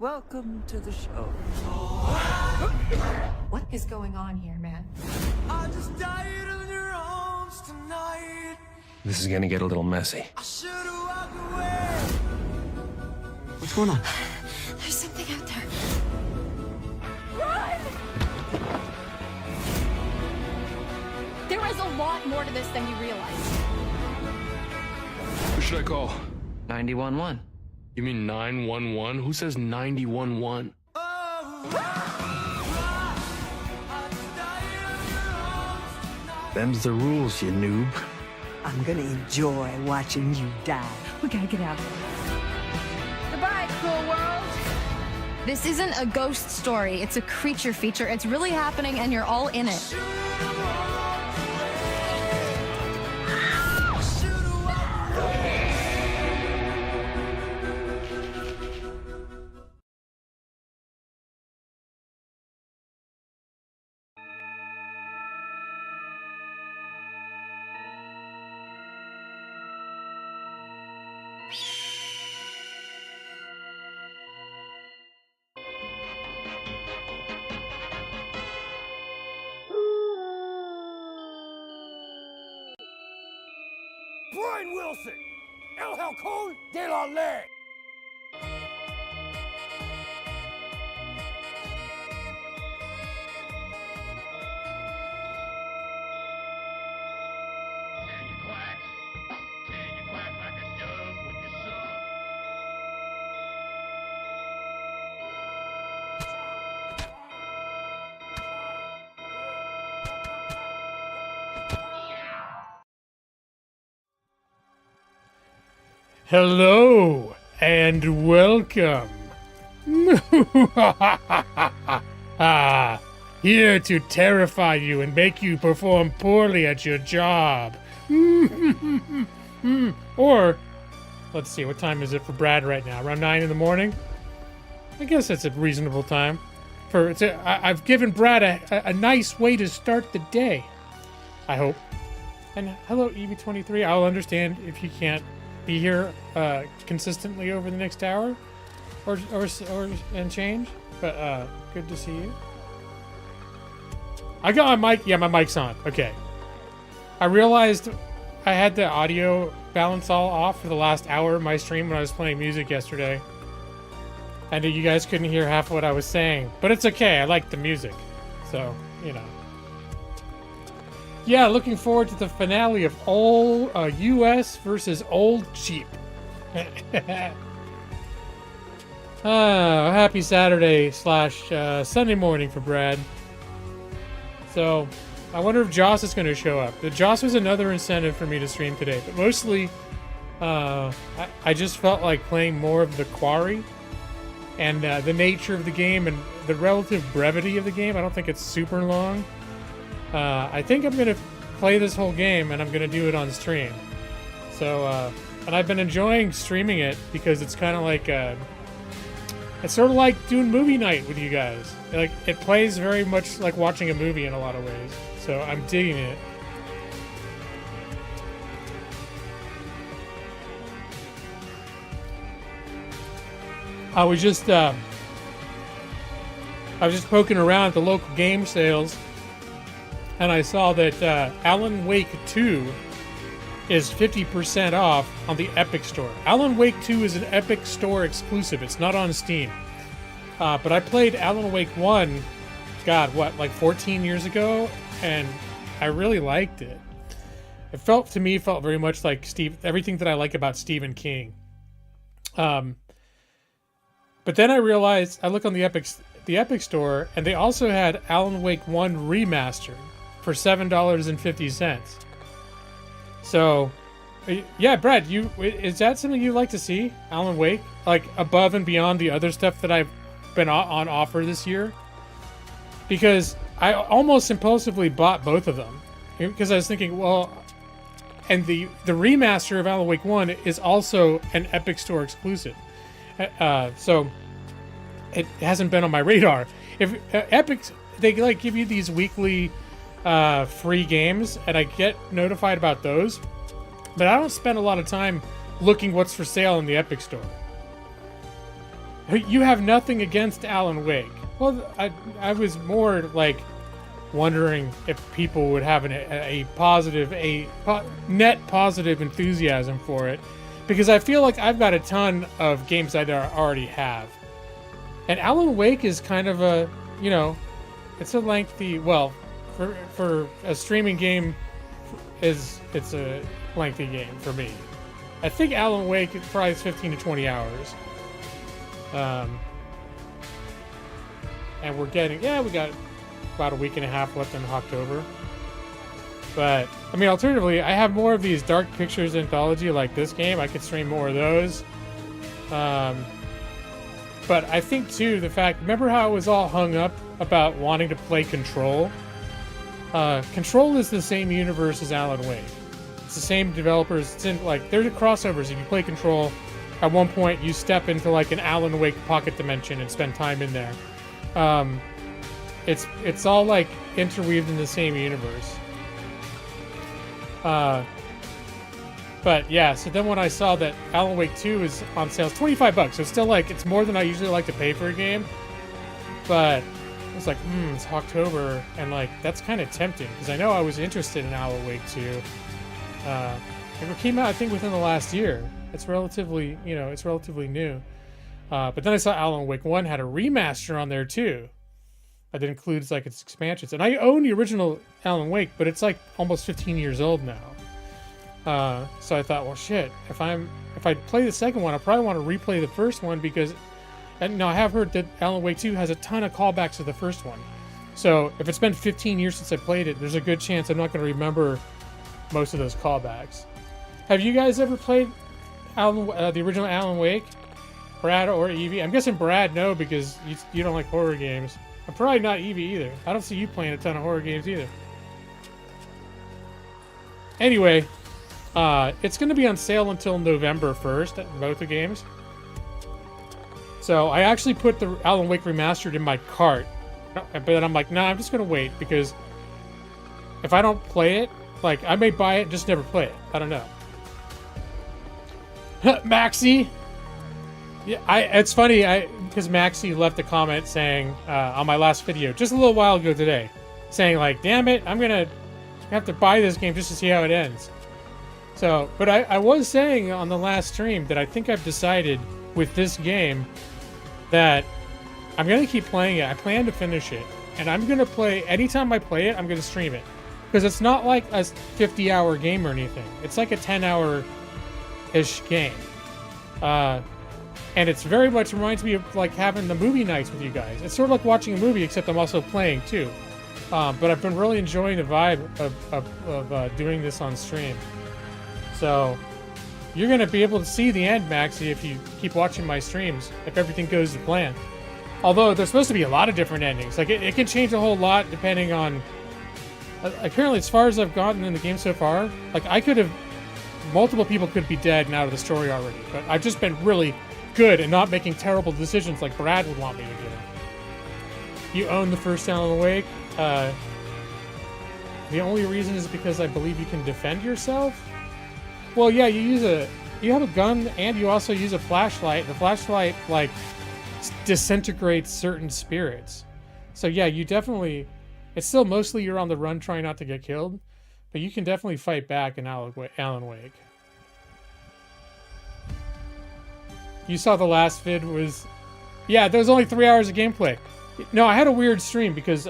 Welcome to the show. What is going on here, man? I just died on your arms tonight. This is gonna get a little messy. I should have walked away. What's going on? There's something out there. There is a lot more to this than you realize. Who should I call? 911. You mean 911? Who says 911? Them's the rules, you noob. I'm gonna enjoy watching you die. We gotta get out of here. Goodbye, cool world. This isn't a ghost story. It's a creature feature. It's really happening, and you're all in it. Brian Wilson, El Halcón de la Ley. Hello and welcome. Here to terrify you and make you perform poorly at your job. Or, let's see, what time is it for Brad right now? Around 9 in the morning? I guess that's a reasonable time. I've given Brad a nice way to start the day, I hope. And hello, EB23. I'll understand if you can't be here consistently over the next hour or and change, but good to see you. I got my mic. Yeah, my mic's on. Okay. I realized I had the audio balance all off for the last hour of my stream when I was playing music yesterday, and you guys couldn't hear half of what I was saying, but it's okay. I like the music, so you know. Yeah, looking forward to the finale of Old US versus Old Cheap. Happy Saturday / Sunday morning for Brad. So, I wonder if Joss is going to show up. The Joss was another incentive for me to stream today, but mostly, I just felt like playing more of the Quarry, and the nature of the game and the relative brevity of the game. I don't think it's super long. I think I'm going to play this whole game, and I'm going to do it on stream. So, and I've been enjoying streaming it because it's kind of like, it's sort of like doing movie night with you guys. Like, it plays very much like watching a movie in a lot of ways. So I'm digging it. I was just poking around at the local game sales, and I saw that Alan Wake 2 is 50% off on the Epic Store. Alan Wake 2 is an Epic Store exclusive. It's not on Steam. But I played Alan Wake 1, like 14 years ago, and I really liked it. It felt very much like everything that I like about Stephen King. But then I realized, I look on the Epic Store, and they also had Alan Wake 1 Remastered for $7.50. So, yeah, Brad, is that something you'd like to see, Alan Wake? Like, above and beyond the other stuff that I've been on offer this year? Because I almost impulsively bought both of them. Because I was thinking, well, and the remaster of Alan Wake 1 is also an Epic Store exclusive. So it hasn't been on my radar. If Epic, they like give you these weekly free games, and I get notified about those, but I don't spend a lot of time looking what's for sale in the Epic Store. You have nothing against Alan Wake. Well, I was more like wondering if people would have net positive enthusiasm for it, because I feel like I've got a ton of games I already have, and Alan Wake is kind of a, you know, it's a lengthy, well, for a streaming game, it's a lengthy game for me. I think Alan Wake probably is 15 to 20 hours. And we got about a week and a half left in HAWKTOBER. But, I mean, alternatively, I have more of these Dark Pictures anthology like this game. I could stream more of those. But I think, too, the fact... Remember how I was all hung up about wanting to play Control? Control is the same universe as Alan Wake. It's the same developers. It's in, like, there's crossovers. If you play Control, at one point you step into, like, an Alan Wake pocket dimension and spend time in there. It's all, like, interweaved in the same universe. But yeah, so then when I saw that Alan Wake 2 is on sale, it's $25, so it's still, like, it's more than I usually like to pay for a game. But I was like, it's HAWKTOBER, and, like, that's kind of tempting, because I know I was interested in Alan Wake 2. It came out, I think, within the last year. It's relatively, you know, it's relatively new. But then I saw Alan Wake 1 had a remaster on there, too. That includes, like, its expansions. And I own the original Alan Wake, but it's, like, almost 15 years old now. So I thought, well, shit, if I play the second one, I probably want to replay the first one, because... And now I have heard that Alan Wake 2 has a ton of callbacks to the first one. So if it's been 15 years since I played it, there's a good chance I'm not going to remember most of those callbacks. Have you guys ever played the original Alan Wake? Brad or Evie? I'm guessing Brad, no, because you don't like horror games. I'm probably not Evie either. I don't see you playing a ton of horror games either. Anyway, it's going to be on sale until November 1st at both the games. So I actually put the Alan Wake Remastered in my cart. But then I'm like, nah, I'm just going to wait, because if I don't play it, like, I may buy it and just never play it. I don't know. Maxi! Yeah, it's funny, because Maxi left a comment saying, on my last video, just a little while ago today, saying, like, damn it, I'm gonna have to buy this game just to see how it ends. So, but I was saying on the last stream that I think I've decided with this game that I'm gonna keep playing it. I plan to finish it, and I'm gonna play, anytime I play it, I'm gonna stream it. Because it's not like a 50-hour game or anything. It's like a 10-hour-ish game. And it's very much reminds me of, like, having the movie nights with you guys. It's sort of like watching a movie, except I'm also playing too. But I've been really enjoying the vibe of doing this on stream. So you're going to be able to see the end, Maxie, if you keep watching my streams, if everything goes to plan. Although there's supposed to be a lot of different endings. Like, it can change a whole lot depending on... apparently, as far as I've gotten in the game so far, like, I could have... Multiple people could be dead and out of the story already. But I've just been really good and not making terrible decisions like Brad would want me to do. You own the first Alan Wake. The only reason is because I believe you can defend yourself. Well, yeah, you have a gun and you also use a flashlight. The flashlight, like, disintegrates certain spirits. So yeah, you definitely, it's still mostly you're on the run trying not to get killed, but you can definitely fight back in Alan Wake. You saw the last vid was... Yeah, there was only 3 hours of gameplay. No, I had a weird stream because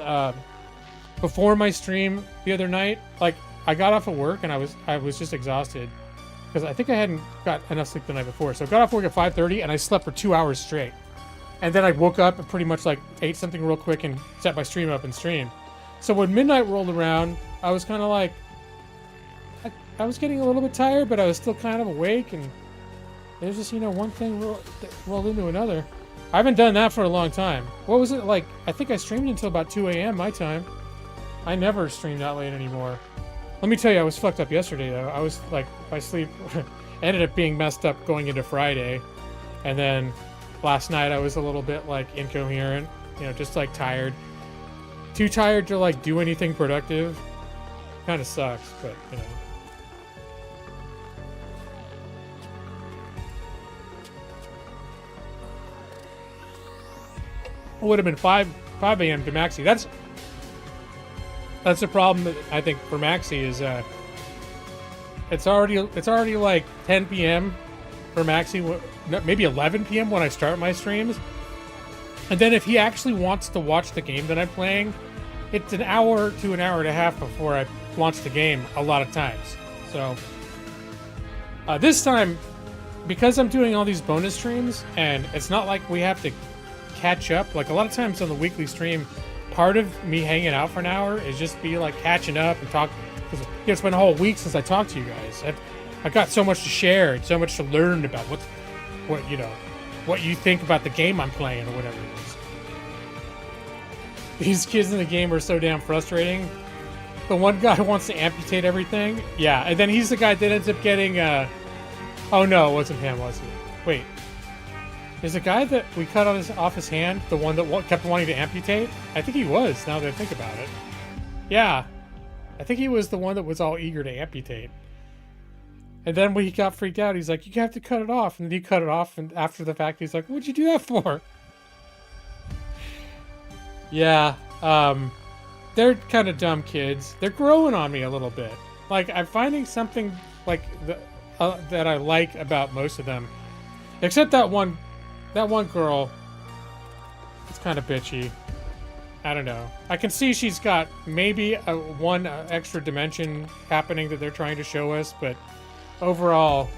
before my stream the other night, like, I got off of work and I was just exhausted. Because I think I hadn't got enough sleep the night before. So I got off work at 5:30 and I slept for 2 hours straight. And then I woke up and pretty much, like, ate something real quick and set my stream up and streamed. So when midnight rolled around, I was kind of like... I was getting a little bit tired, but I was still kind of awake, and there's just, you know, one thing rolled into another. I haven't done that for a long time. What was it like? I think I streamed until about 2 a.m. my time. I never stream that late anymore. Let me tell you, I was fucked up yesterday, though. I was, like, my sleep ended up being messed up going into Friday. And then last night I was a little bit, like, incoherent. You know, just, like, tired. Too tired to, like, do anything productive. Kind of sucks, but, you know. would have been 5 a.m. to Maxi. That's the problem that I think for Maxi is it's already like 10 p.m. for Maxi, maybe 11 p.m. when I start my streams. And then if he actually wants to watch the game that I'm playing, it's an hour to an hour and a half before I launch the game a lot of times. So this time, because I'm doing all these bonus streams, and it's not like we have to catch up. Like a lot of times on the weekly stream, part of me hanging out for an hour is just be like catching up and talk. Because it's been a whole week since I talked to you guys. I've got so much to share and so much to learn about what you think about the game I'm playing or whatever it is. These kids in the game are so damn frustrating. The one guy wants to amputate everything. Yeah, and then he's the guy that ends up getting oh no, it wasn't him, was it? Wait. Is the guy that we cut off his hand the one that kept wanting to amputate? I think he was, now that I think about it. Yeah. I think he was the one that was all eager to amputate. And then when he got freaked out, he's like, you have to cut it off. And he cut it off, and after the fact, he's like, what'd you do that for? Yeah, they're kind of dumb kids. They're growing on me a little bit. Like, I'm finding something like that I like about most of them. Except that one girl. It's kind of bitchy. I don't know. I can see she's got maybe one extra dimension happening that they're trying to show us, but overall,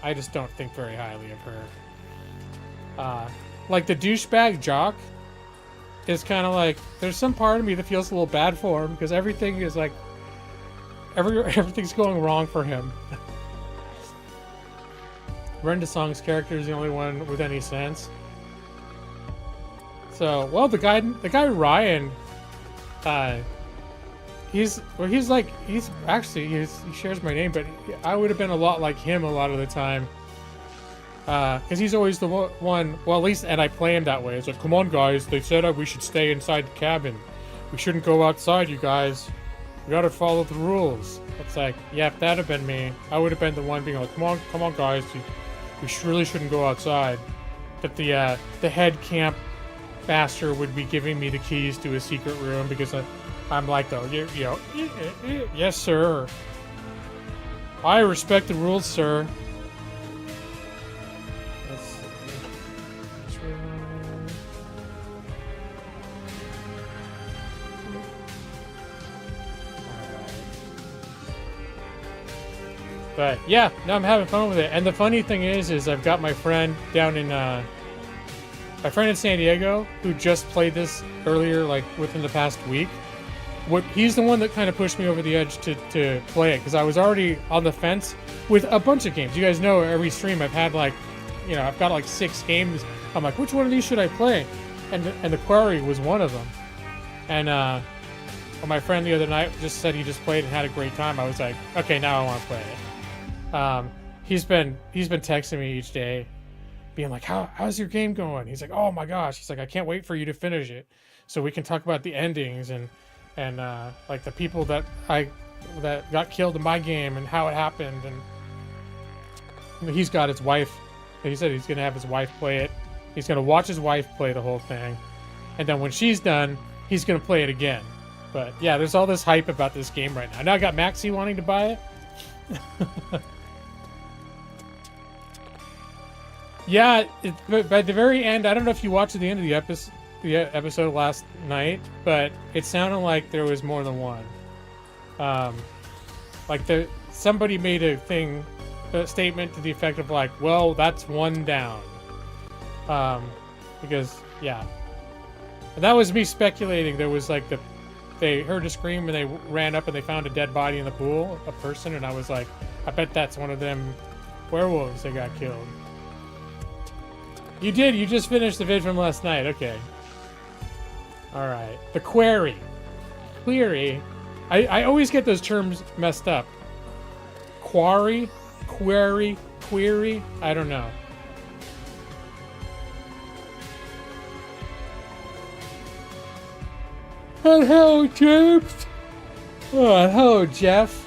I just don't think very highly of her. Like the douchebag jock is kind of like, there's some part of me that feels a little bad for him because everything is like, everything's going wrong for him. Brenda Song's character is the only one with any sense. So, well, the guy Ryan, he shares my name, but I would have been a lot like him a lot of the time. Because he's always the one, well, at least, and I play him that way. It's like, come on, guys, they said we should stay inside the cabin. We shouldn't go outside, you guys. We gotta follow the rules. It's like, yeah, if that had been me, I would have been the one being like, come on, guys, we really shouldn't go outside. But the head camp master would be giving me the keys to a secret room because I'm like, though, yes, sir. I respect the rules, sir. Let's see. But yeah, no, I'm having fun with it. And the funny thing is I've got my friend down in my friend in San Diego who just played this earlier, like within the past week. He's the one that kind of pushed me over the edge to play it because I was already on the fence with a bunch of games. You guys know every stream I've had like, I've got like 6 games. I'm like, which one of these should I play? And the Quarry was one of them. And my friend the other night just said he just played and had a great time. I was like, okay, now I want to play it. He's been texting me each day, being like, how's your game going? He's like, oh my gosh. He's like, I can't wait for you to finish it so we can talk about the endings and like the people that got killed in my game and how it happened. And he's got his wife. He said he's gonna have his wife play it. He's gonna watch his wife play the whole thing, and then when she's done, he's gonna play it again. But yeah, there's all this hype about this game right now. Now I got Maxi wanting to buy it. Yeah, but by the very end, I don't know if you watched the end of the episode last night, but it sounded like there was more than one. Like somebody made a statement to the effect of like, well, that's one down. Because yeah, and that was me speculating. There was like they heard a scream and they ran up and they found a dead body in the pool, a person, and I was like, I bet that's one of them werewolves that got killed. You did. You just finished the vid from last night. Okay. All right. The Quarry. Query. I always get those terms messed up. Quarry? Query? Query? I don't know. Oh, hello, Jeff. Oh, hello, Jeff.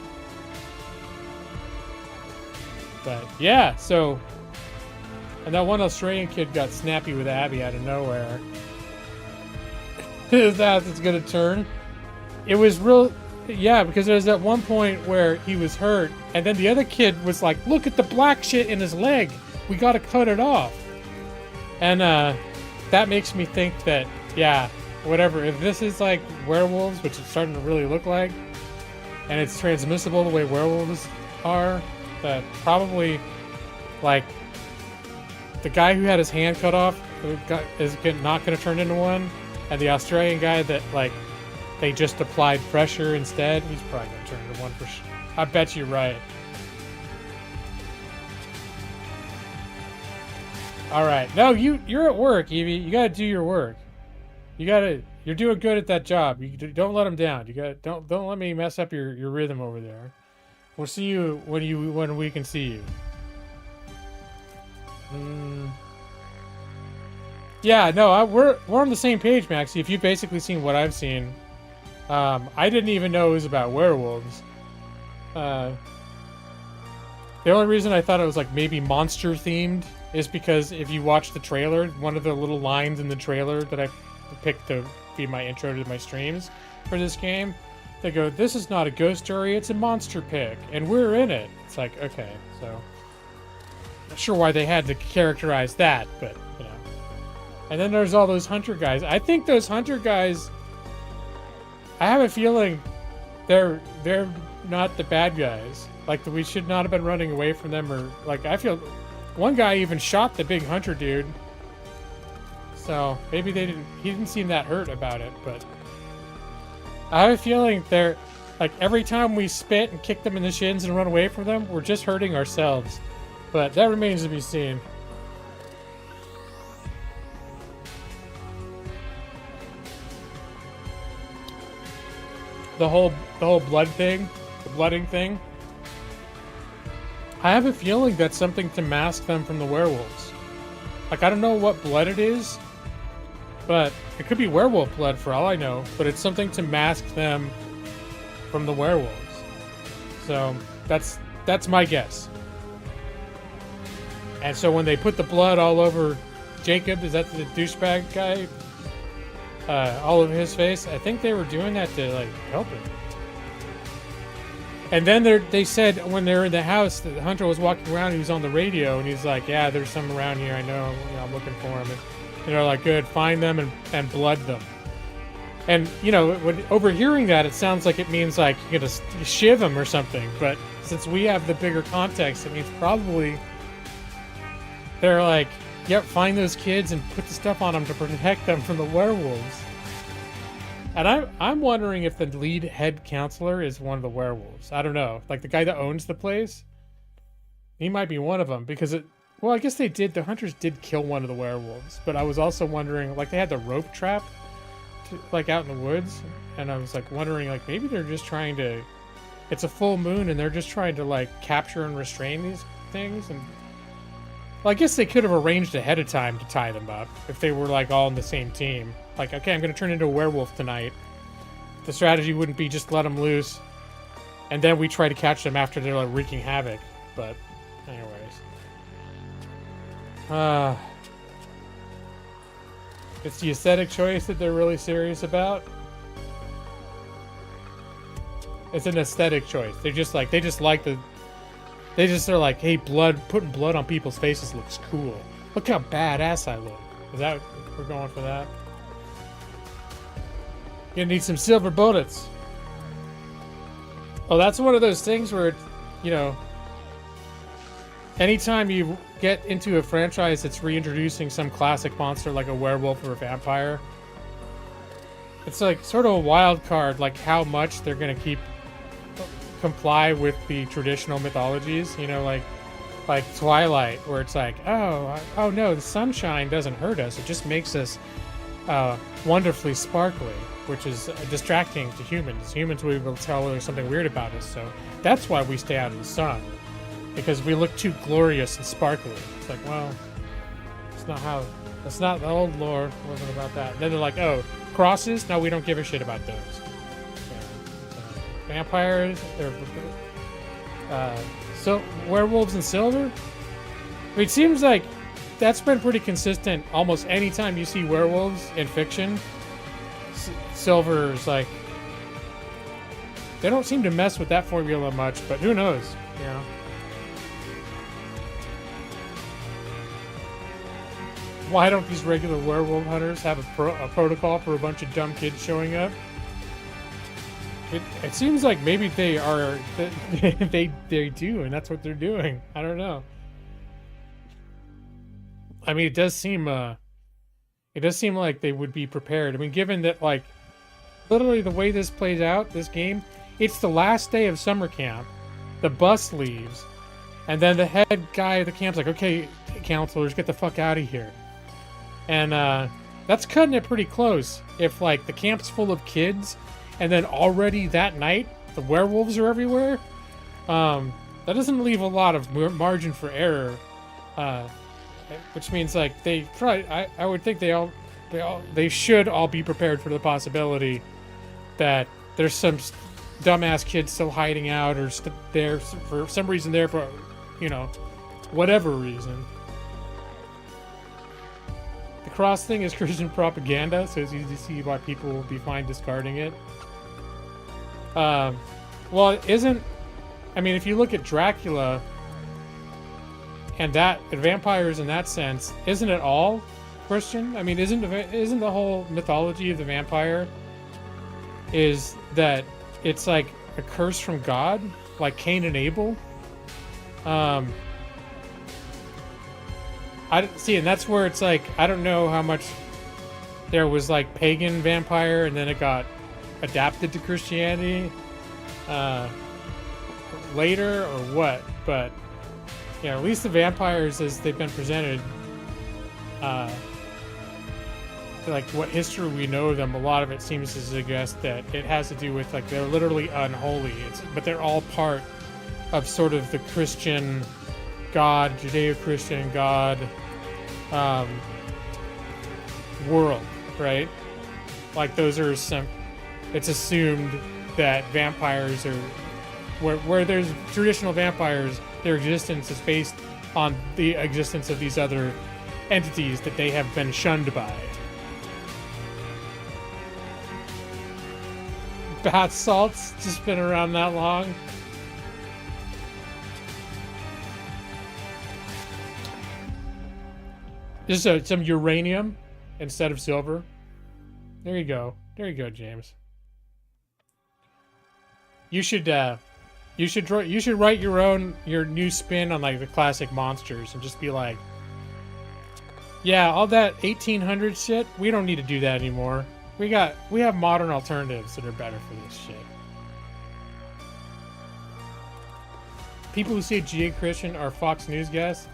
But, yeah, so... And that one Australian kid got snappy with Abby out of nowhere. That's it's gonna turn. It was real, yeah, because there was that one point where he was hurt, and then the other kid was like, "Look at the black shit in his leg. We gotta cut it off." And that makes me think that, yeah, whatever. If this is like werewolves, which it's starting to really look like, and it's transmissible the way werewolves are, that probably, like, the guy who had his hand cut off is not going to turn into one, and the Australian guy that, like, they just applied pressure instead, he's probably going to turn into one for sure. I bet you're right. All right, no, you're at work, Evie. You got to do your work. You're doing good at that job. You don't let them down. Don't let me mess up your rhythm over there. We'll see you when we can see you. Yeah, no, we're on the same page, Maxie. If you've basically seen what I've seen, I didn't even know it was about werewolves. The only reason I thought it was like maybe monster themed is because if you watch the trailer, one of the little lines in the trailer that I picked to be my intro to my streams for this game, they go, "This is not a ghost story, it's a monster pick, and we're in it." It's like, okay, so not sure why they had to characterize that, but you know. And then there's all those hunter guys. I think those hunter guys, I have a feeling they're not the bad guys. Like, we should not have been running away from them, or like, I feel one guy even shot the big hunter dude. So maybe he didn't seem that hurt about it, but I have a feeling they're like, every time we spit and kick them in the shins and run away from them, we're just hurting ourselves. But that remains to be seen. The whole blood thing, the blooding thing. I have a feeling that's something to mask them from the werewolves. Like, I don't know what blood it is, but it could be werewolf blood for all I know, but it's something to mask them from the werewolves. So that's my guess. And so when they put the blood all over Jacob, is that the douchebag guy? All over his face, I think they were doing that to, like, help him. And then they said when they were in the house that the hunter was walking around, he was on the radio, and he's like, "Yeah, there's some around here, I know, I'm looking for him." And they're like, "Good, find them and blood them." And, you know, when overhearing that, it sounds like it means, like, you're gonna shiv him or something, but since we have the bigger context, it means probably they're like, "Yep, find those kids and put the stuff on them to protect them from the werewolves." And I'm wondering if the lead head counselor is one of the werewolves. I don't know. Like, the guy that owns the place, he might be one of them, because well, I guess the hunters did kill one of the werewolves, but I was also wondering, like, they had the rope trap like out in the woods, and I was like wondering, like, maybe they're just trying to, it's a full moon and they're just trying to, like, capture and restrain these things. And well, I guess they could have arranged ahead of time to tie them up if they were, like, all on the same team. Like, okay, I'm going to turn into a werewolf tonight. The strategy wouldn't be just let them loose, and then we try to catch them after they're, like, wreaking havoc. But, anyways. It's the aesthetic choice that they're really serious about. It's an aesthetic choice. They're like, they're like, hey, putting blood on people's faces looks cool. Look how badass I look. Is that, we're going for that? Gonna need some silver bullets. Well, that's one of those things where, you know, anytime you get into a franchise that's reintroducing some classic monster like a werewolf or a vampire, it's like sort of a wild card, like how much they're gonna comply with the traditional mythologies, you know, like Twilight, where it's like, oh no, the sunshine doesn't hurt us, it just makes us wonderfully sparkly, which is distracting to humans. Humans will be able to tell there's something weird about us, so that's why we stay out of the sun, because we look too glorious and sparkly. It's like, well, that's not the old lore, wasn't about that. And then they're like, oh, crosses? No, we don't give a shit about those. Vampires, so werewolves and silver? I mean, it seems like that's been pretty consistent almost any time you see werewolves in fiction. Silver's like, they don't seem to mess with that formula much, but who knows, you know? Why don't these regular werewolf hunters have a protocol for a bunch of dumb kids showing up? It seems like maybe they are, they do, and that's what they're doing. I don't know. I mean, it does seem like they would be prepared. I mean, given that, like, literally the way this plays out, this game, it's the last day of summer camp. The bus leaves, and then the head guy of the camp's like, okay, counselors, get the fuck out of here. And that's cutting it pretty close. If, like, the camp's full of kids, and then already that night, the werewolves are everywhere, that doesn't leave a lot of margin for error. Which means, like, they probably, I would think they should all be prepared for the possibility that there's some dumbass kids still hiding out or there for some reason there for, you know, whatever reason. The cross thing is Christian propaganda, so it's easy to see why people will be fine discarding it. Well, it isn't, I mean, if you look at Dracula and vampires in that sense, isn't it all Christian? I mean, isn't the whole mythology of the vampire is that it's like a curse from God, like Cain and Abel? I see, and that's where it's like, I don't know how much there was like pagan vampire and then it got adapted to Christianity later or what, but yeah, at least the vampires as they've been presented, like what history we know of them, a lot of it seems to suggest that it has to do with, like, they're literally unholy, but they're all part of sort of the Christian God, Judeo-Christian God world, right? Like, those are some, it's assumed that vampires are, where there's traditional vampires, their existence is based on the existence of these other entities that they have been shunned by. Bath salts just been around that long. Just some uranium instead of silver. There you go. There you go, James. You should write your new spin on, like, the classic monsters and just be like, yeah, all that 1800 shit, we don't need to do that anymore. We have modern alternatives that are better for this shit. People who say G.A. Christian are Fox News guests.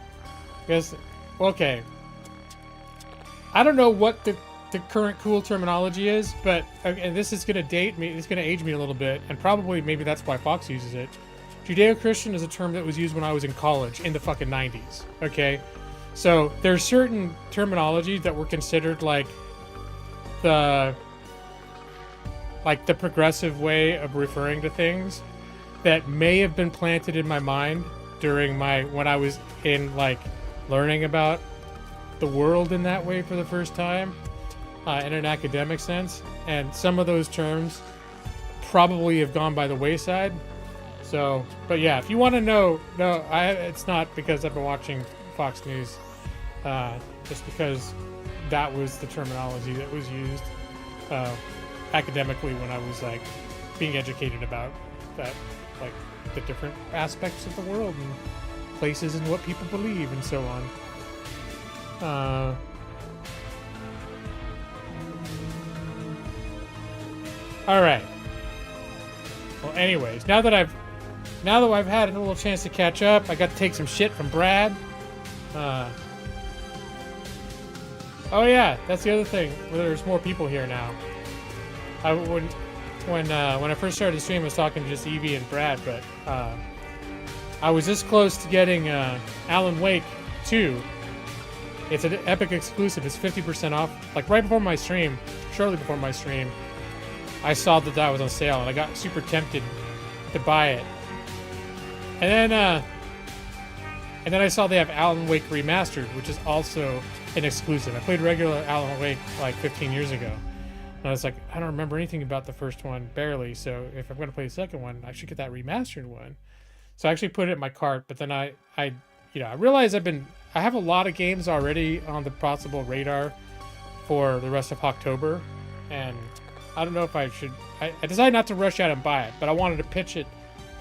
Guess, okay. I don't know what the current cool terminology is, but and this is gonna date me. It's gonna age me a little bit, and probably maybe that's why Fox uses it. Judeo-Christian is a term that was used when I was in college in the fucking 90s. Okay, so there's certain terminology that were considered like the progressive way of referring to things that may have been planted in my mind during when I was in, like, learning about the world in that way for the first time, in an academic sense, and some of those terms probably have gone by the wayside. So, but yeah, if you want to know, no, it's not because I've been watching Fox News, just because that was the terminology that was used academically when I was, like, being educated about that, like, the different aspects of the world and places and what people believe and so on. All right. Well, anyways, now that I've had a little chance to catch up, I got to take some shit from Brad. Oh yeah, that's the other thing. There's more people here now. When I first started the stream, I was talking to just Evie and Brad, but I was this close to getting Alan Wake 2. It's an Epic exclusive. It's 50% off. Like, right before my stream, shortly before my stream, I saw that was on sale, and I got super tempted to buy it. And then I saw they have Alan Wake Remastered, which is also an exclusive. I played regular Alan Wake like 15 years ago. And I was like, I don't remember anything about the first one, barely. So if I'm going to play the second one, I should get that remastered one. So I actually put it in my cart, but then I realized I have a lot of games already on the possible radar for the rest of HAWKTOBER, and I don't know if I should. I decided not to rush out and buy it, but I wanted to pitch it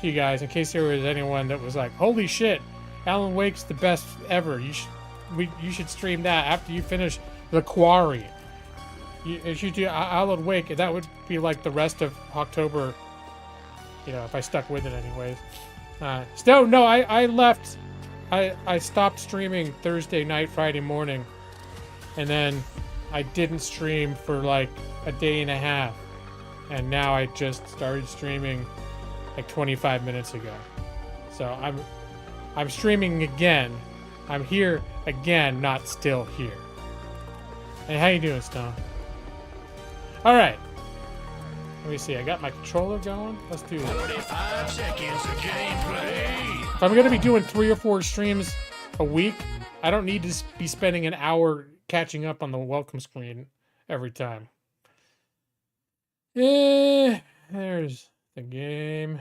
to you guys in case there was anyone that was like, "Holy shit, Alan Wake's the best ever. You should stream that after you finish the Quarry. If you do Alan Wake, that would be like the rest of HAWKTOBER. You know, if I stuck with it anyways. Still, no, I left. I stopped streaming Thursday night, Friday morning, and then I didn't stream for like a day and a half, and now I just started streaming like 25 minutes ago. So I'm streaming again. I'm here again, not still here. Hey, how you doing, Stone? All right. Let me see. I got my controller going. Let's do this. 45 seconds of gameplay. If I'm going to be doing 3 or 4 streams a week, I don't need to be spending an hour catching up on the welcome screen every time. There's the game.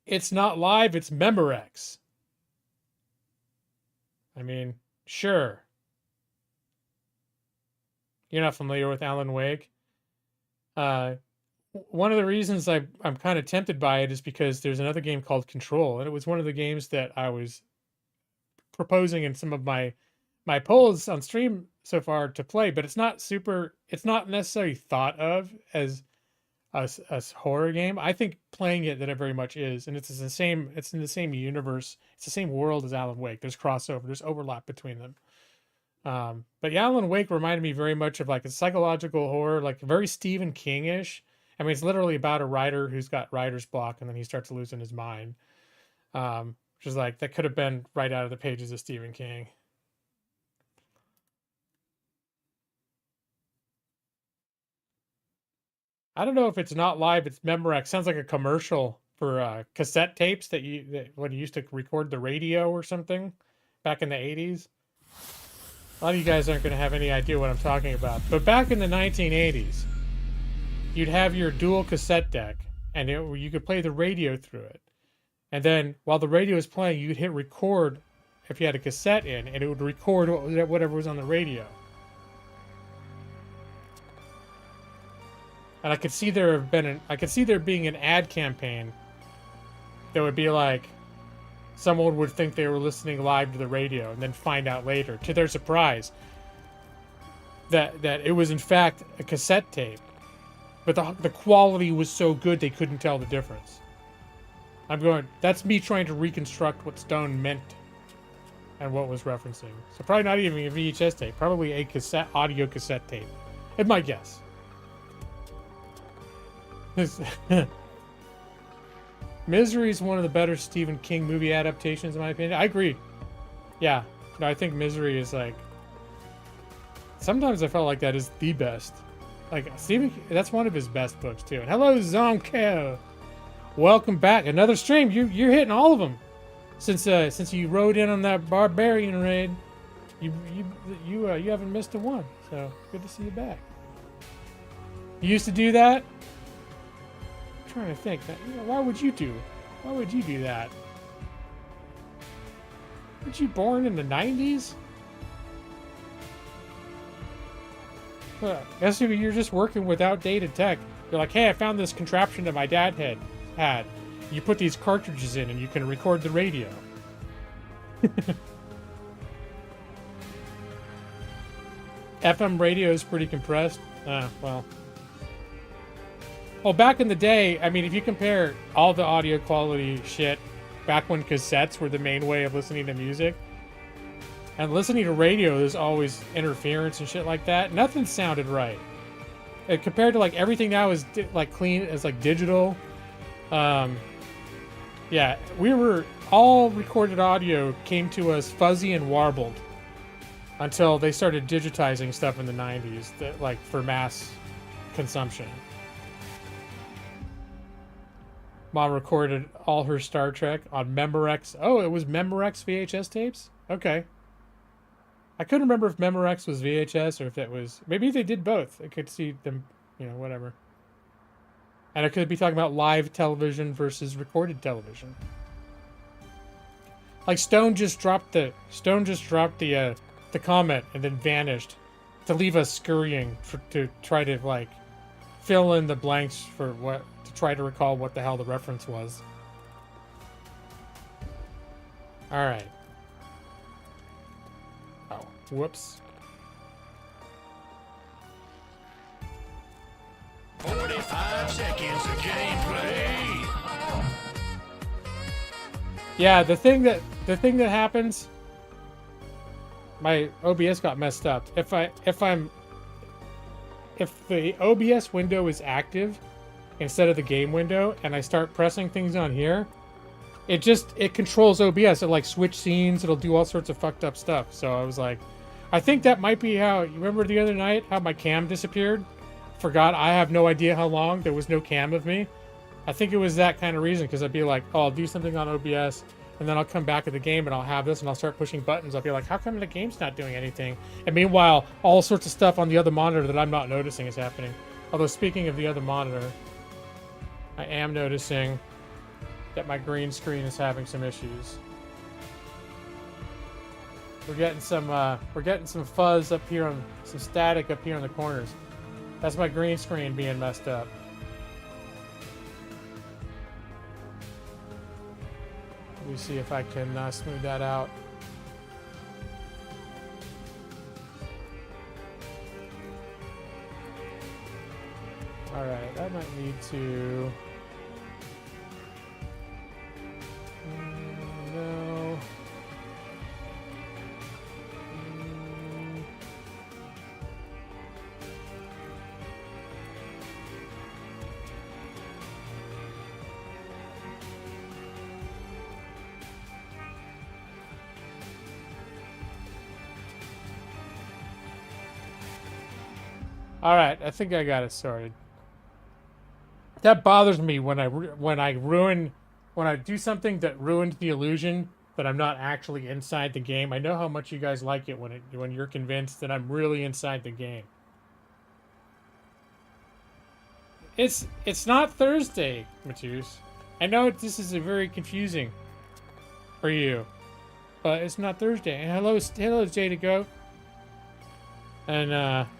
It's not live, it's Memorex. I mean, sure. You're not familiar with Alan Wake? One of the reasons I'm kind of tempted by it is because there's another game called Control, and it was one of the games that I was proposing in some of my polls on stream so far to play, but it's not necessarily thought of as a horror game. I think playing it that it very much is, and it's in the same universe, it's the same world as Alan Wake. There's crossover, there's overlap between them. But yeah, Alan Wake reminded me very much of like a psychological horror, like very Stephen King-ish. I mean, it's literally about a writer who's got writer's block, and then he starts losing his mind. Which is like, that could have been right out of the pages of Stephen King. I don't know if it's not live, it's Memorex. Sounds like a commercial for cassette tapes that when you used to record the radio or something back in the 80s. A lot of you guys aren't going to have any idea what I'm talking about. But back in the 1980s, you'd have your dual cassette deck, and you could play the radio through it. And then while the radio is playing, you'd hit record if you had a cassette in, and it would record whatever was on the radio. And I could see there being an ad campaign that would be like, someone would think they were listening live to the radio and then find out later, to their surprise, that it was in fact a cassette tape. But the quality was so good they couldn't tell the difference. That's me trying to reconstruct what Stone meant and what was referencing. So probably not even a VHS tape, probably a audio cassette tape. It's my guess. Misery is one of the better Stephen King movie adaptations, in my opinion. I agree. Yeah. No, I think Misery is like... Sometimes I felt like that is the best. Like, that's one of his best books, too. And hello, Zonkel. Welcome back. Another stream. You're hitting all of them. Since you rode in on that barbarian raid, you haven't missed a one. So, good to see you back. You used to do that? Trying to think that, why would you do that? Weren't you born in the 90s? I guess you're just working with outdated tech. You're like, hey, I found this contraption that my dad had. You put these cartridges in and you can record the radio. FM radio is pretty compressed. Well. Well, back in the day, I mean, if you compare all the audio quality shit back when cassettes were the main way of listening to music, and listening to radio, there's always interference and shit like that. Nothing sounded right. And compared to like everything now is like clean, as like digital. Yeah, all recorded audio came to us fuzzy and warbled until they started digitizing stuff in the 90s, like for mass consumption. Mom recorded all her Star Trek on Memorex. Oh, it was Memorex VHS tapes? Okay. I couldn't remember if Memorex was VHS or if that was... Maybe they did both. I could see them, you know, whatever. And I could be talking about live television versus recorded television. Like Stone just dropped the comment and then vanished to leave us scurrying to try to like fill in the blanks for what, to try to recall what the hell the reference was. All right. Oh, whoops. 45 seconds of gameplay. Yeah, the thing that happens, my OBS got messed up. If the OBS window is active instead of the game window and I start pressing things on here, it controls OBS. It like switch scenes, it'll do all sorts of fucked up stuff. So I was like, I think that might be how, you remember the other night how my cam disappeared? Forgot, I have no idea how long there was no cam of me. I think it was that kind of reason, because I'd be like, oh, I'll do something on OBS and then I'll come back to the game and I'll have this and I'll start pushing buttons. I'll be like, how come the game's not doing anything? And meanwhile, all sorts of stuff on the other monitor that I'm not noticing is happening. Although speaking of the other monitor, I am noticing that my green screen is having some issues. We're getting some fuzz up here on some static up here in the corners. That's my green screen being messed up. Let me see if I can smooth that out. All right, I might need to. No. All right, I think I got it sorted. That bothers me when I do something that ruined the illusion that I'm not actually inside the game. I know how much you guys like it when you're convinced that I'm really inside the game. It's not Thursday, Matus. I know this is a very confusing for you, but it's not Thursday. And hello, Jay to go. And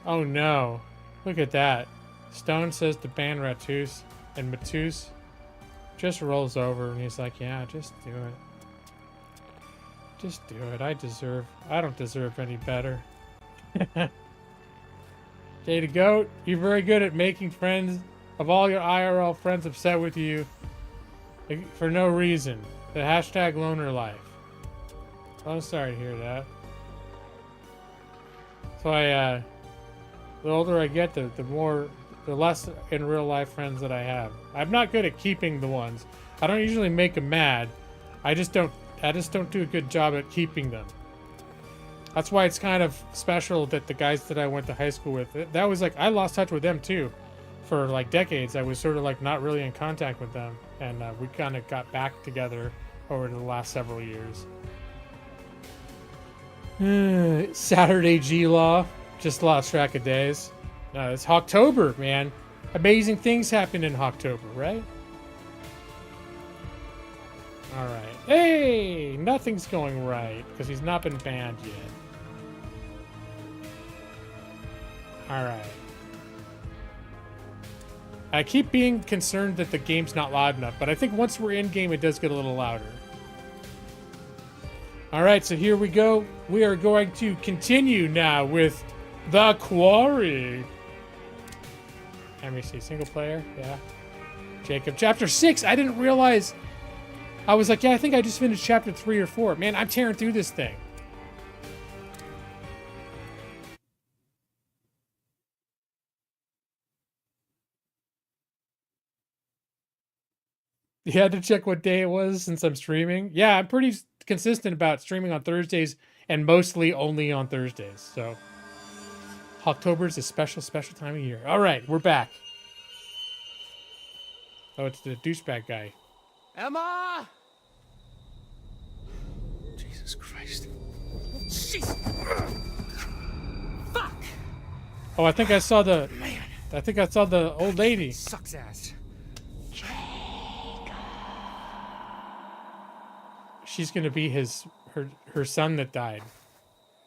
oh no. Look at that. Stone says to ban Ratus, and Matus just rolls over and he's like, yeah, just do it. Just do it. I don't deserve any better. Jay the Goat, you're very good at making friends of all your IRL friends upset with you for no reason. The hashtag loner life. Oh, sorry to hear that. So the older I get, the less in real life friends that I have. I'm not good at keeping the ones. I don't usually make them mad. I just don't do a good job at keeping them. That's why it's kind of special that the guys that I went to high school with, that was like, I lost touch with them too. For like decades, I was sort of like not really in contact with them. And we kind of got back together over the last several years. Saturday G-Law. Just lost track of days. No, it's HAWKTOBER, man. Amazing things happen in HAWKTOBER, right? Alright. Hey! Nothing's going right, because he's not been banned yet. Alright. I keep being concerned that the game's not loud enough, but I think once we're in-game, it does get a little louder. Alright, so here we go. We are going to continue now with the Quarry. Let me see, single player, yeah. Jacob, chapter 6. I didn't realize. I was like, yeah, I think I just finished chapter 3 or 4. Man, I'm tearing through this thing. You had to check what day it was since I'm streaming. Yeah, I'm pretty consistent about streaming on Thursdays and mostly only on Thursdays, so. HAWKTOBER is a special time of year. All right, we're back. Oh, it's the douchebag guy. Emma! Jesus Christ. Jeez! Oh, I think I saw the old lady. Sucks ass. She's gonna be her son that died.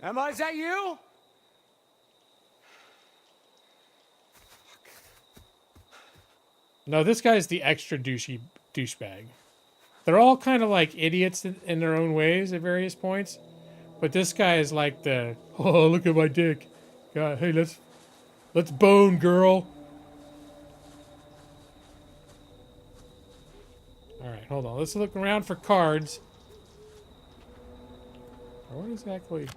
Emma, is that you? No, this guy's the extra douchebag. They're all kind of like idiots in their own ways at various points, but this guy is like the oh look at my dick, God, hey let's bone, girl. All right, hold on. Let's look around for cards. What exactly?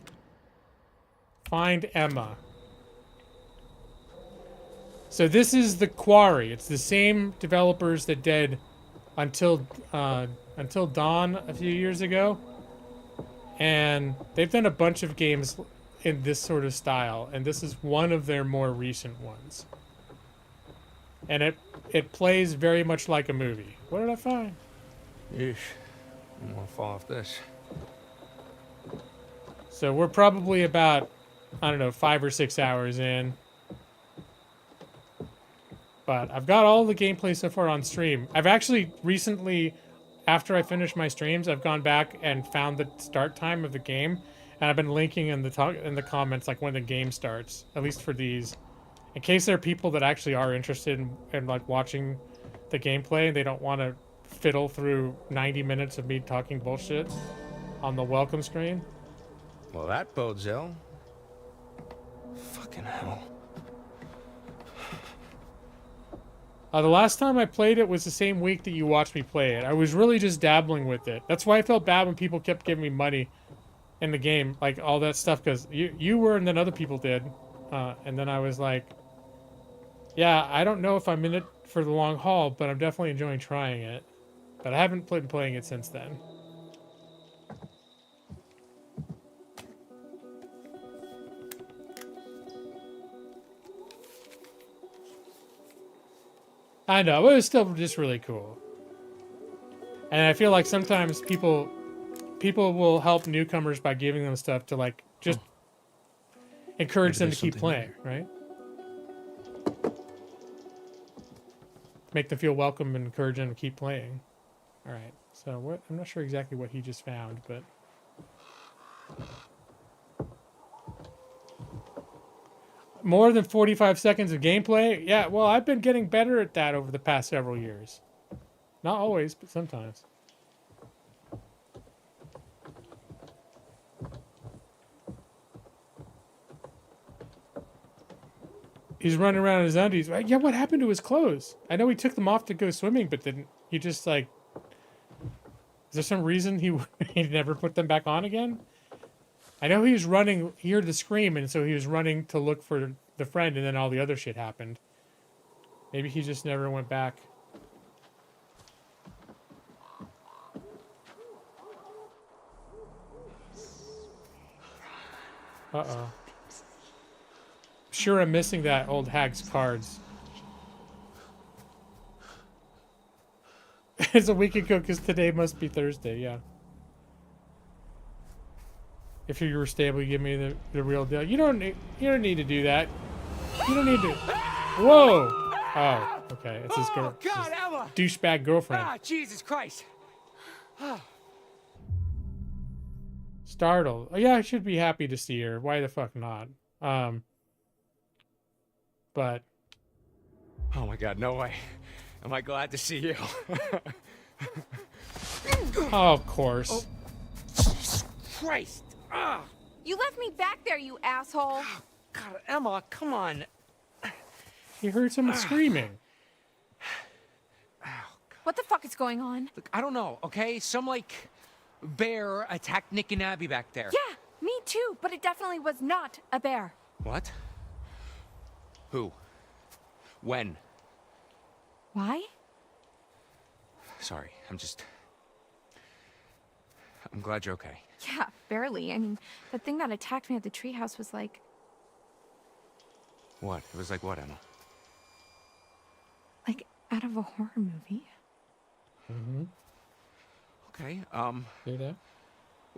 Find Emma. So this is the Quarry. It's the same developers that did Until Dawn a few years ago, and they've done a bunch of games in this sort of style, and this is one of their more recent ones. And it plays very much like a movie. What did I find? Yeesh. I'm gonna fall off this. So we're probably about, I don't know, 5 or 6 hours in. But I've got all the gameplay so far on stream. I've actually recently, after I finished my streams, I've gone back and found the start time of the game, and I've been linking in the comments like when the game starts, at least for these, in case there are people that actually are interested in like watching the gameplay and they don't want to fiddle through 90 minutes of me talking bullshit on the welcome screen. Well, that bodes ill. Fucking hell. The last time I played it was the same week that you watched me play it. I was really just dabbling with it. That's why I felt bad when people kept giving me money in the game, like all that stuff, because you were and then other people did. And then I was like, yeah, I don't know if I'm in it for the long haul, but I'm definitely enjoying trying it. But I haven't been playing it since then. I know, but it was still just really cool. And I feel like sometimes people will help newcomers by giving them stuff to like just encourage them to keep playing, right? Make them feel welcome and encourage them to keep playing. All right, so what? I'm not sure exactly what he just found, but more than 45 seconds of gameplay? Yeah, well, I've been getting better at that over the past several years. Not always, but sometimes. He's running around in his undies. Yeah, what happened to his clothes? I know he took them off to go swimming, but then he just like... Is there some reason he never put them back on again? I know he was running, he heard the scream, and so he was running to look for the friend, and then all the other shit happened. Maybe he just never went back. Uh-oh. Sure, I'm missing that old hag's cards. It's a week ago because today must be Thursday, yeah. If you were stable, you give me the real deal. You don't need to do that. You don't need to. Whoa! Oh, okay. It's his girl. God, Emma! Douchebag girlfriend. Ah, Jesus Christ! Startled. Oh, yeah, I should be happy to see her. Why the fuck not? But. Oh my God, no way. Am I glad to see you? Oh, of course. Oh, Jesus Christ! Ah! You left me back there, you asshole. God, Emma, come on. He heard someone screaming. What the fuck is going on? Look, I don't know, okay? Some, like, bear attacked Nick and Abby back there. Yeah, me too, but it definitely was not a bear. What? Who? When? Why? Sorry, I'm glad you're okay. Yeah, barely. I mean, the thing that attacked me at the treehouse was like... What? It was like what, Emma? like out of a horror movie. Okay, See that?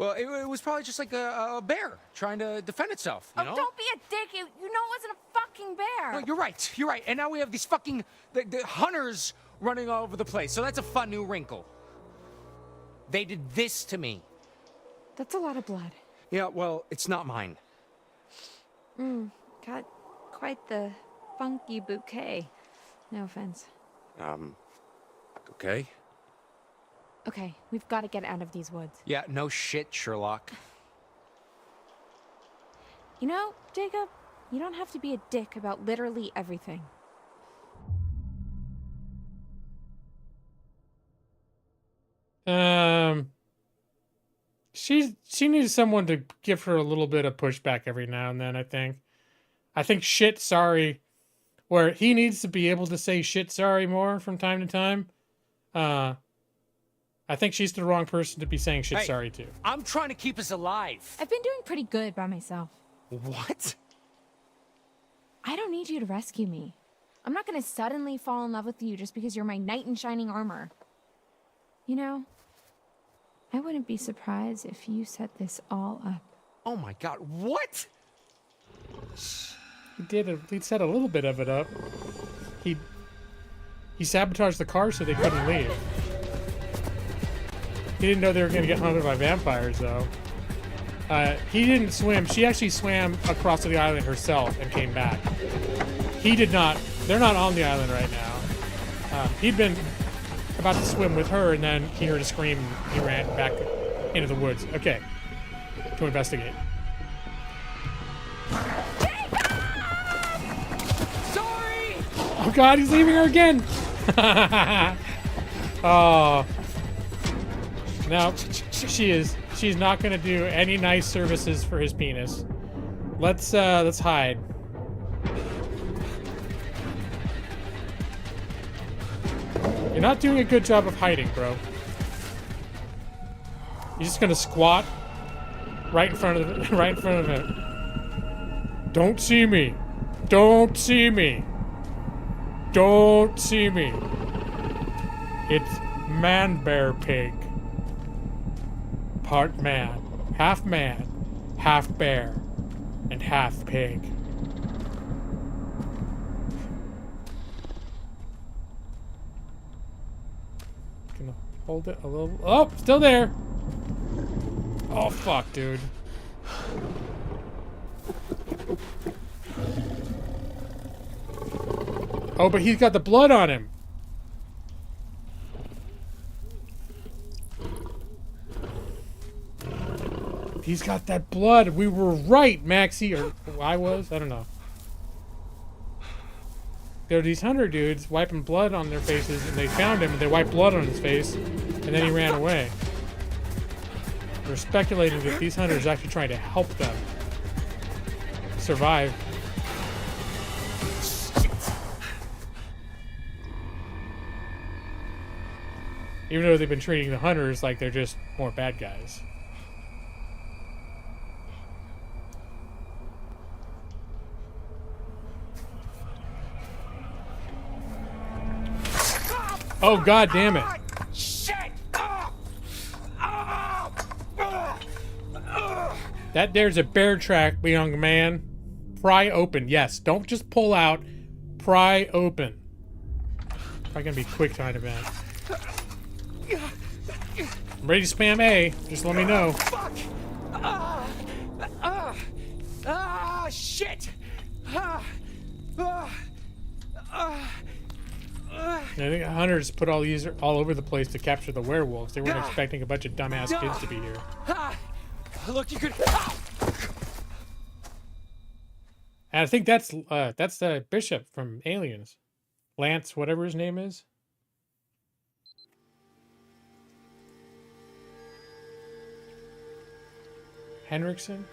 Well, it was probably just like a bear trying to defend itself, you know? Don't be a dick. You know it wasn't a fucking bear. No, you're right. You're right. And now we have these fucking the hunters running all over the place. So that's a fun new wrinkle. They did this to me. That's a lot of blood. Yeah, well, it's not mine. Got quite the funky bouquet. No offense. Okay. Okay, we've got to get out of these woods. Yeah, no shit, Sherlock. You know, Jacob, you don't have to be a dick about literally everything. She needs someone to give her a little bit of pushback every now and then, I think. I think shit sorry, where he needs to be able to say shit sorry more from time to time. I think she's the wrong person to be saying shit sorry to. I'm trying to keep us alive. I've been doing pretty good by myself. What? I don't need you to rescue me. I'm not gonna suddenly fall in love with you just because you're my knight in shining armor. You know, I wouldn't be surprised if you set this all up. Oh my god, what? He set a little bit of it up. He sabotaged the car so they couldn't leave. He didn't know they were going to get hunted by vampires, though. He didn't swim. She actually swam across to the island herself and came back. He did not. They're not on the island right now. He'd been about to swim with her, and then he heard a scream, and he ran back into the woods. Okay. To investigate. Sorry! Oh god, he's leaving her again! Oh. No, she is. She's not gonna do any nice services for his penis. Let's hide. You're not doing a good job of hiding, bro. You're just gonna squat right in front of him. Don't see me. Don't see me. Don't see me. It's man bear pig. Part man, half bear, and half pig. Gonna hold it a little. Oh, still there. Oh fuck, dude. Oh, but he's got the blood on him. He's got that blood. We were right, Maxie. Or I was. I don't know. There were these hunter dudes wiping blood on their faces, and they found him, and they wiped blood on his face, and then he ran away. We're speculating that these hunters are actually trying to help them survive. Even though they've been treating the hunters like they're just more bad guys. Oh, god damn it. Shit! That there's a bear track, young man. Pry open. Yes, don't just pull out. Pry open. Probably gonna be quick time event. I'm ready to spam A. Just let me know. Fuck! Shit! I think hunters put all these all over the place to capture the werewolves. They weren't expecting a bunch of dumbass kids to be here. Look, you could. And I think that's the bishop from Aliens, Lance, whatever his name is. Henriksen.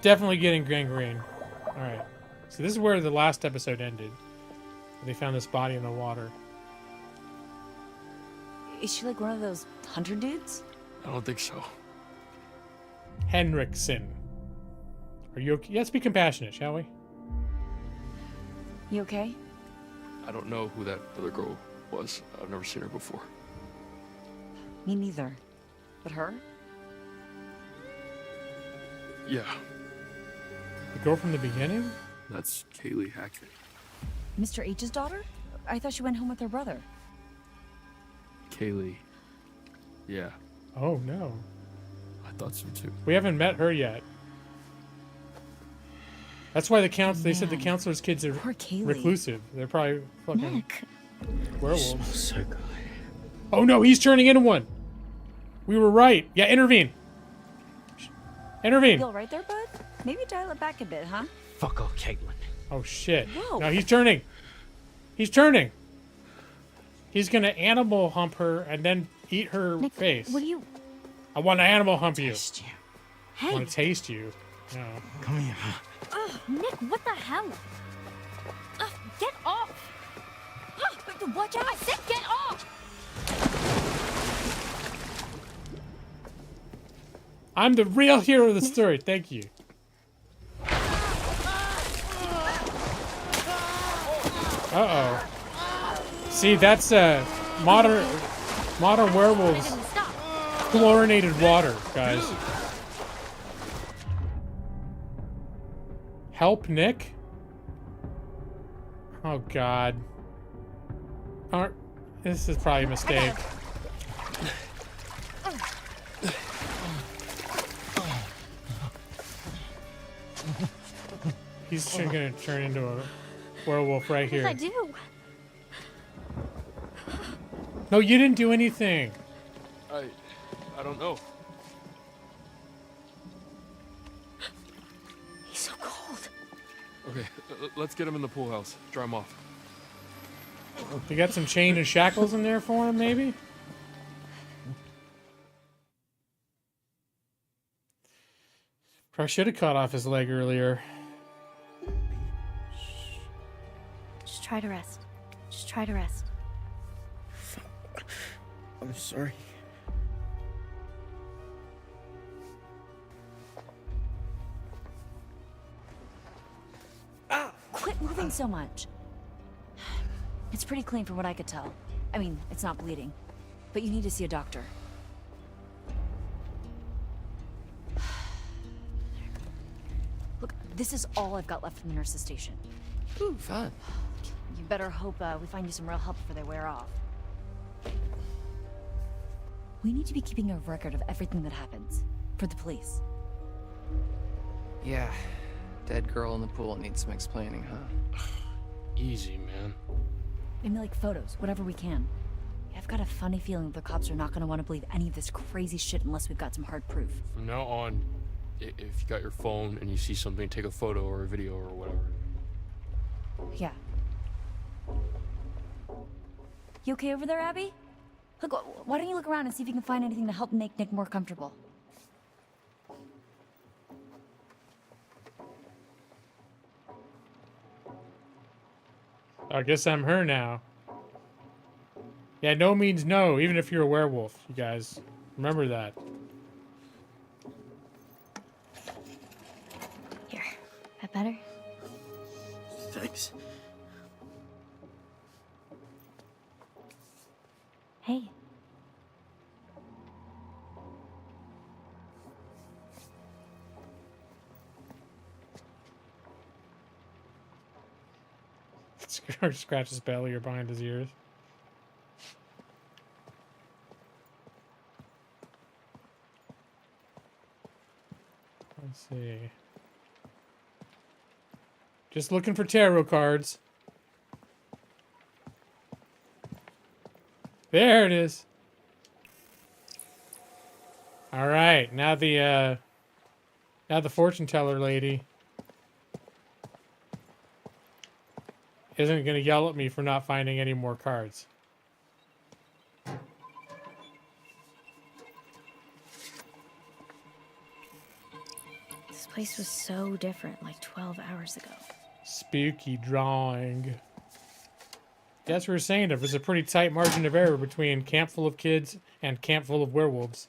Definitely getting gangrene. All right. So this is where the last episode ended. They found this body in the water. Is she like one of those hunter dudes? I don't think so. Henriksen. Are you okay? Let's be compassionate, shall we? You okay? I don't know who that other girl was. I've never seen her before. Me neither. But her? Yeah, The girl from the beginning? that's Kaylee Hackett. Mr. H's daughter? I thought she went home with her brother. Kaylee. Yeah, Oh no. I thought so too. We haven't met her yet. That's why they said the Man, counselor's kids are poor Kaylee. reclusive. They're probably fucking Nick. werewolves. So good. Oh no, he's turning into one. We were right. Yeah, intervene. Intervene. You all right there, bud? Maybe dial it back a bit, huh? Fuck off, Caitlin. Oh shit. Whoa. No, he's turning. He's turning. He's gonna animal hump her and then eat her Nick, face. what do you... I want to animal hump you. Taste you. I Hey, want to taste you. No. Come here. Nick, what the hell? Get off! Watch out! I said get off! I'm the real hero of the story. Thank you. Uh-oh. See, that's modern werewolves chlorinated water, guys. Help Nick? Oh god. This is probably a mistake. He's gonna turn into a werewolf right here. What did I do? No, you didn't do anything. I don't know. He's so cold. Okay, let's get him in the pool house. Dry him off. You got some chain and shackles in there for him, maybe? Probably should have cut off his leg earlier. Just try to rest. Just try to rest. I'm sorry. Quit moving so much. It's pretty clean from what I could tell. I mean, it's not bleeding. But you need to see a doctor. Look, this is all I've got left from the nurse's station. Ooh, fun. You better hope we find you some real help before they wear off. We need to be keeping a record of everything that happens. For the police. Yeah. Dead girl in the pool needs some explaining, huh? Easy, man. I mean, like photos, whatever we can. I've got a funny feeling the cops are not going to want to believe any of this crazy shit unless we've got some hard proof. From now on, if you got your phone and you see something, take a photo or a video or whatever. Yeah. You okay over there, Abby? Look, why don't you look around and see if you can find anything to help make Nick more comfortable? I guess I'm her now. Yeah, no means no, even if you're a werewolf, you guys. Remember that. Here. That better? Thanks. Hey. Scratch his belly or behind his ears. Let's see. Just looking for tarot cards. There it is. All right, now the fortune teller lady isn't gonna yell at me for not finding any more cards. This place was so different like 12 hours ago. Spooky drawing. That's what we're saying. There's a pretty tight margin of error between Camp Full of Kids and Camp Full of Werewolves.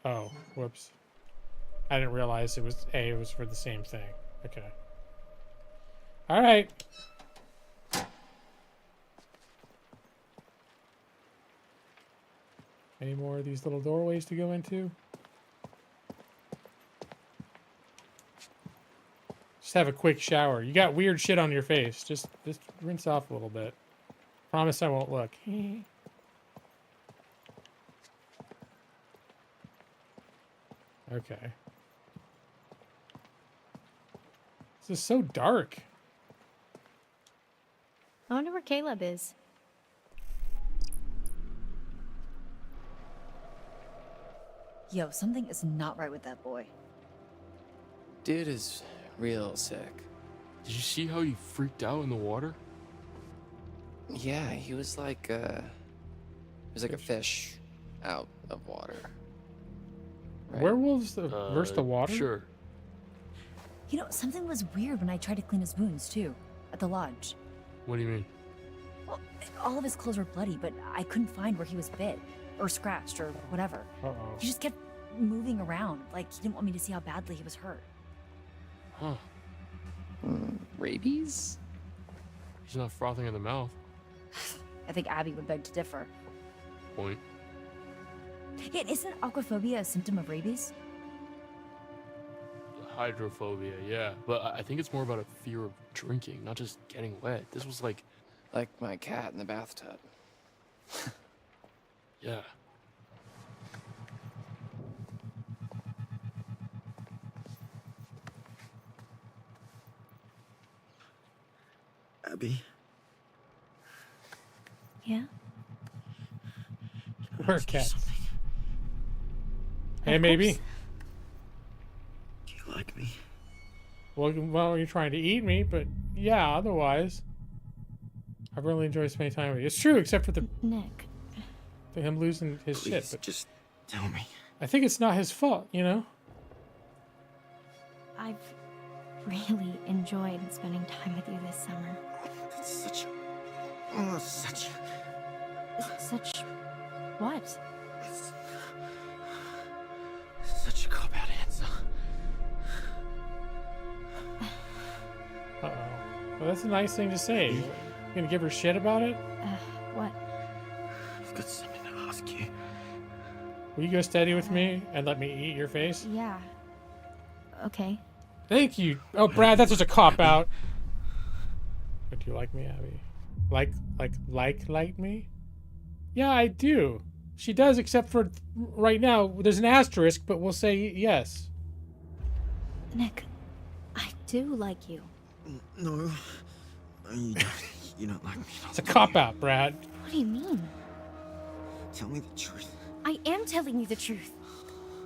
Oh, whoops. I didn't realize it was for the same thing. Okay. All right. Any more of these little doorways to go into? Just have a quick shower. You got weird shit on your face. Just rinse off a little bit. Promise I won't look. Okay. This is so dark. I wonder where Caleb is. Yo, something is not right with that boy. Dude is real sick. Did you see how he freaked out in the water? Yeah, he was like a fish out of water. Right? Werewolves versus the water? Sure. You know, something was weird when I tried to clean his wounds, too. At the lodge. What do you mean? Well, all of his clothes were bloody, but I couldn't find where he was bit. Or scratched, or whatever. Uh-oh. He just kept moving around, like he didn't want me to see how badly he was hurt. Huh. Rabies? He's not frothing at the mouth. I think Abby would beg to differ. Point. Yeah, and isn't aquaphobia a symptom of rabies? Hydrophobia, yeah. But I think it's more about a fear of drinking, not just getting wet. This was like my cat in the bathtub. Yeah. Abby, Yeah? Where cats? Hey, maybe. do you like me? Well, you're trying to eat me, but yeah, otherwise. I really enjoy spending time with you. It's true, except for Nick. him losing his Please, shit. But just tell me. I think it's not his fault, you know? I've really enjoyed spending time with you this summer. That's such Such what? such a cop-out answer. Uh-oh. Well, that's a nice thing to say. You gonna give her shit about it? What? I've got something to ask you. Will you go steady with me and let me eat your face? Yeah. Okay. Thank you. Oh, Brad, that's just a cop-out. But do you like me, Abby? Like me? Yeah, I do. She does, except for right now. There's an asterisk, but we'll say yes. Nick, I do like you. No, you don't like me. It's a cop-out, Brad. What do you mean? Tell me the truth. I am telling you the truth.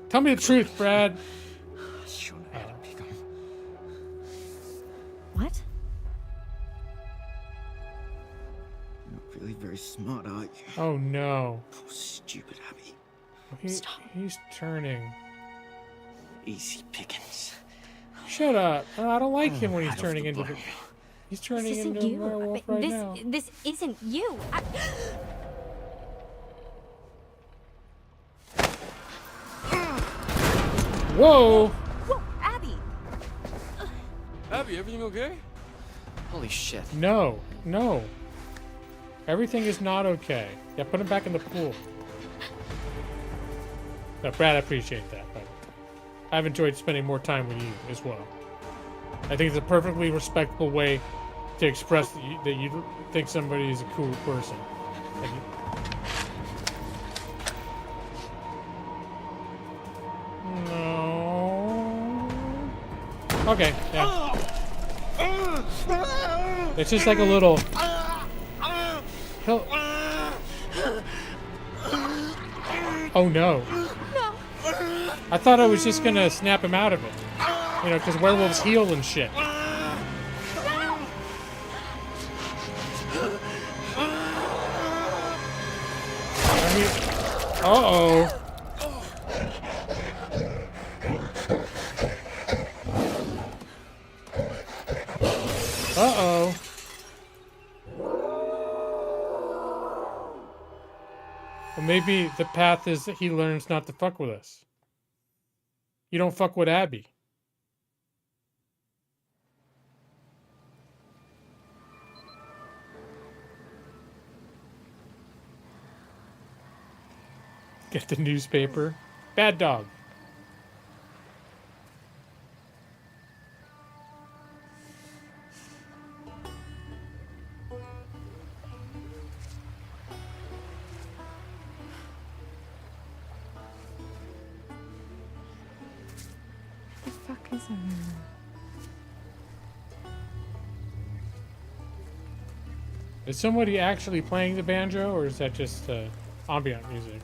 Tell me the truth, Brad. Sure know how to pick 'em. What? You're not really very smart, are you? Oh, no. Poor stupid Abby. He's turning. Easy pickings. Shut up. I don't like him when he's Right off turning the into the... blow. He's turning This isn't into a you. werewolf But right now. this isn't you. Whoa! Whoa, Abby! Abby, everything okay? Holy shit. No. Everything is not okay. Yeah, put him back in the pool. No, Brad, I appreciate that, but I've enjoyed spending more time with you as well. I think it's a perfectly respectable way to express that you think somebody is a cool person. Like no. Okay, yeah. It's just like a little. He'll... Oh no. I thought I was just gonna snap him out of it. You know, because werewolves heal and shit. Uh-oh. Uh-oh. Well, maybe the path is that he learns not to fuck with us. You don't fuck with Abby. Get the newspaper. Bad dog. What the fuck is everyone? Is somebody actually playing the banjo, or is that just ambient music?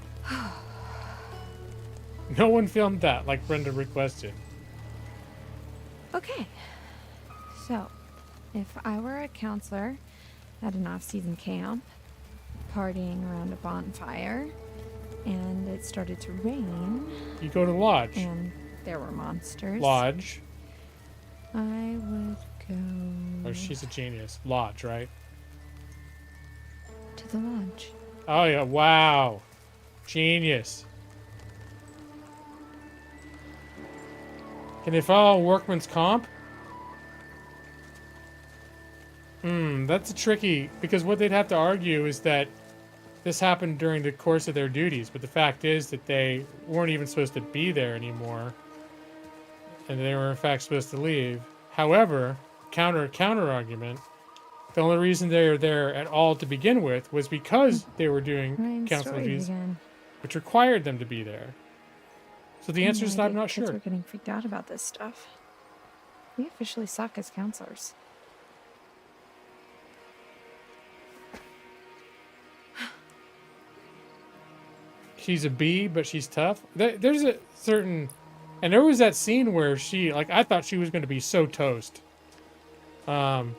No one filmed that, like Brenda requested. Okay. So, if I were a counselor at an off-season camp, partying around a bonfire, and it started to rain, You go to lodge. and there were monsters, Lodge. I would go Oh, she's a genius. Lodge, right? to the lodge. Oh yeah, wow. Genius. Can they follow workman's comp? That's tricky, because what they'd have to argue is that this happened during the course of their duties, but the fact is that they weren't even supposed to be there anymore, and they were in fact supposed to leave. However, counter argument, the only reason they were there at all to begin with was because they were doing Ryan's council stories duties, again. which required them to be there. So the answer is No I'm idea not kids sure. We're getting freaked out about this stuff. We officially suck as counselors. She's a bee, but she's tough. There's a certain, and there was that scene where she, like, I thought she was going to be so toast. And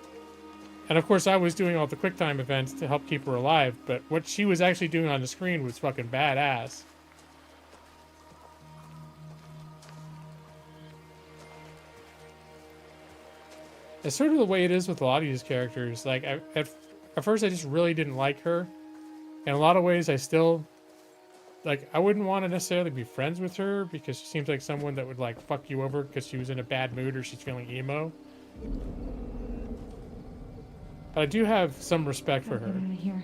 of course I was doing all the QuickTime events to help keep her alive, but what she was actually doing on the screen was fucking badass. It's sort of the way it is with a lot of these characters. Like, at first I just really didn't like her. In a lot of ways I still, like, I wouldn't want to necessarily be friends with her because she seems like someone that would, like, fuck you over because she was in a bad mood or she's feeling emo. But I do have some respect for her. Get out of here.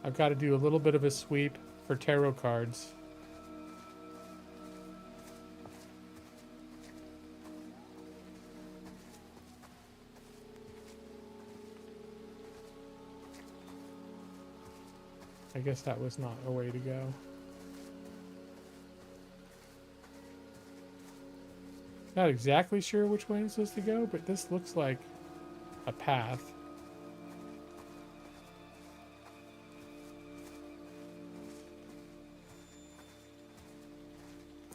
I've got to do a little bit of a sweep for tarot cards. I guess that was not a way to go. Not exactly sure which way I'm supposed to go, but this looks like a path.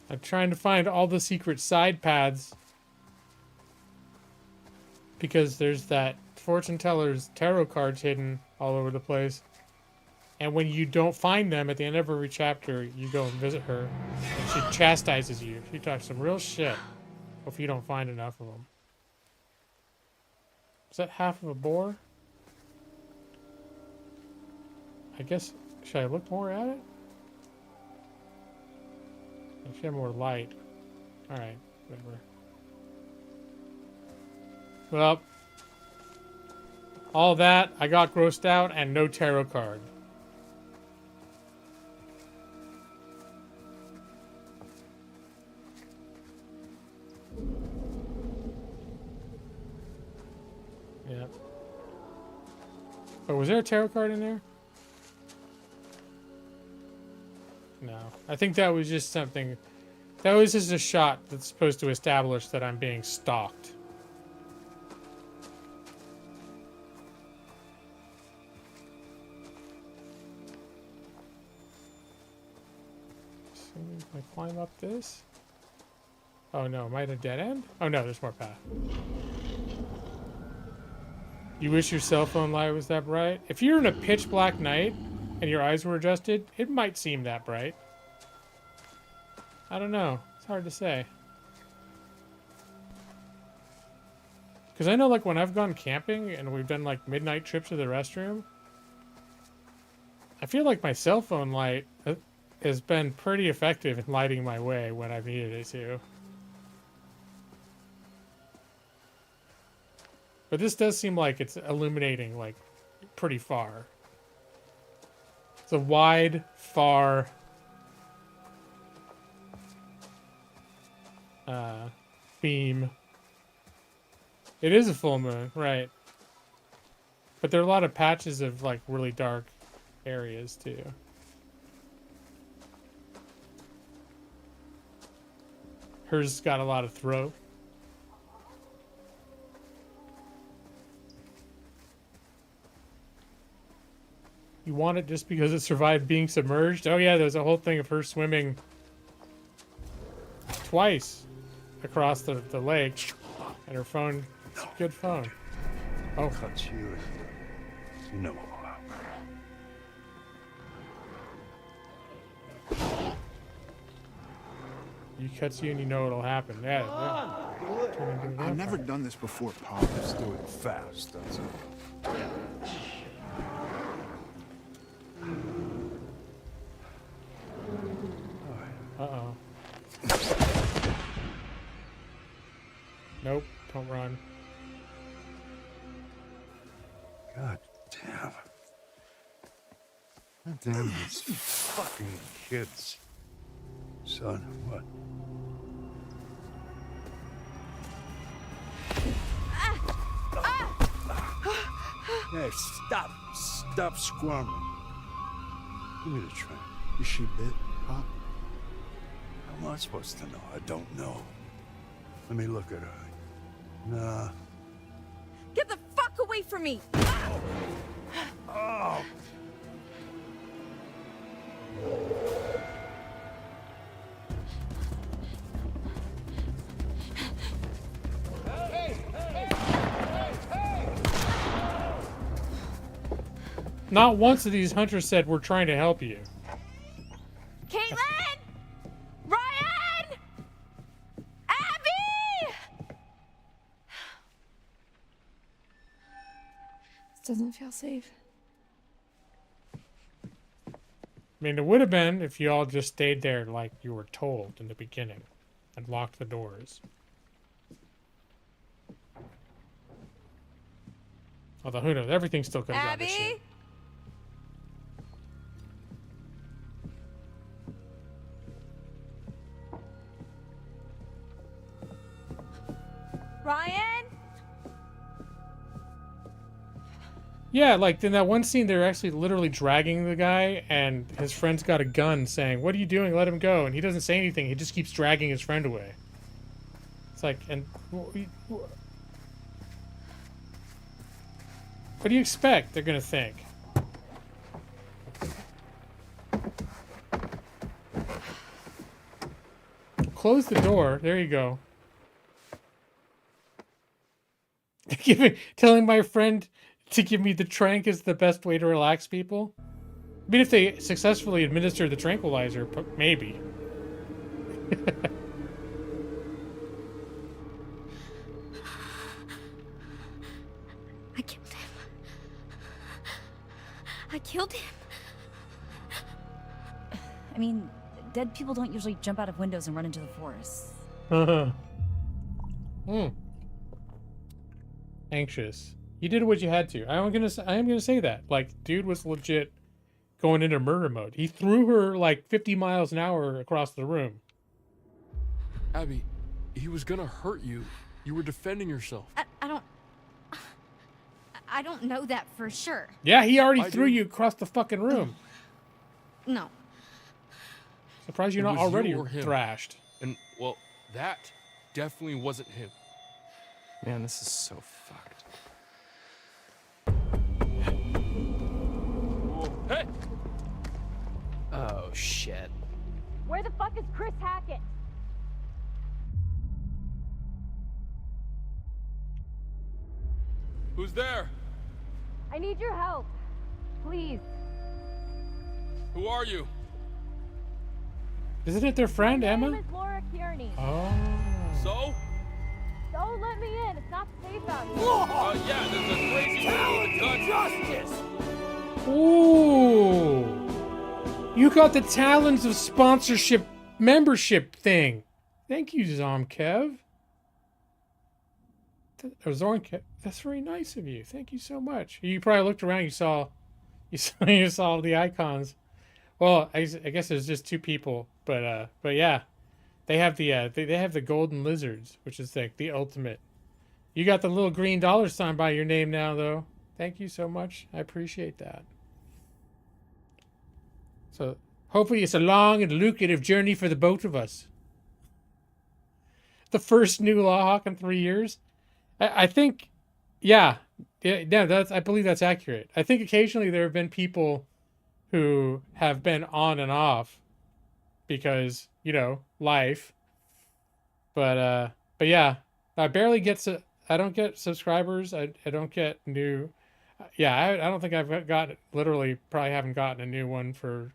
I'm trying to find all the secret side paths because there's that fortune teller's tarot cards hidden all over the place. And when you don't find them at the end of every chapter, you go and visit her and she chastises you. She talks some real shit if you don't find enough of them. Is that half of a boar? I guess, should I look more at it? I should have more light. Alright, whatever. Well, all that, I got grossed out and no tarot card. Yep. Oh, was there a tarot card in there? No. I think that was just something... That was just a shot that's supposed to establish that I'm being stalked. So, can I climb up this? Oh no, am I at a dead end? Oh no, there's more path. You wish your cell phone light was that bright? If you're in a pitch black night and your eyes were adjusted, it might seem that bright. I don't know. It's hard to say. Because I know, like, when I've gone camping and we've done, like, midnight trips to the restroom, I feel like my cell phone light has been pretty effective in lighting my way when I've needed it to. But this does seem like it's illuminating, like, pretty far. It's a wide, far... beam. It is a full moon, right. But there are a lot of patches of, like, really dark areas, too. Hers got a lot of throat. You want it just because it survived being submerged? Oh yeah, there's a whole thing of her swimming twice across the lake. And her phone, it's a good phone. Oh. Cuts you. You know all that. You cuts you and you know what'll happen. Yeah. I've never done this before, Pop. Let's do it fast, that's all. Uh-oh. Nope, don't run. God damn. God damn these fucking kids. Son, what? Hey, stop squirming. Give me the tray. Is she bit, Pop? How am I supposed to know? I don't know. Let me look at her. Nah. Get the fuck away from me! Oh! Not once of these hunters said, we're trying to help you. Caitlin! Ryan! Abby! This doesn't feel safe. I mean, it would have been if you all just stayed there like you were told in the beginning and locked the doors. Although, who knows? Everything still comes down to shit. Ryan? Yeah, like in that one scene, they're actually literally dragging the guy, and his friend's got a gun saying, "What are you doing? Let him go." And he doesn't say anything. He just keeps dragging his friend away. It's like, and what do you expect they're gonna think? Close the door. There you go. Telling my friend to give me the trank is the best way to relax people. I mean, if they successfully administer the tranquilizer, maybe. I killed him. I killed him. I mean, dead people don't usually jump out of windows and run into the forest. Anxious. You did what you had to. I am gonna say that. Like, dude was legit going into murder mode. He threw her like 50 miles an hour across the room. Abby, he was gonna hurt you. You were defending yourself. I don't know that for sure. Yeah, he already threw you across the fucking room. No. Surprised you're not already thrashed. And, well, that definitely wasn't him. Man, this is so fucked. Hey! Oh, shit. Where the fuck is Chris Hackett? Who's there? I need your help. Please. Who are you? Isn't it their friend, Emma? My name is Laura Kearney. Oh. So? Don't let me in. It's not safe out here. Yeah, there's a crazy guy with a gun. Justice! Ooh. You got the Talons of Sponsorship membership thing. Thank you, Zomkev. That's very nice of you. Thank you so much. You probably looked around. You saw the icons. Well, I guess there's just two people, but yeah, they have they have the golden lizards, which is like the ultimate. You got the little green dollar sign by your name now, though. Thank you so much. I appreciate that. So hopefully it's a long and lucrative journey for the both of us. The first new Law Hawk in 3 years. I think, yeah, I believe that's accurate. I think occasionally there have been people who have been on and off because, you know, life. But yeah, I barely get I don't get subscribers. I don't get new. Yeah, I don't think I've got, literally probably haven't gotten a new one for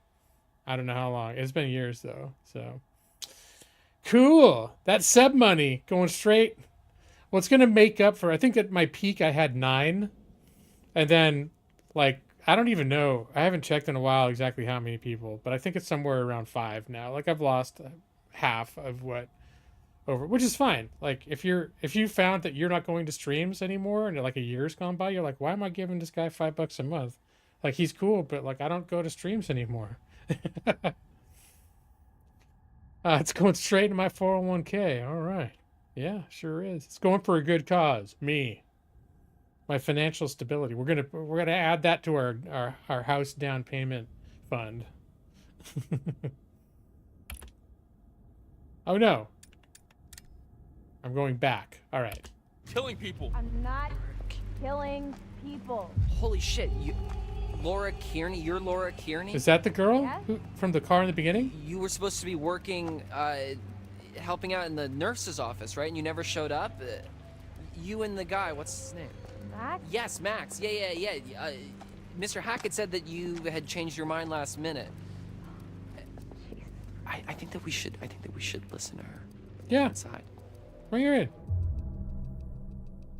I don't know how long. It's been years though. So cool. That sub money going straight. Well, it's gonna make up for, I think at my peak I had 9. And then like I don't even know. I haven't checked in a while exactly how many people, but I think it's somewhere around 5 now. Like I've lost half of what over, which is fine. Like if you found that you're not going to streams anymore and like a year's gone by, you're like, why am I giving this guy $5 a month? Like he's cool, but like I don't go to streams anymore. It's going straight in my 401k. All right. Yeah, sure is. It's going for a good cause. Me. My financial stability. We're gonna add that to our house down payment fund. Oh no. I'm going back. All right. Killing people. I'm not killing people. Holy shit, Laura Kearney? You're Laura Kearney? Is that the girl Yeah. from the car in the beginning? You were supposed to be working, helping out in the nurse's office, right? And you never showed up? You and the guy, what's his name? Max? Yes, Max. Yeah. Mr. Hackett said that you had changed your mind last minute. I think that we should listen to her. Yeah. Inside. Bring her in.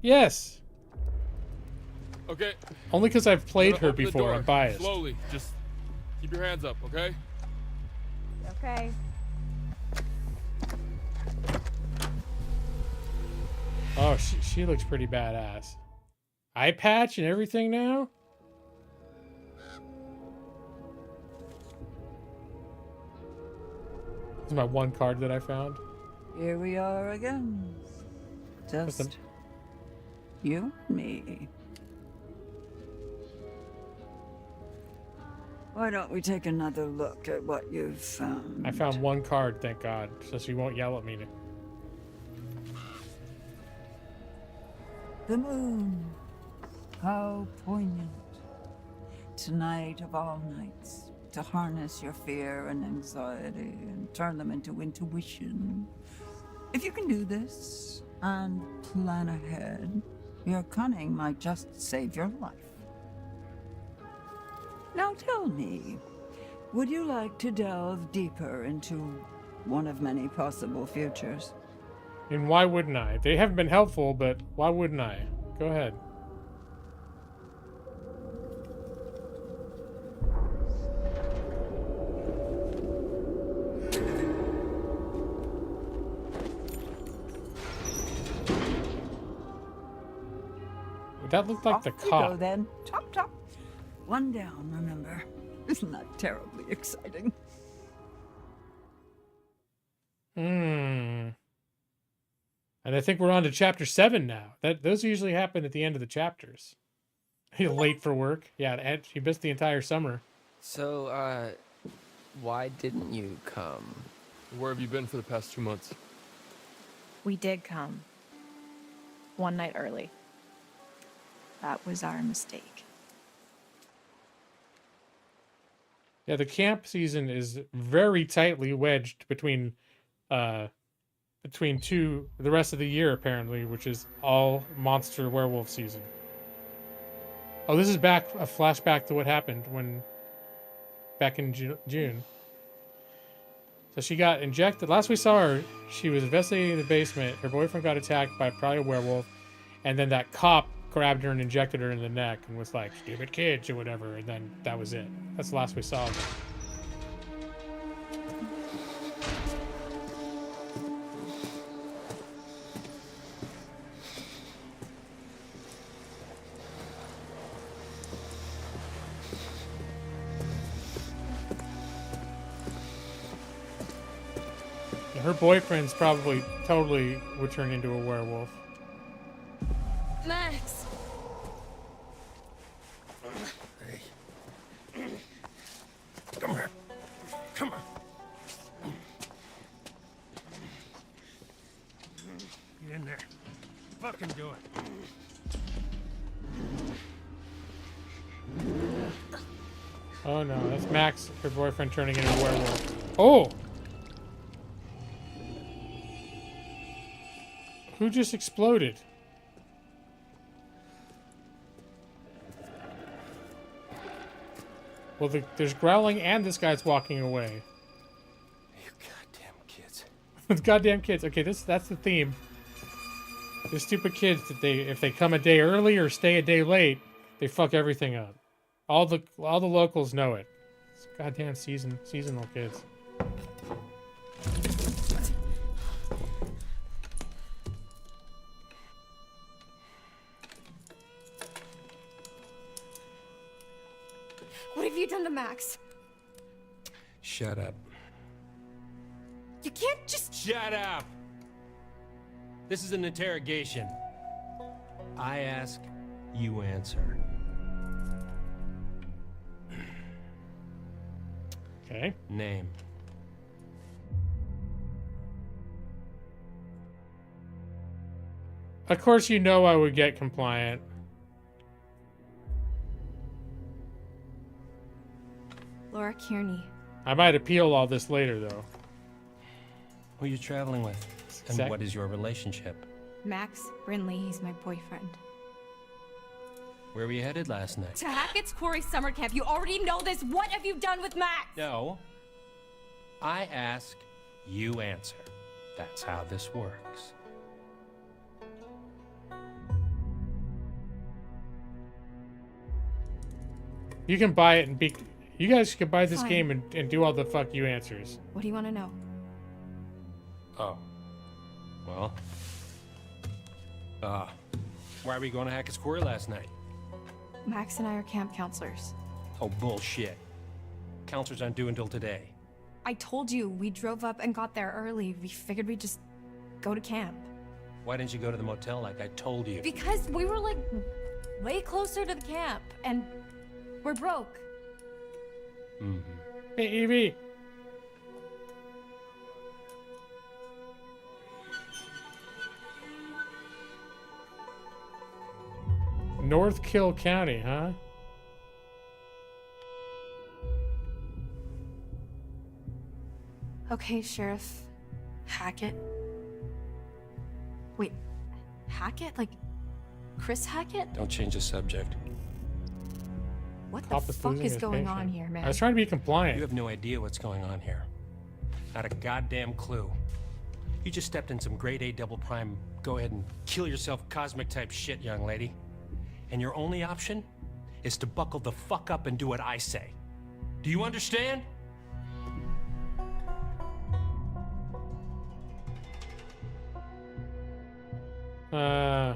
Yes. Okay. Only because I've played Open her the before. door. I'm biased. Slowly. Just keep your hands up, okay? Okay. Oh, she looks pretty badass. Eye patch and everything now? This is my one card that I found. Here we are again. Just you and me. Why don't we take another look at what you've found? I found one card, thank God, so she won't yell at me. The moon. How poignant. Tonight of all nights. To harness your fear and anxiety and turn them into intuition. If you can do this and plan ahead, your cunning might just save your life. Now tell me, would you like to delve deeper into one of many possible futures? And why wouldn't I? They haven't been helpful, but why wouldn't I? Go ahead. That looked like the Off we cop. go then. Top. One down, remember. Isn't that terribly exciting? And I think we're on to chapter 7 now. Those usually happen at the end of the chapters. You're late for work. Yeah, and you missed the entire summer. So, why didn't you come? Where have you been for the past 2 months? We did come. One night early. That was our mistake. Yeah, the camp season is very tightly wedged between the rest of the year, apparently, which is all monster werewolf season. Oh, this is a flashback to what happened back in June. So she got injected. Last we saw her, she was investigating the basement. Her boyfriend got attacked by probably a werewolf, and then that cop grabbed her and injected her in the neck and was like, "Stupid kids" or whatever, and then that was it. That's the last we saw of her. her boyfriend's probably totally would turn into a werewolf. Max! Come here. Come on. Get in there. Fucking do it. Oh no, that's Max, her boyfriend turning into a werewolf. Oh! Who just exploded? Well, there's growling and this guy's walking away. You goddamn kids. Goddamn kids. Okay, that's the theme. The stupid kids that if they come a day early or stay a day late, they fuck everything up. All the locals know it. It's goddamn seasonal kids. What have you done to Max? Shut up. You can't just... Shut up! This is an interrogation. I ask, you answer. Okay. Name. Of course you know I would get compliant. Laura Kearney. I might appeal all this later, though. Who are you traveling with? And what is your relationship? Max Brinley, he's my boyfriend. Where were you headed last night? To Hackett's Quarry summer camp. You already know this. What have you done with Max? No. I ask, you answer. That's how this works. You can buy it and be... You guys can buy this Fine. game and do all the fuck you answers. What do you want to know? Oh. Well. Why are we going to Hackett's Quarry last night? Max and I are camp counselors. Oh, bullshit. Counselors aren't due until today. I told you, we drove up and got there early. We figured we'd just go to camp. Why didn't you go to the motel like I told you? Because we were like way closer to the camp and we're broke. Mm-hmm. Hey, Evie. North Kill County, huh? Okay, Sheriff Hackett. Wait, Hackett? Like Chris Hackett? Don't change the subject. What the Papa's fuck losing is his going on patience. here, man? I was trying to be compliant. You have no idea what's going on here. Not a goddamn clue. You just stepped in some grade A double prime, go ahead and kill yourself cosmic type shit, young lady. And your only option is to buckle the fuck up and do what I say. Do you understand? I'm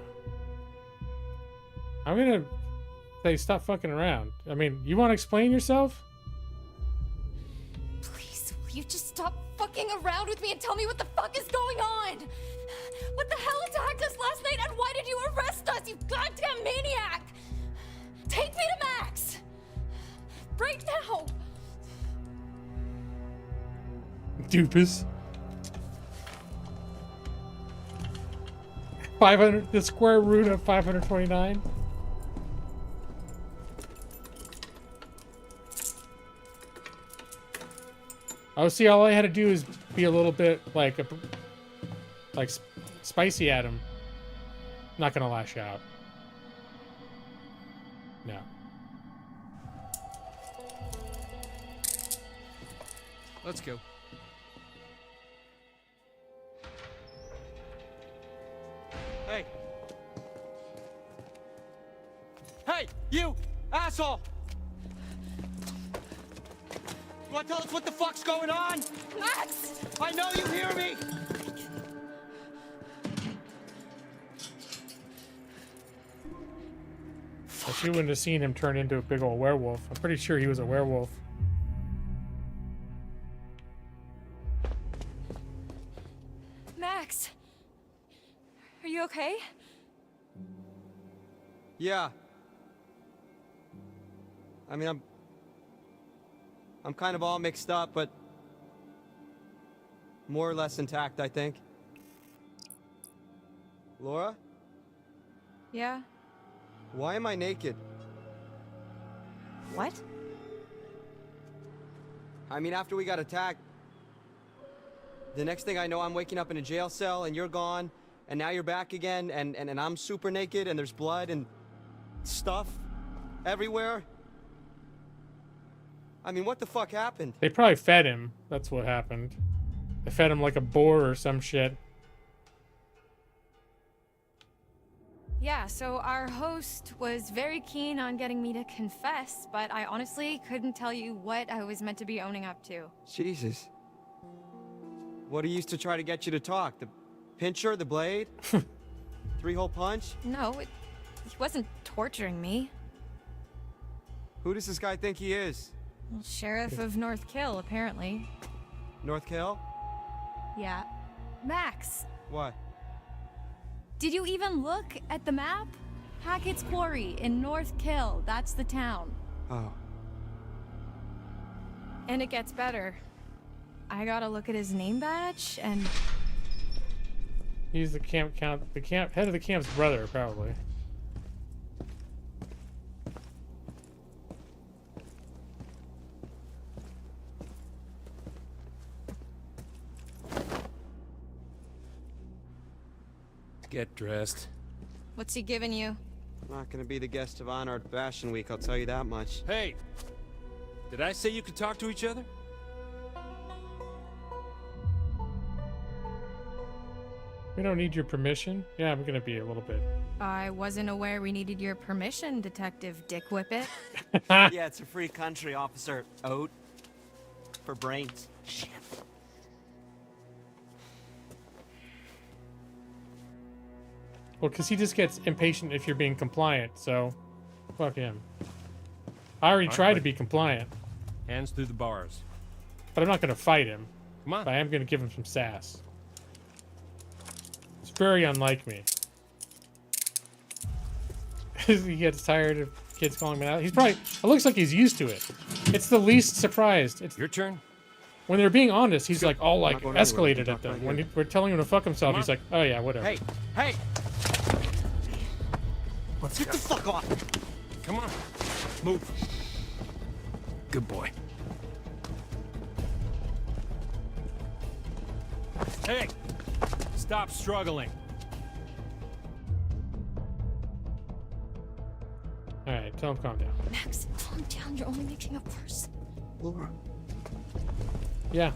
gonna say stop fucking around. I mean, you want to explain yourself? Please, will you just stop fucking around with me and tell me what the fuck is going on? What the hell attacked us last night and why did you arrest us, you goddamn maniac? Take me to Max! Right now! Doofus. 500, the square root of 529. Oh, see, all I had to do is be a little bit like spicy at him. Not gonna lash out. No. Let's go. Hey. Hey, you asshole! You wanna tell us what the fuck's going on? Max! I know you hear me! But you wouldn't have seen him turn into a big old werewolf. I'm pretty sure he was a werewolf. Yeah. I mean, I'm kind of all mixed up, but more or less intact, I think. Laura? Yeah? Why am I naked? What? I mean, after we got attacked, the next thing I know, I'm waking up in a jail cell and you're gone, and now you're back again, and I'm super naked, and there's blood and stuff everywhere. I mean, what the fuck happened? They probably fed him. That's what happened. They fed him like a boar or some shit. Yeah, so our host was very keen on getting me to confess, but I honestly couldn't tell you what I was meant to be owning up to. Jesus. What he used to try to get you to talk? The pincher, the blade? 3-hole punch? No, he wasn't torturing me. Who does this guy think he is? Well, Sheriff of North Kill, apparently. North Kill? Yeah. Max, What? did you even look at the map? Hackett's Quarry in North Kill, that's the town. Oh. And it gets better. I gotta look at his name badge, and He's the head of the camp's brother, probably. Get dressed. what's he giving you? I'm not gonna be the guest of honor at Fashion Week, I'll tell you that much. Hey! Did I say you could talk to each other? We don't need your permission. Yeah, I'm gonna be a little bit. I wasn't aware we needed your permission, Detective Dick Whippet. Yeah, it's a free country, Officer Oat. For brains. Shit. Well, because he just gets impatient if you're being compliant, so fuck him. I already tried to be compliant. Hands through the bars. But I'm not gonna fight him. Come on. But I am gonna give him some sass. It's very unlike me. He gets tired of kids calling him out. He's probably, it looks like he's used to it. It's the least surprised. It's your turn. When they're being honest, he's like all like going anywhere. escalated at them. When we're telling him to fuck himself, he's like, oh yeah, whatever. Hey! Hey! Let's get the fuck off! Come on. Move. Good boy. Hey! Stop struggling. Alright, tell him to calm down. Max, calm down. You're only making it worse. Laura, Yeah.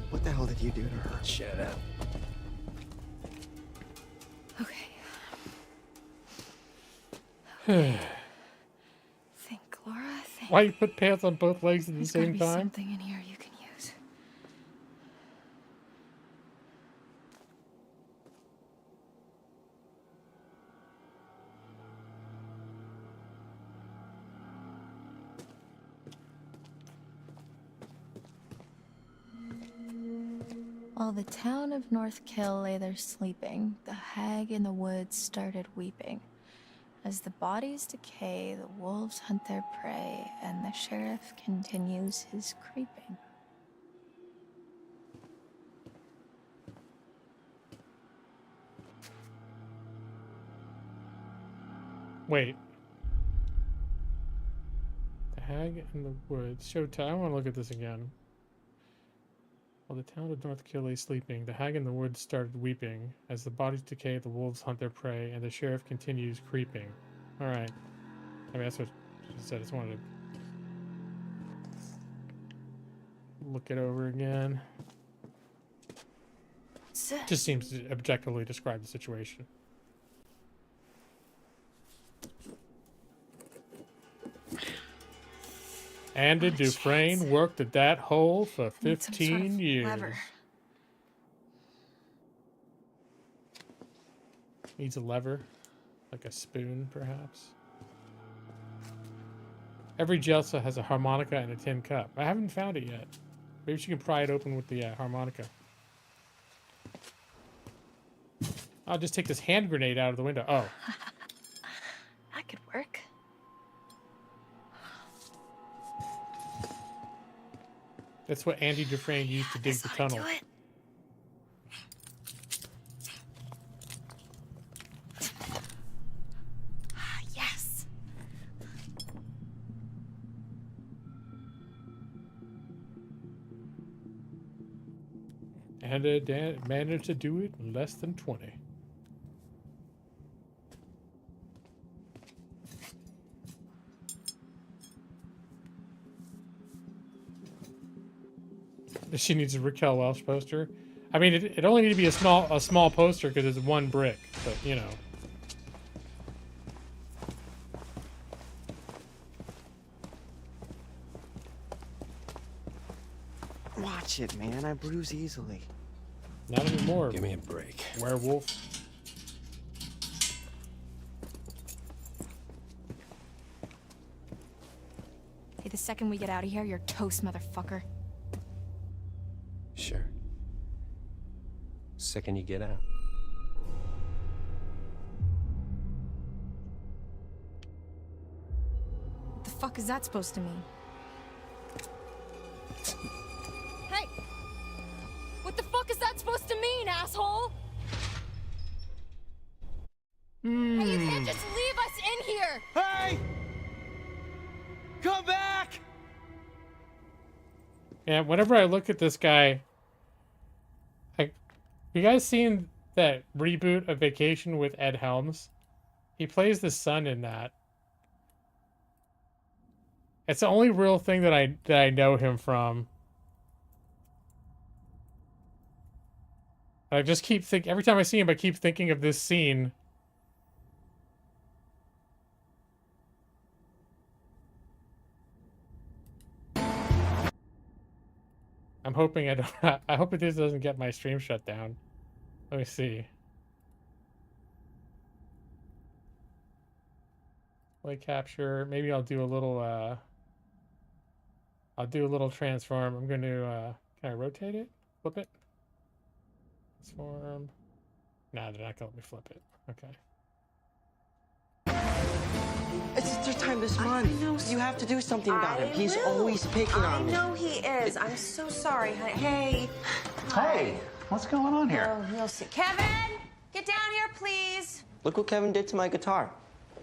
what the hell did you do to her? Shut up. Okay. Think, Laura, think. Why you put pants on both legs at the There's gotta same be time? something in here you can use. While the town of North Kill lay there sleeping, the hag in the woods started weeping. As the bodies decay, the wolves hunt their prey, and the sheriff continues his creeping. Wait. The hag in the woods. Showtime. I want to look at this again. While the town of North Kill lay sleeping, the hag in the woods started weeping. As the bodies decay, the wolves hunt their prey, and the sheriff continues creeping. Alright. I mean, that's what she said. I just wanted to look it over again. Just seems to objectively describe the situation. Andy Dufresne worked at that hole for 15 years. Lever. Needs a lever, like a spoon, perhaps. Every jail cell has a harmonica and a tin cup. I haven't found it yet. Maybe she can pry it open with the harmonica. I'll just take this hand grenade out of the window. Oh. That could work. That's what Andy Dufresne used to dig the tunnel. Do it. Yes. And managed to do it in less than 20. She needs a Raquel Welch poster. I mean, it only need to be a small poster because it's one brick, but you know. Watch it, man. I bruise easily. Not anymore. Give me a break. Werewolf. Hey, the second we get out of here, you're toast, motherfucker. Sure. Second you get out. The fuck is that supposed to mean? Hey! What the fuck is that supposed to mean, asshole? Hey, you can't just leave us in here! Hey! Come back! And whenever I look at this guy, you guys seen that reboot of Vacation with Ed Helms? He plays the son in that. It's the only real thing that I know him from. I just keep every time I see him, I keep thinking of this scene. I'm hoping I don't. I hope this doesn't get my stream shut down. Let me see. Play capture. Maybe I'll do a little. I'll do a little transform. I'm going to. Can I rotate it? Flip it? Transform. Nah, they're not going to let me flip it. Okay. It's their time this month. You have to do something about him. He's always picking on me. I know he is. I'm so sorry, honey. Hey. Hey, what's going on here? Oh, you'll see. Kevin, get down here, please. Look what Kevin did to my guitar.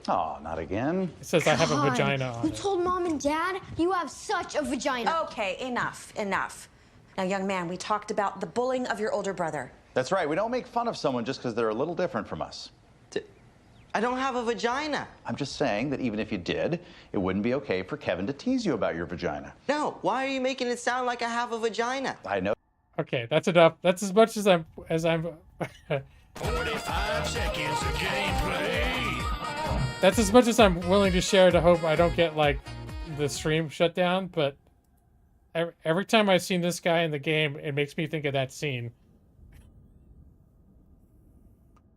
Oh, not again. It says I have a vagina on You it. told Mom and Dad you have such a vagina. Okay, enough. Now, young man, we talked about the bullying of your older brother. That's right. We don't make fun of someone just because they're a little different from us. I don't have a vagina. I'm just saying that even if you did, it wouldn't be okay for Kevin to tease you about your vagina. No, why are you making it sound like I have a vagina? I know. Okay, that's enough. That's as much as I'm 45 seconds of gameplay. That's as much as I'm willing to share to hope I don't get like the stream shut down, but every time I've seen this guy in the game, it makes me think of that scene.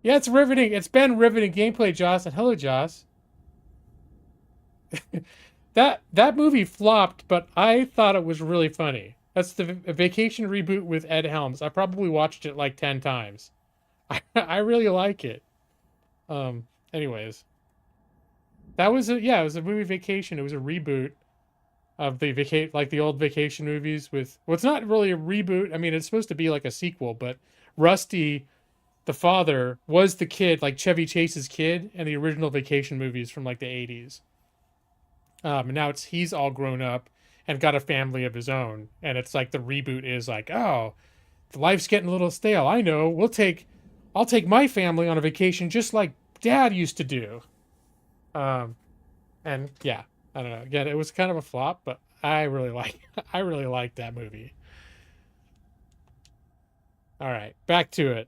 Yeah, it's riveting. It's been riveting gameplay, Joss. And hello, Joss. that movie flopped, but I thought it was really funny. That's the Vacation reboot with Ed Helms. I probably watched it like 10 times. I really like it. Anyways. That was it was a movie Vacation. It was a reboot of the old Vacation movies with, well, it's not really a reboot. I mean, it's supposed to be like a sequel, but Rusty, the father, was the kid, like Chevy Chase's kid in the original Vacation movies from like the 80s. And now he's all grown up and got a family of his own. And it's like the reboot is like, oh, the life's getting a little stale. I know. I'll take my family on a vacation just like Dad used to do. And yeah, I don't know. Again, it was kind of a flop, but I really like that movie. All right, back to it.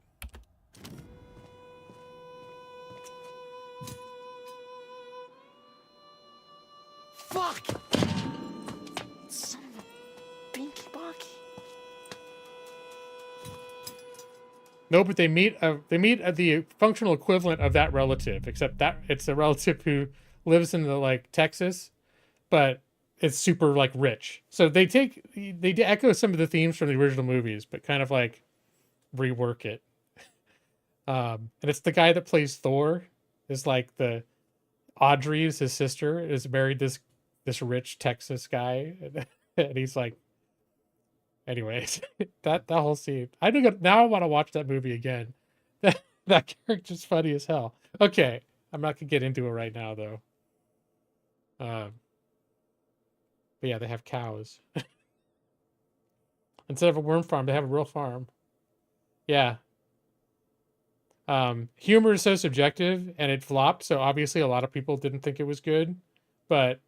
Fuck! Son of a binky bonky. No, but they meet at the functional equivalent of that relative, except that it's a relative who lives in the like Texas, but it's super like rich. So they echo some of the themes from the original movies, but kind of like rework it. And it's the guy that plays Thor. Is like the Audrey is his sister. Is married this rich Texas guy, and he's like. Anyways, that whole scene. I think now I want to watch that movie again. That character's funny as hell. Okay, I'm not gonna get into it right now though. But yeah, they have cows. Instead of a worm farm, they have a real farm. Yeah. Humor is so subjective, and it flopped. So obviously, a lot of people didn't think it was good. But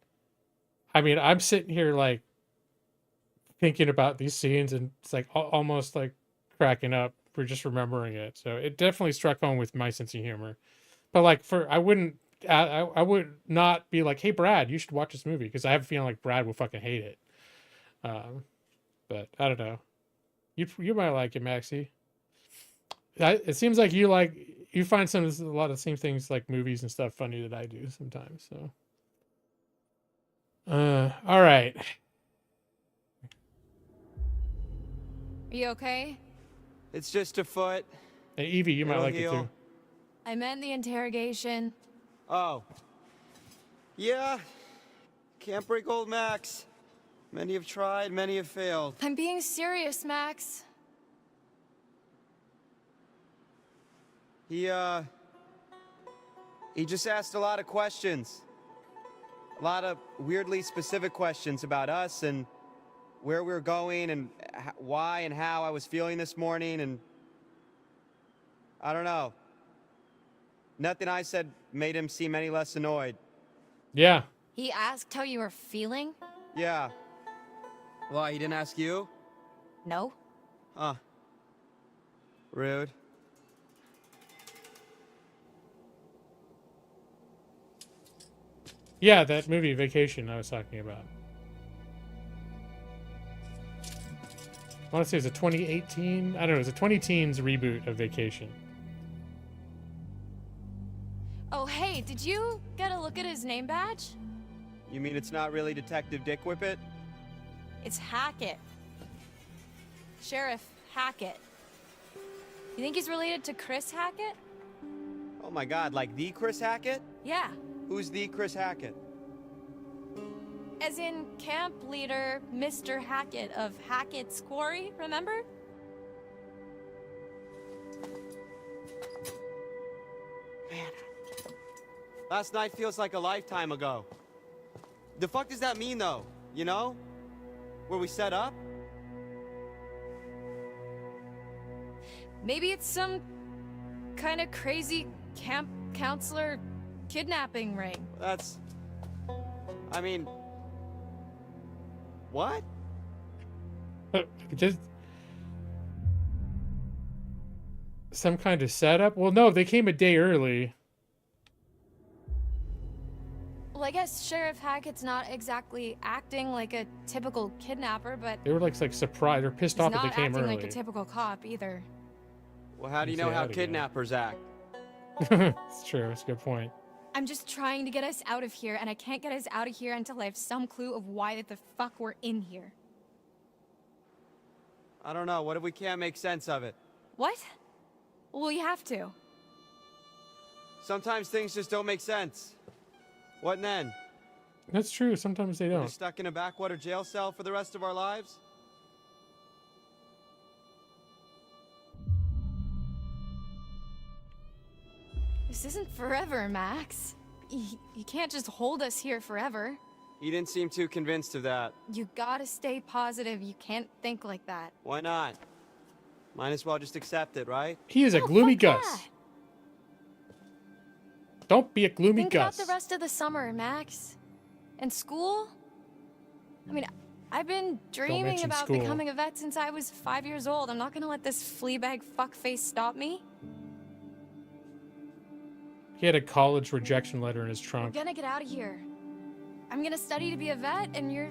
I mean, I'm sitting here like thinking about these scenes, and it's like almost like cracking up for just remembering it. So it definitely struck home with my sense of humor. But like I would not be like, hey Brad, you should watch this movie, because I have a feeling like Brad will fucking hate it. But I don't know. You might like it, Maxie. It seems like you find a lot of the same things like movies and stuff funny that I do sometimes. So, all right. Are you okay? It's just a foot. Hey, Evie, you might It'll like heal. it too. I meant the interrogation. Oh. Yeah. Can't break old Max. Many have tried, many have failed. I'm being serious, Max. He just asked a lot of questions. A lot of weirdly specific questions about us and where we were going and why and how I was feeling this morning, and I don't know. Nothing I said made him seem any less annoyed. Yeah. He asked how you were feeling? Yeah. Why, he didn't ask you? No. Huh. Rude. Yeah, that movie Vacation I was talking about. I want to say it's a 2018. I don't know. It's a 20-teens reboot of Vacation. Oh, hey, did you get a look at his name badge? You mean it's not really Detective Dick Whippet? It's Hackett. Sheriff Hackett. You think he's related to Chris Hackett? Oh my god, like the Chris Hackett? Yeah. Who's the Chris Hackett? As in camp leader Mr. Hackett of Hackett's Quarry, remember? Last night feels like a lifetime ago. The fuck does that mean, though? You know? Where we set up? Maybe it's some kind of crazy camp counselor kidnapping ring. That's... I mean... What? Just... some kind of setup? Well, no, they came a day early. Well, I guess Sheriff Hackett's not exactly acting like a typical kidnapper, but They were like surprised or pissed he's off that not they came acting early. like a typical cop either. Well, how do you know how kidnappers act? It's true. It's a good point. I'm just trying to get us out of here, and I can't get us out of here until I have some clue of why the fuck we're in here. I don't know. What if we can't make sense of it? What? Well, we have to. Sometimes things just don't make sense. What then? That's true. Sometimes they We're don't. stuck in a backwater jail cell for the rest of our lives? This isn't forever, Max. You can't just hold us here forever. You didn't seem too convinced of that. You gotta stay positive. You can't think like that. Why not? Might as well just accept it, right? He is a gloomy Gus. Don't be a gloomy Think Gus. about the rest of the summer, Max. And school? I mean, I've been dreaming mention about school. becoming a vet since I was 5 years old. I'm not gonna let this fleabag fuckface stop me. He had a college rejection letter in his We're trunk. gonna get out of here. I'm gonna study to be a vet, and you're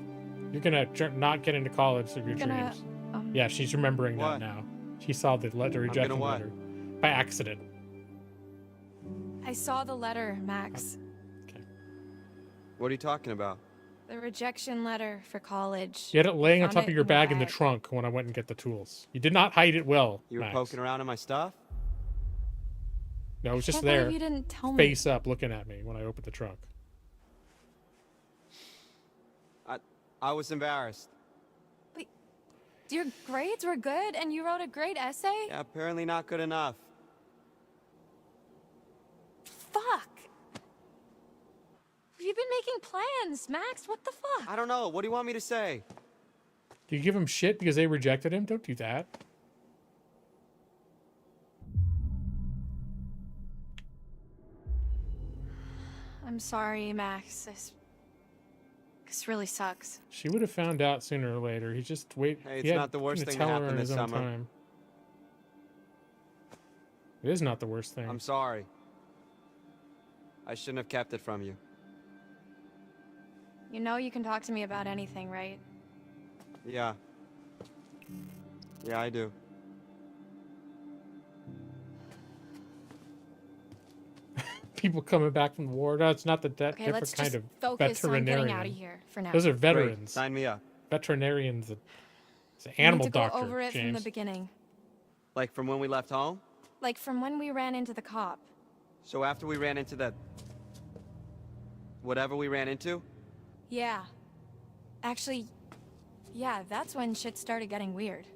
You're gonna not get into college of your gonna, dreams. Yeah, she's remembering that now. She saw the rejection what? letter by accident. I saw the letter, Max. What are you talking about? The rejection letter for college. You had it laying on Found top it of your in bag in the trunk when I went and get the tools. You did not hide it well, You were Max. poking around in my stuff? No, it was just Can't there, believe you didn't tell me. face up, looking at me when I opened the trunk. I was embarrassed. Wait, your grades were good and you wrote a great essay? Yeah, apparently not good enough. Fuck. You've been making plans, Max. What the fuck? I don't know. What do you want me to say? Do you give him shit because they rejected him? Don't do that. I'm sorry, Max. This really sucks. She would have found out sooner or later. He just wait. Hey, it's not the worst thing that happened this summer. Time. It is not the worst thing. I'm sorry. I shouldn't have kept it from you. You know you can talk to me about anything, right? Yeah. Yeah, I do. People coming back from the war. No, it's not that Okay, different let's kind just of focus on getting veterinarian. out of here for now. Those are veterans. Great. Sign me up. Veterinarians. It's an We animal need to doctor. go over it from James. the beginning. Like from when we left home? Like from when we ran into the cop. So after we ran into whatever we ran into? Yeah. Actually, yeah, that's when shit started getting weird.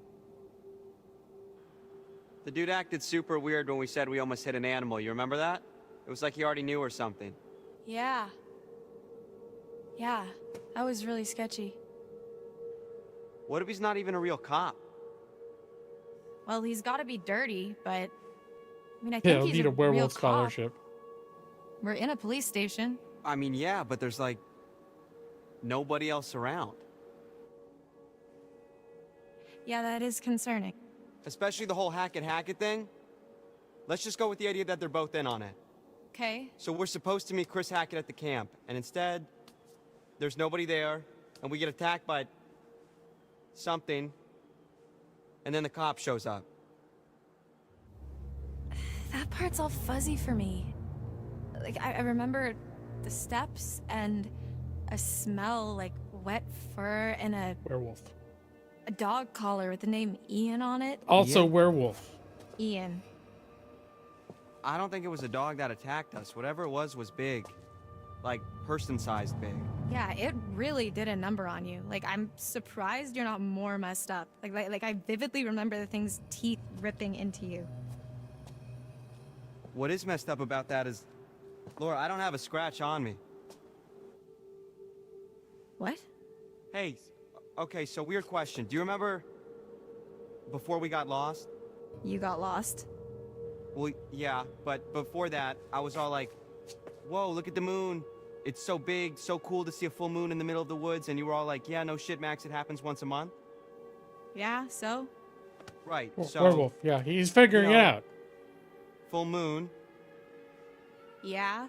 The dude acted super weird when we said we almost hit an animal. You remember that? It was like he already knew or something. Yeah. Yeah, that was really sketchy. What if he's not even a real cop? Well, he's got to be dirty, but I mean, I Yeah, think he'll he's need a real werewolf cop. scholarship. We're in a police station. I mean, yeah, but there's like nobody else around. Yeah, that is concerning. Especially the whole Hackett thing. Let's just go with the idea that they're both in on it. Okay. So we're supposed to meet Chris Hackett at the camp, and instead, there's nobody there, and we get attacked by something, and then the cop shows up. That part's all fuzzy for me. Like, I remember the steps and a smell like wet fur and a werewolf. A dog collar with the name Ian on it. Also werewolf. Ian. I don't think it was a dog that attacked us. Whatever it was big. Like, person-sized big. Yeah, it really did a number on you. Like, I'm surprised you're not more messed up. Like I vividly remember the thing's teeth ripping into you. What is messed up about that is, Laura, I don't have a scratch on me. What? Hey, okay, so weird question. Do you remember before we got lost? You got lost? Well, yeah, but before that, I was all like, whoa, look at the moon. It's so big, so cool to see a full moon in the middle of the woods. And you were all like, yeah, no shit, Max, it happens once a month. Yeah, so? Right, so... Werewolf, yeah, he's figuring it out. Full moon. Yeah.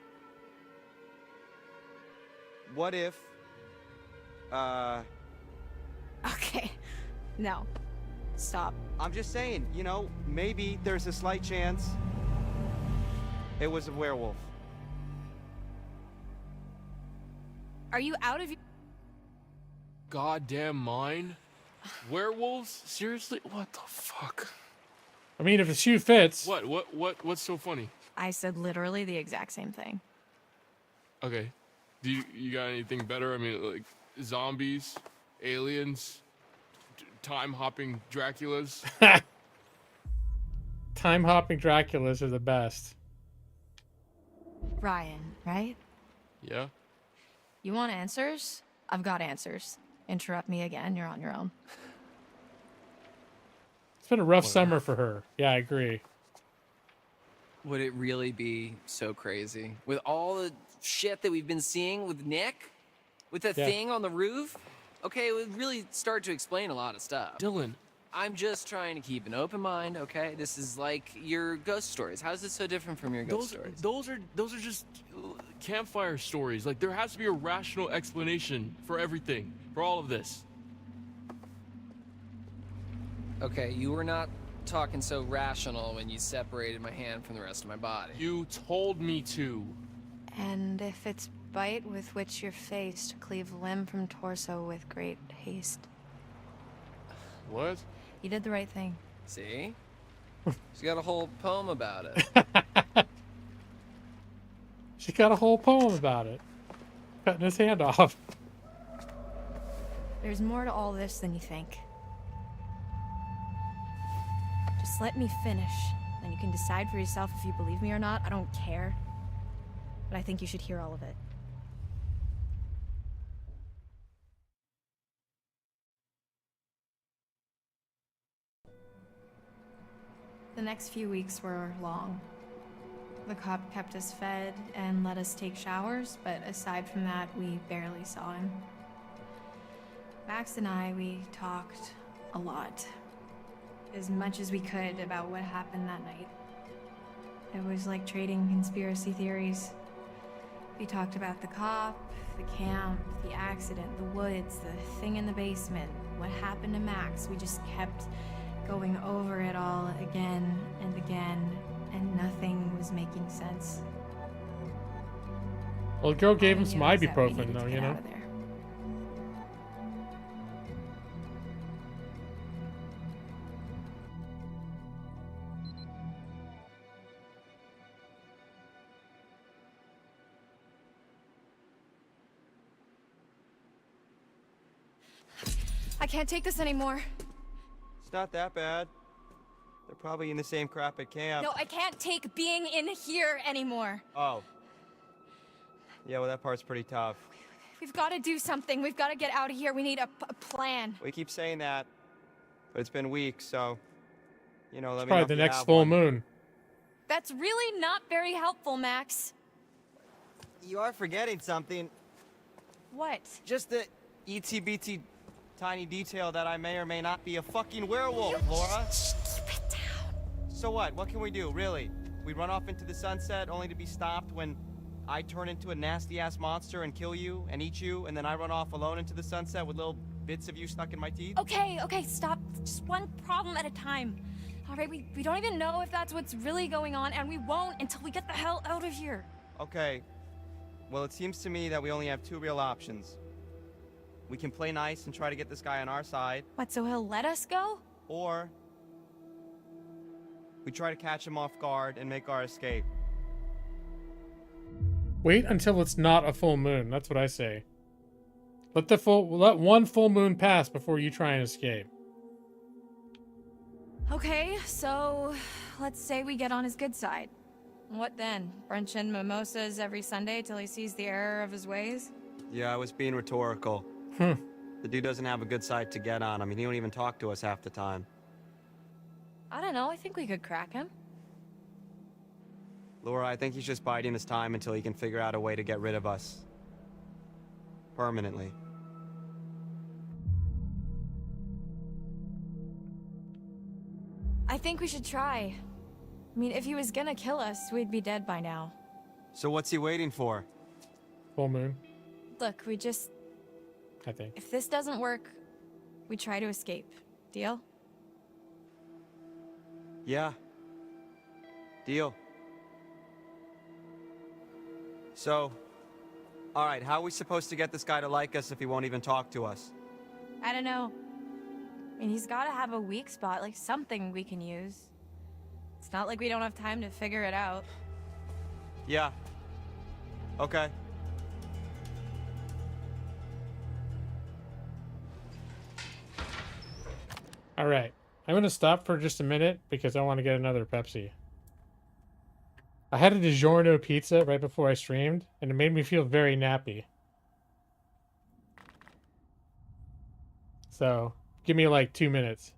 What if... Okay. No. Stop. I'm just saying, you know, maybe there's a slight chance it was a werewolf. Are you out of your... Goddamn mind? Werewolves? Seriously? What the fuck? I mean, if the shoe fits. What's so funny? I said literally the exact same thing. Okay. Do you got anything better? I mean, like zombies, aliens, time-hopping Draculas? Time-hopping Draculas are the best. Ryan, right? Yeah? You want answers? I've got answers. Interrupt me again, you're on your own. It's been a rough summer for her. Yeah, I agree. Would it really be so crazy? With all the shit that we've been seeing with Nick? With the thing on the roof? Okay, it would really start to explain a lot of stuff. Dylan. I'm just trying to keep an open mind, okay? This is like your ghost stories. How is this so different from your ghost stories? Those are just campfire stories. Like, there has to be a rational explanation for everything, for all of this. Okay, you were not talking so rational when you separated my hand from the rest of my body. You told me to. And if it's bite with which you're faced, cleave limb from torso with great haste. What? You did the right thing. See? She's got a whole poem about it. got a whole poem about it. Cutting his hand off. There's more to all this than you think. Just let me finish, then you can decide for yourself if you believe me or not. I don't care. But I think you should hear all of it. The next few weeks were long. The cop kept us fed and let us take showers, but aside from that, we barely saw him. Max and I, we talked a lot. As much as we could about what happened that night. It was like trading conspiracy theories. We talked about the cop, the camp, the accident, the woods, the thing in the basement, what happened to Max. We just kept going over it all again and again, and nothing was making sense. Well, the girl gave him All I some knew was that we ibuprofen, needed though, to you get know. out of there. I can't take this anymore. It's not that bad. They're probably in the same crap at camp. No, I can't take being in here anymore. Oh. Yeah, well, that part's pretty tough. We've got to do something. We've got to get out of here. We need a plan. We keep saying that, but it's been weeks, so, you know, let me know Probably if the you next have full one. moon. That's really not very helpful, Max. You are forgetting something. What? Just the itsy-bitsy tiny detail that I may or may not be a fucking werewolf, Laura. Keep it down. So what? What can we do, really? We run off into the sunset only to be stopped when I turn into a nasty-ass monster and kill you and eat you, and then I run off alone into the sunset with little bits of you stuck in my teeth? Okay, stop. Just one problem at a time. All right, we don't even know if that's what's really going on, and we won't until we get the hell out of here. Okay. Well, it seems to me that we only have two real options. We can play nice and try to get this guy on our side. What, so he'll let us go? Or we try to catch him off guard and make our escape. Wait until it's not a full moon. That's what I say. Let one full moon pass before you try and escape. Okay, so let's say we get on his good side. What then? Brunch and mimosas every Sunday till he sees the error of his ways? Yeah, I was being rhetorical. The dude doesn't have a good side to get on. I mean, he don't even talk to us half the time. I don't know, I think we could crack him. Laura, I think he's just biding his time until he can figure out a way to get rid of us. Permanently. I think we should try. I mean, if he was gonna kill us, we'd be dead by now. So what's he waiting for? Full moon, Look, we just... I think. If this doesn't work, we try to escape. Deal? Yeah. Deal. So, alright, how are we supposed to get this guy to like us if he won't even talk to us? I don't know. I mean, he's gotta have a weak spot, like something we can use. It's not like we don't have time to figure it out. Yeah. Okay. All right. I'm going to stop for just a minute because I want to get another Pepsi. I had a DiGiorno pizza right before I streamed, and it made me feel very nappy. So, give me like 2 minutes.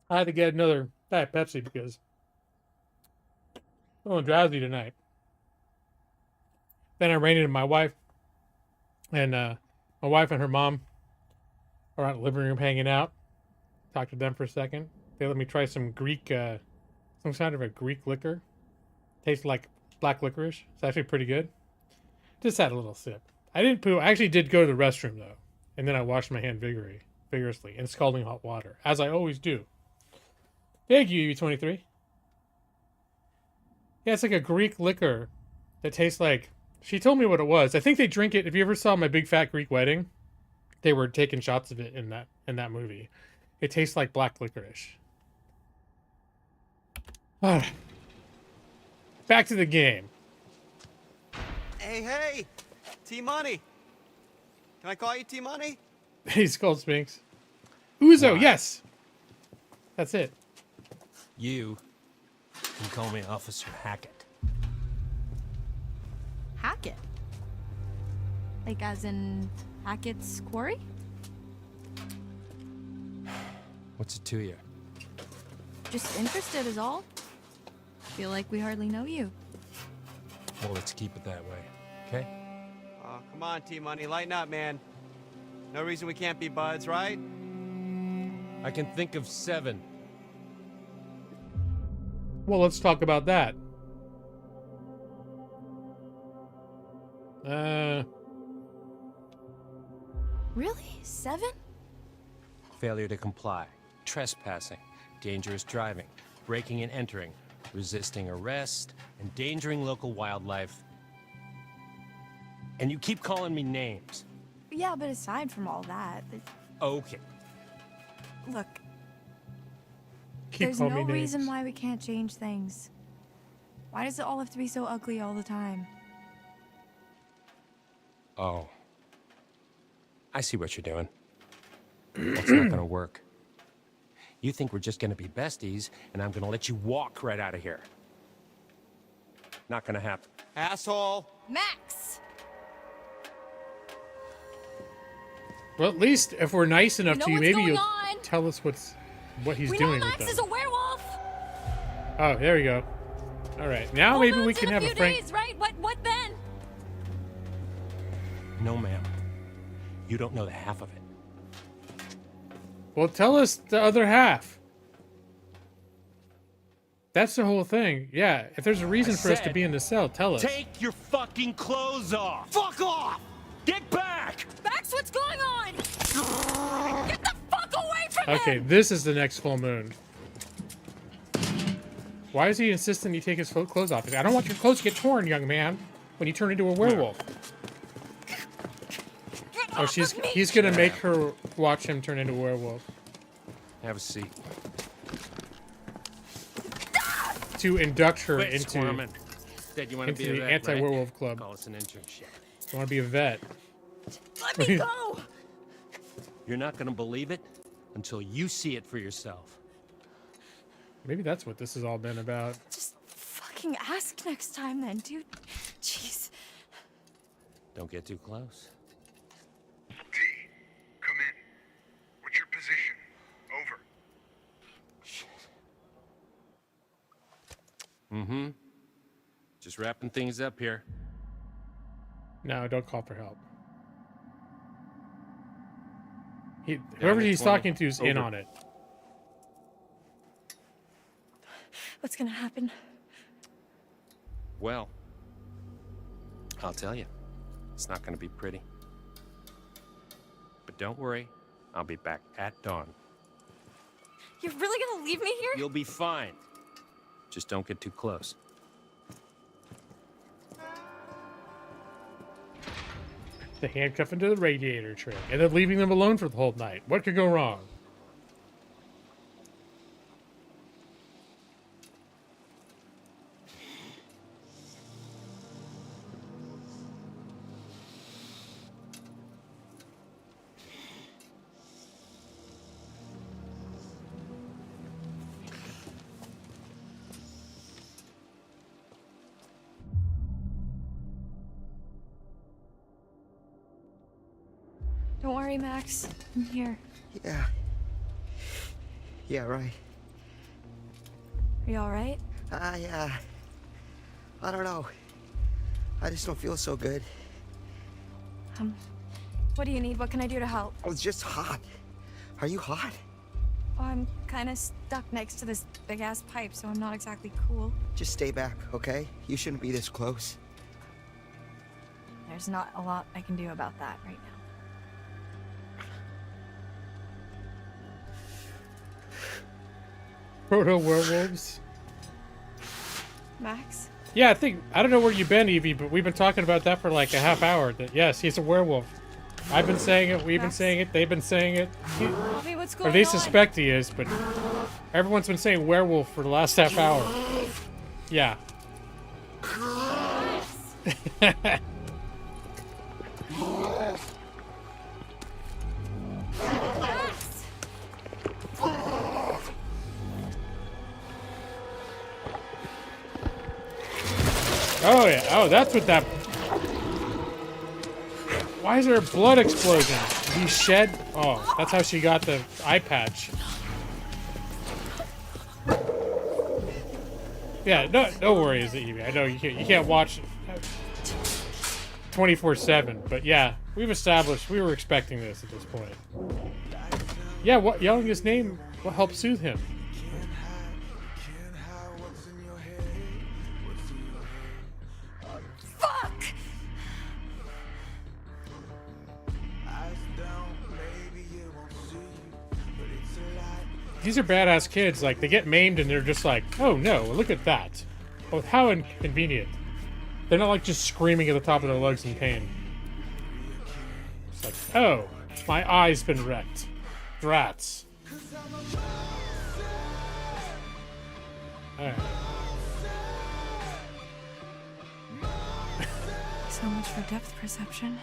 I had to get another Diet Pepsi because I'm feeling drowsy tonight. Then I ran into my wife, and my wife and her mom are out in the living room hanging out. Talked to them for a second. They let me try some Greek, some kind of a Greek liquor. Tastes like black licorice. It's actually pretty good. Just had a little sip. I didn't poo. I actually did go to the restroom though, and then I washed my hand vigorously in scalding hot water, as I always do. Thank you, U23. Yeah, it's like a Greek liquor that tastes like. She told me what it was. I think they drink it. If you ever saw My Big Fat Greek Wedding, they were taking shots of it in that movie. It tastes like black licorice. Back to the game. Hey, T-Money. Can I call you T-Money? He's called Sphinx. Uzo, yes. That's it. You can call me Officer Hackett. Hackett? Like as in Hackett's Quarry? What's it to you? Just interested is all. Feel like we hardly know you. Well, let's keep it that way, okay? Oh, come on, T-Money. Lighten up, man. No reason we can't be buds, right? I can think of 7. Well, let's talk about that. Really? 7? Failure to comply, trespassing, dangerous driving, breaking and entering, resisting arrest, endangering local wildlife. And you keep calling me names. Yeah, but aside from all that, Okay. look, Keep there's calling no me reason names. why we can't change things. Why does it all have to be so ugly all the time? Oh. I see what you're doing. That's not gonna work. You think we're just gonna be besties, and I'm gonna let you walk right out of here. Not gonna happen. Asshole. Max! Well, at least if we're nice enough You know to you, what's maybe going you'll on? tell us what he's We doing know with Max them. is a werewolf! Oh, there we go. All right, now Full maybe we moon's can in have a a few frank. days, right? What then? No, ma'am. You don't know the half of it. Well, tell us the other half. That's the whole thing. Yeah, if there's a reason for us to said, be in the cell, tell us. Take your fucking clothes off! Fuck off! Get back! Max, what's going on? Get the fuck away from Okay, him! this is the next full moon. Why is he insisting you take his clothes off? I don't want your clothes to get torn, young man, when you turn into a werewolf. Oh, he's gonna make her watch him turn into a werewolf. Have a seat. To induct her Quit into squirming. Said you wanna into be a the vet, anti-werewolf right? club. Call us an internship. You want to be a vet? Let me go! You're not gonna believe it until you see it for yourself. Maybe that's what this has all been about. Just fucking ask next time then, dude. Jeez. Don't get too close. Come in. What's your position? Over. Mm-hmm. Just wrapping things up here. No, don't call for help. Down Whoever to he's 20. talking to is in Over. on it. What's gonna happen? Well, I'll tell you. It's not gonna be pretty. But don't worry. I'll be back at dawn. You're really gonna leave me here? You'll be fine. Just don't get too close. The handcuff into the radiator trick, and then leaving them alone for the whole night. What could go wrong? Don't worry, Max. I'm here. Yeah. Yeah, right. Are you alright? I don't know. I just don't feel so good. What do you need? What can I do to help? Oh, it's just hot. Are you hot? Oh, I'm kind of stuck next to this big-ass pipe, so I'm not exactly cool. Just stay back, okay? You shouldn't be this close. There's not a lot I can do about that right now. Proto werewolves. Max? Yeah, I don't know where you've been, Evie, but we've been talking about that for like a half hour. That yes, he's a werewolf. I've been saying it, we've been saying it, they've been saying it. Bobby, what's going Or they on? suspect he is, but everyone's been saying werewolf for the last half hour. Yeah. Oh yeah, oh that's what that... Why is there a blood explosion? He shed... Oh, that's how she got the eye patch. Yeah, no worries, Evie. I know you can't watch 24/7, but yeah, we've established we were expecting this at this point. Yeah, what yelling his name will help soothe him. Fuck! These are badass kids. Like, they get maimed and they're just like, oh no, look at that. Oh, how inconvenient. They're not like just screaming at the top of their lungs in pain. It's like, oh, my eye's been wrecked. Drats. Alright. So much for depth perception.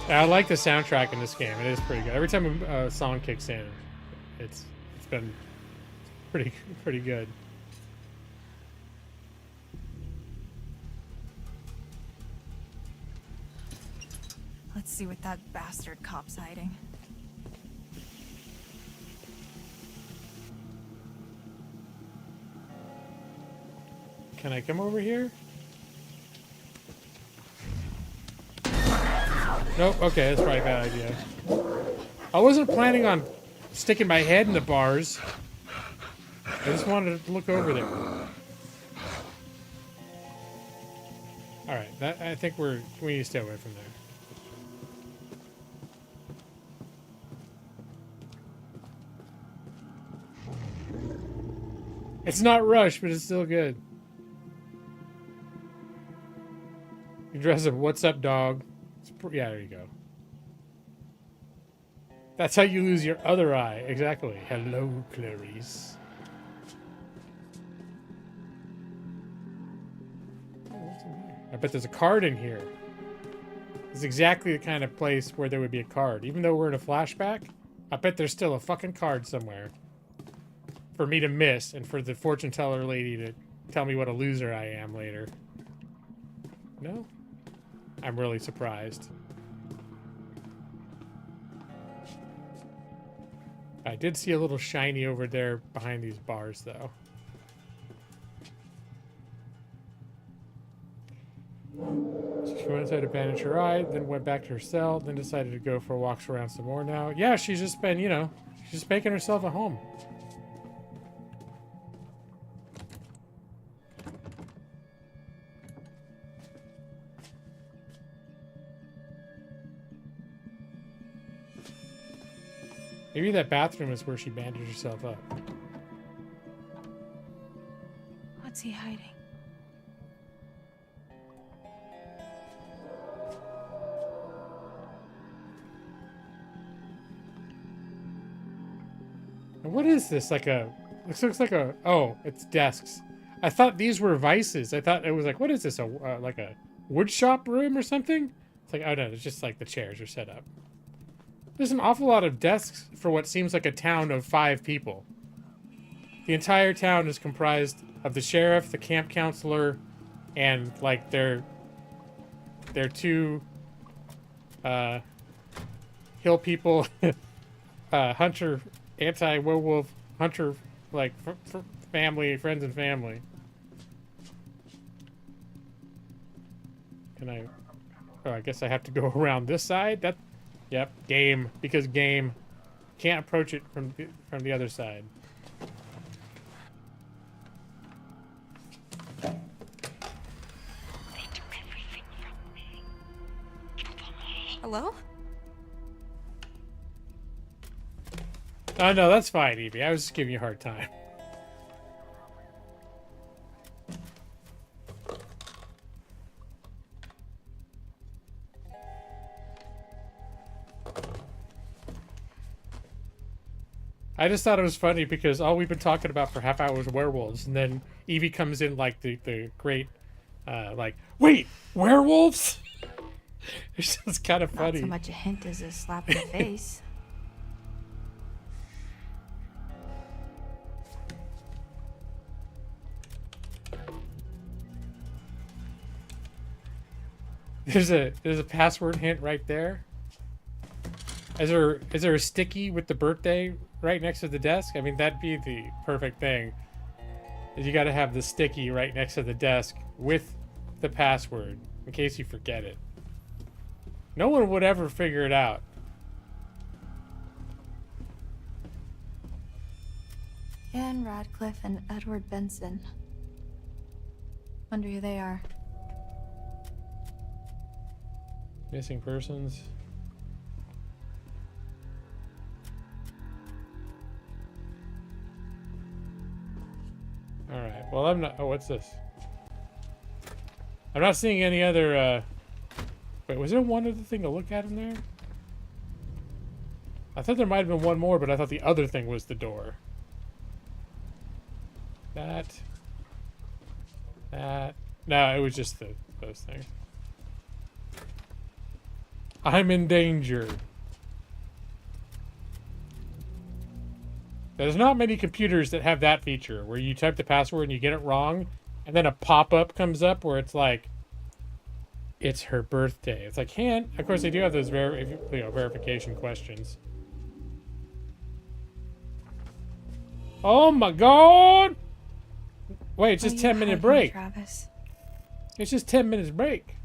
I like the soundtrack in this game. It is pretty good. Every time a song kicks in, it's been pretty good. Let's see what that bastard cop's hiding. Can I come over here? Nope, okay, that's probably a bad idea. I wasn't planning on sticking my head in the bars. I just wanted to look over there. Alright, I think we need to stay away from there. It's not Rush, but it's still good. You dress up, what's up, dog? Yeah, there you go. That's how you lose your other eye. Exactly. Hello, Clarice. Oh, what's in here? I bet there's a card in here. It's exactly the kind of place where there would be a card. Even though we're in a flashback, I bet there's still a fucking card somewhere. For me to miss, and for the fortune teller lady to tell me what a loser I am later. No? I'm really surprised. I did see a little shiny over there behind these bars, though. She went inside to bandage her eye, then went back to her cell, then decided to go for walks around some more now. Yeah, she's just been, you know, she's just making herself a home. Maybe that bathroom is where she bandaged herself up. What's he hiding? And what is this? Like a... This looks like a... Oh, it's desks. I thought these were vices. I thought it was like, what is this? Like a wood shop room or something? It's like, oh no, it's just like the chairs are set up. There's an awful lot of desks for what seems like a town of 5 people. The entire town is comprised of the sheriff, the camp counselor, and like their 2 hill people, hunter, anti-werewolf, hunter like for family, friends and family. Can I? Oh, I guess I have to go around this side. That, yep, game, because game. Can't approach it from the other side. Hello? Oh no, that's fine, Evie. I was just giving you a hard time. I just thought it was funny because all we've been talking about for half hour was werewolves, and then Evie comes in like the great, like, wait, werewolves? It's just kind of funny. Not so much a hint as a slap in the face. There's a password hint right there. Is there a sticky with the birthday right next to the desk? I mean, that'd be the perfect thing. Is you got to have the sticky right next to the desk with the password in case you forget it. No one would ever figure it out. Ian Radcliffe and Edward Benson. Wonder who they are. Missing persons. Alright, well I'm not... Oh, what's this? I'm not seeing any other, Wait, was there one other thing to look at in there? I thought there might have been one more, but I thought the other thing was the door. That... No, it was just those things. I'm in danger. There's not many computers that have that feature where you type the password and you get it wrong, and then a pop-up comes up where it's like, it's her birthday. It's like, of course they do have those verification questions. Oh my god! Wait, it's just 10-minute break. Travis? It's just 10 minutes break.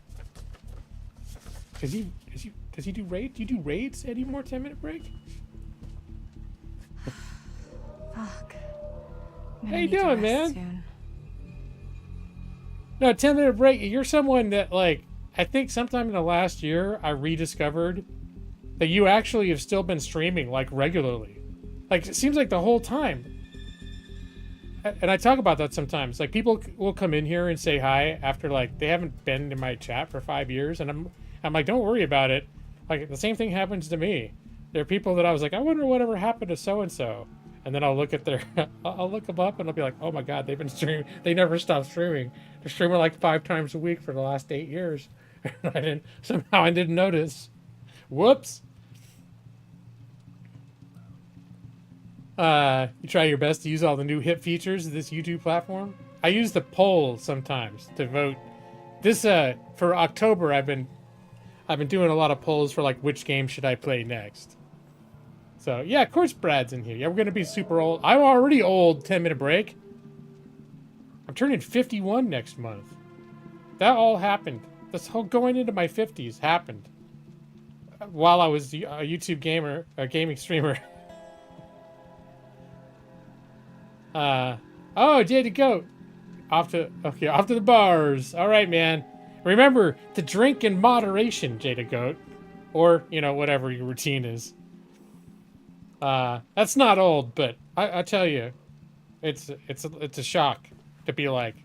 Does he do raids? Do you do raids anymore? 10-minute break? Fuck. How you doing, man? Soon. No, 10-minute break. You're someone that, like, I think sometime in the last year I rediscovered that you actually have still been streaming, like, regularly. Like, it seems like the whole time. And I talk about that sometimes. Like, people will come in here and say hi after, like, they haven't been in my chat for 5 years, and I'm like, don't worry about it. Like, the same thing happens to me. There are people that I was like, I wonder whatever happened to so-and-so. And then I'll look at I'll look them up and I'll be like, oh my god, they've been streaming. They never stopped streaming. They're streaming like 5 times a week for the last 8 years. And somehow I didn't notice. Whoops. You try your best to use all the new hip features of this YouTube platform. I use the poll sometimes to vote. This, for October, I've been doing a lot of polls for, like, which game should I play next. So, yeah, of course Brad's in here. Yeah, we're going to be super old. I'm already old, 10-minute break. I'm turning 51 next month. That all happened. This whole going into my 50s happened. While I was a YouTube gamer, a gaming streamer. Oh, Jada Goat. Off to the bars. All right, man. Remember to drink in moderation, Jada Goat. Or, you know, whatever your routine is. That's not old, but I tell you, it's a shock to be like,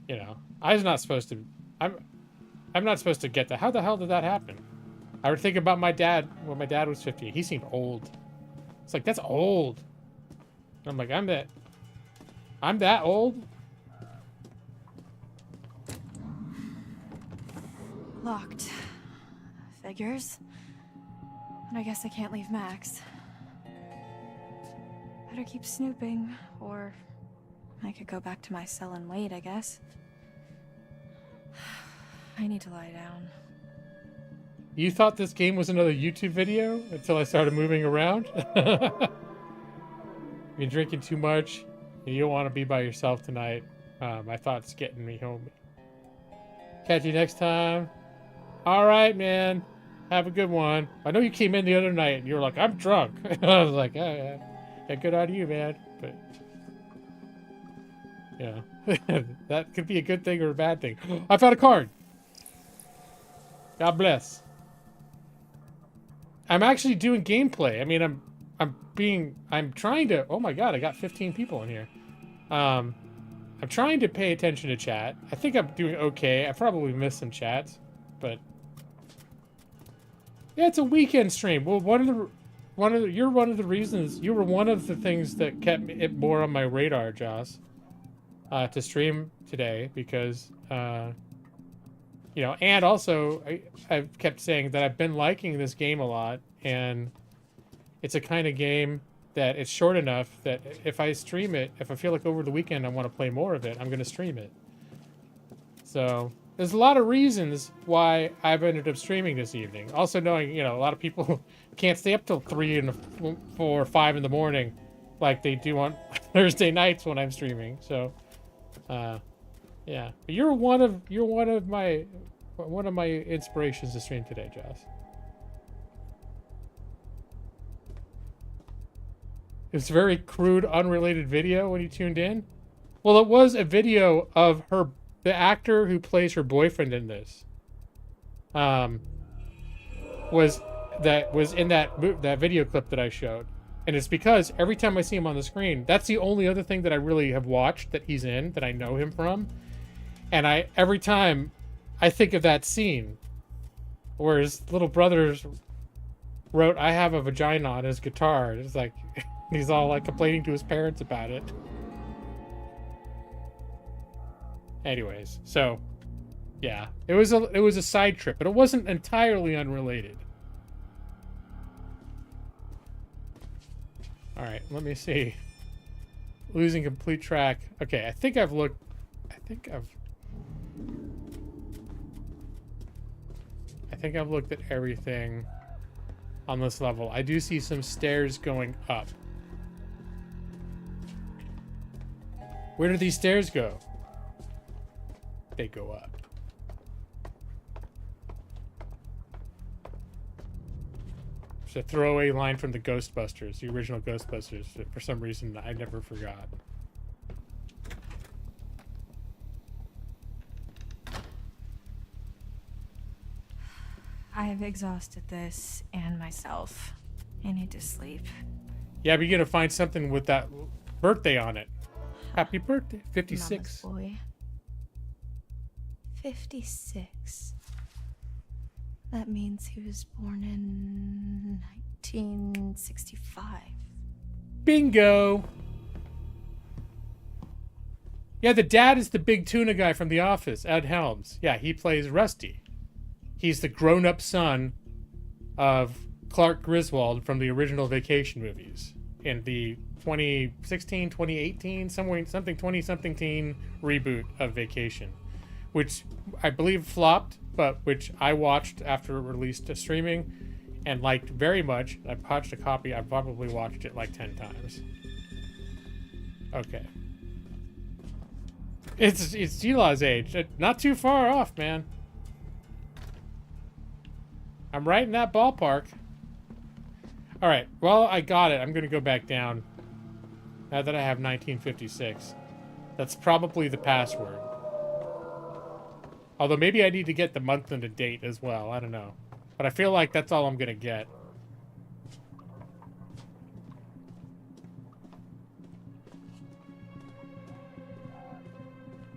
you know, I'm not supposed to get that. How the hell did that happen? I would think about my dad when my dad was 50. He seemed old. It's like, that's old. And I'm like, I'm that old? Locked. Figures. And I guess I can't leave Max. Better keep snooping, or I could go back to my cell and wait, I guess. I need to lie down. You thought this game was another YouTube video until I started moving around? If you're drinking too much and you don't want to be by yourself tonight, my thoughts getting me home. Catch you next time. All right, man. Have a good one. I know you came in the other night and you were like, I'm drunk. I was like, oh, yeah, good on you, man. But, yeah. That could be a good thing or a bad thing. I found a card. God bless. I'm actually doing gameplay. I mean, I'm trying to, oh my God, I got 15 people in here. I'm trying to pay attention to chat. I think I'm doing okay. I probably missed some chats, but yeah, it's a weekend stream. Well, you're one of the reasons, you were one of the things that kept it more on my radar, Joss, to stream today because, you know, and also I've kept saying that I've been liking this game a lot, and it's a kind of game that it's short enough that if I stream it, if I feel like over the weekend I want to play more of it, I'm going to stream it. So there's a lot of reasons why I've ended up streaming this evening. Also knowing, you know, a lot of people can't stay up till 3 and 4 or 5 in the morning like they do on Thursday nights when I'm streaming. So, yeah, but you're one of my inspirations to stream today, Joss. It was a very crude, unrelated video when you tuned in. Well, it was a video of the actor who plays her boyfriend in this. Was in that video clip that I showed, and it's because every time I see him on the screen, that's the only other thing that I really have watched that he's in that I know him from. And every time I think of that scene where his little brother wrote, I have a vagina on his guitar. It's like, he's all like complaining to his parents about it. Anyways, so yeah, it was a side trip, but it wasn't entirely unrelated. All right, let me see. Losing complete track. Okay, I think I've looked at everything on this level. I do see some stairs going up. Where do these stairs go? They go up. It's a throwaway line from the Ghostbusters, the original Ghostbusters, that for some reason I never forgot. I have exhausted this and myself. I need to sleep. Yeah, but you're gonna find something with that birthday on it. Happy birthday, 56. Mama's boy. 56. That means he was born in 1965. Bingo! Yeah, the dad is the big tuna guy from The Office, Ed Helms. Yeah, he plays Rusty. He's the grown-up son of Clark Griswold from the original Vacation movies in the 2016, 2018, something 20-something teen reboot of Vacation, which I believe flopped, but which I watched after it released to streaming and liked very much. I watched a copy. I probably watched it like 10 times. Okay. It's Gila's age. Not too far off, man. I'm right in that ballpark. All right. Well, I got it. I'm going to go back down. Now that I have 1956. That's probably the password. Although maybe I need to get the month and the date as well. I don't know. But I feel like that's all I'm going to get.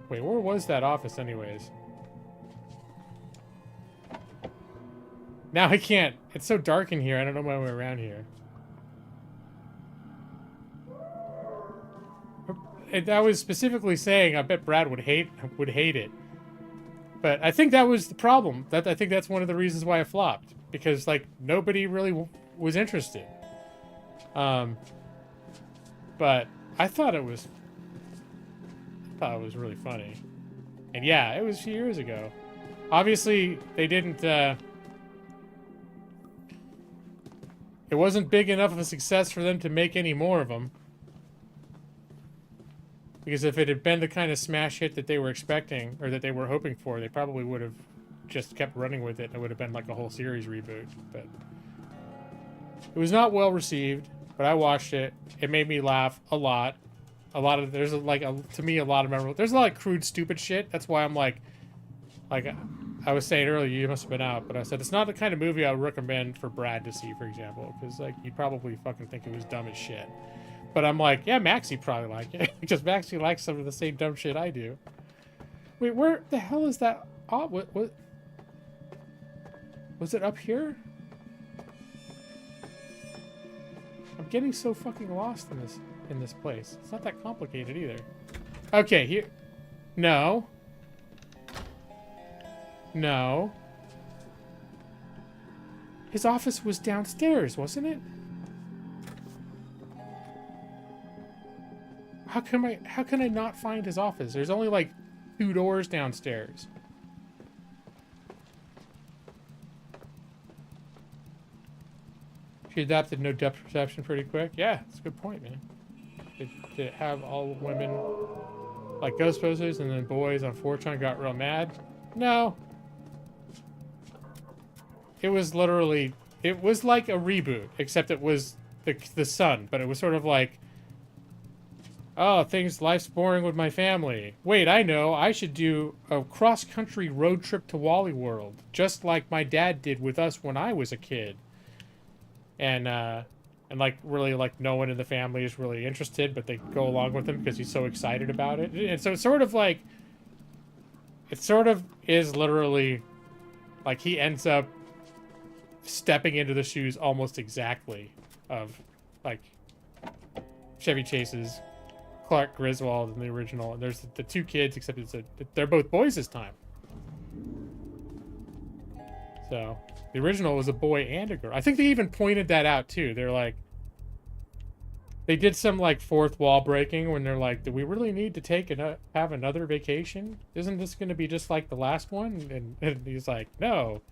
Wait, where was that office anyways? Now I can't. It's so dark in here. I don't know my way around here. I was specifically saying I bet Brad would hate it. But I think that was the problem. I think that's one of the reasons why it flopped, because like nobody really was interested. But I thought it was really funny. And yeah, it was a few years ago. Obviously, they didn't it wasn't big enough of a success for them to make any more of them. Because if it had been the kind of smash hit that they were expecting, or that they were hoping for, they probably would have just kept running with it, and it would have been like a whole series reboot. But it was not well received, but I watched it. It made me laugh a lot. There's like, to me, a lot of memorable, there's a lot of crude, stupid shit. That's why I'm like I was saying earlier, you must have been out, but I said, it's not the kind of movie I would recommend for Brad to see, for example, because like, you'd probably fucking think it was dumb as shit. But I'm like, yeah, Maxie probably like it, because Maxie likes some of the same dumb shit I do. Wait, where the hell is that? Oh, what was it up here? I'm getting so fucking lost in this place. It's not that complicated either. Okay, here. No. No. His office was downstairs, wasn't it? How can I not find his office? There's only like 2 doors downstairs. She adapted no depth perception pretty quick. Yeah, that's a good point, man. Did it have all women like Ghostbusters and then boys on 4chan got real mad? No. It was literally, it was like a reboot, except it was the son, but it was sort of like, oh, life's boring with my family. Wait, I know, I should do a cross-country road trip to Wally World, just like my dad did with us when I was a kid. And like, really, like, no one in the family is really interested, but they go along with him because he's so excited about it. And so it's sort of like, it sort of is literally, like, he ends up stepping into the shoes almost exactly of, like, Chevy Chase's Clark Griswold in the original, and there's the 2 kids, except they're both boys this time. So the original was a boy and a girl. I think they even pointed that out too. They're like, they did some like fourth wall breaking when they're like, do we really need to have another vacation? Isn't this going to be just like the last one? And he's like, no,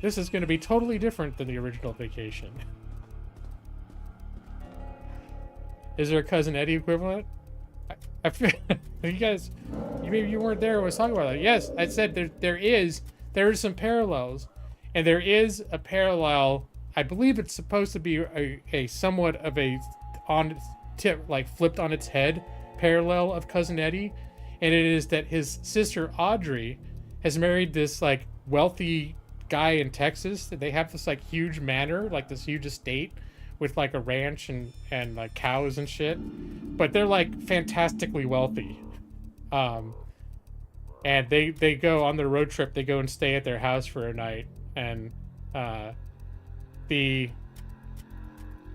this is going to be totally different than the original vacation. Is there a Cousin Eddie equivalent? I feel, you guys, maybe you weren't there when I was talking about that. Yes, I said there are some parallels, and there is a parallel. I believe it's supposed to be a somewhat of a flipped on its head parallel of Cousin Eddie, and it is that his sister Audrey has married this like wealthy guy in Texas. They have this like huge manor, like this huge estate with like a ranch and like cows and shit, but they're like fantastically wealthy. And they go on their road trip, they go and stay at their house for a night, and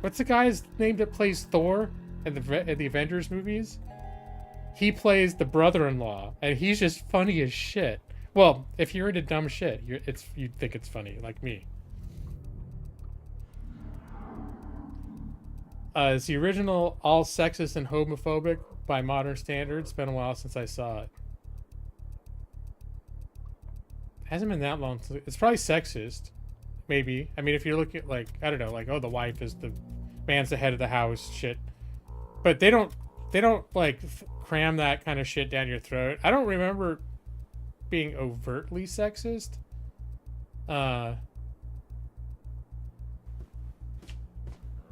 what's the guy's name that plays Thor in the Avengers movies? He plays the brother-in-law, and he's just funny as shit. Well, if you're into dumb shit, you'd think it's funny, like me. Is the original all sexist and homophobic by modern standards? It's been a while since I saw it. Hasn't been that long. It's probably sexist, maybe. I mean, if you look at like, I don't know, like, oh, the wife is the man's the head of the house, shit. But they don't like cram that kind of shit down your throat. I don't remember being overtly sexist.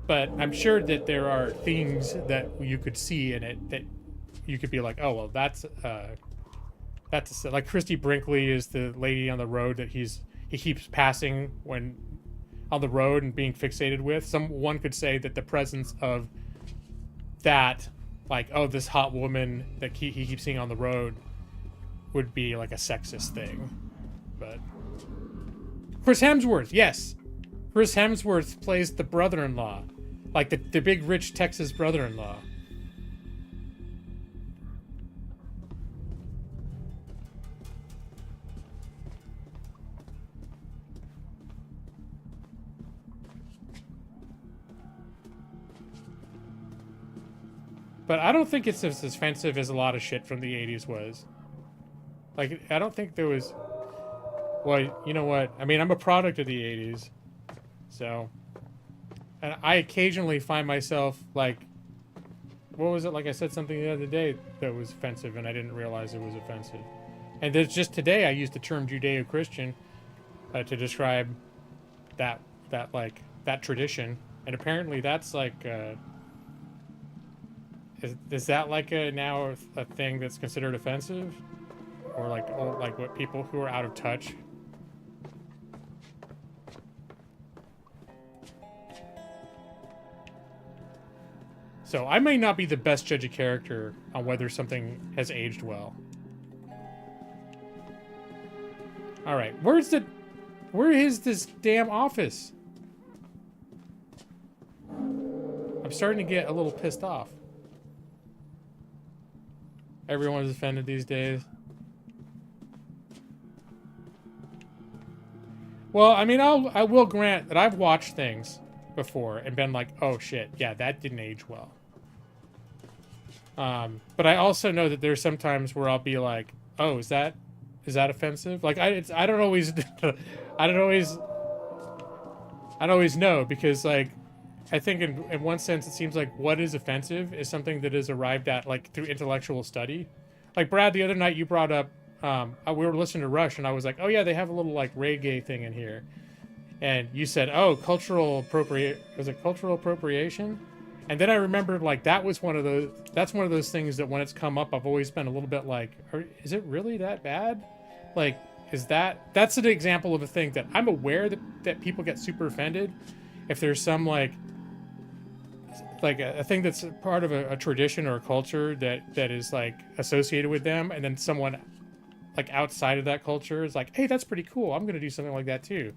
But I'm sure that there are things that you could see in it that you could be like, oh, well, that's like Christy Brinkley is the lady on the road that he keeps passing when on the road and being fixated with. One could say that the presence of that, like, oh, this hot woman that he keeps seeing on the road would be like a sexist thing. But Chris Hemsworth, yes. Chris Hemsworth plays the brother-in-law. Like the big rich Texas brother-in-law. But I don't think it's as offensive as a lot of shit from the 80s was. Like, I don't think there was... Well, you know what? I mean, I'm a product of the 80s. So... And I occasionally find myself, like, what was it? Like I said something the other day that was offensive, and I didn't realize it was offensive. And there's just today I used the term Judeo-Christian to describe that tradition, and apparently that's like is that like now a thing that's considered offensive, or like what people who are out of touch? So I may not be the best judge of character on whether something has aged well. All right, where is this damn office? I'm starting to get a little pissed off. Everyone's offended these days. Well, I mean, I will grant that I've watched things before and been like, oh shit, yeah, that didn't age well. But I also know that there's some times where I'll be like, oh, is that offensive? Like I don't always know, because like I think in one sense it seems like what is offensive is something that is arrived at like through intellectual study. Like Brad, the other night you brought up we were listening to Rush and I was like, oh yeah, they have a little like reggae thing in here, and you said, oh, cultural appropriation? And then I remembered like that's one of those things that when it's come up I've always been a little bit like, is it really that bad? Like, that's an example of a thing that I'm aware that people get super offended if there's some like a thing that's part of a tradition or a culture that is like associated with them, and then someone like outside of that culture is like, hey, that's pretty cool, I'm gonna do something like that too.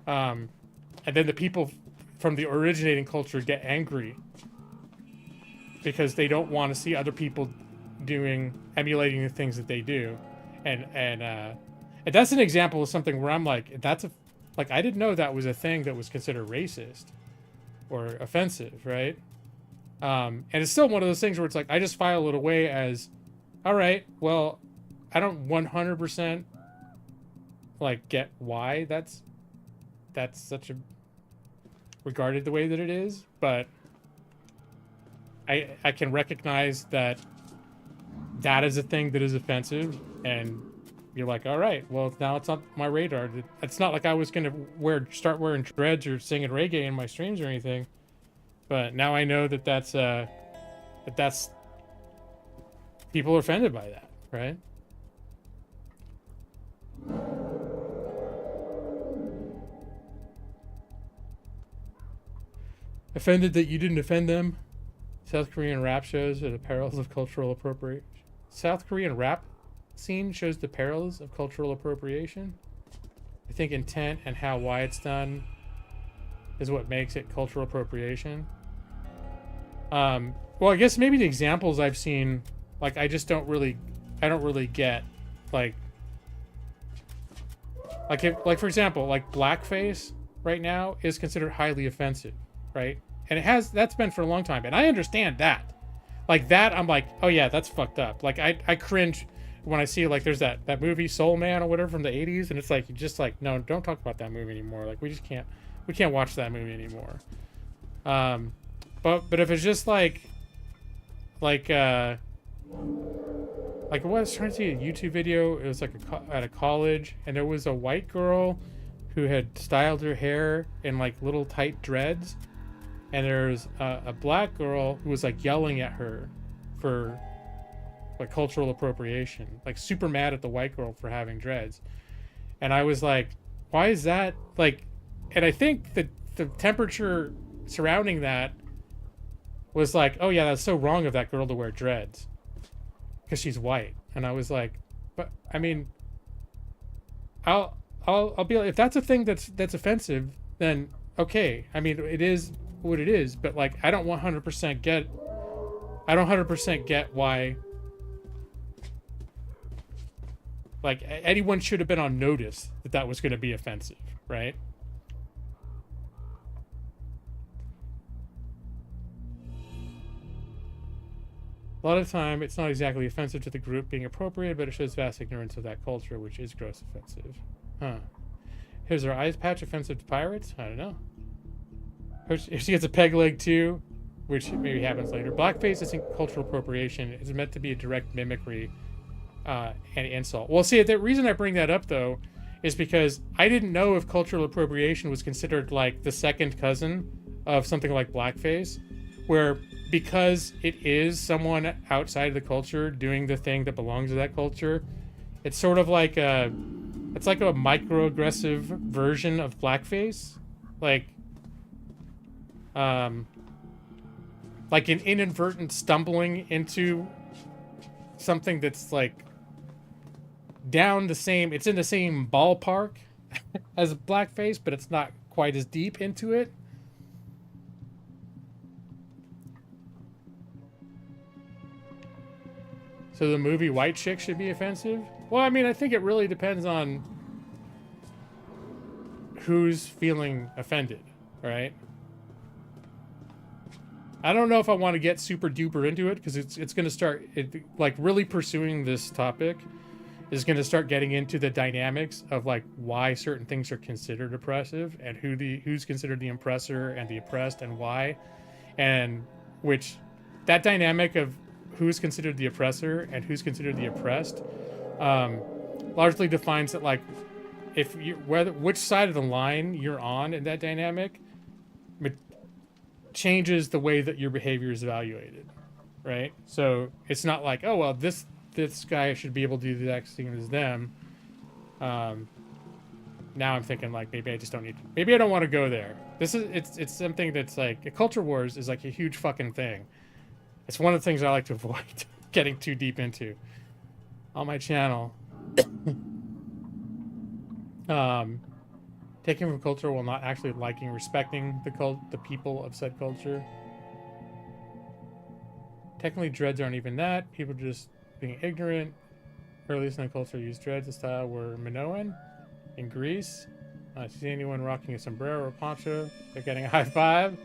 And then the people from the originating culture get angry because they don't want to see other people emulating the things that they do. And that's an example of something where I'm like, I didn't know that was a thing that was considered racist or offensive, right? And it's still one of those things where it's like, I just file it away as, all right, well, I don't 100% like get why that's such a regarded the way that it is, but I can recognize that is a thing that is offensive, and you're like, all right, well, now it's on my radar. It's not like I was gonna start wearing dreads or singing reggae in my streams or anything, but now I know that's people are offended by that, right? Offended that you didn't offend them. South Korean rap shows are the perils of cultural appropriation. South Korean rap scene shows the perils of cultural appropriation. I think intent and why it's done is what makes it cultural appropriation. Well, I guess maybe the examples I've seen, like I don't really get like for example, like blackface right now is considered highly offensive, right? And that's been for a long time, and I understand that. Like that, I'm like, oh yeah, that's fucked up. Like I cringe when I see like there's that movie Soul Man or whatever from the 80s, and it's like you're just like, no, don't talk about that movie anymore. Like we can't watch that movie anymore. But if it's just like I was trying to see a YouTube video. It was like at a college, and there was a white girl who had styled her hair in like little tight dreads, and there's a black girl who was like yelling at her for like cultural appropriation, like super mad at the white girl for having dreads. And I was like, why is that? Like, and I think that the temperature surrounding that was like, oh yeah, that's so wrong of that girl to wear dreads because she's white. And I was like, but I mean, I'll be like, if that's a thing that's offensive, then okay. I mean, it is what it is, but like I don't 100% get why like anyone should have been on notice that was going to be offensive, right? A lot of time it's not exactly offensive to the group being appropriated, but it shows vast ignorance of that culture, which is gross offensive. Huh. Here's her eyes patch offensive to pirates? I don't know. If she gets a peg leg too, which maybe happens later. Blackface isn't cultural appropriation. It's meant to be a direct mimicry and insult. Well, see, the reason I bring that up, though, is because I didn't know if cultural appropriation was considered like the second cousin of something like blackface, where because it is someone outside of the culture doing the thing that belongs to that culture, it's sort of like it's like a microaggressive version of blackface, like an inadvertent stumbling into something that's like down the same, it's in the same ballpark as blackface, but it's not quite as deep into it. So the movie White Chick should be offensive? Well, I mean, I think it really depends on who's feeling offended, right? I don't know if I want to get super duper into it, because it's going to start, like, really pursuing this topic is going to start getting into the dynamics of, like, why certain things are considered oppressive and who's considered the oppressor and the oppressed and why. And which, that dynamic of who's considered the oppressor and who's considered the oppressed largely defines that, like, if you which side of the line you're on in that dynamic, it changes the way that your behavior is evaluated, right? So it's not like, oh well, this guy should be able to do the exact same as them. Now I'm thinking, like, maybe I just don't need, maybe I don't want to go there. It's something that's like, a culture wars is like a huge fucking thing. It's one of the things I like to avoid getting too deep into on my channel. Taking from culture while not actually liking, respecting the people of said culture. Technically, dreads aren't even that. People just being ignorant. Or at least in the culture, use dreads. The style were Minoan in Greece. See anyone rocking a sombrero or poncho, they're getting a high five.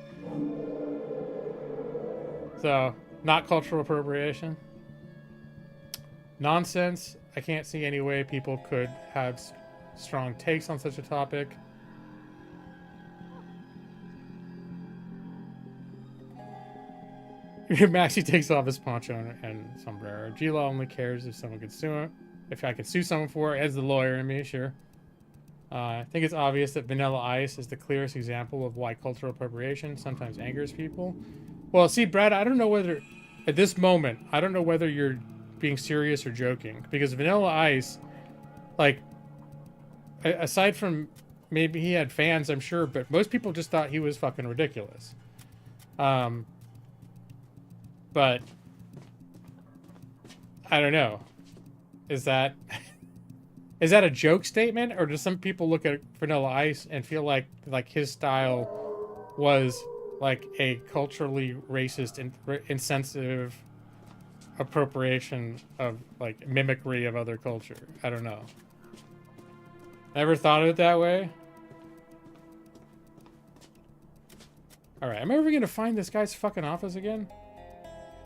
So, not cultural appropriation. Nonsense. I can't see any way people could have strong takes on such a topic. Maxie takes off his poncho and sombrero. G-Law only cares if someone could sue him. If I could sue someone for it, as the lawyer in me, sure. I think it's obvious that Vanilla Ice is the clearest example of why cultural appropriation sometimes angers people. Well, see, Brad, I don't know whether, at this moment, I don't know whether you're being serious or joking. Because Vanilla Ice, like, aside from maybe he had fans, I'm sure, but most people just thought he was fucking ridiculous. But I don't know. Is that a joke statement, or do some people look at Vanilla Ice and feel like his style was like a culturally racist and insensitive appropriation of, like, mimicry of other culture? I don't know. Never thought of it that way. All right, am I ever gonna find this guy's fucking office again?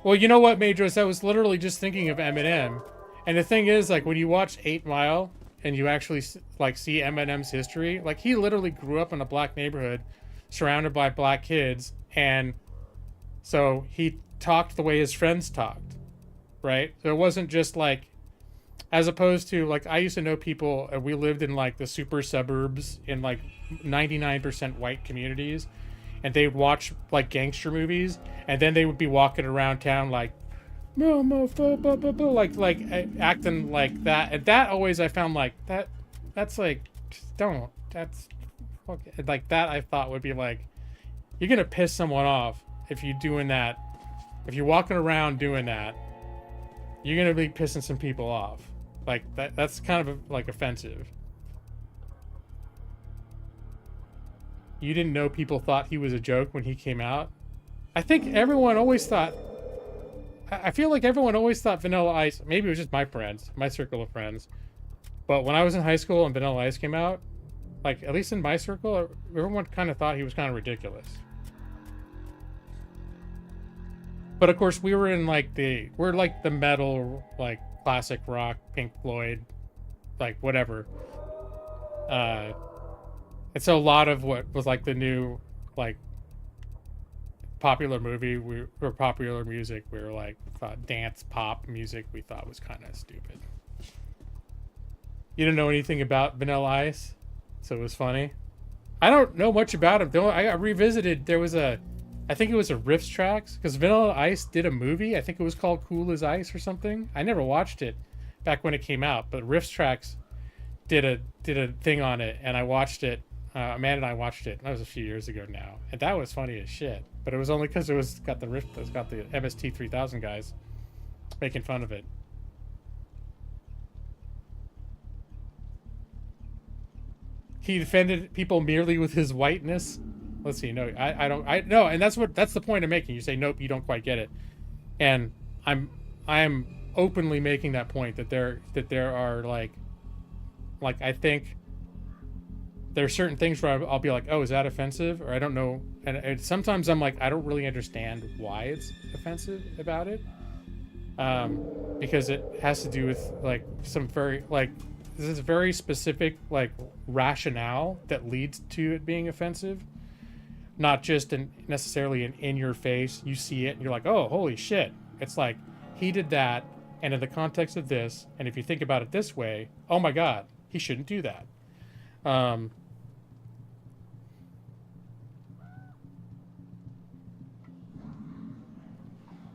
Well, you know what, Madros? I was literally just thinking of Eminem. And the thing is, like, when you watch 8 Mile and you actually, like, see Eminem's history, like, he literally grew up in a black neighborhood surrounded by black kids. And so he talked the way his friends talked, right? So it wasn't just, like, as opposed to, like, I used to know people, we lived in, like, the super suburbs in, like, 99% white communities. And they would watch, like, gangster movies, and then they would be walking around town like, like acting like that. And that always I found like that's like, don't, that's like, that I thought would be like, you're gonna piss someone off if you're doing that. If you're walking around doing that, you're gonna be pissing some people off. Like that's kind of like offensive. You didn't know people thought he was a joke when he came out? I think everyone always thought, I feel like everyone always thought Vanilla Ice, maybe it was just my friends, my circle of friends. But when I was in high school and Vanilla Ice came out, like, at least in my circle, everyone kind of thought he was kind of ridiculous. But of course, we were in, like, we're like the metal, like, classic rock, Pink Floyd, like, whatever. And so a lot of what was, like, the new, like, popular movie or popular music, we were like, thought dance pop music we thought was kind of stupid. You didn't know anything about Vanilla Ice, so it was funny. I don't know much about him. Though I got revisited. There was I think it was a Riffs Tracks, because Vanilla Ice did a movie. I think it was called Cool as Ice or something. I never watched it back when it came out, but Riffs Tracks did a thing on it, and I watched it. Amanda and I watched it. That was a few years ago now, and that was funny as shit. But it was only because it's got the MST 3000 guys making fun of it. He defended people merely with his whiteness. Let's see. No, I don't. No, and that's the point I'm making. You say nope, you don't quite get it, and I'm openly making that point that there are like I think there are certain things where I'll be like, oh, is that offensive? Or I don't know. And sometimes I'm like, I don't really understand why it's offensive about it. Because it has to do with like some very this is very specific like rationale that leads to it being offensive. Not just necessarily an in your face. You see it and you're like, oh, holy shit. It's like he did that. And in the context of this, and if you think about it this way, oh my God, he shouldn't do that.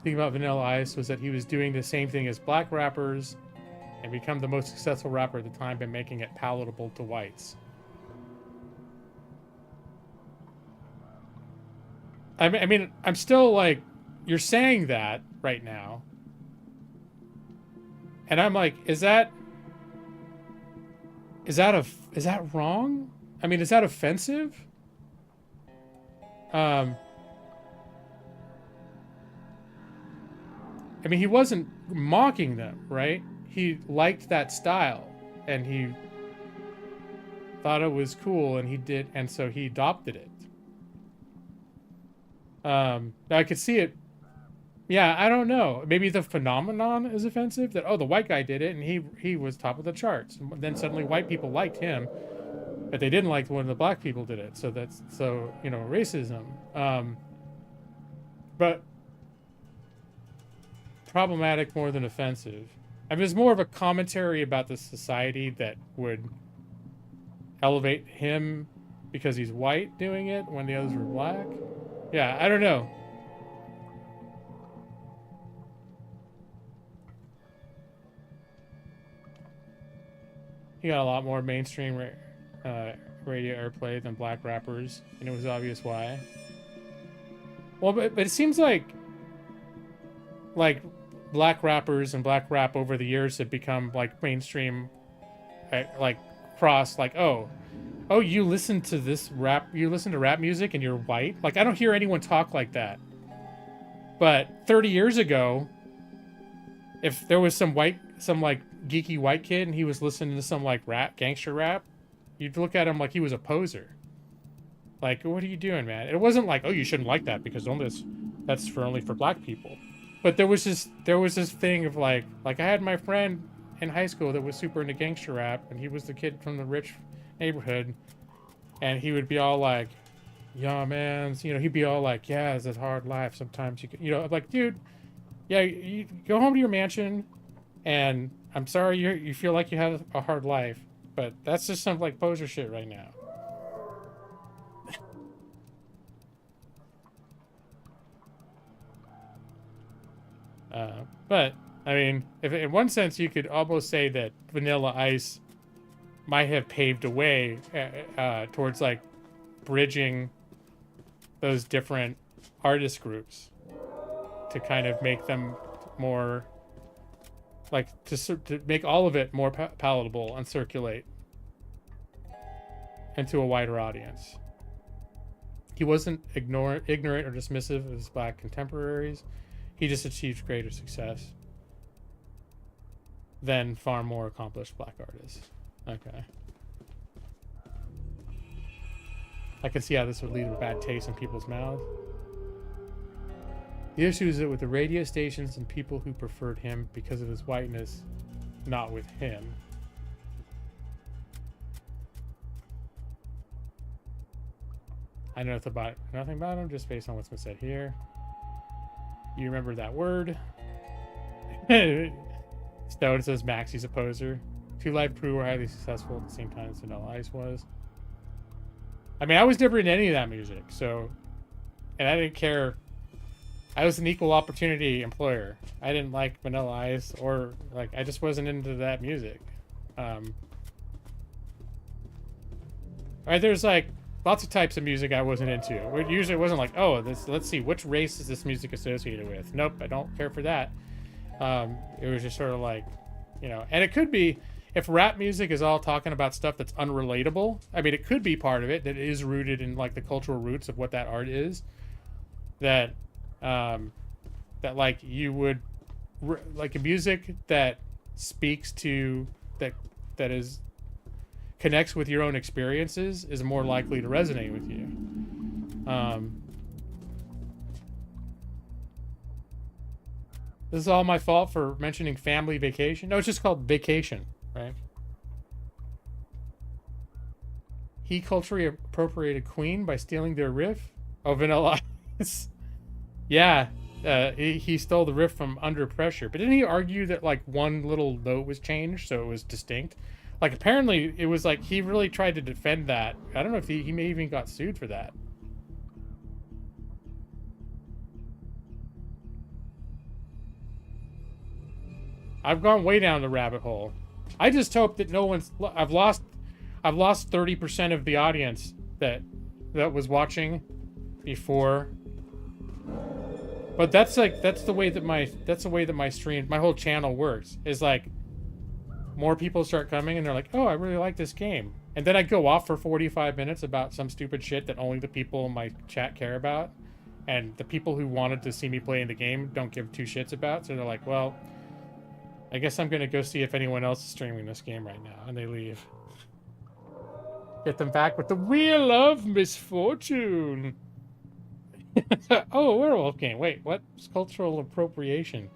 Thing about Vanilla Ice was that he was doing the same thing as black rappers and become the most successful rapper at the time by making it palatable to whites. I mean, I'm still like, you're saying that right now. And I'm like, is that wrong? I mean, is that offensive? I mean, he wasn't mocking them, right? He liked that style and he thought it was cool and so he adopted it. I could see it. Yeah, I don't know. Maybe the phenomenon is offensive that, oh, the white guy did it and he was top of the charts. And then suddenly white people liked him, but they didn't like when the black people did it. So racism. But problematic more than offensive. I mean, it's more of a commentary about the society that would elevate him because he's white doing it when the others were black. Yeah, I don't know. He got a lot more mainstream radio airplay than black rappers, and it was obvious why. Well, but it seems like black rappers and black rap over the years have become like mainstream, like cross, like, oh, you listen to this rap, you listen to rap music and you're white? Like, I don't hear anyone talk like that. But 30 years ago, if there was some like geeky white kid and he was listening to some like gangster rap, you'd look at him like he was a poser. Like, what are you doing, man? It wasn't like, oh, you shouldn't like that because that's only for black people. But there was this thing of like I had my friend in high school that was super into gangster rap, and he was the kid from the rich neighborhood, and he would be all like, yeah, man, he'd be all like, yeah, it's a hard life. Sometimes you can, like, dude, yeah, you go home to your mansion, and I'm sorry you feel like you have a hard life, but that's just some like poser shit right now. But I mean, if in one sense you could almost say that Vanilla Ice might have paved a way towards like bridging those different artist groups to kind of make them more like to make all of it more palatable and circulate into a wider audience. He wasn't ignorant or dismissive of his black contemporaries. He just achieved greater success than far more accomplished black artists. Okay. I can see how this would leave a bad taste in people's mouths. The issue is that with the radio stations and people who preferred him because of his whiteness, not with him. I know nothing about him, just based on what's been said here. You remember that word? Stone says Maxie's a poser. Two Live Crew were highly successful at the same time as Vanilla Ice was. I mean, I was never into any of that music, so... And I didn't care. I was an equal opportunity employer. I didn't like Vanilla Ice, or, like, I just wasn't into that music. Right, there's, like, lots of types of music I wasn't into. It usually wasn't like, oh, let's see, which race is this music associated with? Nope, I don't care for that. It was just sort of like, you know, and it could be, if rap music is all talking about stuff that's unrelatable, I mean, it could be part of it that is rooted in, like, the cultural roots of what that art is. That, that, like, you would, like, a music that speaks to, that is, connects with your own experiences is more likely to resonate with you. This is all my fault for mentioning family vacation. No, it's just called Vacation, right? He culturally appropriated Queen by stealing their riff. Oh, Vanilla Ice. Yeah, he stole the riff from Under Pressure. But didn't he argue that, like, one little note was changed so it was distinct? Like, apparently it was like he really tried to defend that. I don't know if he may even got sued for that. I've gone way down the rabbit hole. I just hope that no one's... I've lost 30% of the audience that was watching before. But that's the way that my stream, my whole channel works. Is like, more people start coming and they're like, oh, I really like this game. And then I go off for 45 minutes about some stupid shit that only the people in my chat care about. And the people who wanted to see me playing the game don't give two shits about. So they're like, well, I guess I'm going to go see if anyone else is streaming this game right now. And they leave. Get them back with the Wheel of Misfortune. Oh, werewolf game. Wait, what? It's cultural appropriation.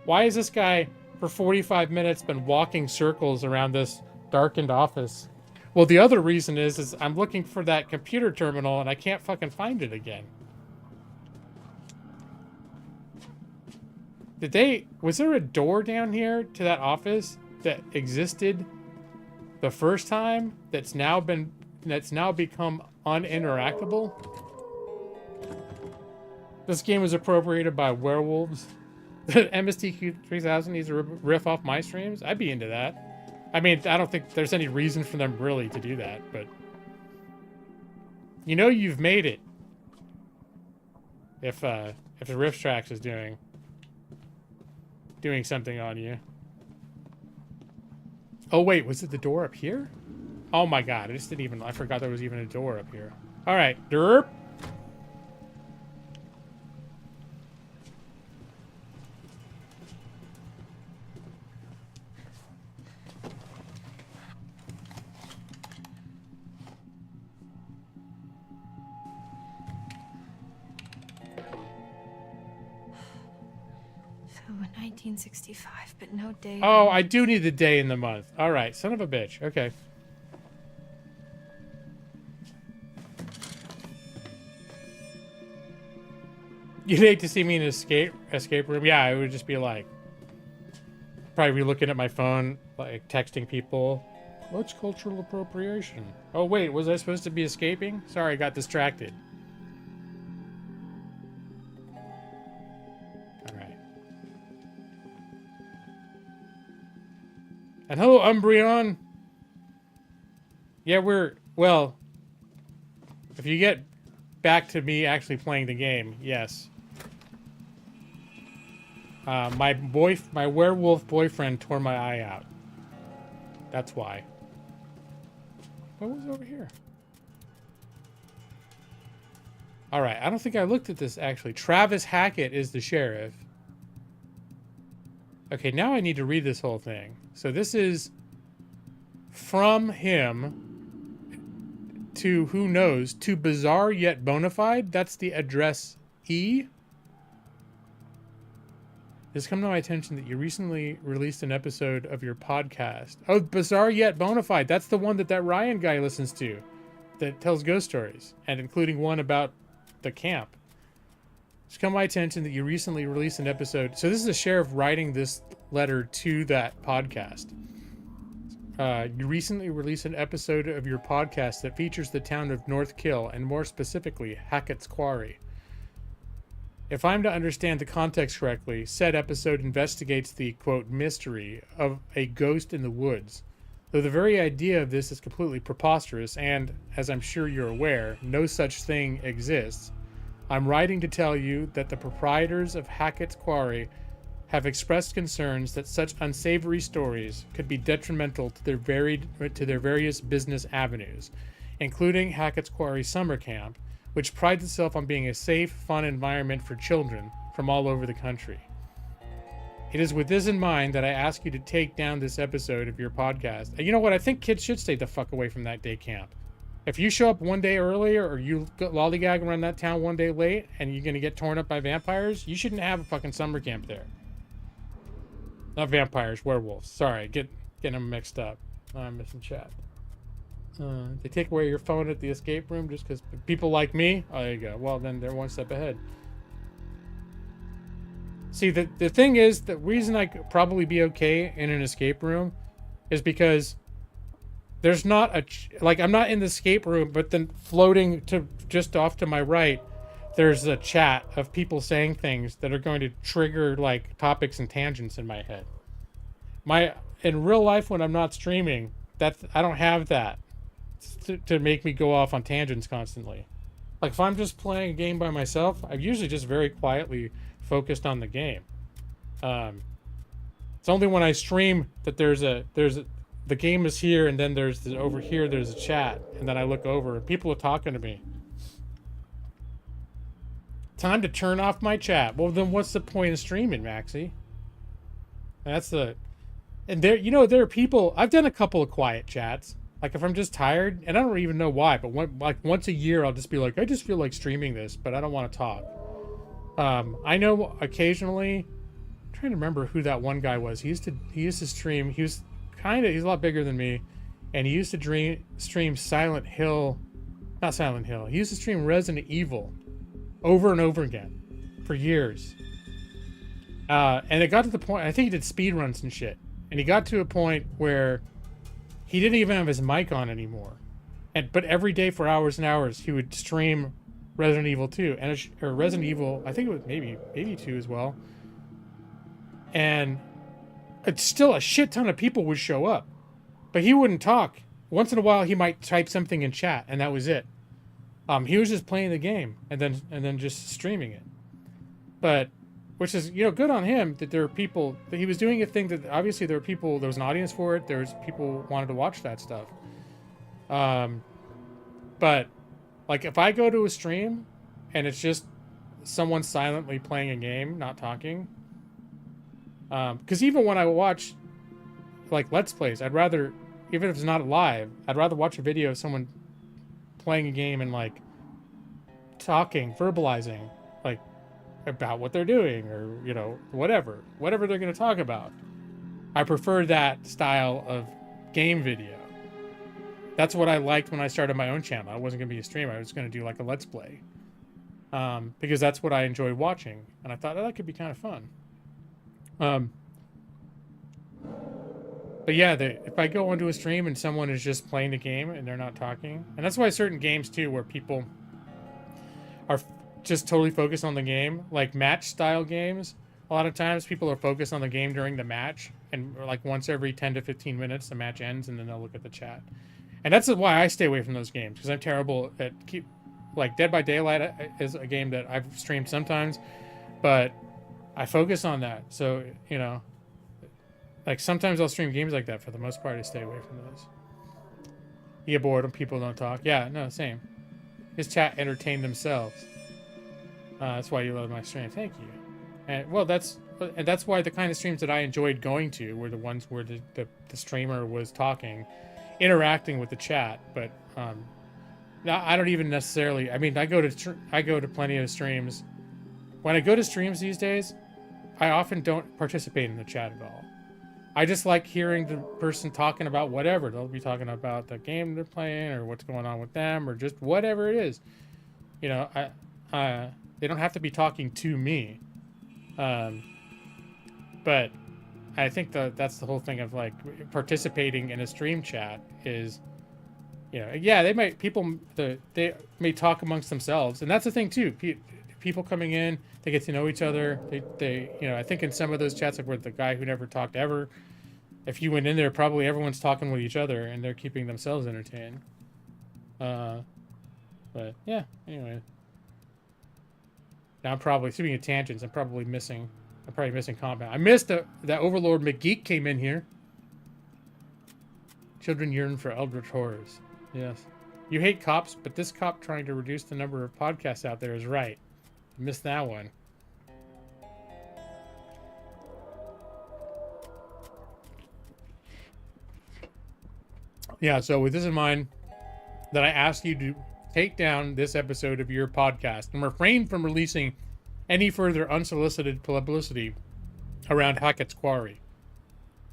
Why is this guy... for 45 minutes been walking circles around this darkened office? Well, the other reason is I'm looking for that computer terminal and I can't fucking find it again. Was there a door down here to that office that existed the first time that's now become uninteractable? This game was appropriated by werewolves. MSTQ 3000 needs to riff off my streams? I'd be into that. I mean, I don't think there's any reason for them really to do that, but... You know you've made it. If the riff tracks is doing something on you. Oh wait, was it the door up here? Oh my god, I forgot there was even a door up here. Alright, derp. So 1965, but no day. Oh, I do need the day in the month. All right, son of a bitch. Okay. You'd hate to see me in an escape room. Yeah, it would just be like, probably be looking at my phone, like texting people. What's cultural appropriation? Oh wait, was I supposed to be escaping? Sorry, I got distracted. And hello, Umbreon. Yeah, well, if you get back to me actually playing the game, yes. My werewolf boyfriend tore my eye out. That's why. What was over here? All right, I don't think I looked at this actually. Travis Hackett is the sheriff. Okay, now I need to read this whole thing. So this is from him to who knows, to bizarre yet bona fide. That's the address E. It's come to my attention that you recently released an episode of your podcast. Oh, bizarre yet bona fide. That's the one that Ryan guy listens to. that tells ghost stories, and including one about the camp. It's come to my attention that you recently released an episode. So this is the sheriff writing this letter to that podcast. You recently released an episode of your podcast that features the town of North Kill, and more specifically, Hackett's Quarry. If I'm to understand the context correctly, said episode investigates the, quote, mystery of a ghost in the woods. Though the very idea of this is completely preposterous, and, as I'm sure you're aware, no such thing exists, I'm writing to tell you that the proprietors of Hackett's Quarry have expressed concerns that such unsavory stories could be detrimental to their various business avenues, including Hackett's Quarry Summer Camp, which prides itself on being a safe, fun environment for children from all over the country. It is with this in mind that I ask you to take down this episode of your podcast. And you know what? I think kids should stay the fuck away from that day camp. If you show up one day earlier, or you lollygag around that town one day late, and you're going to get torn up by vampires, you shouldn't have a fucking summer camp there. Not vampires, werewolves. Sorry, getting them mixed up. I'm missing chat. They take away your phone at the escape room just because people like me? Oh, there you go. Well, then they're one step ahead. See, the thing is, the reason I could probably be okay in an escape room is because there's not a... Like, I'm not in the escape room, but then floating to just off to my right, there's a chat of people saying things that are going to trigger, like, topics and tangents in my head. In real life, when I'm not streaming, I don't have that to make me go off on tangents constantly. Like, if I'm just playing a game by myself, I'm usually just very quietly focused on the game. It's only when I stream that the game is here, and then over here there's a chat, and then I look over and people are talking to me. Time to turn off my chat. Well, then what's the point of streaming, Maxie? And there are people. I've done a couple of quiet chats. Like, if I'm just tired, and I don't even know why, but once a year I'll just be like, I just feel like streaming this, but I don't want to talk. I know occasionally, I'm trying to remember who that one guy was. He used to stream. He's a lot bigger than me, and he used to stream Silent Hill. Not Silent Hill. He used to stream Resident Evil over and over again for years. And it got to the point, I think he did speedruns and shit. And he got to a point where he didn't even have his mic on anymore. But every day for hours and hours, he would stream Resident Evil 2. Or Resident Evil, I think it was maybe 2 as well. And it's still a shit ton of people would show up. But he wouldn't talk. Once in a while, he might type something in chat, and that was it. He was just playing the game and then just streaming it. But, which is, good on him that there are people, that he was doing a thing that obviously there was an audience for it. There's people who wanted to watch that stuff. But, like, if I go to a stream and it's just someone silently playing a game, not talking, because even when I watch, like, Let's Plays, I'd rather, even if it's not live, I'd rather watch a video of someone playing a game and, like, talking, verbalizing, like, about what they're doing, or, whatever they're going to talk about. I prefer that style of game video. That's what I liked when I started my own channel. I wasn't going to be a streamer. I was going to do, like, a Let's Play. Because that's what I enjoyed watching. And I thought, that could be kind of fun. But yeah, if I go onto a stream and someone is just playing the game and they're not talking, and that's why certain games too, where people are just totally focused on the game, like match-style games, a lot of times people are focused on the game during the match, and like once every 10 to 15 minutes the match ends, and then they'll look at the chat. And that's why I stay away from those games, because I'm terrible at like Dead by Daylight is a game that I've streamed sometimes, but I focus on that. So, like sometimes I'll stream games like that. For the most part, I stay away from those. You get bored when people don't talk. Yeah, no, same. His chat entertain themselves. That's why you love my stream. Thank you. And well, that's why the kind of streams that I enjoyed going to were the ones where the streamer was talking, interacting with the chat. But now I don't even necessarily. I mean, I go to plenty of streams. When I go to streams these days, I often don't participate in the chat at all. I just like hearing the person talking about whatever. They'll be talking about the game they're playing or what's going on with them or just whatever it is. You know, they don't have to be talking to me. But I think that's the whole thing of like participating in a stream chat is, you know, yeah, they may talk amongst themselves, and that's the thing too. People coming in, they get to know each other. They you know, I think in some of those chats, like with the guy who never talked ever, if you went in there, probably everyone's talking with each other and they're keeping themselves entertained. But yeah, anyway. Now I'm probably, speaking of tangents, I'm probably missing combat. I missed that Overlord McGeek came in here. Children yearn for eldritch horrors. Yes. You hate cops, but this cop trying to reduce the number of podcasts out there is right. I missed that one. Yeah, so with this in mind, that I ask you to take down this episode of your podcast and refrain from releasing any further unsolicited publicity around Hackett's Quarry.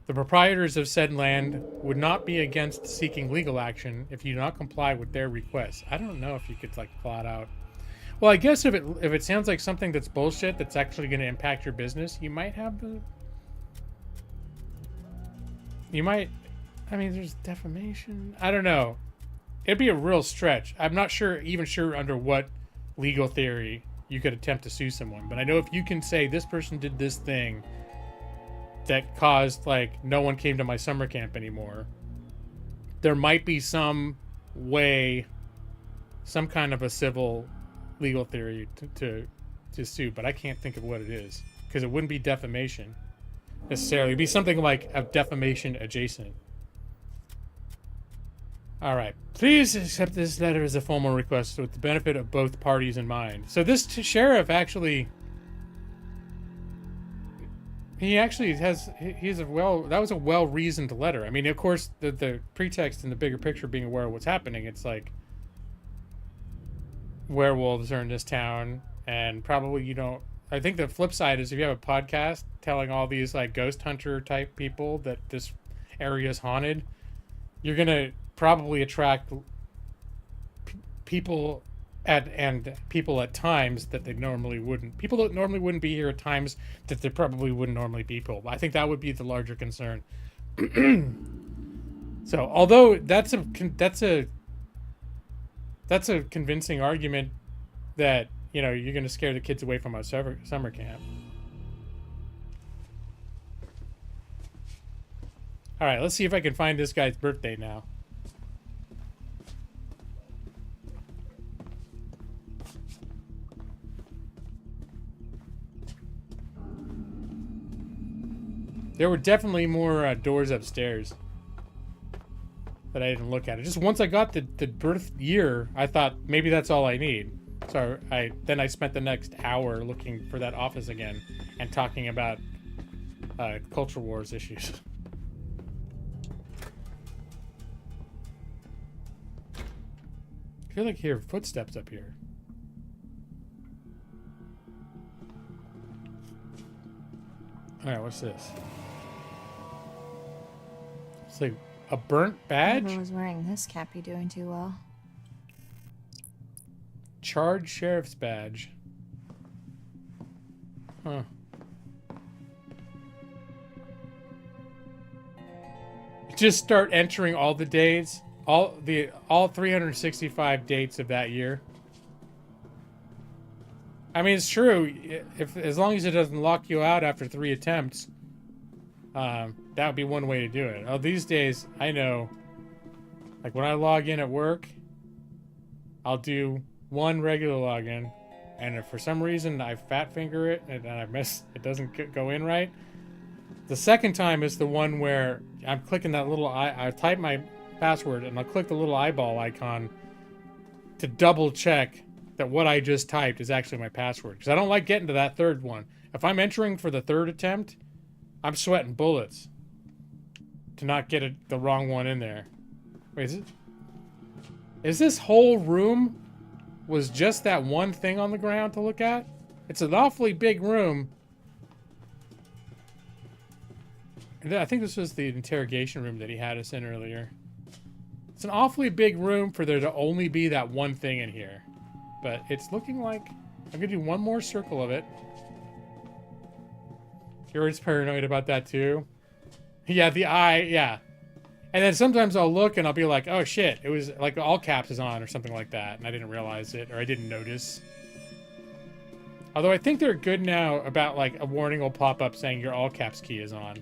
The proprietors of said land would not be against seeking legal action if you do not comply with their requests. I don't know if you could like plot out. Well, I guess if it sounds like something that's bullshit that's actually going to impact your business, you might have the. You might. I mean, there's defamation. I don't know. It'd be a real stretch. I'm not even sure under what legal theory you could attempt to sue someone. But I know if you can say this person did this thing that caused, like, no one came to my summer camp anymore, there might be some way, some kind of a civil legal theory to sue. But I can't think of what it is. Because it wouldn't be defamation necessarily. It'd be something like a defamation adjacent. All right. Please accept this letter as a formal request with the benefit of both parties in mind. So this sheriff actually, that was a well-reasoned letter. I mean, of course, the pretext in the bigger picture being aware of what's happening, it's like werewolves are in this town and probably you don't. I think the flip side is if you have a podcast telling all these like ghost hunter type people that this area is haunted, you're going to probably attract people at times that they normally wouldn't. People that normally wouldn't be here at times that there probably wouldn't normally be people. I think that would be the larger concern. So, although that's a convincing argument that, you know, you're going to scare the kids away from our summer camp. All right, let's see if I can find this guy's birthday now. There were definitely more doors upstairs that I didn't look at. Just once I got the birth year, I thought maybe that's all I need. So then I spent the next hour looking for that office again and talking about culture wars issues. I feel like I hear footsteps up here. All right, what's this? It's like a burnt badge? Whoever was wearing this can't be doing too well. Charged sheriff's badge. Huh. Just start entering all the days, all 365 dates of that year. I mean, it's true. As long as it doesn't lock you out after 3 attempts, that would be one way to do it. Oh, these days, I know, like when I log in at work, I'll do one regular login, and if for some reason I fat finger it and I miss, it doesn't go in right. The second time is the one where I'm clicking that little I type my password and I'll click the little eyeball icon to double check that what I just typed is actually my password, because I don't like getting to that third one. If I'm entering for the third attempt, I'm sweating bullets to not get the wrong one in there. Wait, is this whole room was just that one thing on the ground to look at? It's an awfully big room. I think this was the interrogation room that he had us in earlier. It's an awfully big room for there to only be that one thing in here. But it's looking like... I'm gonna do one more circle of it. You're just paranoid about that too? Yeah, the eye, yeah. And then sometimes I'll look and I'll be like, oh shit, it was like all caps is on or something like that. And I didn't realize it, or I didn't notice. Although I think they're good now about like a warning will pop up saying your all caps key is on.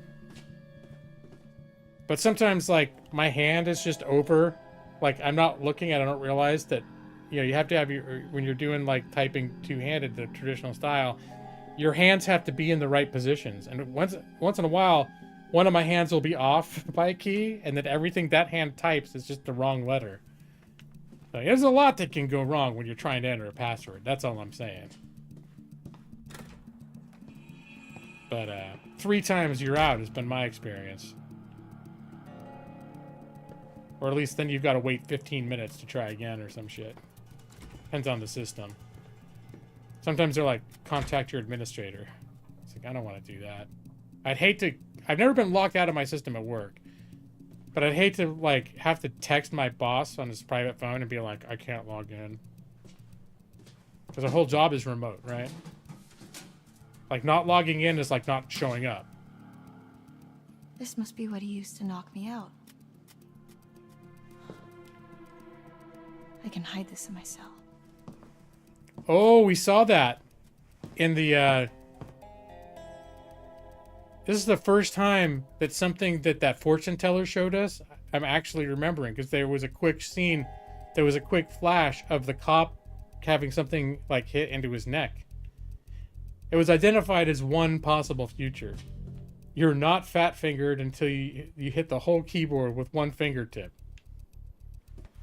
But sometimes like my hand is just over. Like I'm not looking and I don't realize that, you know, you have to have your, when you're doing like typing two-handed, the traditional style, your hands have to be in the right positions. And once in a while, one of my hands will be off by a key, and then everything that hand types is just the wrong letter. So there's a lot that can go wrong when you're trying to enter a password. That's all I'm saying. But 3 times you're out has been my experience. Or at least then you've got to wait 15 minutes to try again or some shit. Depends on the system. Sometimes they're like, contact your administrator. It's like, I don't want to do that. I'd hate to... I've never been locked out of my system at work. But I'd hate to, like, have to text my boss on his private phone and be like, I can't log in. Because the whole job is remote, right? Like, not logging in is like not showing up. This must be what he used to knock me out. I can hide this in my cell. Oh, we saw that in the, This is the first time that something that fortune teller showed us, I'm actually remembering, because there was a quick scene, there was a quick flash of the cop having something, like, hit into his neck. It was identified as one possible future. You're not fat-fingered until you hit the whole keyboard with one fingertip.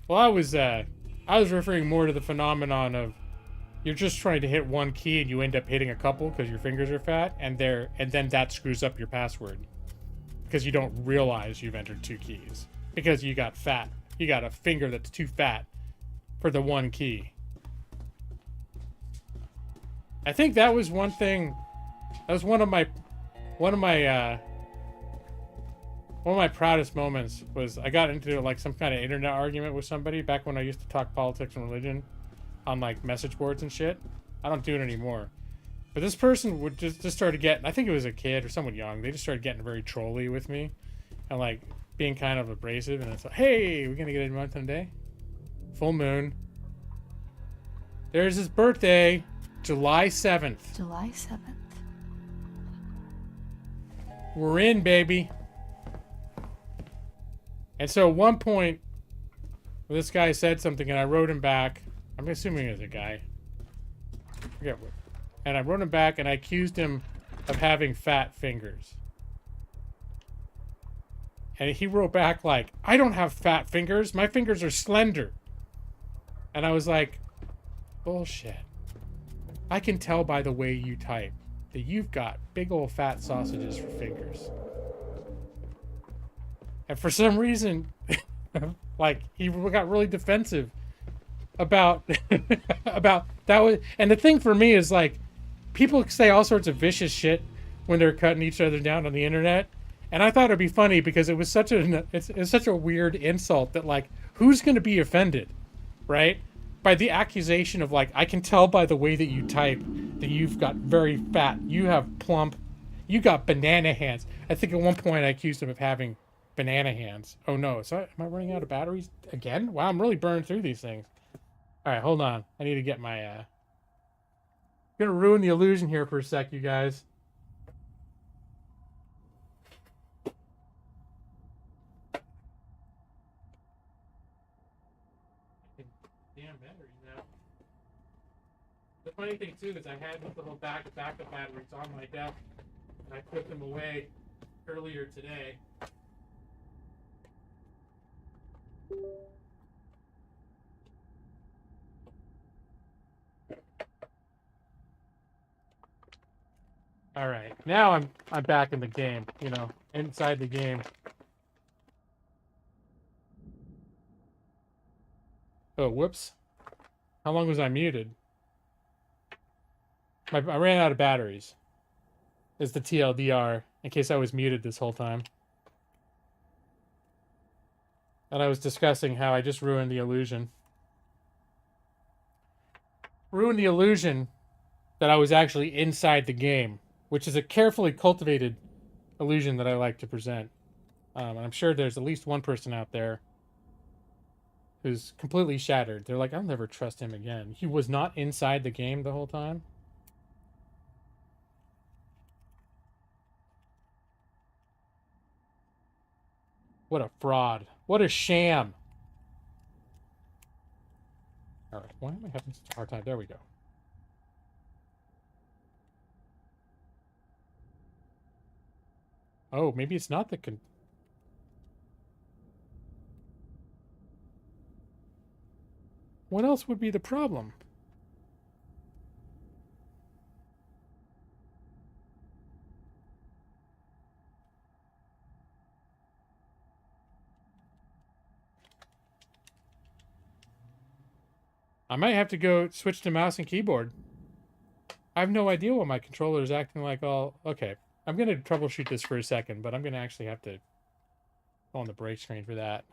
Well, I was referring more to the phenomenon of you're just trying to hit one key and you end up hitting a couple because your fingers are fat, and then that screws up your password because you don't realize you've entered 2 keys because you got fat. You got a finger that's too fat for the one key. I think that was one thing. That was one of my proudest moments. Was I got into like some kind of internet argument with somebody back when I used to talk politics and religion on like message boards and shit. I don't do it anymore. But this person would just started getting, I think it was a kid or someone young, they just started getting very trolly with me and like being kind of abrasive, and it's like, hey, we're gonna get a month and a day? Full moon. There's his birthday, July 7th. July 7th. We're in, baby. And so at one point, this guy said something and I wrote him back. I'm assuming it was a guy. I forget what. And I wrote him back and I accused him of having fat fingers. And he wrote back like, I don't have fat fingers. My fingers are slender. And I was like, bullshit. I can tell by the way you type that you've got big old fat sausages for fingers. And for some reason, like, he got really defensive about about that. Was, and the thing for me is like, people say all sorts of vicious shit when they're cutting each other down on the internet, and I thought it'd be funny because it was such it's such a weird insult that like, who's going to be offended, right? By the accusation of like, I can tell by the way that you type that you've got very fat, you have plump, you got banana hands. I think at one point I accused him of having banana hands. Oh no, so am I running out of batteries again? Wow, I'm really burning through these things. All right, hold on. I need to get my, I'm gonna ruin the illusion here for a sec, you guys. Damn batteries now. The funny thing too is I had these little backup batteries on my desk, and I put them away earlier today. All right, now I'm back in the game, you know, inside the game. Oh, whoops. How long was I muted? I ran out of batteries. Is the TLDR. In case I was muted this whole time. And I was discussing how I just ruined the illusion. Ruined the illusion that I was actually inside the game, which is a carefully cultivated illusion that I like to present. And I'm sure there's at least one person out there who's completely shattered. They're like, I'll never trust him again. He was not inside the game the whole time. What a fraud. What a sham. Alright, why am I having such a hard time? There we go. Oh, maybe it's not the What else would be the problem? I might have to go switch to mouse and keyboard. I have no idea what my controller is acting like all... Okay, I'm going to troubleshoot this for a second, but I'm going to actually have to go on the break screen for that.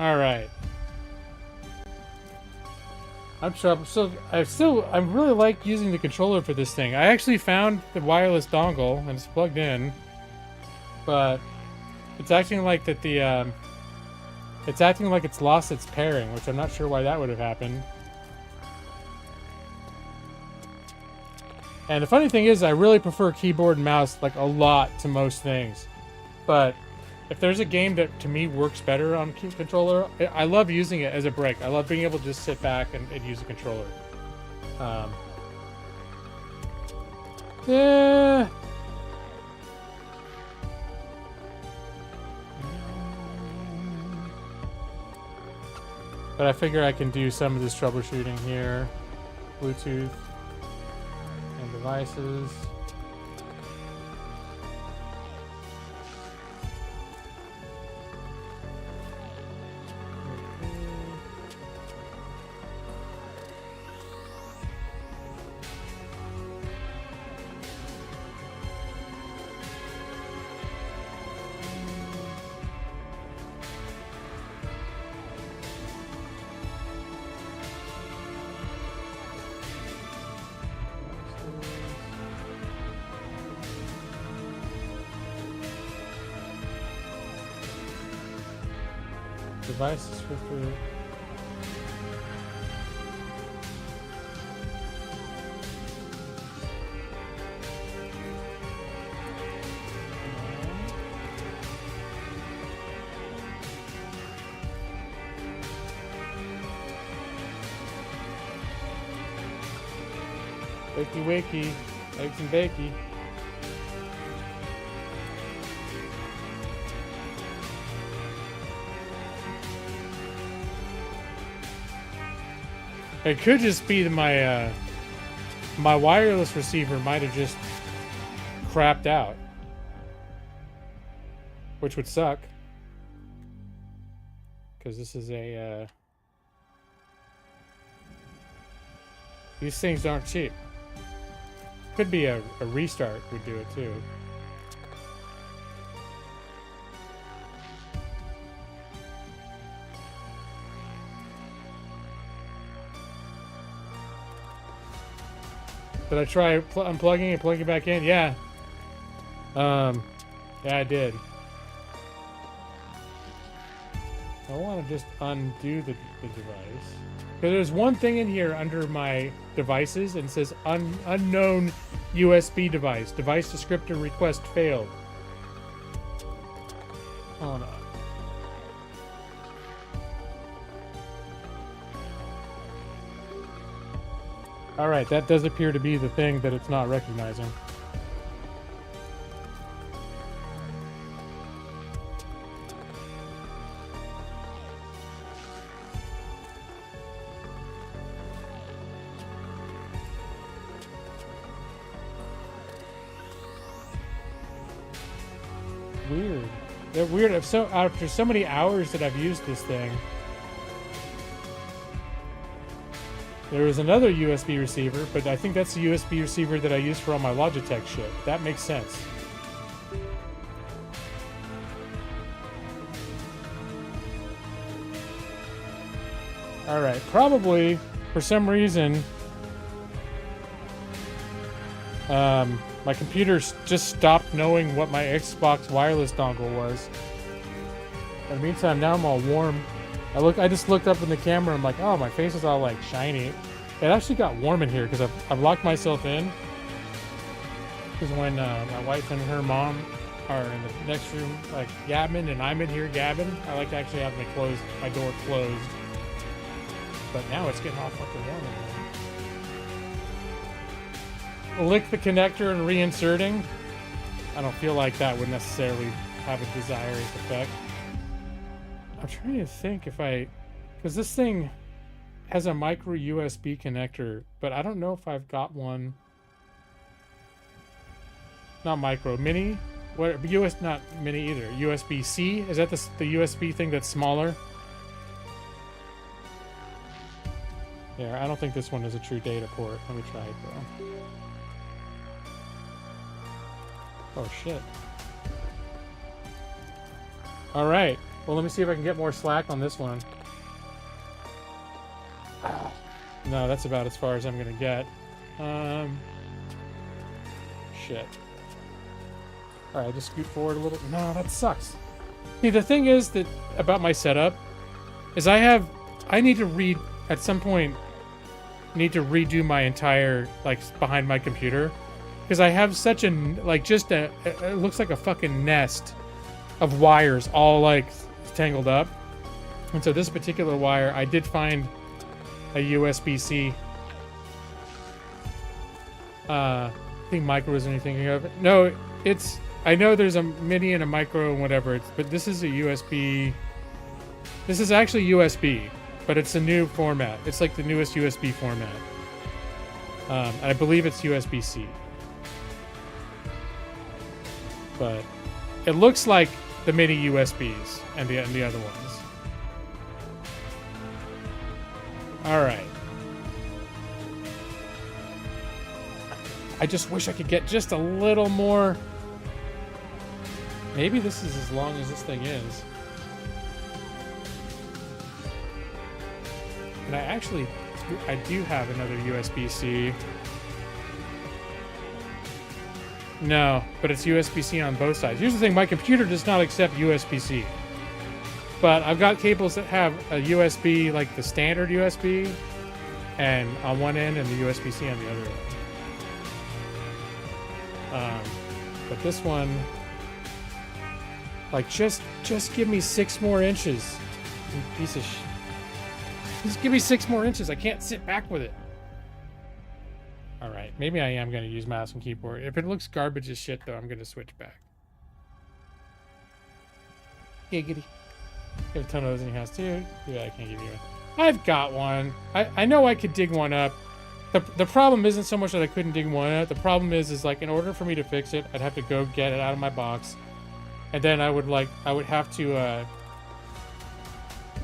All right. I really like using the controller for this thing. I actually found the wireless dongle and it's plugged in, but it's acting like that it's acting like it's lost its pairing, which I'm not sure why that would have happened. And the funny thing is, I really prefer keyboard and mouse like a lot to most things, but if there's a game that to me works better on controller, I love using it as a break. I love being able to just sit back and use a controller. Yeah. But I figure I can do some of this troubleshooting here. Bluetooth and devices. Devices for free. Wakey wakey, eggs and bakey. It could just be that my wireless receiver might have just crapped out, which would suck, because this is a these things aren't cheap. Could be a restart would do it too. Did I try unplugging and plugging it back in? Yeah. Yeah, I did. I want to just undo the device. Because there's one thing in here under my devices and it says unknown USB device. Device descriptor request failed. Hold on. Alright, that does appear to be the thing that it's not recognizing. Weird. They're weird. After so many hours that I've used this thing, there was another USB receiver, but I think that's the USB receiver that I use for all my Logitech shit. That makes sense. Alright, probably, for some reason, my computer just stopped knowing what my Xbox wireless dongle was. In the meantime, now I'm all warm. I just looked up in the camera. I'm like, oh, my face is all like shiny. It actually got warm in here because I've locked myself in. Because when my wife and her mom are in the next room, like gabbing, and I'm in here gabbing, I like to actually have my door closed. But now it's getting all fucking warm in here. Lick the connector and reinserting. I don't feel like that would necessarily have a desired effect. I'm trying to think because this thing has a micro USB connector, but I don't know if I've got one. Not micro, mini? What, not mini either. USB-C? Is that the USB thing that's smaller? Yeah, I don't think this one is a true data port. Let me try it though. Oh shit. Alright. Well, let me see if I can get more slack on this one. No, that's about as far as I'm gonna get. Shit. Alright, just scoot forward a little. No, that sucks. See, the thing is that about my setup is I need to read at some point. Need to redo my entire behind my computer because I have such a it looks like a fucking nest of wires all tangled up. And so this particular wire, I did find a USB-C. I think micro is anything of it. No, I know there's a mini and a micro and whatever, but this is a USB. This is actually USB, but it's a new format. It's like the newest USB format. I believe it's USB-C. But it looks like the mini USBs and the other ones. All right. I just wish I could get just a little more. Maybe this is as long as this thing is. And I do have another USB-C. No, but it's USB-C on both sides. Here's the thing, my computer does not accept USB-C. But I've got cables that have a USB, like the standard USB, and on one end and the USB-C on the other end. But this one, just give me 6 more inches. You piece of shit. Just give me 6 more inches. I can't sit back with it. Alright, maybe I am going to use mouse and keyboard. If it looks garbage as shit, though, I'm going to switch back. Giggity. You have a ton of those in your house, too? Yeah, I can't give you one. I've got one. I know I could dig one up. The problem isn't so much that I couldn't dig one up. The problem is in order for me to fix it, I'd have to go get it out of my box. And then I would have to,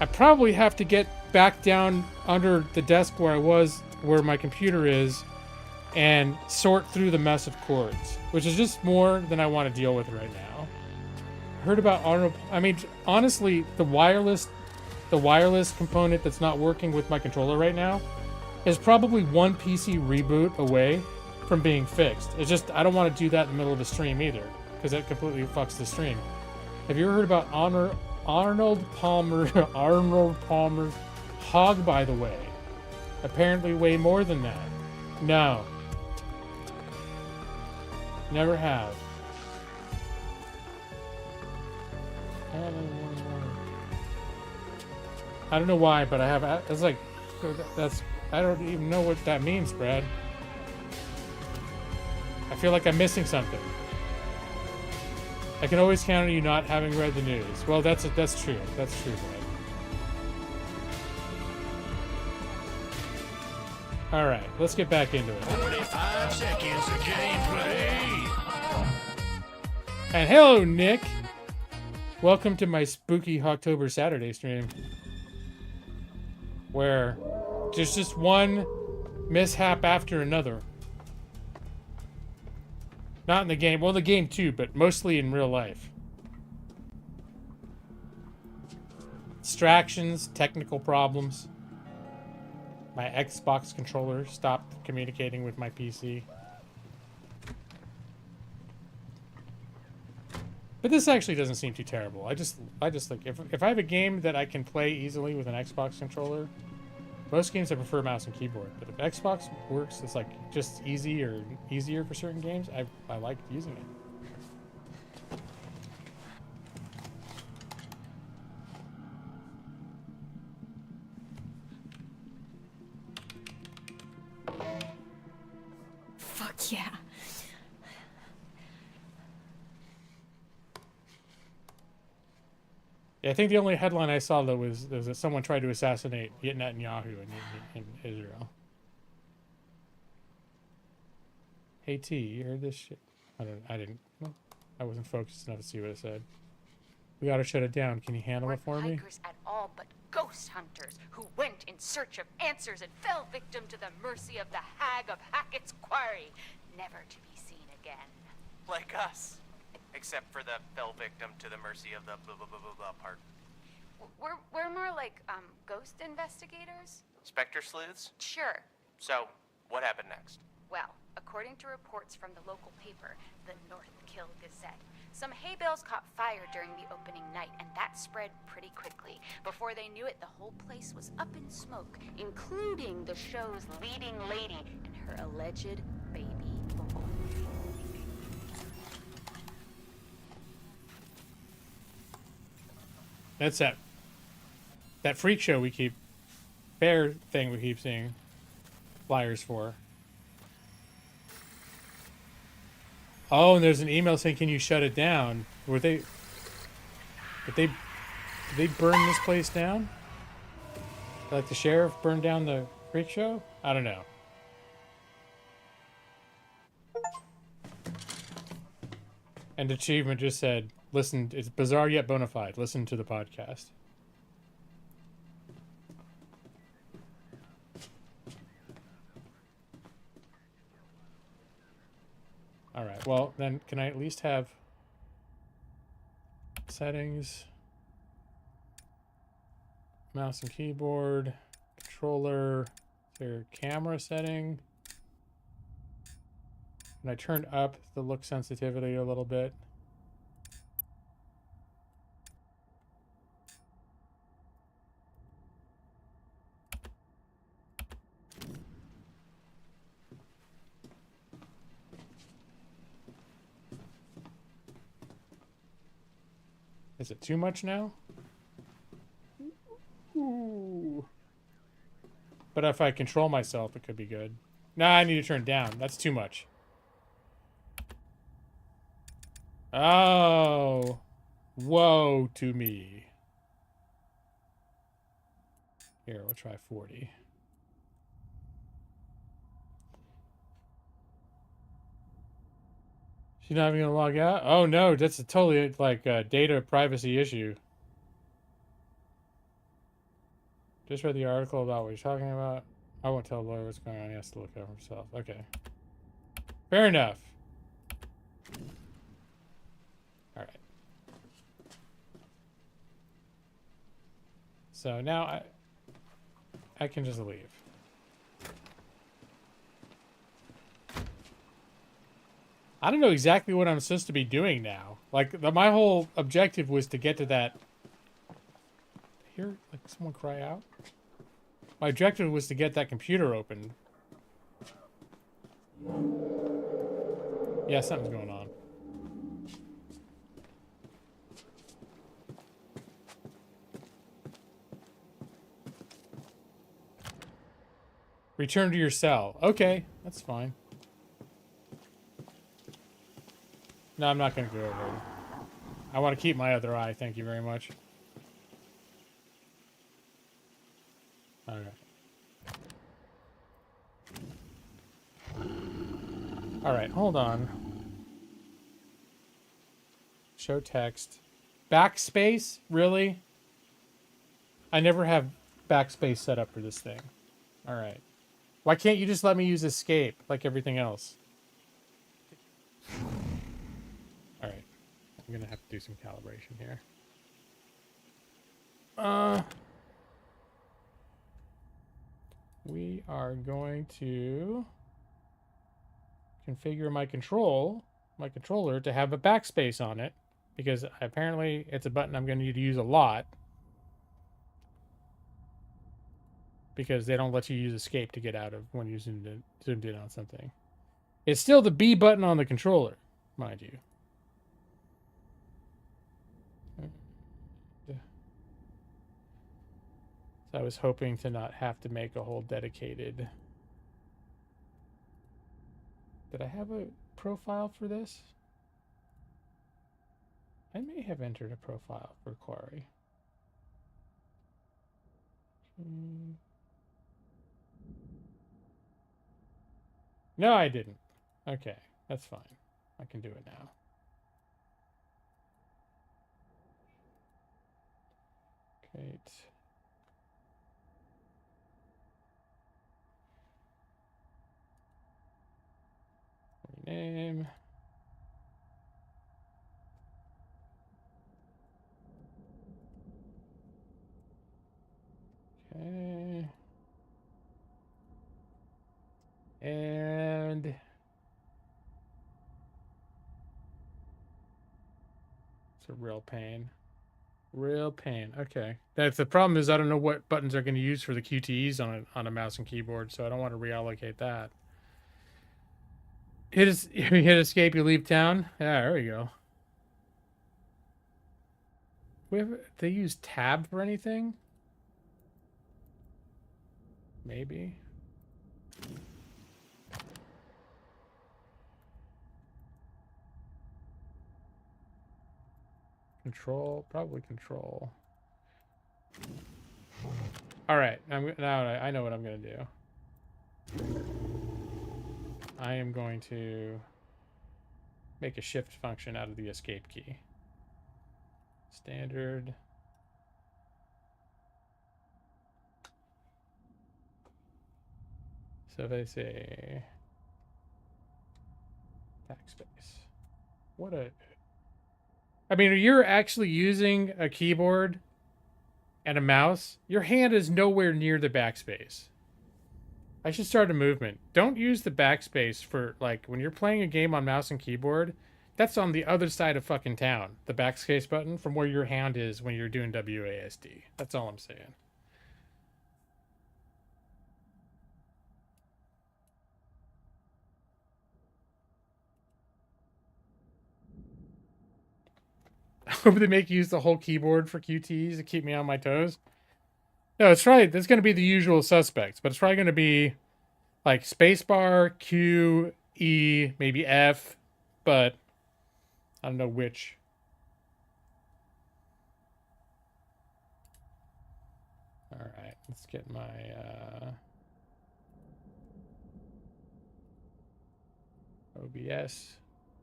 I'd probably have to get back down under the desk where my computer is, and sort through the mess of cords, which is just more than I want to deal with right now. I heard about honestly, the wireless component that's not working with my controller right now is probably one PC reboot away from being fixed. It's just, I don't want to do that in the middle of a stream either, because that completely fucks the stream. Have you ever heard about Arnold Palmer's hog, by the way? Apparently way more than that. No. Never have. I don't know why, but I have. It's like, I don't even know what that means, Brad. I feel like I'm missing something. I can always count on you not having read the news. Well, that's true. That's true, Brad. All right, let's get back into it. 45 seconds of gameplay. And hello, Nick. Welcome to my spooky HAWKTOBER Saturday stream, where there's just one mishap after another. Not in the game. Well, the game too, but mostly in real life. Distractions, technical problems. My Xbox controller stopped communicating with my PC. But this actually doesn't seem too terrible. I just like if I have a game that I can play easily with an Xbox controller, most games I prefer mouse and keyboard. But if Xbox works, it's like just easier for certain games. I like using it. Fuck yeah. Yeah, I think the only headline I saw though was that someone tried to assassinate Netanyahu in Israel. Hey T, you heard this shit? I wasn't focused enough to see what it said. We gotta shut it down. Can you handle it for me? Hikers at all but ghost hunters who went in search of answers and fell victim to the mercy of the hag of Hackett's Quarry, never to be seen again. Like us. Except for the fell victim to the mercy of the blah blah blah blah blah part. We're more like, ghost investigators? Spectre sleuths? Sure. So, what happened next? Well, according to reports from the local paper, the North Kill Gazette, some hay bales caught fire during the opening night, and that spread pretty quickly. Before they knew it, the whole place was up in smoke, including the show's leading lady and her alleged baby boy. That's that freak show we keep, fair thing we keep seeing flyers for. Oh, and there's an email saying, "Can you shut it down?" Did they burn this place down? Like the sheriff burned down the freak show? I don't know. And Achievement just said, "Listen, it's bizarre yet bona fide. Listen to the podcast." All right. Well, then can I at least have settings, mouse and keyboard, controller, is there a camera setting? And I turned up the look sensitivity a little bit. Is it too much now? Ooh. But if I control myself, it could be good. Nah, I need to turn it down. That's too much. Oh. Woe to me. Here, we'll try 40. She's not even gonna log out? Oh no, that's a totally like a data privacy issue. Just read the article about what you're talking about. I won't tell the lawyer what's going on. He has to look it up himself. Okay. Fair enough. Alright. So now I can just leave. I don't know exactly what I'm supposed to be doing now. Like, my whole objective was to get to that... Hear, like, someone cry out? My objective was to get that computer open. Yeah, something's going on. Return to your cell. Okay, that's fine. No, I'm not going to go over it. I want to keep my other eye, thank you very much. Okay. Alright, hold on. Show text. Backspace? Really? I never have backspace set up for this thing. Alright. Why can't you just let me use escape like everything else? Alright. I'm gonna have to do some calibration here. We are going to configure my controller to have a backspace on it, because apparently it's a button I'm going to need to use a lot, because they don't let you use escape to get out of when you zoomed in on something. It's still the B button on the controller, mind you. So I was hoping to not have to make a whole dedicated... Did I have a profile for this? I may have entered a profile for Quarry. No, I didn't. Okay, that's fine. I can do it now. Great. Rename. And it's a real pain. Real pain. Okay. That's the problem is I don't know what buttons are going to use for the QTEs on a mouse and keyboard, so I don't want to reallocate that. Hit escape, you leave town. Yeah, there we go. They use tab for anything? Maybe. Control, probably control. All right, now I know what I'm going to do. I am going to make a shift function out of the escape key. Standard. So if I say backspace, I mean, you're actually using a keyboard and a mouse. Your hand is nowhere near the backspace. I should start a movement. Don't use the backspace for, like, when you're playing a game on mouse and keyboard, that's on the other side of fucking town. The backspace button from where your hand is when you're doing WASD. That's all I'm saying. I hope they make you use the whole keyboard for QTs to keep me on my toes. No, it's probably, that's going to be the usual suspects, but it's probably going to be like spacebar, Q, E, maybe F, but I don't know which. All right, let's get my OBS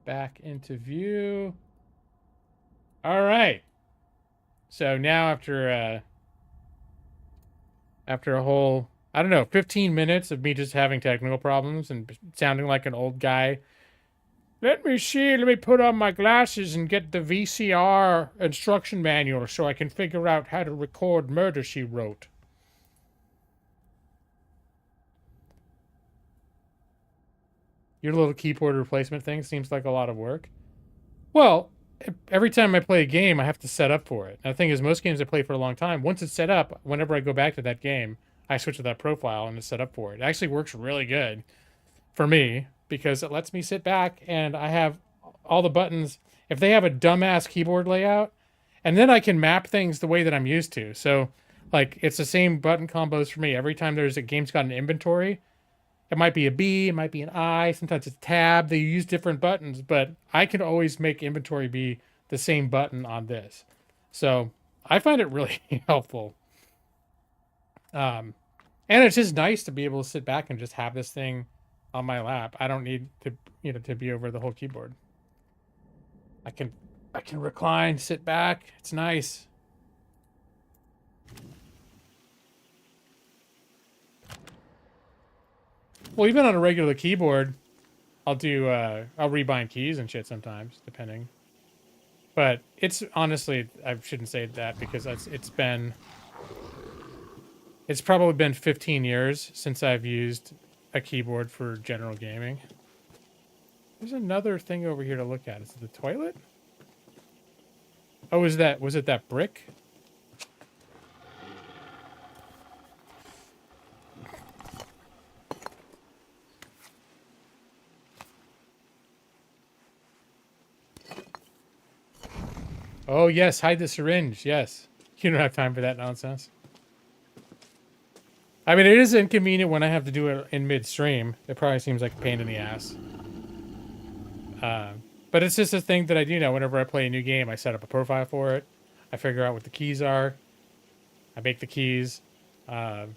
back into view. All right. So now after a whole, I don't know, 15 minutes of me just having technical problems and sounding like an old guy. Let me put on my glasses and get the VCR instruction manual so I can figure out how to record Murder, She Wrote. Your little keyboard replacement thing seems like a lot of work. Well, every time I play a game, I have to set up for it. And the thing is, most games I play for a long time, once it's set up, whenever I go back to that game, I switch to that profile and it's set up for it. It actually works really good for me because it lets me sit back and I have all the buttons. If they have a dumbass keyboard layout, and then I can map things the way that I'm used to. So, like, it's the same button combos for me. Every time there's a game's got an inventory, it might be a B, it might be an I, sometimes it's a tab. They use different buttons, but I can always make inventory be the same button on this. So I find it really helpful. And it's just nice to be able to sit back and just have this thing on my lap. I don't need to, to be over the whole keyboard. I can recline, sit back. It's nice. Well, even on a regular keyboard, I'll rebind keys and shit sometimes, depending. But it's honestly, I shouldn't say that because it's probably been 15 years since I've used a keyboard for general gaming. There's another thing over here to look at. Is it the toilet? Oh, was it that brick? Oh, yes, hide the syringe, yes. You don't have time for that nonsense. I mean, it is inconvenient when I have to do it in midstream. It probably seems like a pain in the ass. But it's just a thing that I do now. Whenever I play a new game, I set up a profile for it. I figure out what the keys are. I make the keys work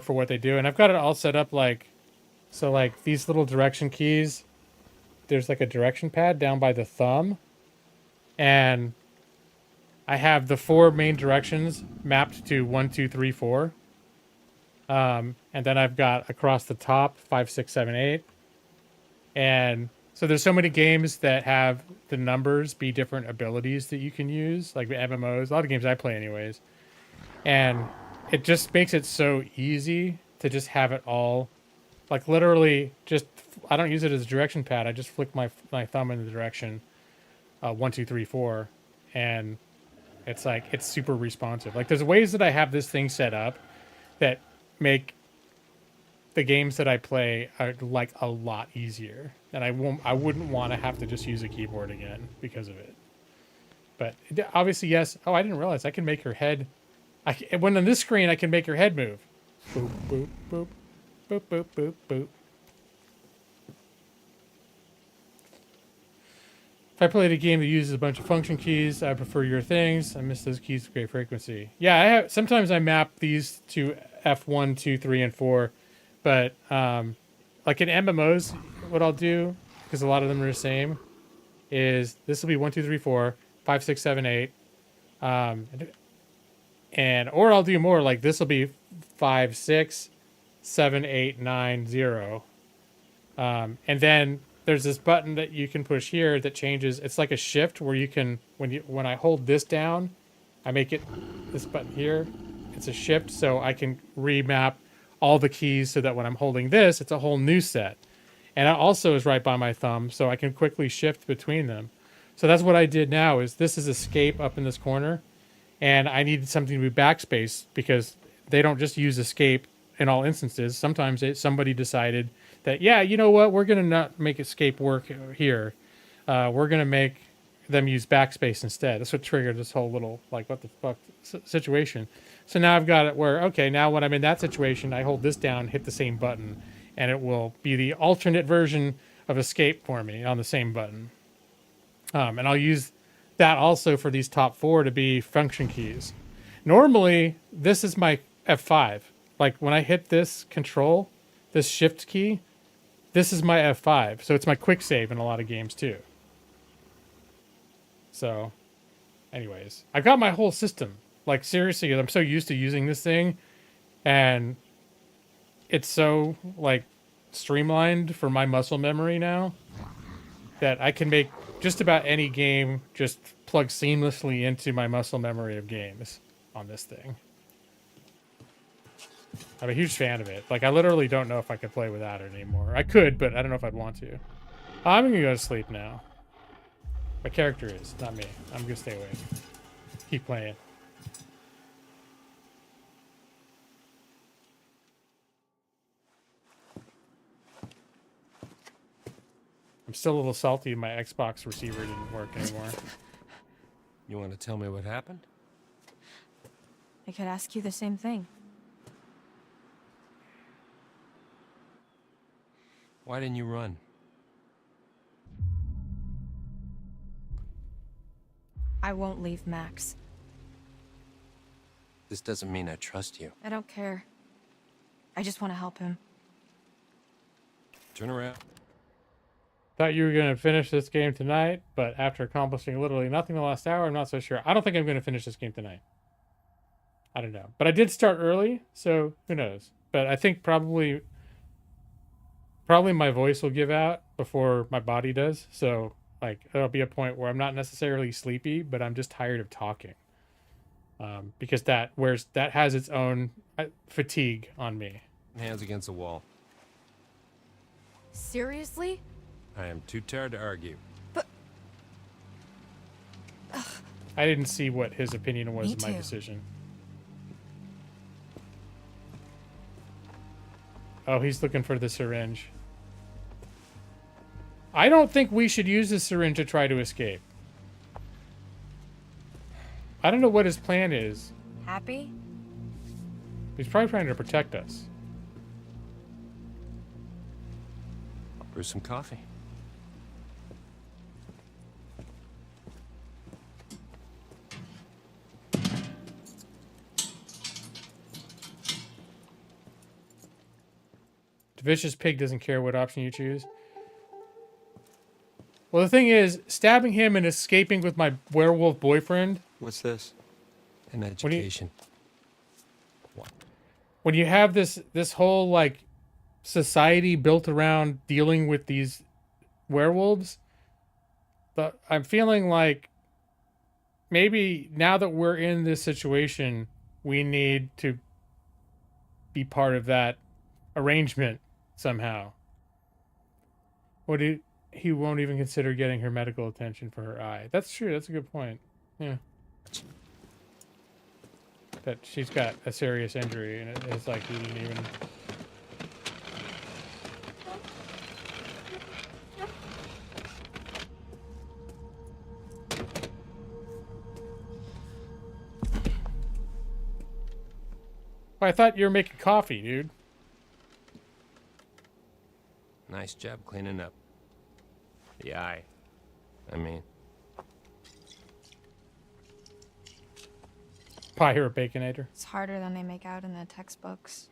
for what they do. And I've got it all set up like these little direction keys. There's like a direction pad down by the thumb. And I have the 4 main directions mapped to 1, 2, 3, 4. And then I've got across the top 5, 6, 7, 8. And so there's so many games that have the numbers be different abilities that you can use, like the MMOs, a lot of games I play anyways. And it just makes it so easy to just have it all Like literally just, I don't use it as a direction pad. I just flick my thumb in the direction 1, 2, 3, 4, and it's like, it's super responsive. Like there's ways that I have this thing set up that make the games that I play are like a lot easier, and I wouldn't want to have to just use a keyboard again because of it. But obviously, yes. Oh, I didn't realize I can make her head. When on this screen, I can make her head move. Boop, boop, boop, boop, boop, boop, boop. If I played a game that uses a bunch of function keys, I prefer your things. I miss those keys with great frequency. Yeah, sometimes I map these to F1, 2, 3, and 4. But like in MMOs, what I'll do, because a lot of them are the same, is this will be 1, 2, 3, 4, 5, 6, 7, 8. Or I'll do more, like this will be 5, 6, 7, 8, 9, 0. And then there's this button that you can push here that changes. It's like a shift where you can, when I hold this down, I make it this button here. It's a shift, so I can remap all the keys so that when I'm holding this, it's a whole new set. And it also is right by my thumb, so I can quickly shift between them. So that's what I did now, is this is escape up in this corner, and I needed something to be backspace because they don't just use escape in all instances. Sometimes somebody decided that, yeah, you know what, we're going to not make escape work here. We're going to make them use backspace instead. That's what triggered this whole little, like, what the fuck situation. So now I've got it where, okay, now when I'm in that situation, I hold this down, hit the same button, and it will be the alternate version of escape for me on the same button. And I'll use that also for these top 4 to be function keys. Normally, this is my F5. Like when I hit this control, this shift key, this is my F5. So it's my quick save in a lot of games too. So anyways, I've got my whole system. Like seriously, I'm so used to using this thing, and it's so like streamlined for my muscle memory now that I can make just about any game just plug seamlessly into my muscle memory of games on this thing. I'm a huge fan of it. Like I literally don't know if I could play without it anymore. I could, but I don't know if I'd want to. I'm gonna go to sleep now. My character is, not me. I'm gonna stay awake. Keep playing. I'm still a little salty my Xbox receiver didn't work anymore. You want to tell me what happened? I could ask you the same thing. Why didn't you run? I won't leave Max. This doesn't mean I trust you. I don't care. I just want to help him. Turn around. Thought you were going to finish this game tonight, but after accomplishing literally nothing the last hour, I'm not so sure. I don't think I'm going to finish this game tonight. I don't know. But I did start early, so who knows. But I think probably my voice will give out before my body does. So like there'll be a point where I'm not necessarily sleepy, but I'm just tired of talking. Because that has its own fatigue on me. Hands against the wall. Seriously? I am too tired to argue. But... I didn't see what his opinion was in my too. decision. Oh, he's looking for the syringe. I don't think we should use the syringe to try to escape. I don't know what his plan is. Happy? He's probably trying to protect us. I'll brew some coffee. The vicious pig doesn't care what option you choose. Well, the thing is, stabbing him and escaping with my werewolf boyfriend. What's this? An education. When you have this whole like society built around dealing with these werewolves, but I'm feeling like maybe now that we're in this situation, we need to be part of that arrangement somehow. He won't even consider getting her medical attention for her eye. That's true. That's a good point. Yeah. That she's got a serious injury, and it's like he didn't even... Well, I thought you were making coffee, dude. Nice job cleaning up the eye. I mean, Pirate Baconator. It's harder than they make out in the textbooks.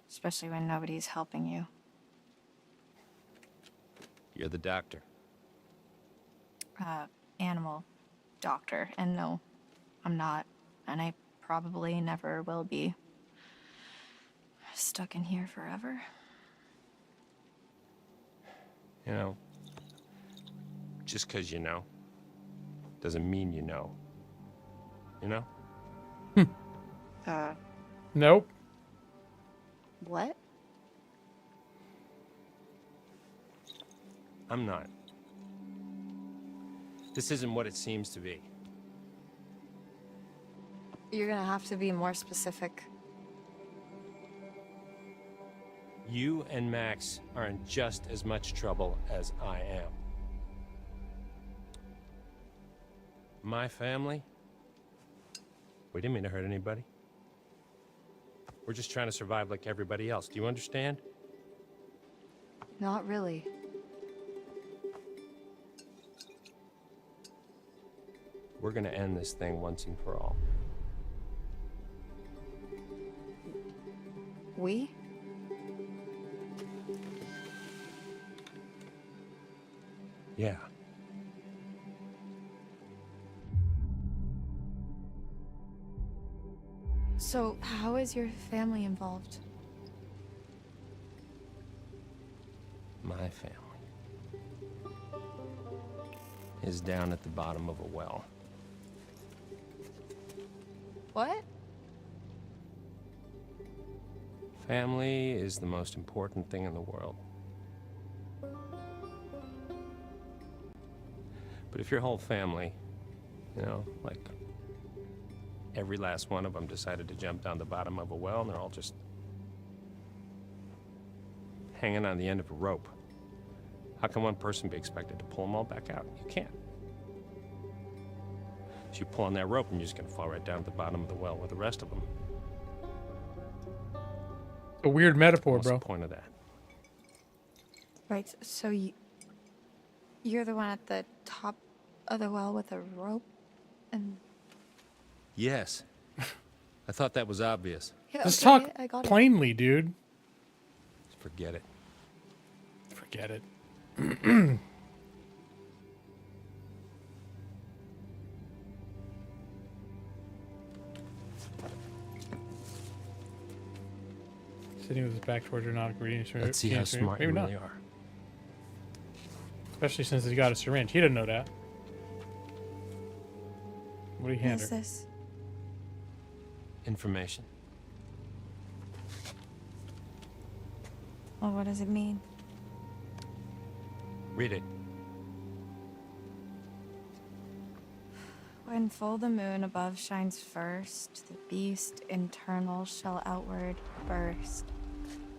Especially when nobody's helping you. you're the doctor. Animal doctor. And no, I'm not. And I probably never will be. Stuck in here forever. You know, just because you know doesn't mean you know. You know? Nope. What? I'm not. This isn't what it seems to be. You're gonna have to be more specific. You and Max are in just as much trouble as I am. My family? We didn't mean to hurt anybody. We're just trying to survive like everybody else. Do you understand? Not really. We're gonna end this thing once and for all. We? Yeah. So, how is your family involved? My family is down at the bottom of a well. What? Family is the most important thing in the world. But if your whole family, you know, like every last one of them decided to jump down the bottom of a well and they're all just hanging on the end of a rope, how can one person be expected to pull them all back out? You can't. So you pull on that rope and you're just gonna fall right down at the bottom of the well with the rest of them. A weird metaphor, What's bro. the point of that? Right, so you're the one at the top of the well with a rope? And... Yes. I thought that was obvious. Yeah, Just okay, talk I got it. plainly, dude. Forget it. Forget it. Sitting with his back towards her, not reading. Let's see how smart you really are. Especially since he's got a syringe. He didn't know that. What do you hand What is her? this? Information. Well, what does it mean? Read it. When full the moon above shines first, the beast internal shall outward burst.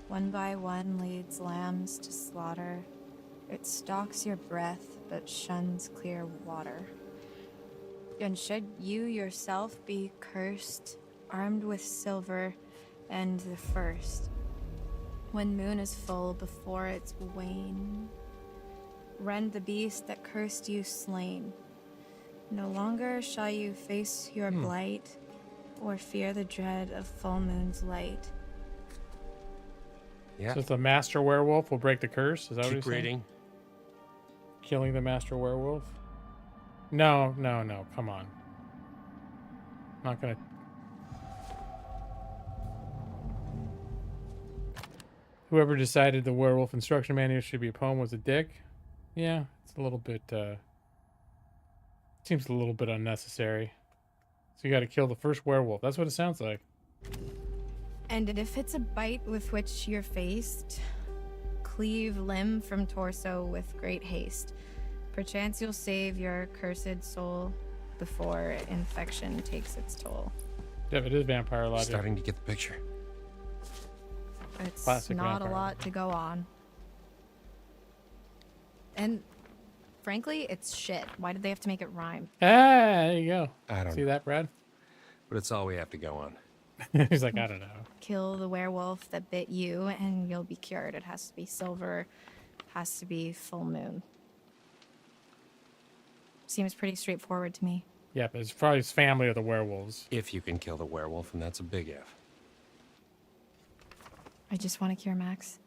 One by one leads lambs to slaughter. It stalks your breath, but shuns clear water. And should you yourself be cursed, armed with silver and the first, when moon is full before its wane, rend the beast that cursed you slain. No longer shall you face your blight, or fear the dread of full moon's light. Yeah. So the master werewolf will break the curse? Is that what Keep he's saying? reading. Killing the master werewolf? No, no, no. Come on. Not gonna... Whoever decided the werewolf instruction manual should be a poem was a dick? Yeah, it's a little bit, seems a little bit unnecessary. So you gotta kill the first werewolf. That's what it sounds like. And if it's a bite with which you're faced, cleave limb from torso with great haste. Perchance you'll save your cursed soul before infection takes its toll. Yeah, it is vampire logic. Starting to get the picture. It's Classic not vampire. a lot to go on. And frankly, it's shit. Why did they have to make it rhyme? Ah, there you go. I don't See know. that, Brad? But it's all we have to go on. He's like, I don't know. Kill the werewolf that bit you and you'll be cured. It has to be silver, has to be full moon. Seems pretty straightforward to me. Yeah, but it's probably his family or the werewolves. If you can kill the werewolf, and that's a big if. I just want to cure Max.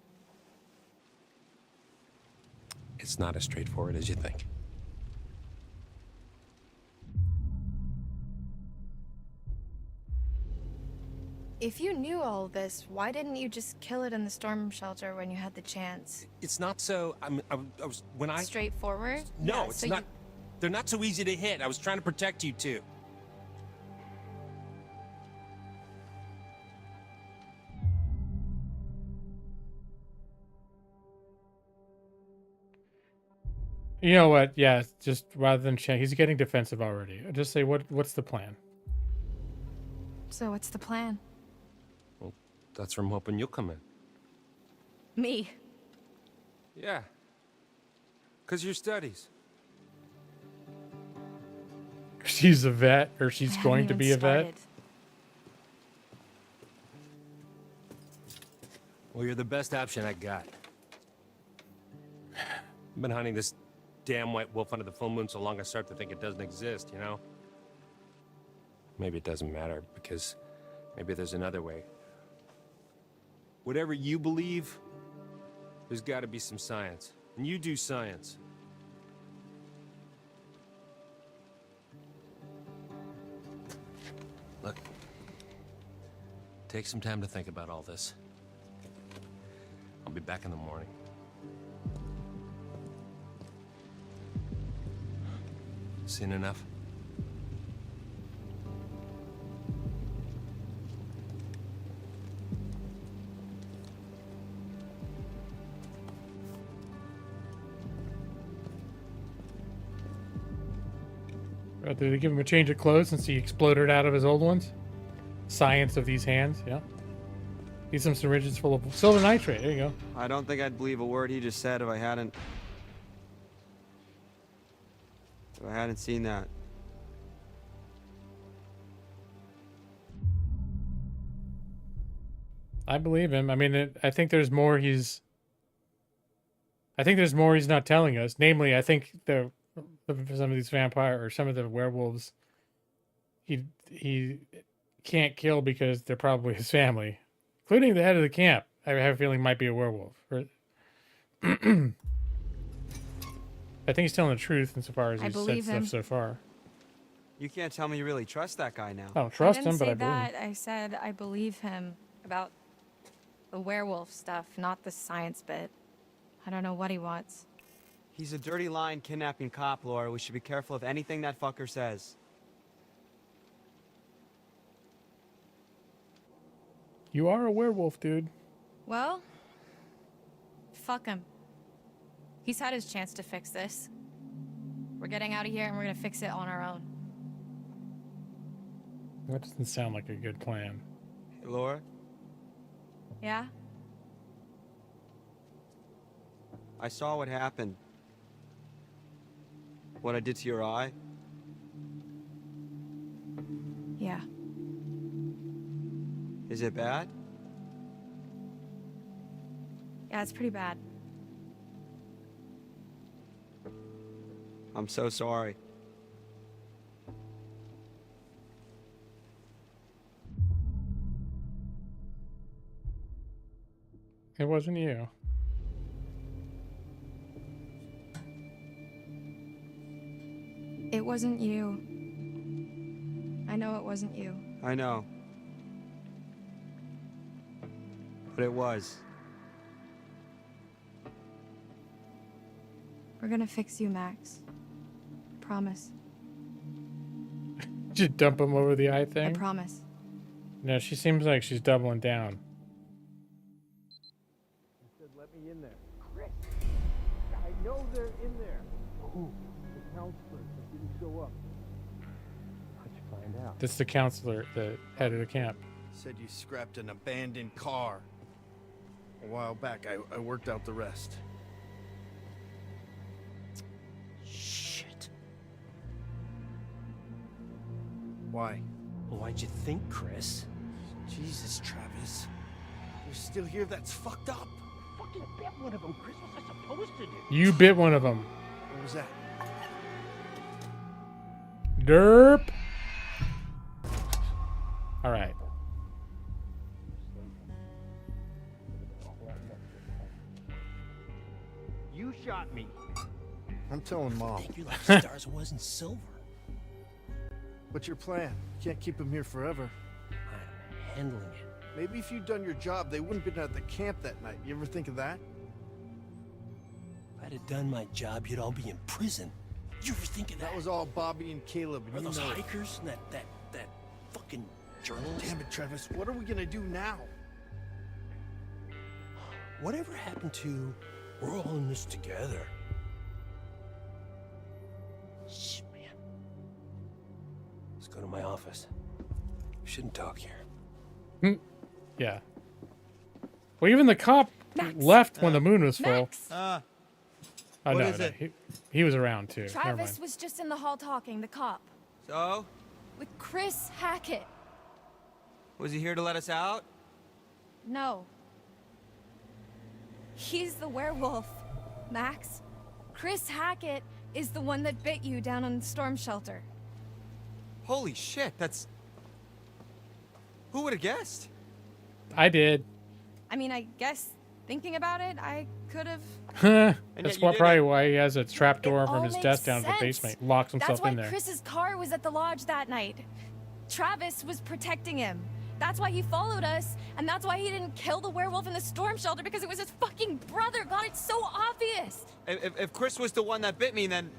It's not as straightforward as you think. If you knew all this, why didn't you just kill it in the storm shelter when you had the chance? It's not so. I was when I. Straightforward? No, Yeah, it's so not. They're not so easy to hit. I was trying to protect you too. You know what? Yeah, just rather than change, he's getting defensive already. Just say, what's the plan? So what's the plan? Well, that's where I'm hoping you'll come in. Me? Yeah. Because your studies. She's a vet, or she's going to be a vet. Well, you're the best option I got. I've been hunting this damn white wolf under the full moon so long I start to think it doesn't exist, you know? Maybe it doesn't matter, because maybe there's another way. Whatever you believe, there's got to be some science. And you do science. Look, take some time to think about all this. I'll be back in the morning. Seen enough? Did they give him a change of clothes since he exploded out of his old ones? Science of these hands, yeah. Need some syringes full of silver nitrate. There you go. I don't think I'd believe a word he just said if I hadn't seen that. I believe him. I mean, I think there's more he's not telling us. Namely, I think some of these vampire or some of the werewolves he can't kill because they're probably his family, including the head of the camp. I have a feeling might be a werewolf. I think he's telling the truth insofar as he's said stuff so far. You can't tell me you really trust that guy now. I don't trust him, but I believe him. I said I believe him about the werewolf stuff, not the science bit. I don't know what he wants. He's a dirty lying kidnapping cop, Laura. We should be careful of anything that fucker says. You are a werewolf, dude. Well, fuck him. He's had his chance to fix this. We're getting out of here and we're gonna fix it on our own. That doesn't sound like a good plan. Hey, Laura? Yeah? I saw what happened. What I did to your eye. Yeah. Is it bad? Yeah, it's pretty bad. I'm so sorry. It wasn't you. It wasn't you. I know it wasn't you. I know. But it was. We're gonna fix you, Max. Promise. Just dump him over the eye thing. I promise. No, she seems like she's doubling down. He said, let me in there. Chris! I know they're in there. Who? The counselors that didn't show up. How'd you find out? That's the counselor, the head of the camp. Said you scrapped an abandoned car. A while back, I worked out the rest. Shit. Why? Why'd you think, Chris? Jesus, Travis. You're still here? That's fucked up. Fucking bit one of them, Chris. What was I supposed to do? You bit one of them. What was that? Derp. All right. You shot me. I'm telling Mom. I think your lucky stars wasn't silver. What's your plan? You can't keep him here forever. I'm handling it. Maybe if you'd done your job, they wouldn't have been at the camp that night. You ever think of that? If I'd have done my job, you'd all be in prison. You ever think of that? That was all Bobby and Caleb. And Are you those know it. hikers and that fucking journalist? Damn it, Travis. What are we gonna do now? Whatever happened to we're all in this together? Shh, man. Let's go to my office. We shouldn't talk here. Yeah. Well, even the cop left when the moon was full. What Oh, no, is no. it? He was around too. Never Travis mind. was just in the hall talking, the cop. So? With Chris Hackett. Was he here to let us out? No. He's the werewolf, Max. Chris Hackett is the one that bit you down on the storm shelter. Holy shit, that's... Who would have guessed? I did. I mean, I guess thinking about it, I could have. That's probably why he has a trap door from his desk down to the basement. Locks himself That's why in there. Chris's car was at the lodge that night. Travis was protecting him. That's why he followed us, and that's why he didn't kill the werewolf in the storm shelter, because it was his fucking brother. God, it's so obvious. If Chris was the one that bit me, then...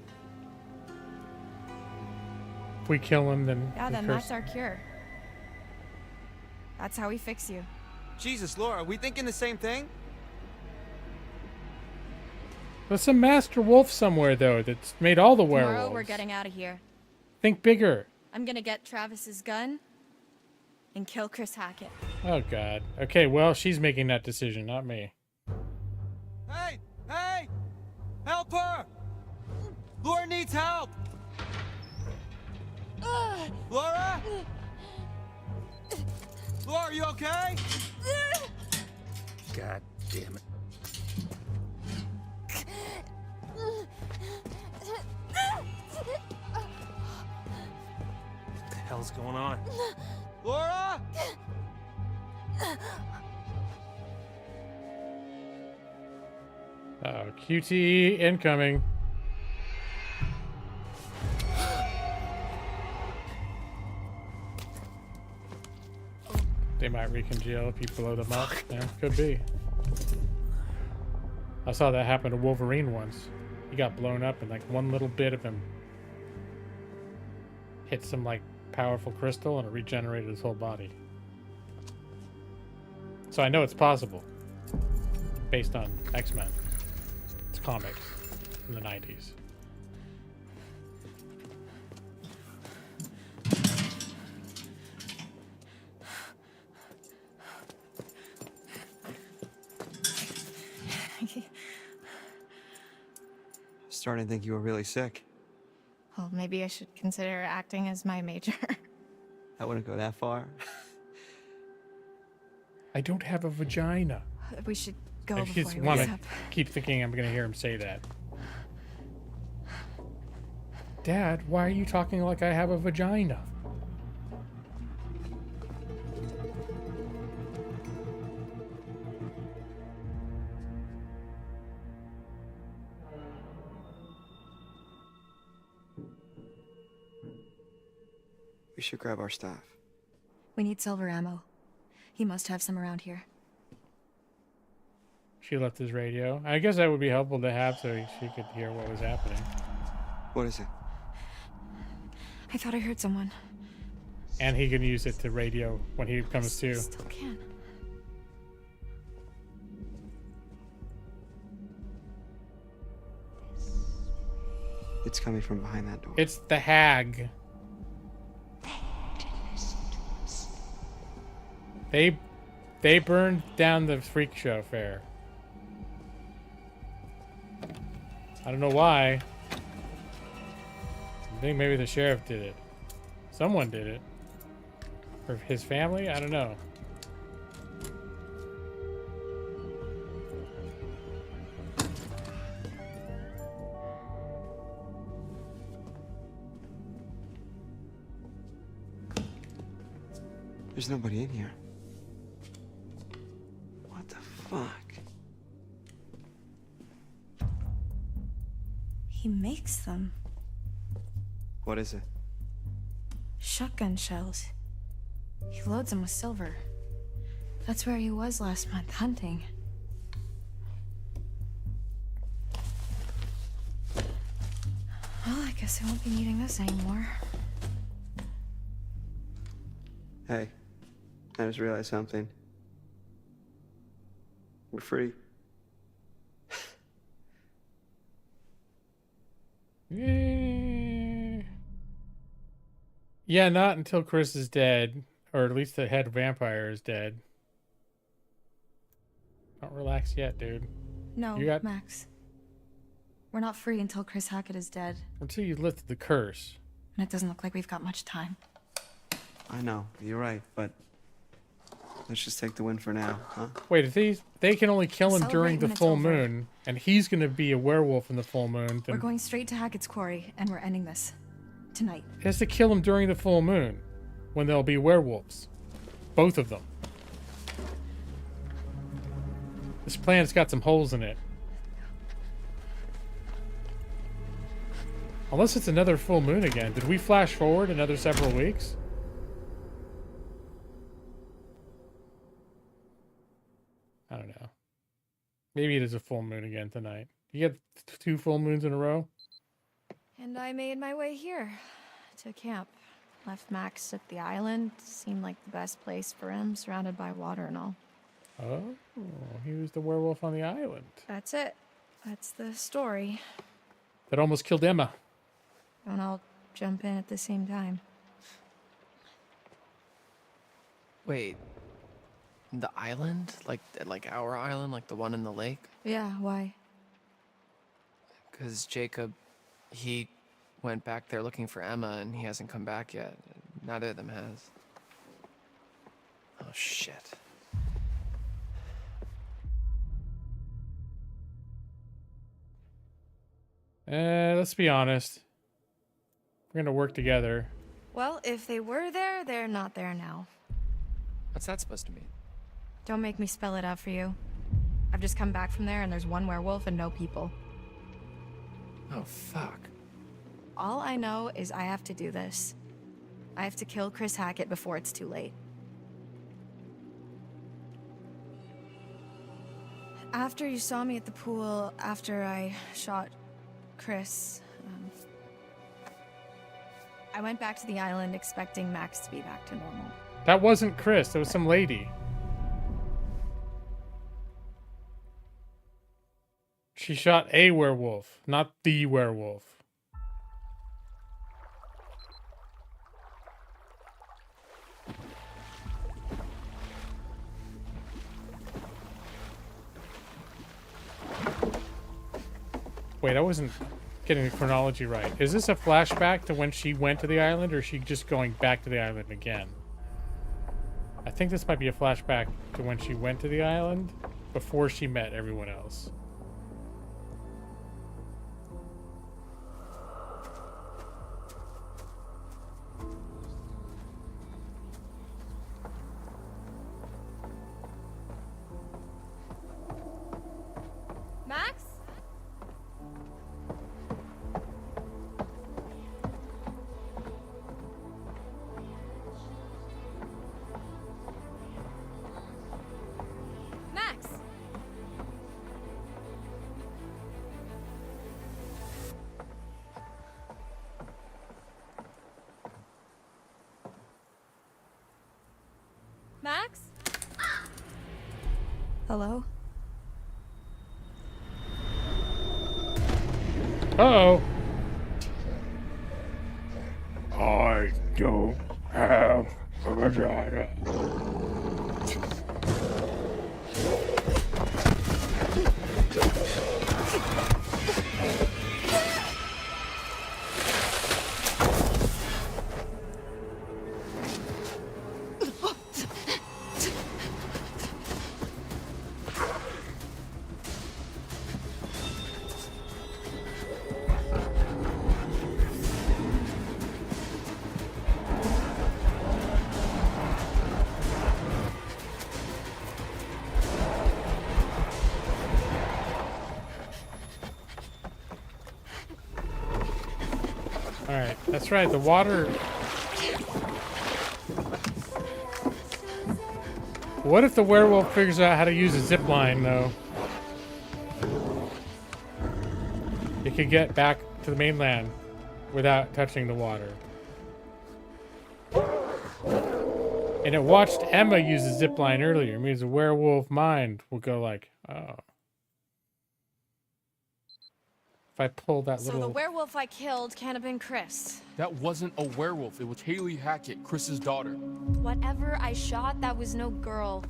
If we kill him, then. Yeah, then Chris- that's our cure. That's how we fix you. Jesus, Laura, are we thinking the same thing? There's some master wolf somewhere though that's made all the werewolves. Tomorrow we're getting out of here. Think bigger. I'm gonna get Travis's gun and kill Chris Hackett. Oh God. Okay, well she's making that decision, not me. Hey! Hey! Help her! Laura needs help! Laura? Laura, are you okay? God damn it. What the hell's going on? Laura? Uh-oh, QTE incoming. They might recongeal if you blow them up. Yeah, could be. I saw that happen to Wolverine once. He got blown up and like one little bit of him hit some like powerful crystal and it regenerated his whole body. So I know it's possible. Based on X-Men. It's comics from the 90s. Starting to think you were really sick. Well, maybe I should consider acting as my major. I wouldn't go that far. I don't have a vagina. We should go I before just he want wakes to up. keep thinking I'm going to hear him say that. Dad, why are you talking like I have a vagina? We should grab our stuff. We need silver ammo. He must have some around here. She left his radio. I guess that would be helpful to have so she could hear what was happening. What is it? I thought I heard someone. And he can use it to radio when he comes to. Still can. It's coming from behind that door. It's the hag. They burned down the freak show fair. I don't know why. I think maybe the sheriff did it. Someone did it. Or his family? I don't know. There's nobody in here. What the fuck? He makes them. What is it? Shotgun shells. He loads them with silver. That's where he was last month, hunting. Well, I guess I won't be needing this anymore. Hey, I just realized something. We're free. Yeah, not until Chris is dead, or at least the head vampire is dead. Don't relax yet, dude. No, You got- Max. We're not free until Chris Hackett is dead. Until you lifted the curse. And it doesn't look like we've got much time. I know, you're right, but let's just take the win for now, huh? Wait, if they can only kill him Celebrate during the when it's full over. moon, and he's gonna be a werewolf in the full moon, We're then going straight to Hackett's Quarry, and we're ending this. Tonight. he has to kill him during the full moon, when they'll be werewolves. Both of them. This plan's got some holes in it. Unless it's another full moon again. Did we flash forward another several weeks? I don't know. Maybe it is a full moon again tonight. You get 2 full moons in a row? And I made my way here to camp. Left Max at the island. Seemed like the best place for him, surrounded by water and all. Oh, he was the werewolf on the island. That's it. That's the story. That almost killed Emma. Don't all jump in at the same time. Wait. The island? Like our island? Like the one in the lake? Yeah, why? Because Jacob, he went back there looking for Emma and he hasn't come back yet. Neither of them has. Oh, shit. Let's be honest. We're gonna work together. Well, if they were there, they're not there now. What's that supposed to mean? Don't make me spell it out for you. I've just come back from there and there's one werewolf and no people. Oh, fuck. All I know is I have to do this. I have to kill Chris Hackett before it's too late. After you saw me at the pool, after I shot Chris, I went back to the island expecting Max to be back to normal. That wasn't Chris. That was some lady. She shot a werewolf, not the werewolf. Wait, I wasn't getting the chronology right. Is this a flashback to when she went to the island, or is she just going back to the island again? I think this might be a flashback to when she went to the island before she met everyone else. Max? Max? Hello? Uh-oh. I don't have a vagina. Alright, that's right, the water... What if the werewolf figures out how to use a zip line, though? It could get back to the mainland without touching the water. And it watched Emma use the zip line earlier. It means the werewolf mind will go like, oh. If I pull that So the werewolf I killed can't have been Chris. That wasn't a werewolf. It was Haley Hackett, Chris's daughter. Whatever I shot, that was no girl.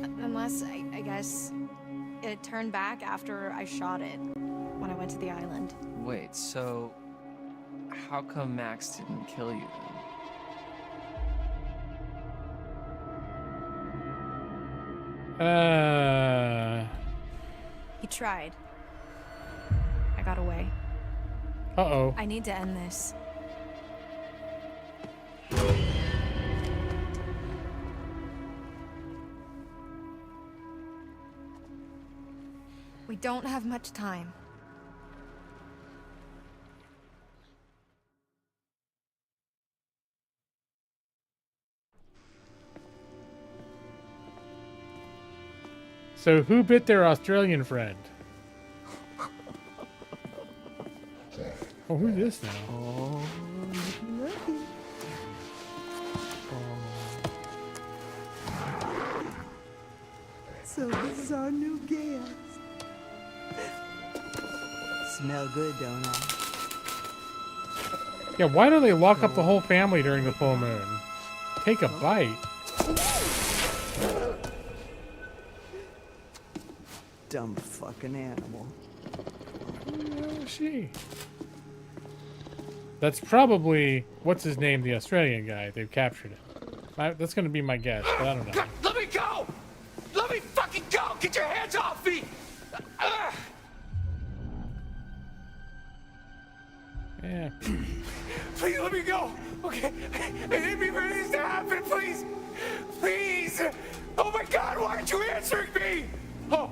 Unless, I guess, it turned back after I shot it when I went to the island. Wait, so how come Max didn't kill you then? He tried. I got away. Uh-oh. I need to end this. We don't have much time. So who bit their Australian friend? Oh, who's this now? Oh, look. So this is our new guest. Smell good, don't I? Yeah, why do they lock up the whole family during the full moon? Take a bite. Dumb fucking animal. Where is she? That's probably, what's his name, the Australian guy. They've captured it. That's going to be my guess, but I don't know. Let me go! Let me fucking go! Get your hands off me! Yeah. Please let me go! Okay? I didn't mean for this to happen, please! Please! Oh my god, why aren't you answering me? Oh!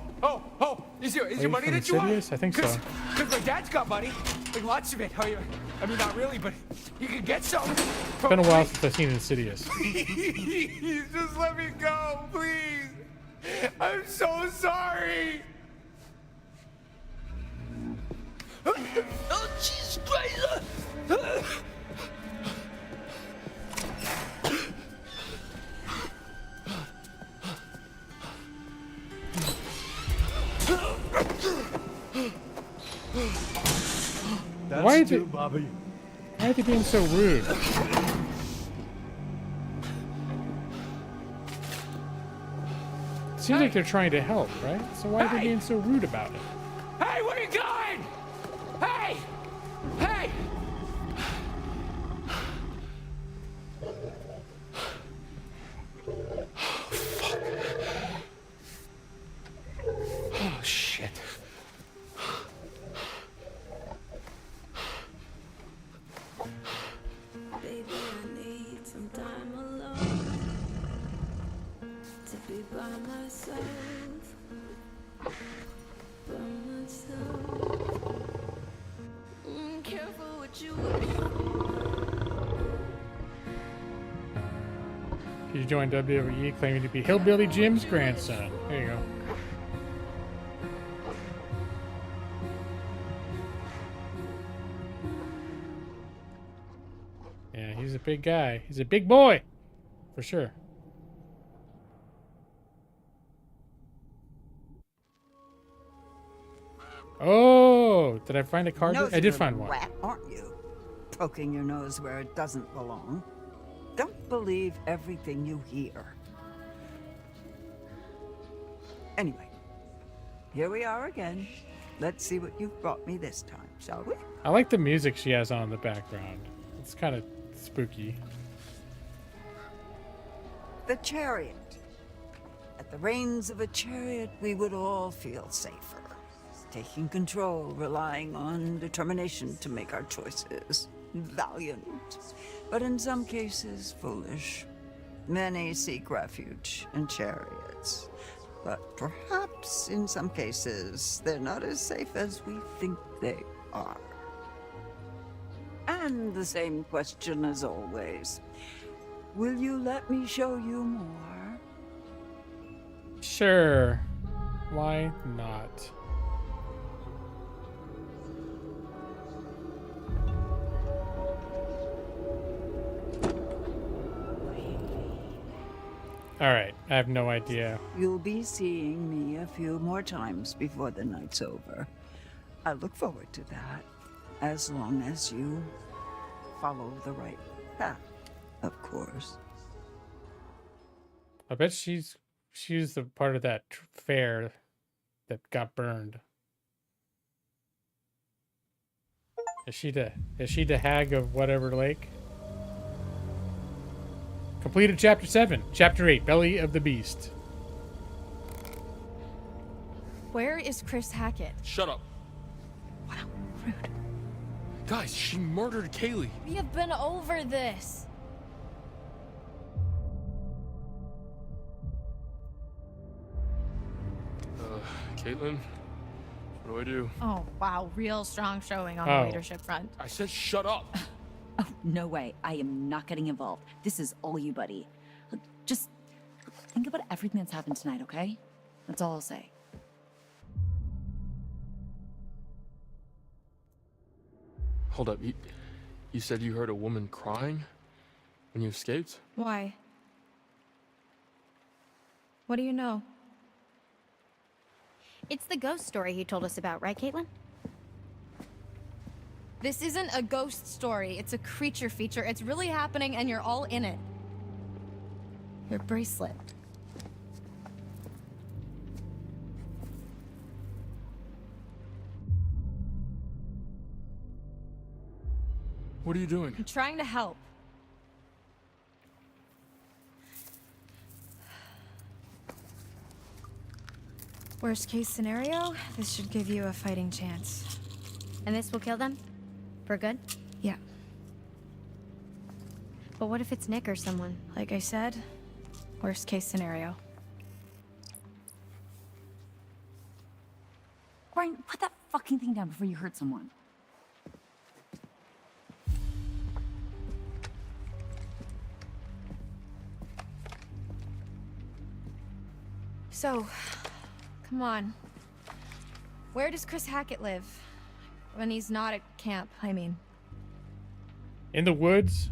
Is your money that you want? Insidious? I think so. Because my dad's got money. Like lots of it. I mean, not really, but you can get some. It's been a while since I've seen Insidious. Please, just let me go, please. I'm so sorry. Oh, Jesus Christ. Why are they being so rude? It seems like they're trying to help, right? So why are they being so rude about it? Hey, where you going? Hey! Hey! Oh, shit. Baby, I need some time alone to be by myself. Careful what you wish for. He joined WWE claiming to be Hillbilly Jim's grandson. There you go. Yeah, he's a big guy. He's a big boy. For sure. Oh, did I find a card? Nosy I did little find one. rat, aren't you? Poking your nose where it doesn't belong. Don't believe everything you hear. Anyway, here we are again. Let's see what you've brought me this time, shall we? I like the music she has on in the background. It's kind of spooky. The chariot. At the reins of a chariot, we would all feel safer. Taking control, relying on determination to make our choices. Valiant, but in some cases foolish. Many seek refuge in chariots, but perhaps in some cases they're not as safe as we think they are. And the same question as always. Will you let me show you more? Sure. Why not? All right, I have no idea. You'll be seeing me a few more times before the night's over. I look forward to that, as long as you follow the right path, of course. I bet she's the part of that fair that got burned. Is she the hag of whatever lake? Completed chapter 7. Chapter 8, Belly of the Beast. Where is Chris Hackett? Shut up. Wow, rude. Guys, she murdered Kaylee. We have been over this. Caitlin, what do I do? Oh, wow, real strong showing on the leadership front. I said shut up. Oh, no way. I am not getting involved. This is all you, buddy. Look, just think about everything that's happened tonight, okay? That's all I'll say. Hold up, you said you heard a woman crying when you escaped? Why? What do you know? It's the ghost story you told us about, right, Caitlin? This isn't a ghost story. It's a creature feature. It's really happening and you're all in it. Your bracelet. What are you doing? I'm trying to help. Worst case scenario, this should give you a fighting chance. And this will kill them? For good? Yeah. But what if it's Nick or someone? Like I said, worst case scenario. Brian, put that fucking thing down before you hurt someone. So, come on. Where does Chris Hackett live? When he's not at camp, I mean. In the woods,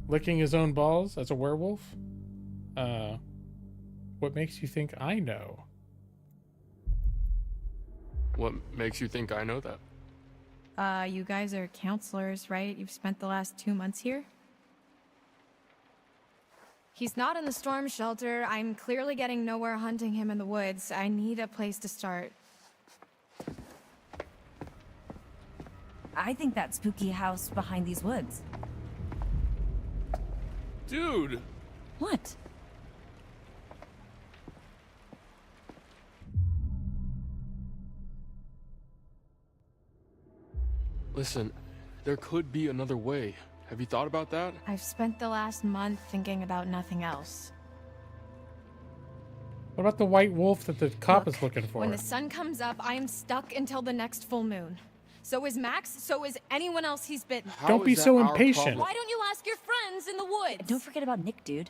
licking his own balls as a werewolf? What makes you think I know? What makes you think I know that? You guys are counselors, right? You've spent the last 2 months here? He's not in the storm shelter. I'm clearly getting nowhere hunting him in the woods. I need a place to start. I think that spooky house behind these woods. Dude! What? Listen, there could be another way. Have you thought about that? I've spent the last month thinking about nothing else. What about the white wolf that the cop is looking for? When the sun comes up, I am stuck until the next full moon. So is Max, so is anyone else he's bitten. Don't be so impatient. Why don't you ask your friends in the woods? And don't forget about Nick, dude.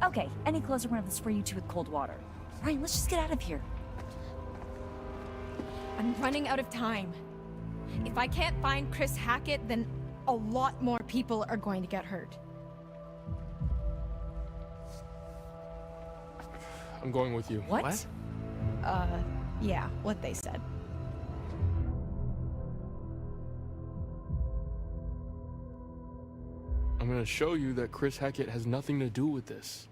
Okay, any closer, I'm gonna spray you two with cold water. Ryan, let's just get out of here. I'm running out of time. If I can't find Chris Hackett, then a lot more people are going to get hurt. I'm going with you. What? Yeah, what they said. I'm gonna show you that Chris Hackett has nothing to do with this.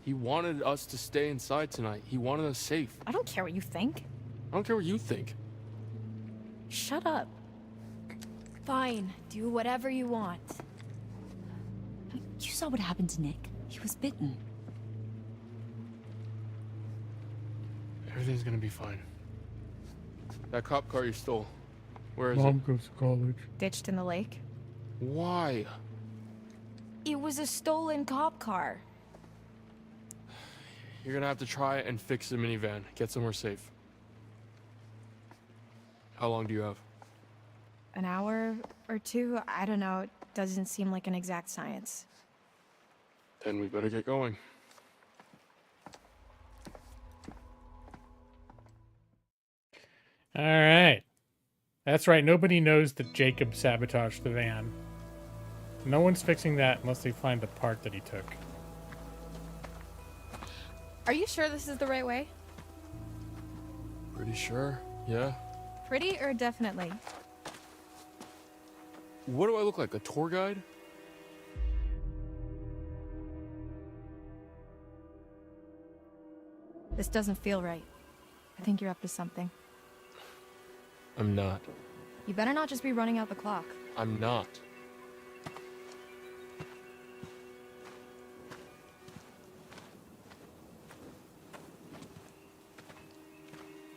He wanted us to stay inside tonight. He wanted us safe. I don't care what you think. I don't care what you think. Shut up. Fine, do whatever you want. You saw what happened to Nick. He was bitten. Everything's gonna be fine. That cop car you stole, where is Mom goes to college. Ditched in the lake. Why? It was a stolen cop car. You're gonna have to try and fix the minivan. Get somewhere safe. How long do you have? An hour or two? I don't know. It doesn't seem like an exact science. Then we better get going. All right. That's right. Nobody knows that Jacob sabotaged the van. No one's fixing that unless they find the part that he took. Are you sure this is the right way? Pretty sure, yeah. Pretty or definitely? What do I look like, a tour guide? This doesn't feel right. I think you're up to something. I'm not. You better not just be running out the clock. I'm not.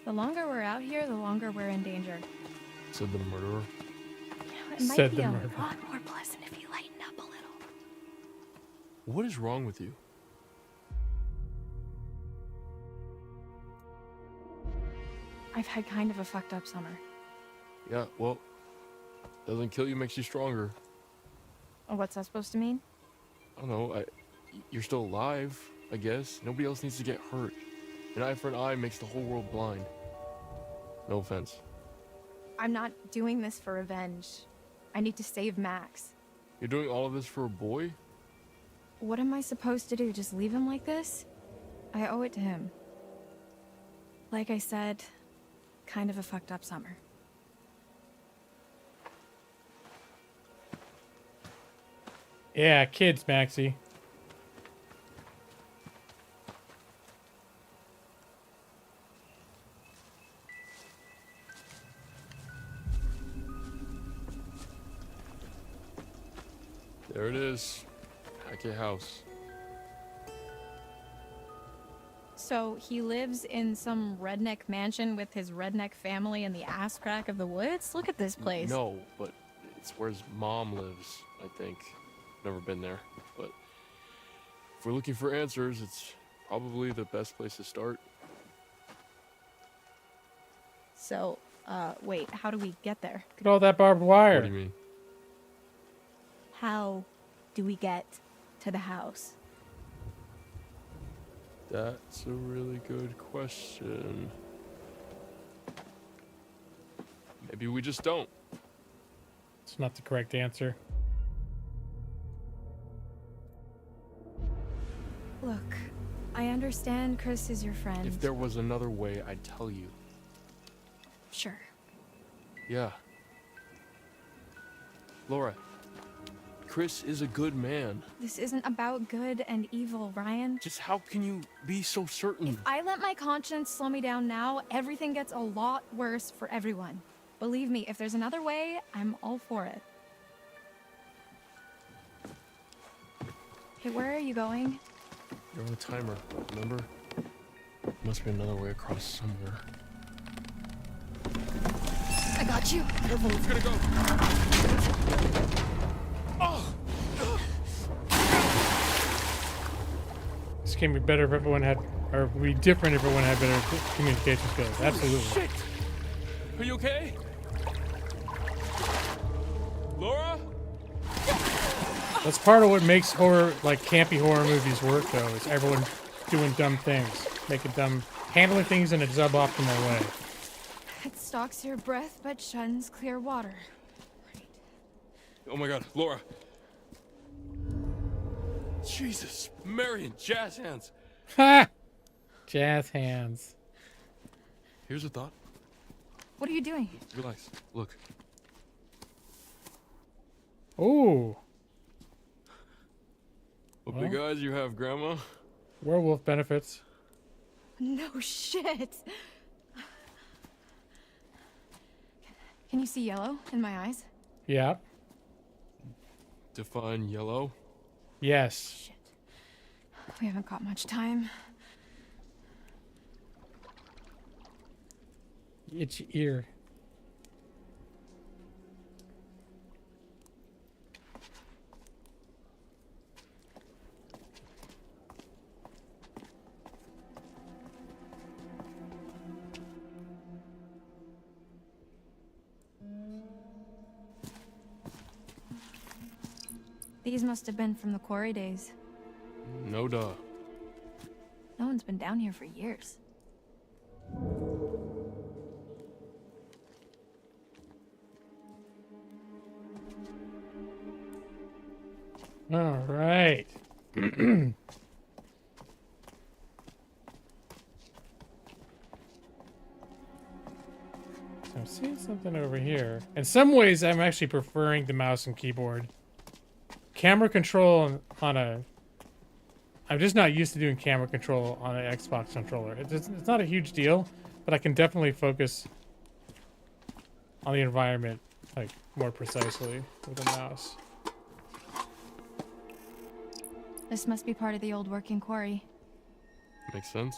The longer we're out here, the longer we're in danger. Said the murderer. It might be a lot more pleasant if you lighten up a little. What is wrong with you? I've had kind of a fucked up summer. Yeah, well, doesn't kill you, makes you stronger. What's that supposed to mean? I don't know, you're still alive, I guess. Nobody else needs to get hurt. An eye for an eye makes the whole world blind. No offense. I'm not doing this for revenge. I need to save Max. You're doing all of this for a boy? What am I supposed to do? Just leave him like this? I owe it to him. Like I said, kind of a fucked up summer. Yeah, kids, Maxie. There it is. Hackett House. So he lives in some redneck mansion with his redneck family in the ass crack of the woods? Look at this place. No, but it's where his mom lives, I think. Never been there, but if we're looking for answers, it's probably the best place to start. So, wait, how do we get there? Look at all that barbed wire. What do you mean? How do we get to the house? That's a really good question. Maybe we just don't. It's not the correct answer. Look, I understand Chris is your friend. If there was another way, I'd tell you. Sure. Yeah. Laura, Chris is a good man. This isn't about good and evil, Ryan. Just how can you be so certain? If I let my conscience slow me down now, everything gets a lot worse for everyone. Believe me, if there's another way, I'm all for it. Hey, where are you going? You're on a timer, remember? Must be another way across somewhere. I got you. Careful, it's gonna go. Oh! This game would be better if everyone had, or would be different if everyone had better communication skills. Absolutely. Shit! Are you okay? Laura? That's part of what makes horror, like campy horror movies work, though, is everyone doing dumb things, handling things in a suboptimal way. It stalks your breath but shuns clear water. Oh my god, Laura. Jesus, Marion, jazz hands. Ha! Jazz hands. Here's a thought. What are you doing? Relax. Look. Ooh. What big eyes you have, Grandma? Werewolf benefits. No shit. Can you see yellow in my eyes? Yeah. Define yellow. Yes. Shit. We haven't got much time. Itchy ear. These must have been from the Quarry days. No duh. No one's been down here for years. All right. So I'm seeing something over here. In some ways, I'm actually preferring the mouse and keyboard. Camera control on a... I'm just not used to doing camera control on an Xbox controller. It's not a huge deal, but I can definitely focus on the environment like more precisely with a mouse. This must be part of the old working quarry. Makes sense.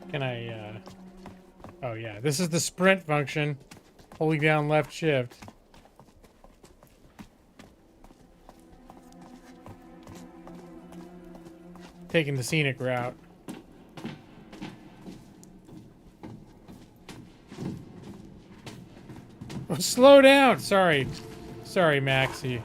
Can I, oh yeah, this is the sprint function. Holding down left shift. Taking the scenic route. Oh, slow down! Sorry. Sorry, Maxie.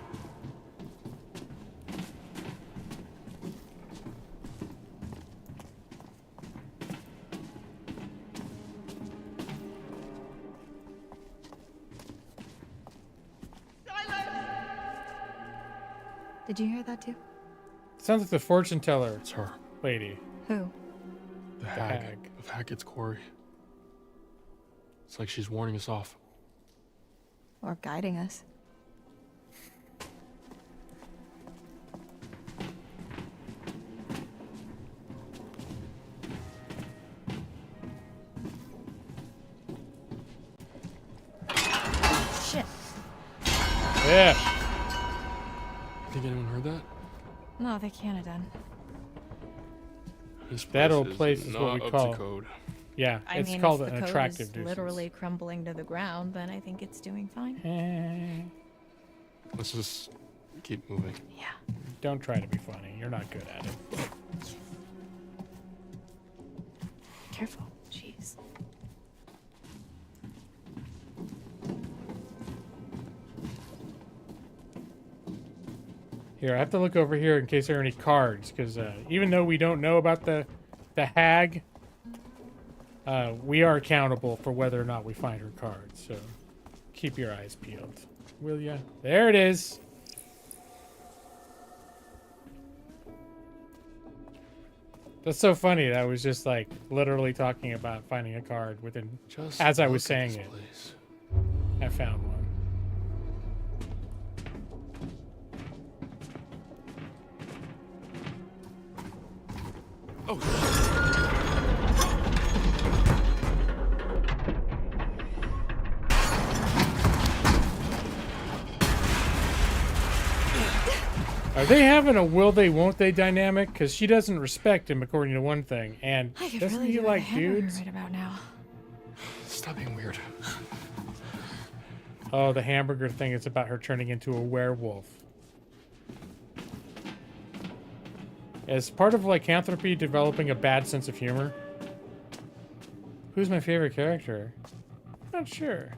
Did you hear that too? Sounds like the fortune teller. It's her. Lady. Who? The hag of Hackett's Quarry. It's like she's warning us off. Or guiding us. Shit. Yeah. Think anyone heard that? No, they can't have done. This That old is place is not what we up call. to code. Yeah, I it's mean, called if an the code attractive is nuisance. literally crumbling to the ground, then I think it's doing fine. Let's just keep moving. Yeah. Don't try to be funny. You're not good at it. Careful. Jeez. Here, I have to look over here in case there are any cards, because even though we don't know about the hag, we are accountable for whether or not we find her cards. So keep your eyes peeled, will ya? There it is. That's so funny. That I was just like literally talking about finding a card within as I was saying it. Place. I found one. Are they having a will they won't they dynamic? Because she doesn't respect him according to one thing, and I could doesn't really he do with a like hamburger dudes? right about now. Stop being weird. Oh, the hamburger thing is about her turning into a werewolf. As part of lycanthropy, developing a bad sense of humor. Who's my favorite character? Not sure.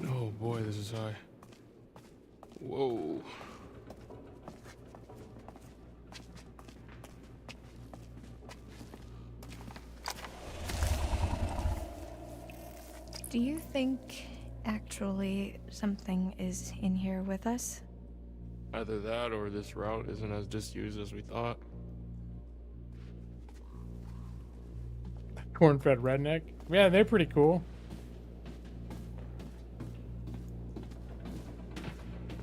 Oh boy, this is high. Whoa. Do you think actually something is in here with us? Either that or this route isn't as disused as we thought. Corn-fed redneck. Yeah, they're pretty cool.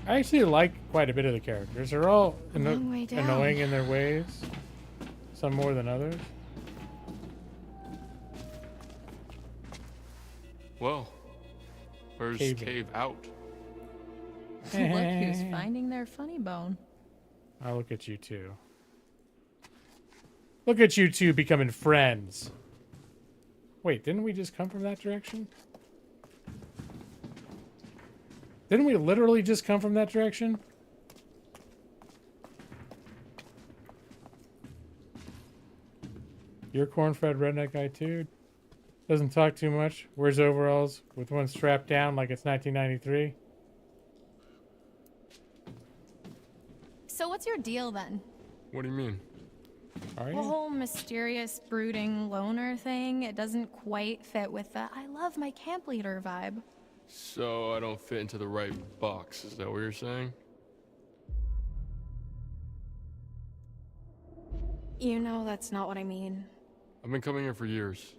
I actually like quite a bit of the characters. They're all Long way down. annoying in their ways. Some more than others. Well, where's cave out? Look who's finding their funny bone. I'll look at you two. Look at you two becoming friends. Wait, didn't we just come from that direction? Didn't we literally just come from that direction? You're corn-fed redneck guy too. Doesn't talk too much. Wears overalls with one strapped down like it's 1993. So what's your deal then? What do you mean? Are The whole mysterious, brooding loner thing, it doesn't quite fit with the I love my camp leader vibe. So I don't fit into the right box, is that what you're saying? You know that's not what I mean. I've been coming here for years.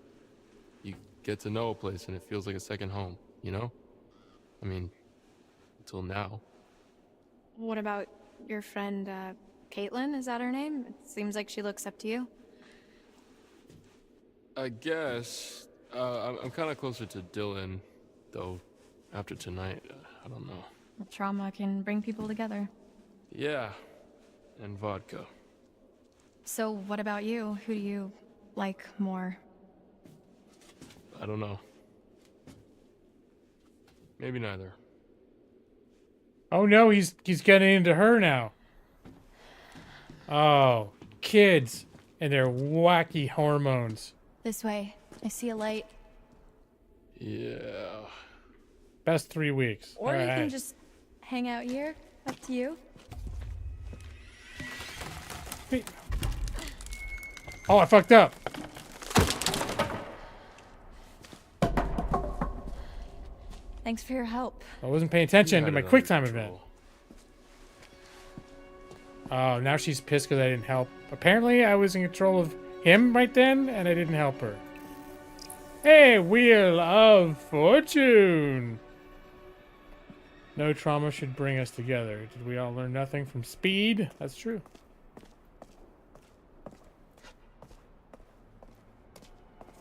You get to know a place and it feels like a second home, you know? I mean, until now. What about your friend, Caitlin? Is that her name? It seems like she looks up to you. I guess. I'm kind of closer to Dylan, though. After tonight, I don't know. Well, trauma can bring people together. Yeah, and vodka. So what about you? Who do you like more? I don't know. Maybe neither. Oh no, he's getting into her now. Oh, kids and their wacky hormones. This way. I see a light. Yeah. Best 3 weeks. Or All you right. can just hang out here. Up to you. Oh, I fucked up. Thanks for your help. I wasn't paying attention You to had my it under quick time control. event. Oh, now she's pissed because I didn't help. Apparently, I was in control of him right then, and I didn't help her. Hey, Wheel of Fortune! No trauma should bring us together. Did we all learn nothing from Speed? That's true.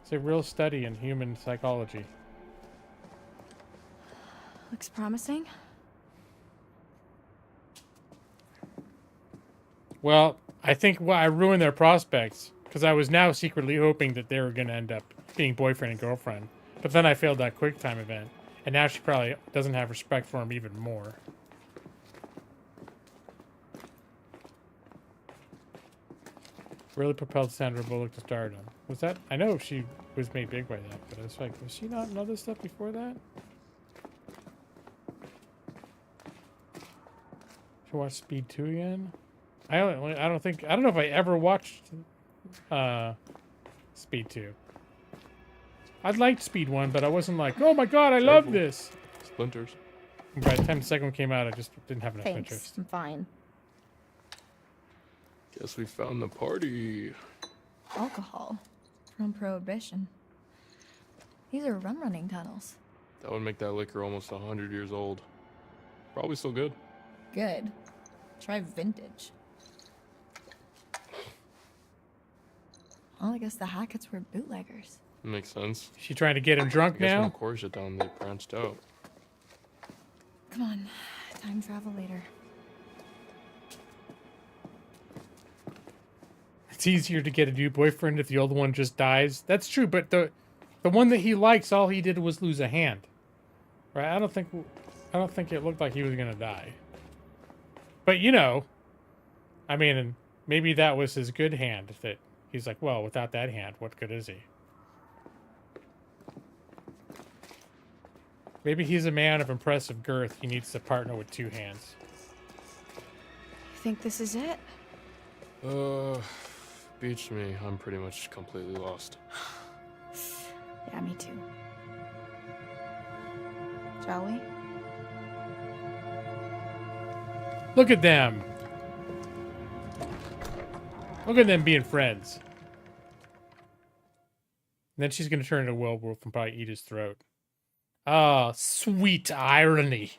It's a real study in human psychology. Looks promising. Well, I think I ruined their prospects because I was now secretly hoping that they were going to end up being boyfriend and girlfriend. But then I failed that quick time event, and now she probably doesn't have respect for him even more. Really propelled Sandra Bullock to stardom. Was that? I know she was made big by that, but it's like, was she not in other stuff before that? Should watch Speed 2 again? I don't know if I ever watched Speed 2. I liked Speed 1, but I wasn't like, oh my god, I love this. Splinters. And by the time the second one came out, I just didn't have enough Thanks. interest. I'm fine. Guess we found the party. Alcohol. From Prohibition. These are rum-running tunnels. That would make that liquor almost 100 years old. Probably still good. Good. Try vintage. Well, I guess the Hacketts were bootleggers. Makes sense. She trying to get him drunk I guess when now? the core shut down, they branched out. Come on. Time travel later. It's easier to get a new boyfriend if the old one just dies. That's true, but the one that he likes, all he did was lose a hand. Right? I don't think it looked like he was gonna die. But you know, I mean, maybe that was his good hand. That he's like, well, without that hand, what good is he? Maybe he's a man of impressive girth. He needs to partner with two hands. think this is it? Beats me. I'm pretty much completely lost. Yeah, me too. Shall we? Look at them. Look at them being friends. And then she's going to turn into a werewolf and probably eat his throat. Ah, sweet irony.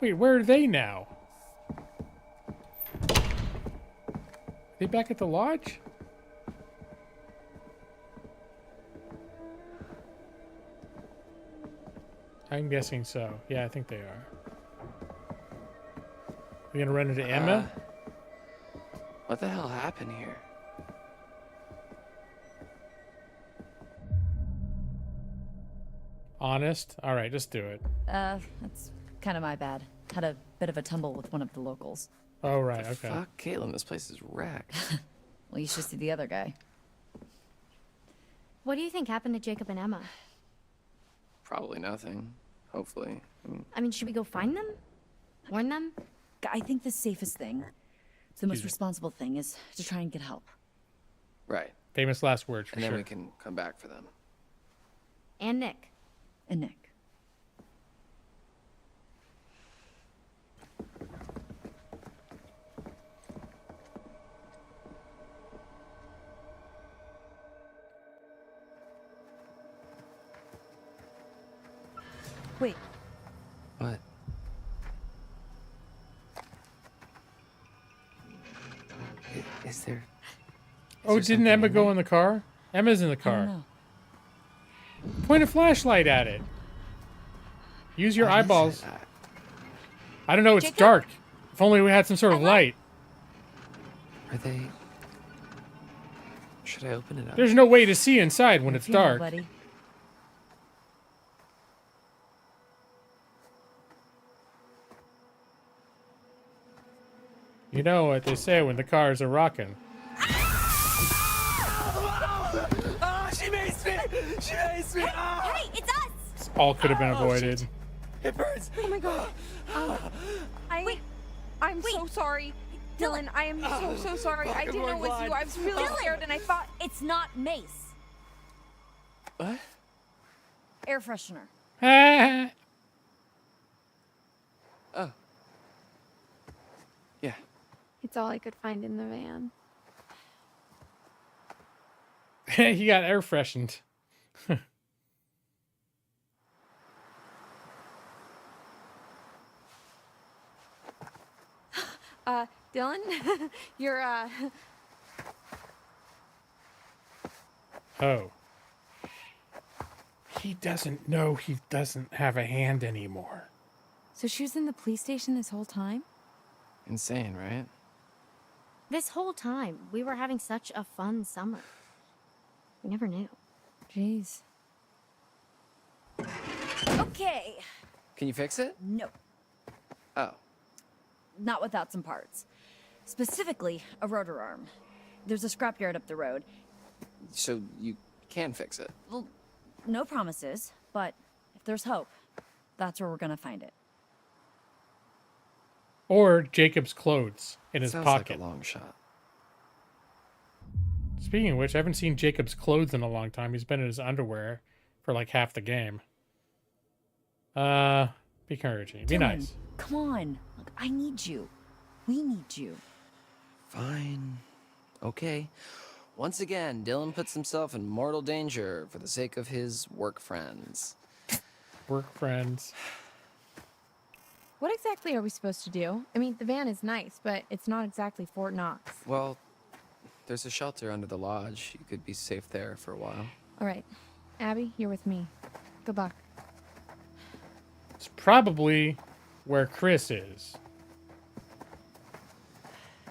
Wait, where are they now? Are they back at the lodge? I'm guessing so. Yeah, I think they are. We gonna run into Emma? What the hell happened here? Honest? Alright, just do it. That's kind of my bad. Had a bit of a tumble with one of the locals. Oh, right, okay. Fuck, Caitlin, this place is wrecked. Well, you should see the other guy. What do you think happened to Jacob and Emma? Probably nothing. Hopefully. I mean, should we go find them? Warn them? I think the safest thing, the most responsible thing, is to try and get help. Right. Famous last words, for and then sure. we can come back for them. And Nick. And Nick. Wait. What? Is there... Oh, didn't Emma go in the car? Emma's in the car. Point a flashlight at it. Use your eyeballs. I don't know, it's dark. If only we had some sort of light. Are they... Should I open it up? There's no way to see inside when it's You know, dark. buddy. You know what they say when the cars are rocking. Ah, she makes me! She makes me! Hey, it's us! This all could have been avoided. It burns! Oh my god. I'm so sorry. Dylan, I am so sorry. I didn't know it was you. I was really scared and I thought... It's not mace. What? Air freshener. Oh. Yeah. It's all I could find in the van. He got air freshened. Dylan, you're, Oh. He doesn't know he doesn't have a hand anymore. So she was in the police station this whole time? Insane, right? This whole time, we were having such a fun summer. We never knew. Jeez. Okay. Can you fix it? No. Oh. Not without some parts. Specifically, a rotor arm. There's a scrapyard up the road. So you can fix it? Well, no promises, but if there's hope, that's where we're gonna find it. Or Jacob's clothes in his Sounds pocket. like a long shot. Speaking of which, I haven't seen Jacob's clothes in a long time. He's been in his underwear for like half the game. Be encouraging. Be Dylan, nice. Come on. Look, I need you. We need you. Fine. Okay. Once again, Dylan puts himself in mortal danger for the sake of his work friends. Work friends. What exactly are we supposed to do? I mean, the van is nice, but it's not exactly Fort Knox. Well, there's a shelter under the lodge. You could be safe there for a while. All right. Abby, you're with me. Good luck. It's probably where Chris is.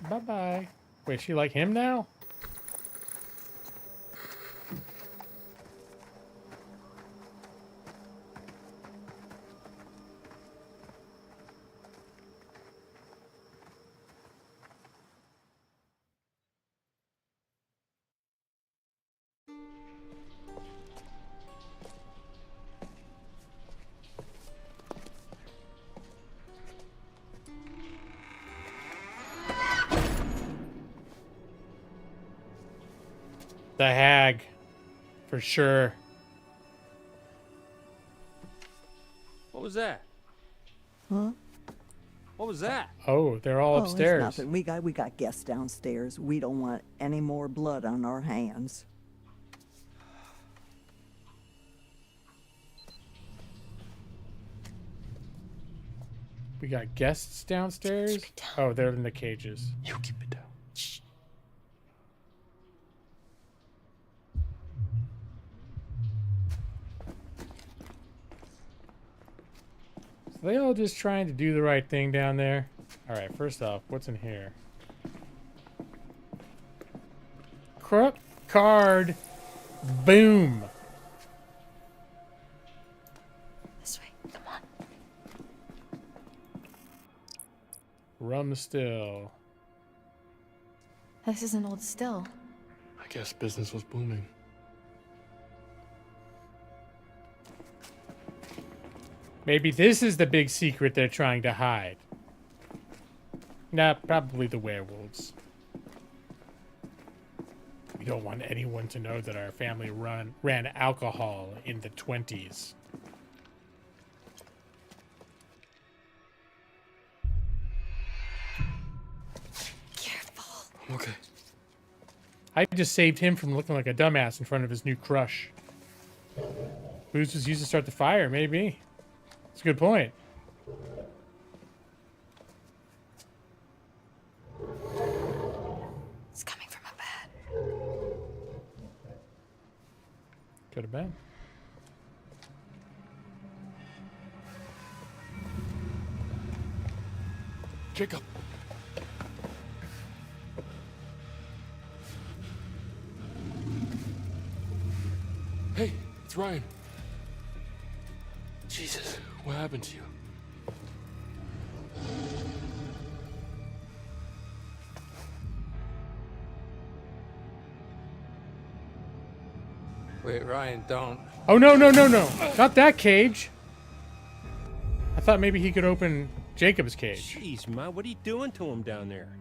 Bye-bye. Wait, she like him now? The hag. For sure. What was that? Huh? What was that? Oh, they're all Oh, it's upstairs. nothing. We got guests downstairs. We don't want any more blood on our hands. We got guests downstairs? Oh, they're in the cages. You keep it down. So they all just trying to do the right thing down there? Alright, first off, what's in here? Crook card. Boom. This way. Come on. Rum still. This is an old still. I guess business was booming. Maybe this is the big secret they're trying to hide. Nah, probably the werewolves. We don't want anyone to know that our family ran alcohol in the 20s. Careful. I'm okay. I just saved him from looking like a dumbass in front of his new crush. Booze was used to start the fire, maybe. That's a good point. It's coming from up ahead. Could have been. Jacob. Hey, it's Ryan. Jesus, what happened to you? Wait, Ryan, don't. Oh, no, no, no, no. Not that cage. I thought maybe he could open Jacob's cage. Jeez, Ma, what are you doing to him down there?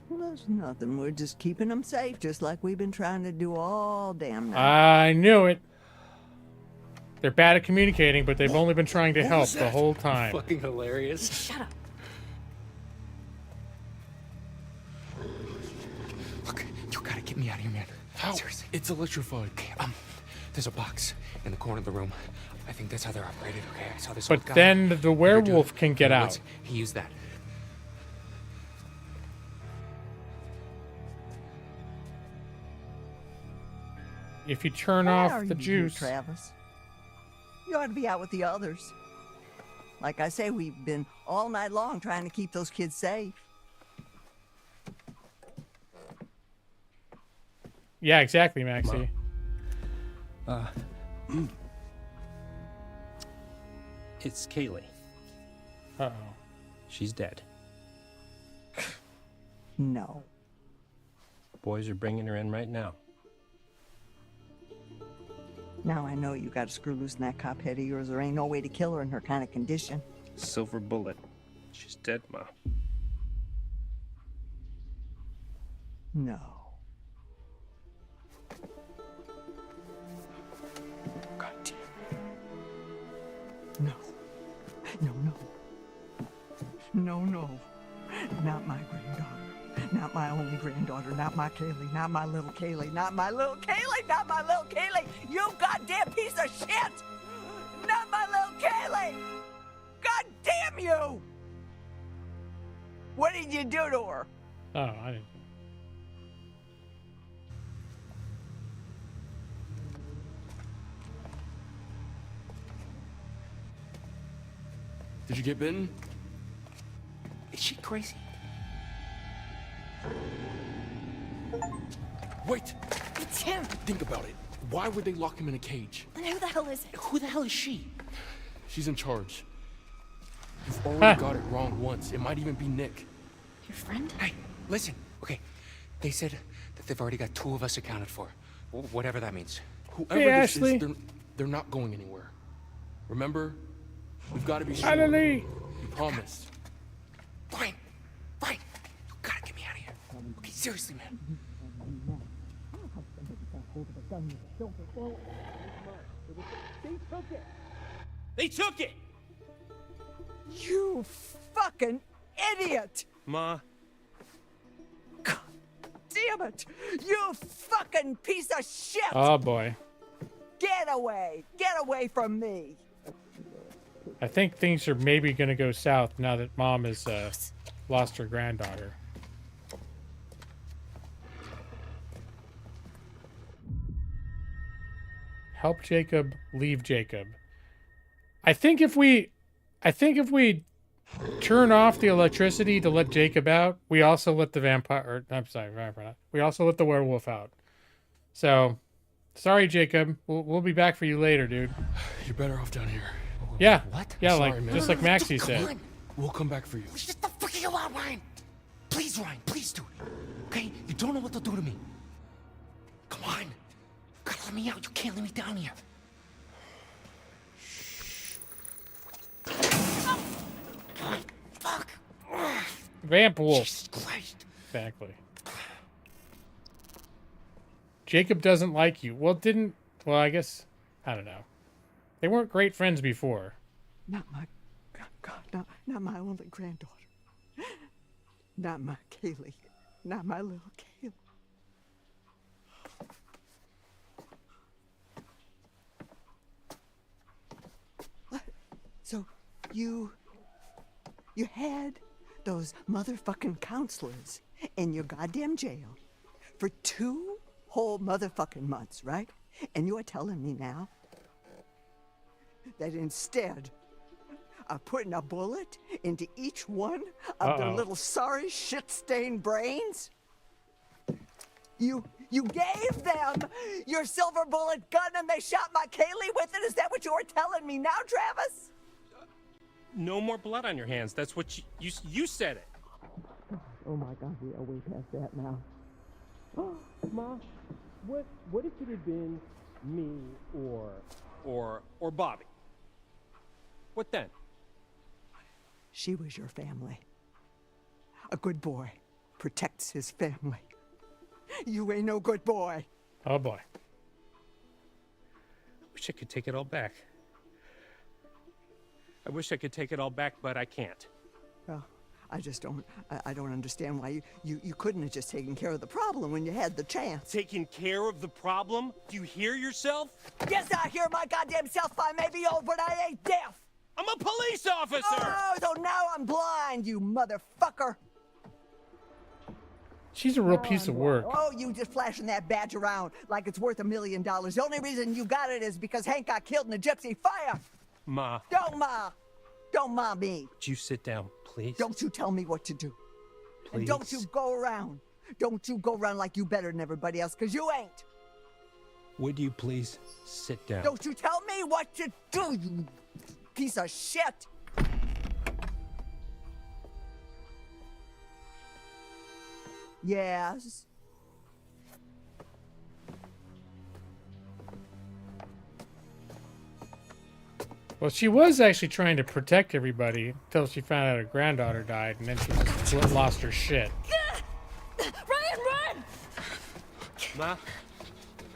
There's nothing. We're just keeping them safe, just like we've been trying to do all damn night. I knew it. They're bad at communicating, but they've only been trying to help the whole time. Fucking hilarious. Shut up. Look, you gotta get me out of here, man. How? Seriously. It's electrified. Okay, there's a box in the corner of the room. I think that's how they're operated, okay? I saw this But old guy. then the werewolf can get out. He used that. If you turn Why off are the you here, juice. Travis? You ought to be out with the others. Like I say, we've been all night long trying to keep those kids safe. Yeah, exactly, Maxie. It's Kaylee. Uh-oh. She's dead. No. Boys are bringing her in right now. Now I know you got to screw loose in that cop head of yours. There ain't no way to kill her in her kind of condition. Silver bullet. She's dead, Ma. No. God damn. No. No, no. No, no. Not my granddaughter. Not my only granddaughter. Not my Kaylee. Not my little Kaylee. Not my little Kaylee. Not my little Kaylee. You goddamn piece of shit! Not my little Kaylee! God damn you! What did you do to her? Oh, I didn't. Did you get bitten? Is she crazy? Wait! It's him. Think about it. Why would they lock him in a cage? Then who the hell is it? Who the hell is she? She's in charge. You've already got it wrong once. It might even be Nick. Your friend? Hey, listen. Okay, they said that they've already got 2 of us accounted for. Whatever that means. Whoever Hey, this Ashley. is, they're not going anywhere. Remember? We've got to be sure. Finally. You promised. Brian! Brian! You gotta get me out of here. Okay, seriously, man. hold of a gun with a silver bullet. They took it! They took it! You fucking idiot! Ma, Damn it! You fucking piece of shit! Oh boy. Get away! Get away from me! I think things are maybe going to go south now that Mom has lost her granddaughter. Help Jacob, leave Jacob. I think if we turn off the electricity to let Jacob out, we also let the vampire, or I'm sorry, vampire not. We also let the werewolf out. So, sorry Jacob, we'll be back for you later, dude. You're better off down here. Yeah. What? Yeah, Sorry, like man. just like Maxie said. on. We'll come back for you. Just the fucking alarm, Ryan! Please, Ryan, please do it. Okay? You don't know what they'll do to me. Come on. You gotta let me out. You can't let me down here. Fuck. Vamp wolf. Jesus Christ. Exactly. Jacob doesn't like you. Well, I guess, I don't know. They weren't great friends before. Not my, God, not my only granddaughter. Not my Kaylee. Not my little Kaylee. What? So, you had those motherfucking counselors in your goddamn jail for 2 whole motherfucking months, right? And you are telling me now that instead of putting a bullet into each one of their little sorry shit-stained brains, you gave them your silver bullet gun and they shot my Kaylee with it? Is that what you're telling me now, Travis? no more blood on your hands. That's what you said it. Oh my God, we are way past that now. Ma, what if it had been me or Bobby? What then? She was your family. A good boy protects his family. You ain't no good boy. Oh boy. Wish I could take it all back. I wish I could take it all back, but I can't. Well, I don't understand why you couldn't have just taken care of the problem when you had the chance. Taking care of the problem? Do you hear yourself? Yes, I hear my goddamn self. I may be old, but I ain't deaf. I'm a police officer! Oh, so now I'm blind, you motherfucker. She's a real piece of work. Oh, you just flashing that badge around like it's worth $1 million. The only reason you got it is because Hank got killed in a gypsy fire. Ma. Don't ma me. Would you sit down, please? Don't you tell me what to do. Please. And don't you go around. Don't you go around like you better than everybody else, because you ain't. Would you please sit down? Don't you tell me what to do, you piece of shit. Yes. Well, she was actually trying to protect everybody until she found out her granddaughter died, and then she just lost her shit. Ryan, run! Ma,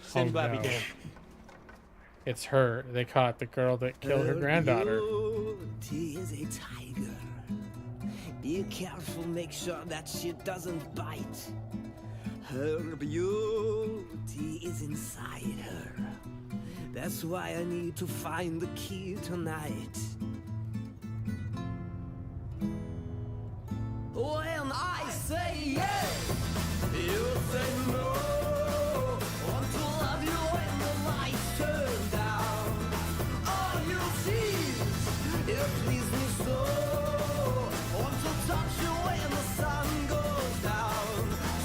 send Bobby no. down. It's her. They caught the girl that killed her granddaughter. Beauty is a tiger. Be careful, make sure that shit doesn't bite. Her beauty is inside her. That's why I need to find the key tonight. When I say yes, you say no. Want to love you when the lights turn down. All you see, you please me so. Want to touch you when the sun goes down.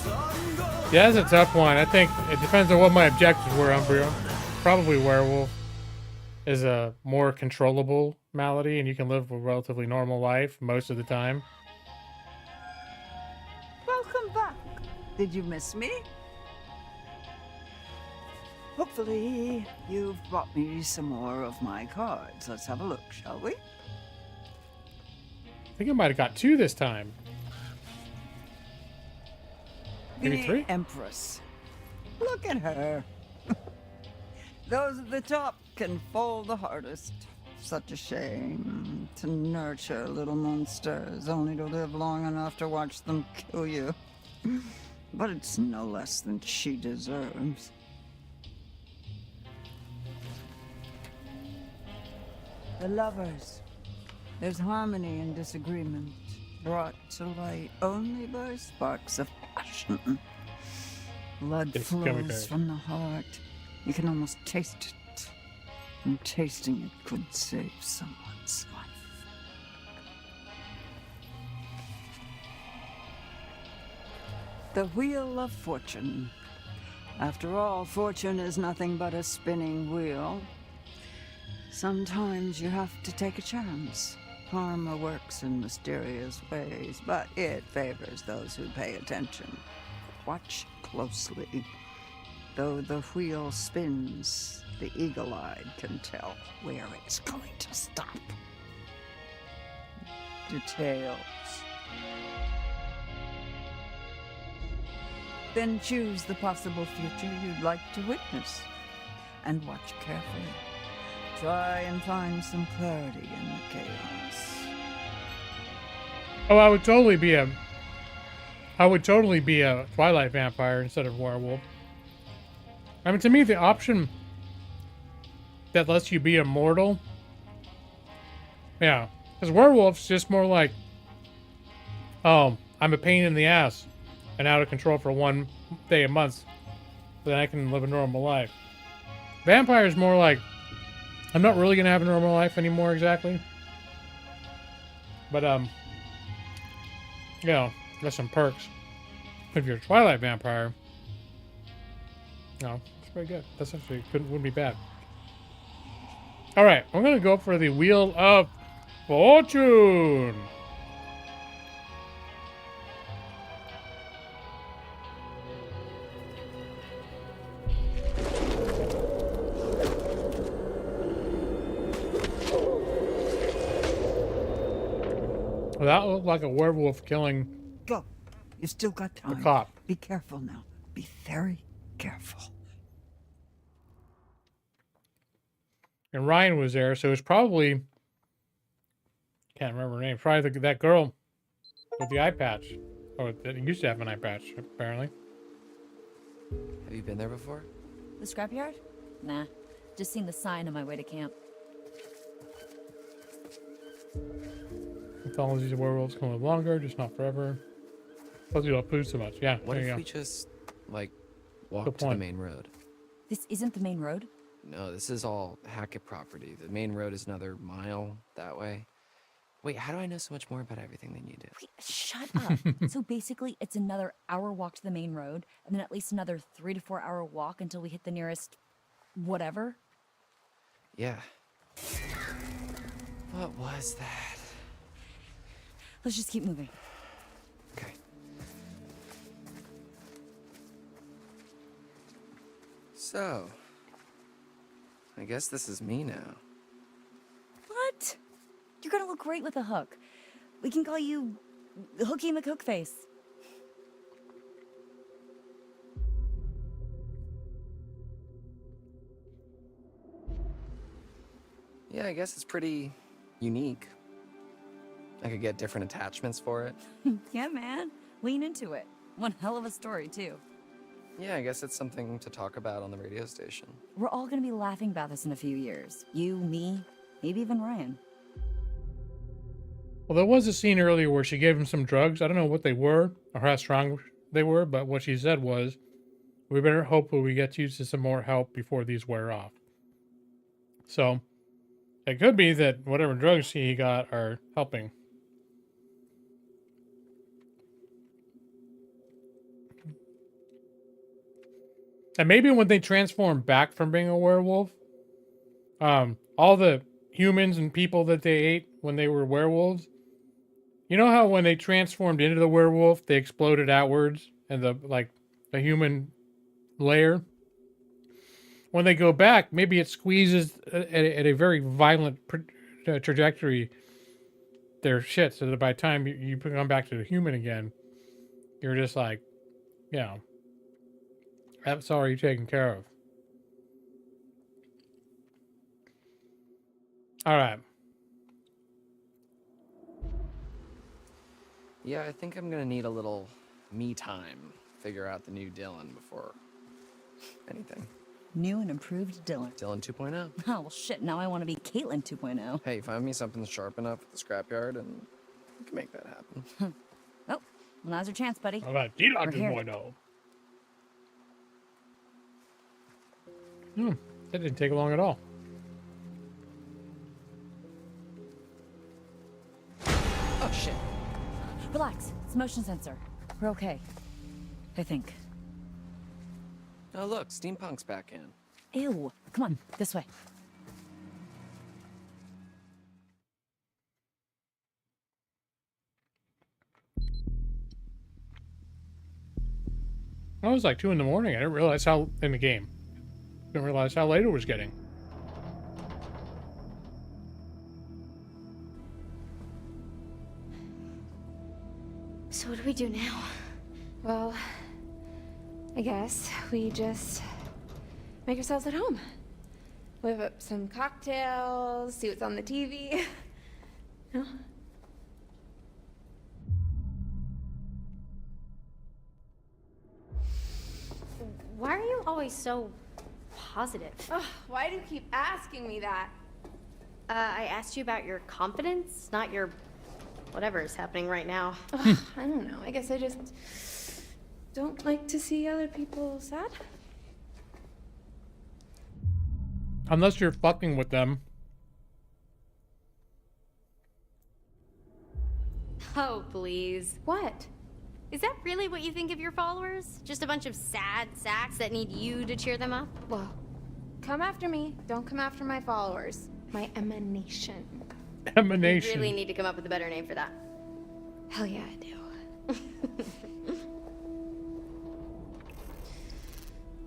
Sun goes Yeah, that's a tough one. I think it depends on what my objectives were, Umbrio. Probably werewolf is a more controllable malady, and you can live a relatively normal life most of the time. Welcome back. Did you miss me? Hopefully, you've brought me some more of my cards. Let's have a look, shall we? I think I might have got 2 this time. Maybe 3? The Empress. Look at her. Those at the top can fall the hardest. Such a shame to nurture little monsters, only to live long enough to watch them kill you. But it's no less than she deserves. The lovers. There's harmony in disagreement, brought to light only by sparks of passion. Blood flows from the heart. You can almost taste it. And tasting it could save someone's life. The Wheel of Fortune. After all, fortune is nothing but a spinning wheel. Sometimes you have to take a chance. Karma works in mysterious ways, but it favors those who pay attention. Watch closely. Though the wheel spins, the eagle-eyed can tell where it's going to stop. Details. Then choose the possible future you'd like to witness, and watch carefully. Try and find some clarity in the chaos. Oh, I would totally be a Twilight vampire instead of werewolf. I mean, to me, the option that lets you be immortal, yeah, because werewolf's just more like, oh, I'm a pain in the ass and out of control for one day a month, then I can live a normal life. Vampire's more like, I'm not really gonna have a normal life anymore exactly, but you know, there's some perks. If you're a Twilight vampire, no, it's pretty good. That's actually wouldn't be bad. All right, I'm gonna go for the Wheel of Fortune. Well, that looked like a werewolf killing. Go. You've still got time. The cop. Be careful now. Be very careful. And Ryan was there, so it's probably, can't remember her name. Probably that girl with the eye patch, or that used to have an eye patch, apparently. Have you been there before? The scrapyard? Nah. Just seen the sign on my way to camp. Mythologies of werewolves can live longer, just not forever. Plus you don't lose so much. Yeah. What if we just, like, walk to the main road? This isn't the main road? No, this is all Hackett property. The main road is another mile that way. Wait, how do I know so much more about everything than you do? Wait, shut up. So basically, it's another hour walk to the main road, and then at least another 3 to 4 hour walk until we hit the nearest whatever. Yeah. What was that? Let's just keep moving. Okay. So, I guess this is me now. What? You're gonna look great with a hook. We can call you Hooky McHookface. Yeah, I guess it's pretty unique. I could get different attachments for it. Yeah, man. Lean into it. One hell of a story, too. Yeah, I guess it's something to talk about on the radio station. We're all gonna be laughing about this in a few years. You, me, maybe even Ryan. Well, there was a scene earlier where she gave him some drugs. I don't know what they were or how strong they were, but what she said was, we better hope we get used to some more help before these wear off. So, it could be that whatever drugs he got are helping. And maybe when they transform back from being a werewolf, all the humans and people that they ate when they were werewolves, you know how when they transformed into the werewolf, they exploded outwards and the human layer? When they go back, maybe it squeezes at a very violent trajectory their shit, so that by the time you come back to the human again, you're just like, you know, that's already taken care of. All right. Yeah, I think I'm gonna need a little me time. Figure out the new Dylan before anything. New and improved Dylan. Dylan 2.0. Oh, well, shit. Now I want to be Caitlin 2.0. Hey, find me something sharp enough at the scrapyard and we can make that happen. Oh, well, now's your chance, buddy. All right, Dylan We're here. 2.0. That didn't take long at all. Oh, shit. Relax. It's motion sensor. We're okay. I think. Oh, look, Steampunk's back in. Ew. Come on, this way. Oh, it was like 2 in the morning. I didn't realize how, in the game. Didn't realize how late it was getting. So what do we do now? Well, I guess we just make ourselves at home. Whip up some cocktails, see what's on the TV. No? Why are you always so positive? Ugh, why do you keep asking me that? I asked you about your confidence, not your whatever is happening right now. Ugh, I don't know. I guess I just don't like to see other people sad. Unless you're fucking with them. Oh, please. What? Is that really what you think of your followers? Just a bunch of sad sacks that need you to cheer them up? Well, come after me. Don't come after my followers. My emanation. Emanation. You really need to come up with a better name for that. Hell yeah, I do.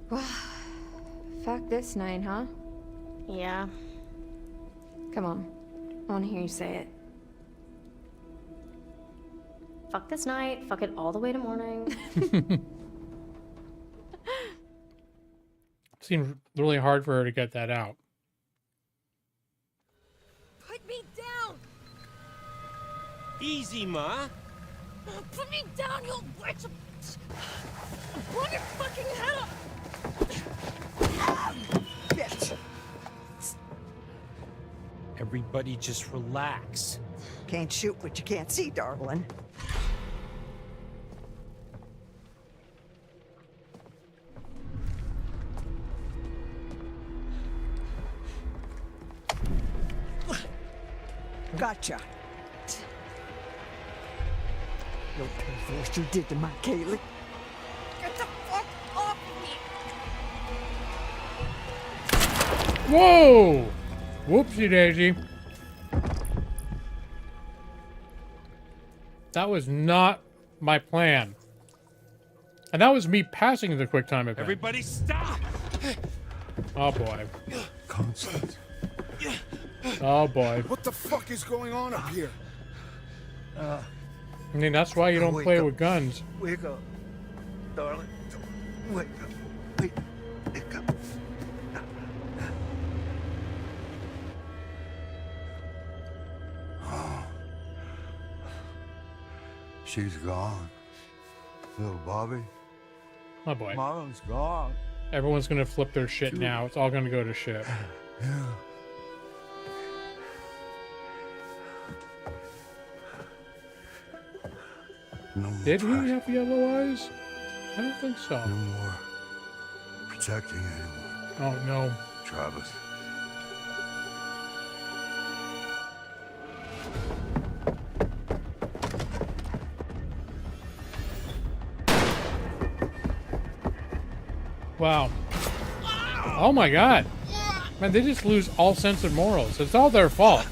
Well, fuck this night, huh? Yeah. Come on. I want to hear you say it. Fuck this night, fuck it all the way to morning. Seems really hard for her to get that out. Put me down! Easy, Ma. Put me down, you bitch! Blow your fucking head up! Bitch! Everybody just relax. Can't shoot what you can't see, darling. Gotcha. You'll pay for what you did to my Kaylee. Get the fuck off me! Whoa! Whoopsie daisy. That was not my plan. And that was me passing the quick time event. Everybody stop! Oh boy. Constance. Oh boy. What the fuck is going on up here? I mean, that's why you don't play with guns. Wake up, darling. Wake up. Wake up. Oh. She's gone. Little Bobby. Oh boy. Mom's gone. Everyone's gonna flip their shit now. It's all gonna go to shit. Yeah. No more Did he have yellow eyes? I don't think so. No more protecting anyone. Oh no. Travis. Wow. Oh my god. Man, they just lose all sense of morals. It's all their fault.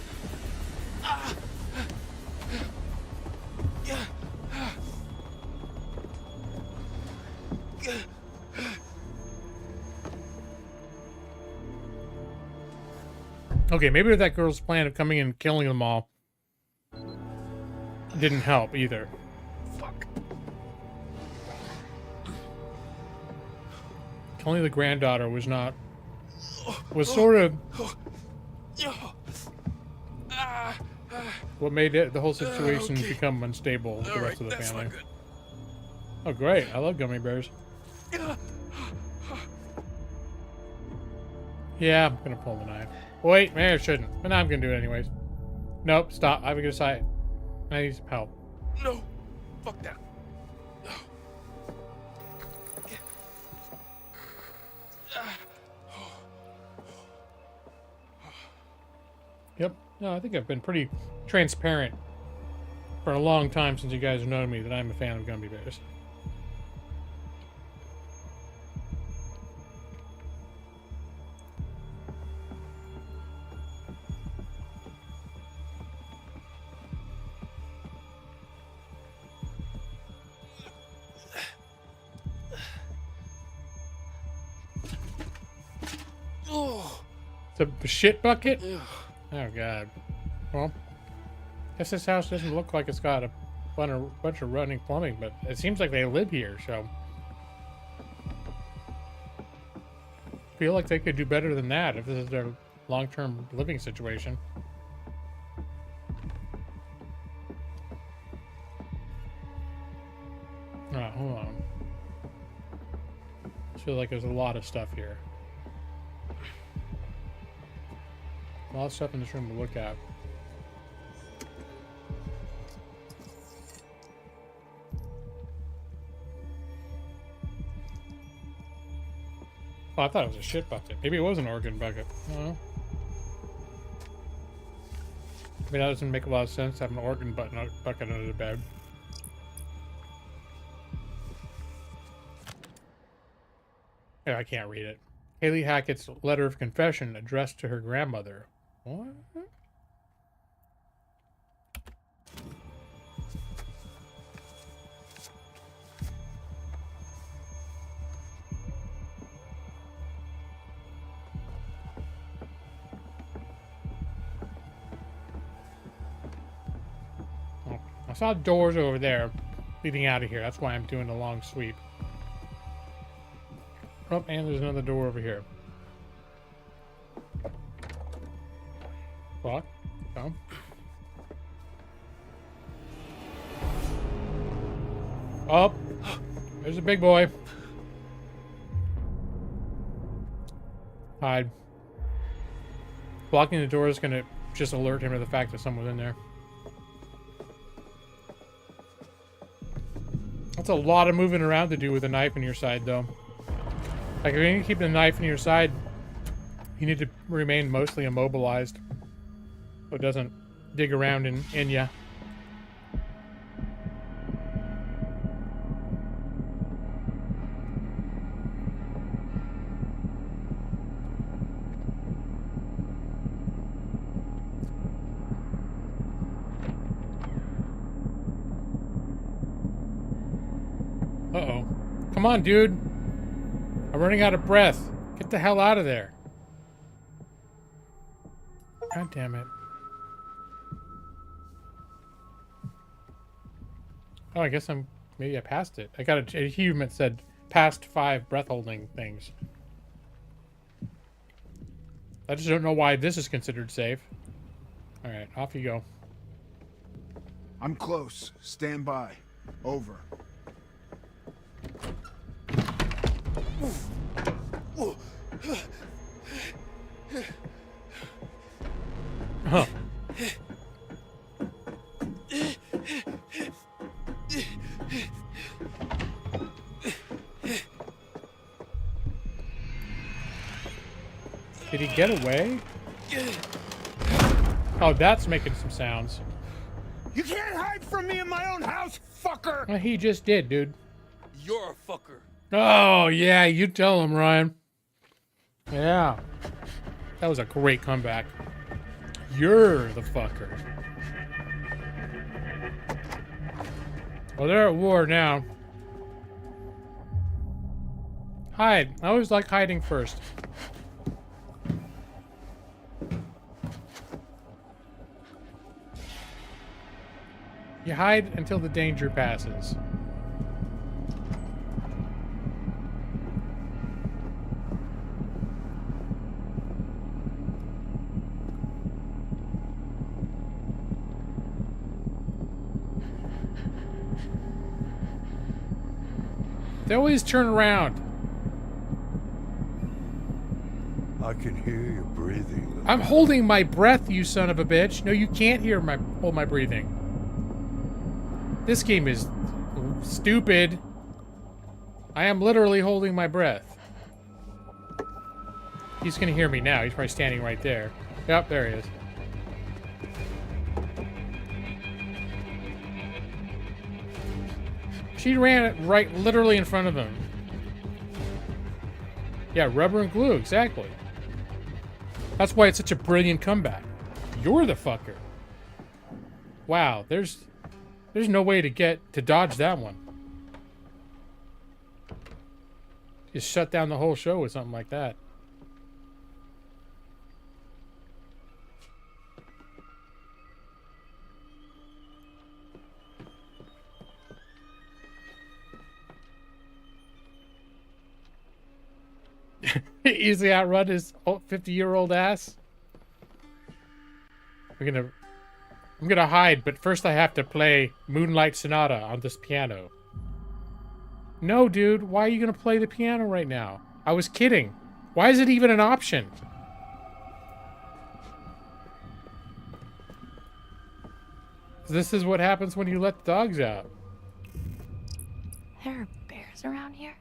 Okay, maybe that girl's plan of coming and killing them all didn't help either. Fuck. Killing the granddaughter was not... was sort of... What made it the whole situation become unstable with the rest of the family? Oh, great. I love gummy bears. Yeah, I'm gonna pull the knife. Wait, maybe I shouldn't. But now I'm gonna do it anyways. Nope, stop. I have a good sight. I need some help. No. Fuck that. Yep. No, I think I've been pretty transparent for a long time since you guys have known me that I'm a fan of gummy bears. It's a shit bucket? Oh, God. Well, guess this house doesn't look like it's got a bunch of running plumbing, but it seems like they live here, so. Feel like they could do better than that if this is their long-term living situation. Alright, hold on. I feel like there's a lot of stuff here. A lot of stuff in this room to look at. Oh, I thought it was a shit bucket. Maybe it was an organ bucket. I don't know. I mean, that doesn't make a lot of sense, having an organ bucket under the bed. Yeah, I can't read it. Haley Hackett's letter of confession addressed to her grandmother. What? Oh, I saw doors over there leading out of here. That's why I'm doing a long sweep. Oh, and there's another door over here. What? Oh. Oh, there's a big boy. Hide. Blocking the door is going to just alert him to the fact that someone's in there. That's a lot of moving around to do with a knife in your side, though. Like, if you're going to keep the knife in your side, you need to remain mostly immobilized. So it doesn't dig around in ya. Uh-oh. Come on, dude. I'm running out of breath. Get the hell out of there. God damn it. Oh, I guess maybe I passed it. I got a achievement said past 5 breath holding things. I just don't know why this is considered safe. Alright, off you go. I'm close. Stand by. Over. Huh. Did he get away? Oh, that's making some sounds. You can't hide from me in my own house, fucker! Well, he just did, dude. You're a fucker. Oh, yeah, you tell him, Ryan. Yeah. That was a great comeback. You're the fucker. Well, they're at war now. Hide. I always like hiding first. You hide until the danger passes. They always turn around. I can hear you breathing. I'm holding my breath, you son of a bitch. No, you can't hold my breathing. This game is stupid. I am literally holding my breath. He's gonna hear me now. He's probably standing right there. Yep, there he is. She ran it right literally in front of him. Yeah, rubber and glue, exactly. That's why it's such a brilliant comeback. You're the fucker. Wow, there's no way to dodge that one. Just shut down the whole show with something like that. Easily outrun his 50-year-old ass. I'm gonna hide, but first I have to play Moonlight Sonata on this piano. No, dude, why are you gonna play the piano right now? I was kidding. Why is it even an option? This is what happens when you let the dogs out. There are bears around here?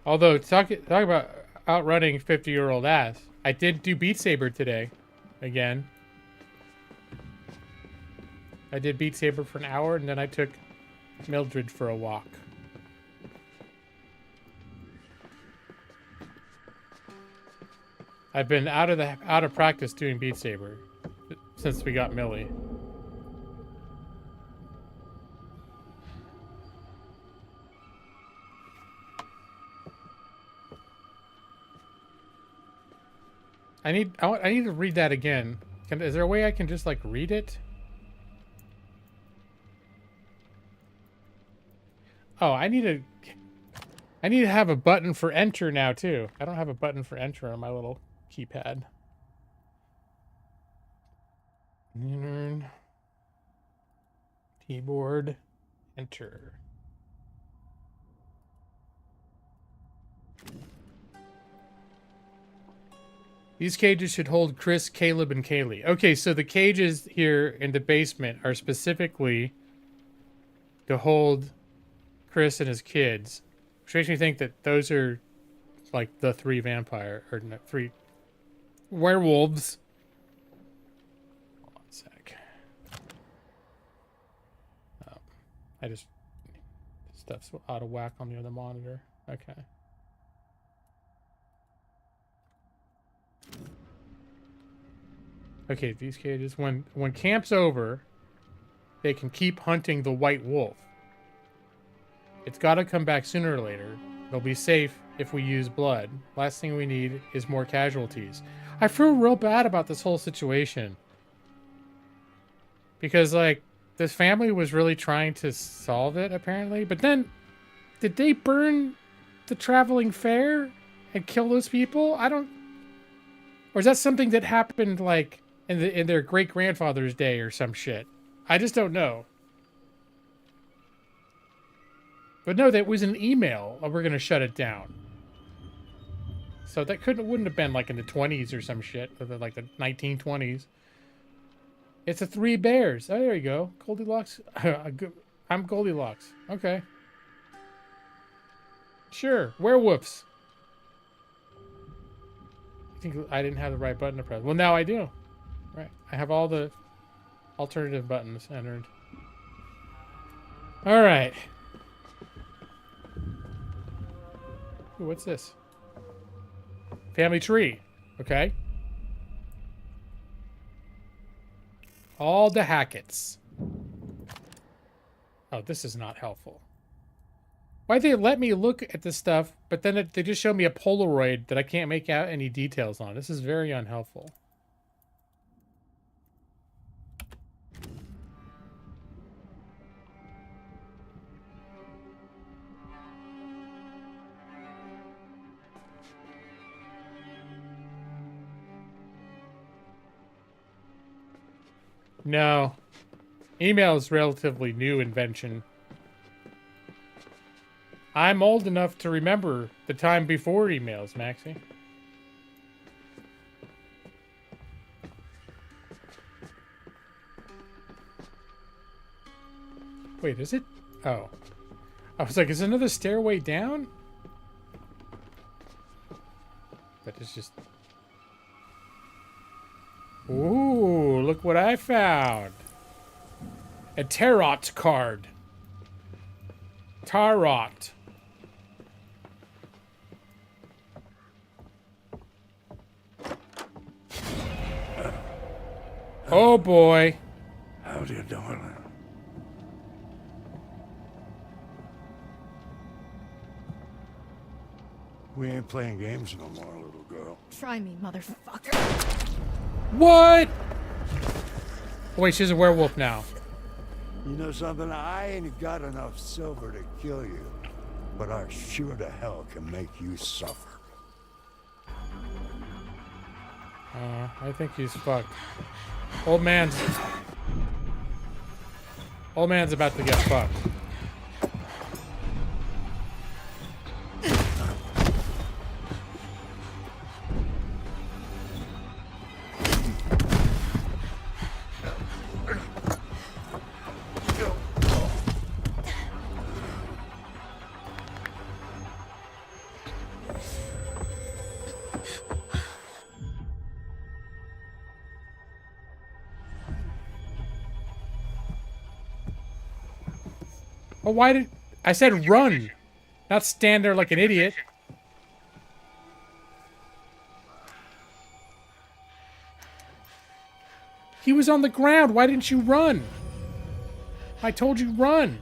Although, talk about outrunning 50-year-old ass. I did do Beat Saber today. Again. I did Beat Saber for an hour, and then I took Mildred for a walk. I've been out of practice doing Beat Saber since we got Millie. I need to read that again. Is there a way I can just like read it? Oh, I need to have a button for enter now too. I don't have a button for enter on my little keypad. Learn keyboard enter. These cages should hold Chris, Caleb, and Kaylee. Okay, so the cages here in the basement are specifically to hold Chris and his kids, which makes me think that those are like the three werewolves. Hold on a sec. Oh, stuff's out of whack on the other monitor. Okay. Okay, these cages, when camp's over, they can keep hunting the white wolf. It's got to come back sooner or later. They'll be safe if we use blood. Last thing we need is more casualties. I feel real bad about this whole situation. Because, like, this family was really trying to solve it, apparently. But then, did they burn the traveling fair and kill those people? Or is that something that happened, like, in their great-grandfather's day or some shit? I just don't know. But no, that was an email. Oh, we're going to shut it down. So that wouldn't have been, like, in the 20s or some shit. Or like, the 1920s. It's the three bears. Oh, there you go. Goldilocks. I'm Goldilocks. Okay. Sure. Werewolves. I think I didn't have the right button to press. Well, now I do. Right. I have all the alternative buttons entered. All right. Ooh, what's this? Family tree. Okay. All the Hacketts. Oh, this is not helpful. Why'd they let me look at this stuff, but then they just show me a Polaroid that I can't make out any details on? This is very unhelpful. No. Email is relatively new invention. I'm old enough to remember the time before emails, Maxie. Wait, is it? Oh. I was like, is another stairway down? But it's just... Ooh, look what I found. A Tarot card. Tarot. Oh boy. Howdy, darling. We ain't playing games no more, little girl. Try me, motherfucker. What? Oh, wait, she's a werewolf now. You know something? I ain't got enough silver to kill you, but I sure to hell can make you suffer. I think he's fucked. Old man's about to get fucked. Oh, why did... I said run, not stand there like an idiot. He was on the ground. Why didn't you run? I told you run.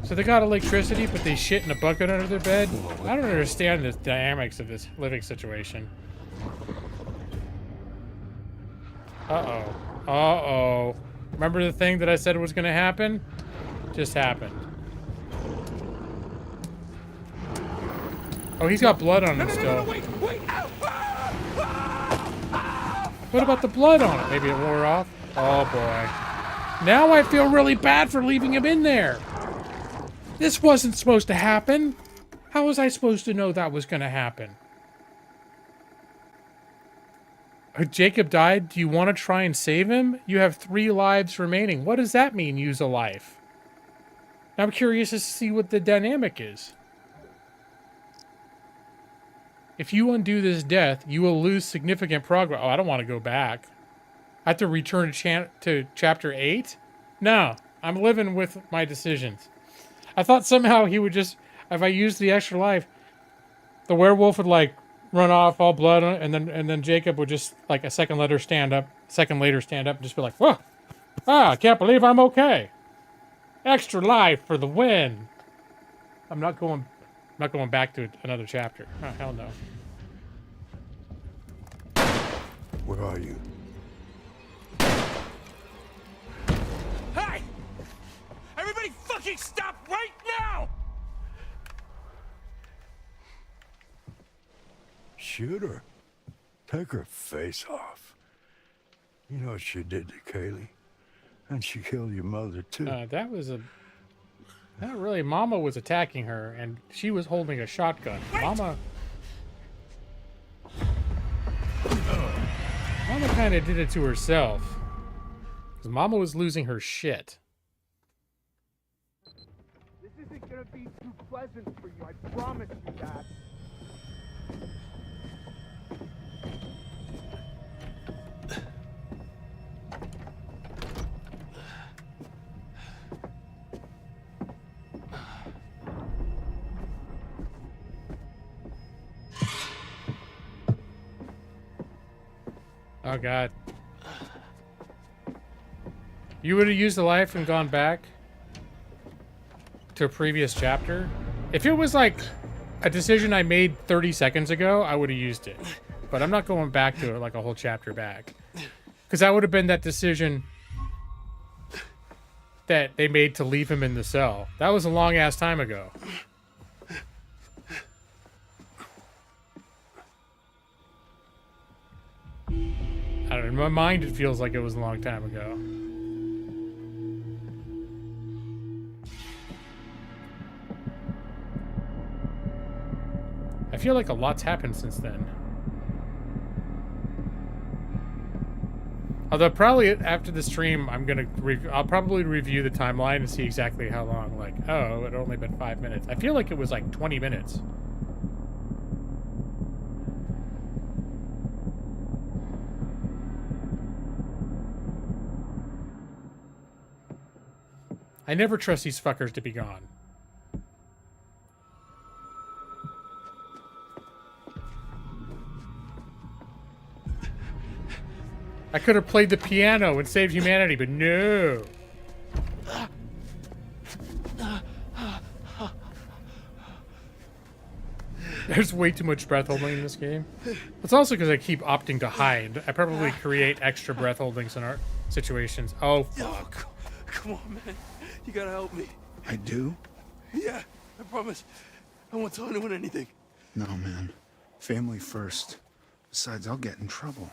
So they got electricity, but they shit in a bucket under their bed? I don't understand the dynamics of this living situation. Uh-oh. Uh-oh. Remember the thing that I said was going to happen? Just happened. Oh, he's got blood on him still. Wait! What about the blood on it? Maybe it wore off? Oh, boy. Now I feel really bad for leaving him in there. This wasn't supposed to happen. How was I supposed to know that was going to happen? Jacob died. Do you want to try and save him? You have 3 lives remaining. What does that mean, use a life? I'm curious to see what the dynamic is. If you undo this death, you will lose significant progress. Oh, I don't want to go back. I have to return to chapter 8? No, I'm living with my decisions. I thought somehow he would just, if I used the extra life, the werewolf would like run off, all blood on it, and then Jacob would just like a second later stand up, and just be like, whoa, I can't believe I'm okay. Extra life for the win. I'm not going back to another chapter. Oh, hell no. Where are you? Hey! Everybody fucking stop right now! Shoot her. Take her face off. You know what she did to Kaylee? And she killed your mother, too. That was a... Not really. Mama was attacking her, and she was holding a shotgun. Wait. Mama kind of did it to herself. Because Mama was losing her shit. This isn't gonna be too pleasant for you, I promise you that. Oh, God. You would have used the life and gone back to a previous chapter? If it was like a decision I made 30 seconds ago, I would have used it. But I'm not going back to it like a whole chapter back. Because that would have been that decision that they made to leave him in the cell. That was a long-ass time ago. I don't know. In my mind, it feels like it was a long time ago. I feel like a lot's happened since then. Although probably after the stream, I'll probably review the timeline and see exactly how long. Like, oh, it only been 5 minutes. I feel like it was like 20 minutes. I never trust these fuckers to be gone. I could have played the piano and saved humanity, but no. There's way too much breath holding in this game. It's also because I keep opting to hide. I probably create extra breath holdings in our situations. Oh, fuck. Come on, man. You gotta help me. I do? Yeah, I promise. I won't tell anyone anything. No, man. Family first. Besides, I'll get in trouble.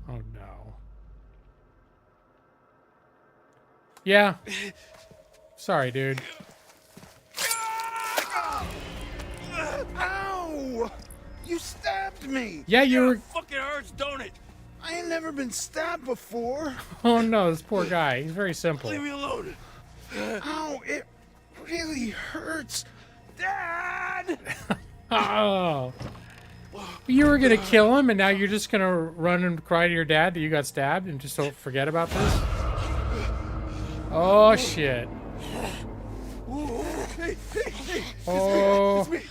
Oh, no. Yeah. Sorry, dude. Ow! You stabbed me! Yeah, you were... Fucking hurts, don't it? I ain't never been stabbed before. Oh, no, this poor guy. He's very simple. Leave me alone. Ow, it really hurts. Dad! Oh. You were gonna kill him, and now you're just gonna run and cry to your dad that you got stabbed and just don't forget about this? Oh, shit. Hey, hey, hey. Oh. It's me.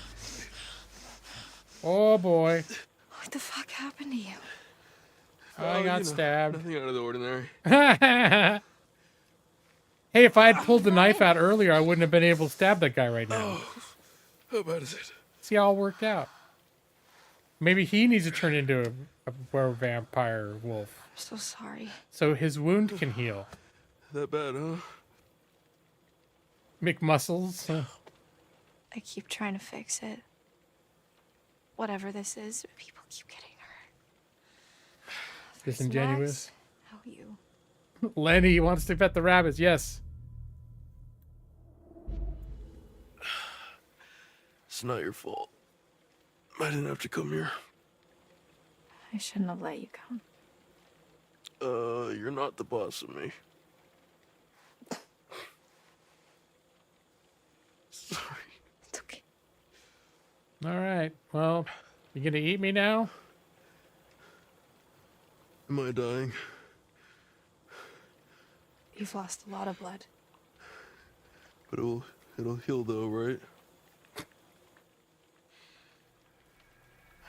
Oh, boy. What the fuck happened to you? I got stabbed. Nothing out of the ordinary. Hey, if I had pulled the knife out earlier, I wouldn't have been able to stab that guy right now. Oh, how bad is it? See how it worked out. Maybe he needs to turn into a vampire wolf. I'm so sorry. So his wound can heal. That bad, huh? Make muscles. I keep trying to fix it. Whatever this is, people keep getting hurt. Disingenuous. How are you? Lenny wants to pet the rabbits. Yes. It's not your fault. I didn't have to come here. I shouldn't have let you come. You're not the boss of me. Sorry. It's okay. All right. Well, you gonna eat me now? Am I dying? You've lost a lot of blood. But it'll heal though, right?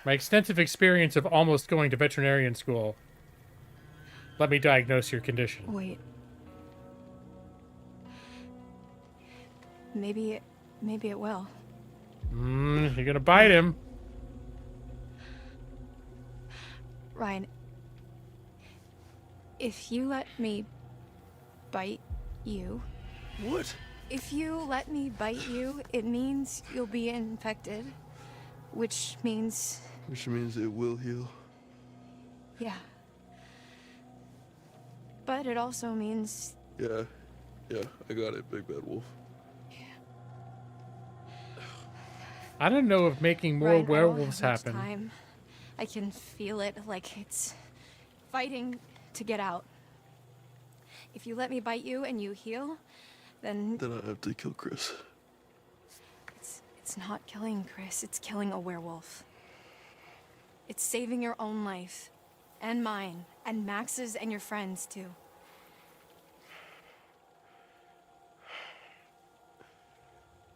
My extensive experience of almost going to veterinarian school. Let me diagnose your condition. Wait. Maybe it will. You're gonna bite him. Ryan, if you let me bite you... What? If you let me bite you, it means you'll be infected. Which means... Which means it will heal. Yeah. But it also means... Yeah, I got it, Big Bad Wolf. I don't know if making more Ryan, werewolves I don't have happen. much time. I can feel it like it's fighting to get out. If you let me bite you and you heal, then I have to kill Chris. it's not killing Chris, it's killing a werewolf. It's saving your own life, and mine, and Max's, and your friends too.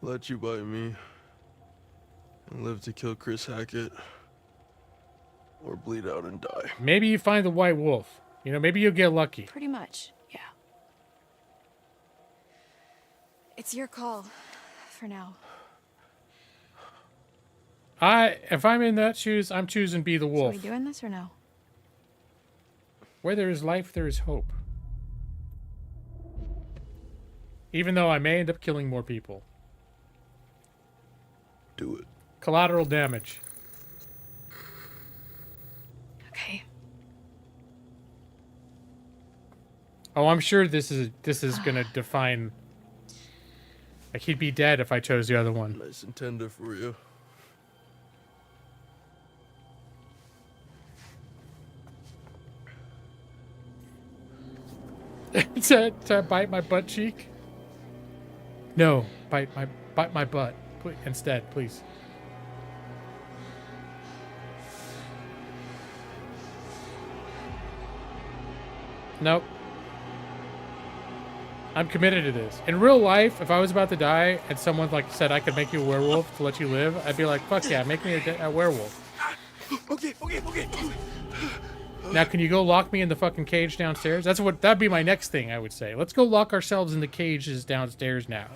Let you bite me and live to kill Chris Hackett, or bleed out and die. Maybe you find the white wolf. You know, maybe you'll get lucky. Pretty much, yeah. It's your call, for now. If I'm in that shoes, I'm choosing be the So wolf. we doing this or no? Where there is life, there is hope. Even though I may end up killing more people. Do it. Collateral damage. Okay. Oh, I'm sure this is gonna define. Like, he'd be dead if I chose the other one. Nice and tender for you. to bite my butt cheek? No, bite my butt instead, please. Nope. I'm committed to this. In real life, if I was about to die and someone like said I could make you a werewolf to let you live, I'd be like, fuck yeah, make me a werewolf. Okay. Now, can you go lock me in the fucking cage downstairs? That'd be my next thing, I would say. Let's go lock ourselves in the cages downstairs now.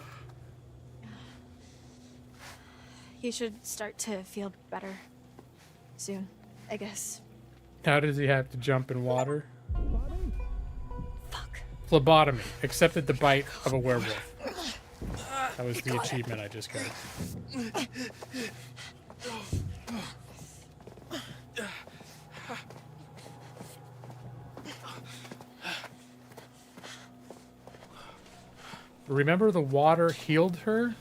You should start to feel better soon, I guess. How does he have to jump in water? Phlebotomy. Accepted the bite of a werewolf. That was the achievement I just got. Remember the water healed her?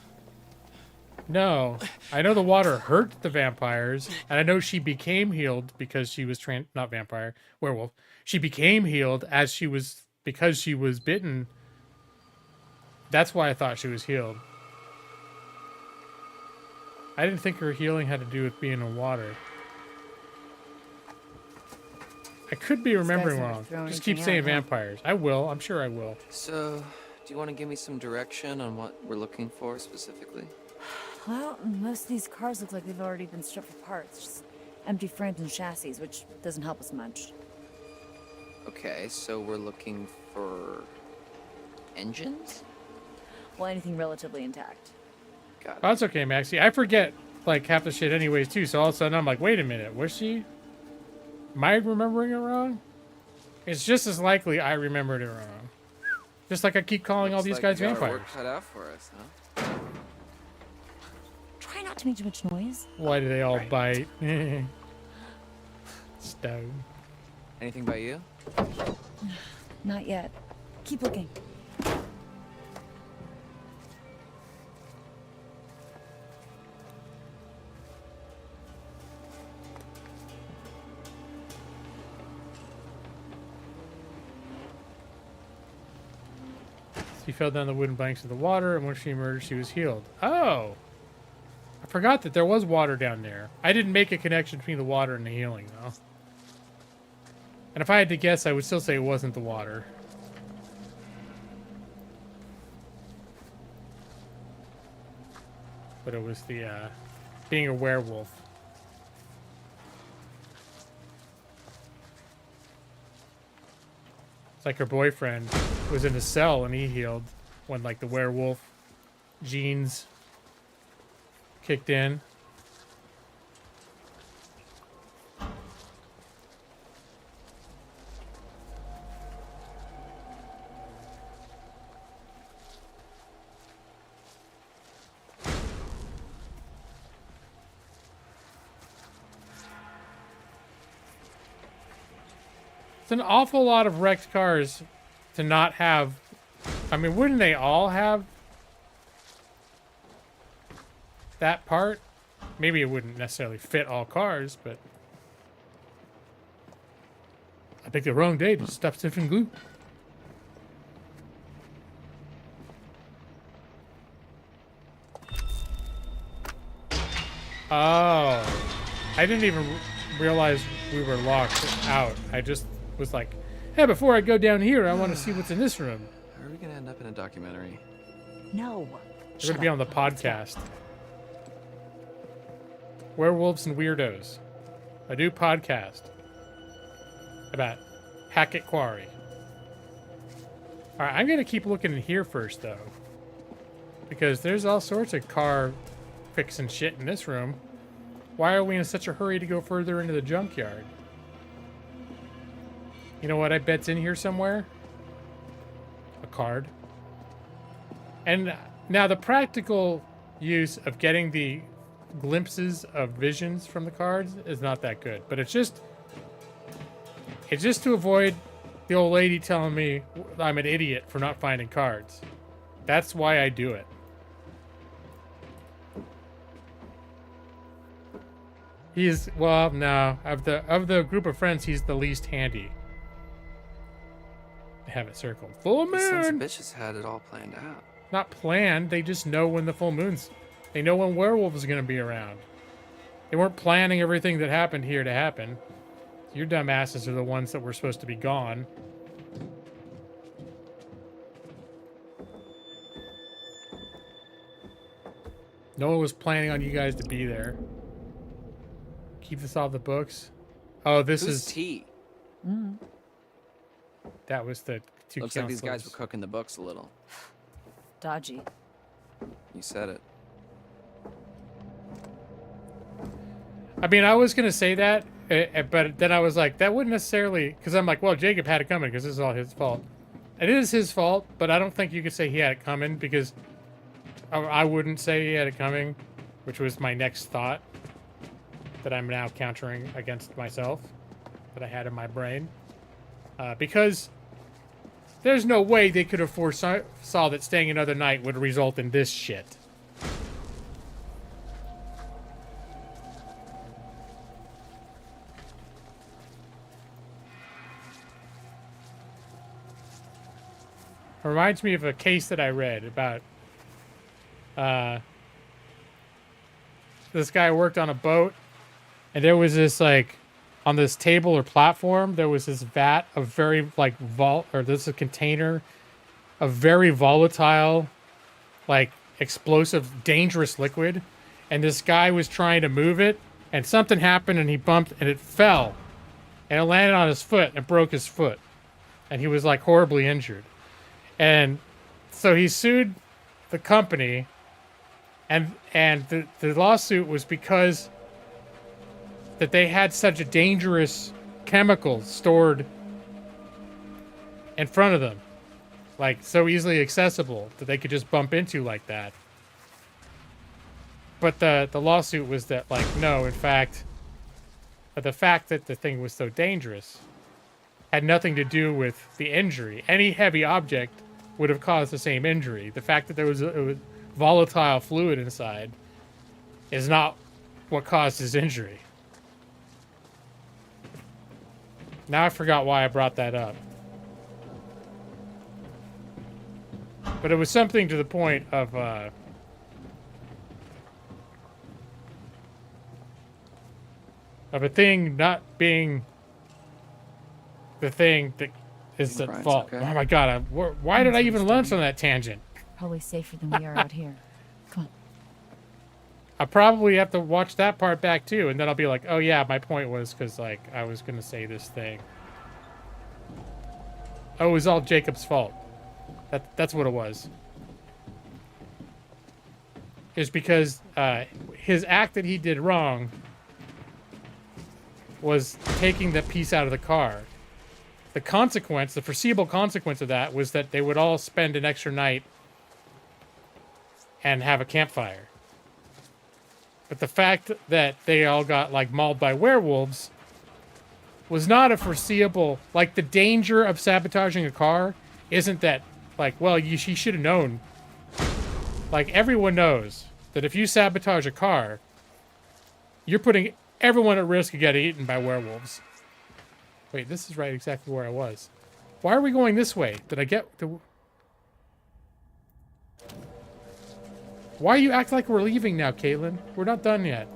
No. I know the water hurt the vampires, and I know she became healed because she was not vampire, werewolf. She became healed because she was bitten. That's why I thought she was healed. I didn't think her healing had to do with being in water. I could be remembering wrong. Just keep saying vampires. I will. I'm sure I will. So, do you want to give me some direction on what we're looking for specifically? Well, most of these cars look like they've already been stripped for parts. Just empty frames and chassis, which doesn't help us much. Okay, so we're looking for engines? Well, anything relatively intact. Got it. Oh, that's okay, Maxie. I forget like half the shit anyways too, so all of a sudden I'm like, wait a minute, was she? Am I remembering it wrong? It's just as likely I remembered it wrong. Just like I keep calling all these guys vampires. Work cut out for us, huh? Try not to make too much noise. Why do they all bite? Stone. Anything by you? Not yet. Keep looking. She fell down the wooden banks of the water, and when she emerged, she was healed. Oh! I forgot that there was water down there. I didn't make a connection between the water and the healing, though. And if I had to guess, I would still say it wasn't the water. But it was the, being a werewolf. It's like her boyfriend was in a cell and he healed when, like, the werewolf genes kicked in. It's an awful lot of wrecked cars to not have. I mean, wouldn't they all have that part? Maybe it wouldn't necessarily fit all cars, but I picked the wrong day to stuff stuff and glue. Oh, I didn't even realize we were locked out. I just was like, hey, before I go down here, I want to see what's in this room. Are we gonna end up in a documentary? No. We're going to be on the podcast. Werewolves and Weirdos. A new podcast about Hackett Quarry. Alright, I'm going to keep looking in here first, though. Because there's all sorts of car fixing shit in this room. Why are we in such a hurry to go further into the junkyard? You know what I bet's in here somewhere? A card. And now the practical use of getting the glimpses of visions from the cards is not that good. But it's just to avoid the old lady telling me I'm an idiot for not finding cards. That's why I do it. He's, well, no, of the group of friends, he's the least handy. I have it circled. Full moon. These sons of bitches had it all planned out. Not planned. They just know when the full moon's. They know when werewolves are gonna be around. They weren't planning everything that happened here to happen. Your dumbasses are the ones that were supposed to be gone. No one was planning on you guys to be there. Keep this off the books. Oh, this Who's is T? That was the two. Looks like these guys were cooking the books a little. Dodgy. You said it. I mean, I was gonna say that, but then I was like, that wouldn't necessarily, because I'm like, well, Jacob had it coming because this is all his fault. It is his fault, but I don't think you could say he had it coming because I wouldn't say he had it coming, which was my next thought that I'm now countering against myself that I had in my brain. Because there's no way they could have foresaw that staying another night would result in this shit. It reminds me of a case that I read about this guy worked on a boat, and there was this, like, on this table or platform, there was this vat of very, like, this is a container of very volatile, like, explosive, dangerous liquid, and this guy was trying to move it, and something happened, and he bumped, and it fell, and it landed on his foot and broke his foot, and he was, like, horribly injured. And so he sued the company, and the lawsuit was because that they had such a dangerous chemical stored in front of them, like so easily accessible that they could just bump into like that. But the lawsuit was that, like, no, in fact, the fact that the thing was so dangerous had nothing to do with the injury. Any heavy object would have caused the same injury. The fact that there was a volatile fluid inside is not what caused his injury. Now I forgot why I brought that up. But it was something to the point of a thing not being the thing that is at fault. Okay. Oh my god, why did I even launch on that tangent? Probably safer than we are out here. Come on. I probably have to watch that part back too, and then I'll be like, oh yeah, my point was because, like, I was gonna say this thing. Oh, it was all Jacob's fault. That's what it was. It's because his act that he did wrong was taking the piece out of the car. The consequence, the foreseeable consequence of that was that they would all spend an extra night and have a campfire. But the fact that they all got, like, mauled by werewolves was not a foreseeable, like, the danger of sabotaging a car isn't that, like, well, he should have known. Like, everyone knows that if you sabotage a car, you're putting everyone at risk of getting eaten by werewolves. Wait, this is right exactly where I was. Why are we going this way? Did I get the... Why you act like we're leaving now, Caitlin? We're not done yet.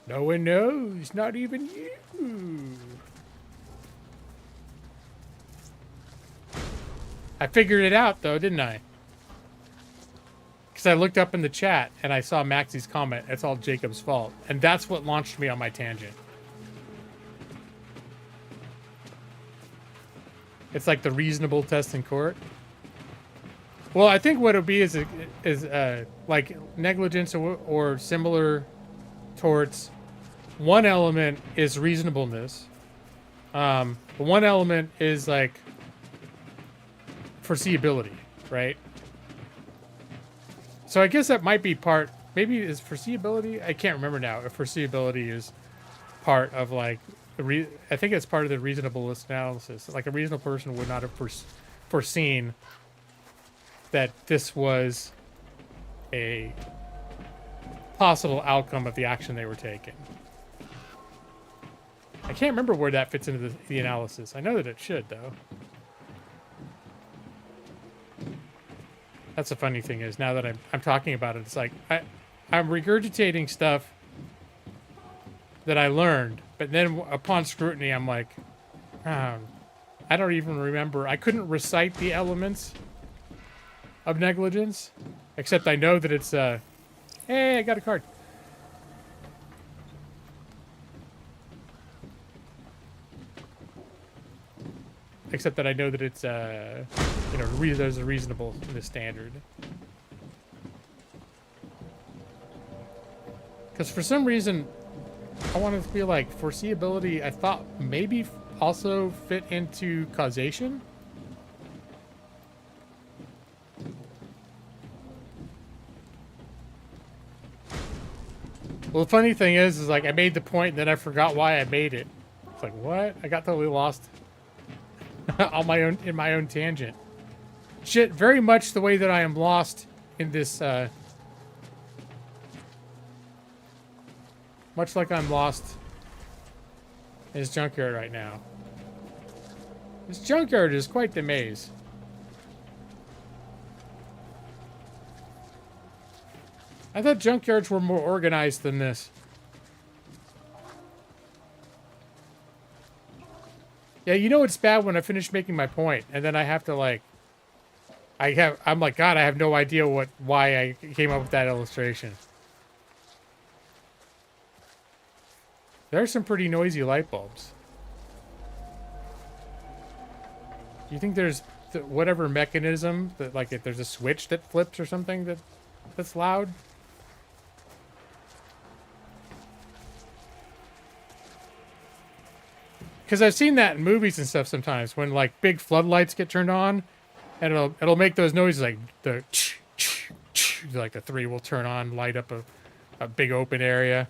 No one knows, not even you. I figured it out, though, didn't I? Because I looked up in the chat and I saw Maxie's comment. It's all Jacob's fault. And that's what launched me on my tangent. It's like the reasonable test in court. Well, I think what it would be is like negligence or similar torts. One element is reasonableness. One element is like foreseeability, right? So I guess that might be part. Maybe is foreseeability. I can't remember now if foreseeability is part of like I think it's part of the reasonableness analysis. Like a reasonable person would not have foreseen that this was a possible outcome of the action they were taking. I can't remember where that fits into the analysis. I know that it should, though. That's the funny thing is, now that I'm talking about it, it's like I'm regurgitating stuff that I learned, but then upon scrutiny, I'm like, I don't even remember. I couldn't recite the elements of negligence, except I know that it's hey, I got a card. Except that I know that it's you know, there's a reasonable in the standard. Because for some reason, I wanted to be like foreseeability. I thought maybe also fit into causation. Well, the funny thing is like I made the point and then I forgot why I made it. It's like, what? I got totally lost on my own, in my own tangent. Shit, very much the way that I am lost in this, much like I'm lost in this junkyard right now. This junkyard is quite the maze. I thought junkyards were more organized than this. Yeah, you know it's bad when I finish making my point and then I have to like I'm like, God, I have no idea why I came up with that illustration. There are some pretty noisy light bulbs. Do you think there's whatever mechanism that, like, if there's a switch that flips or something that's loud? Because I've seen that in movies and stuff sometimes when like big floodlights get turned on, and it'll make those noises like the like the 3 will turn on, light up a big open area.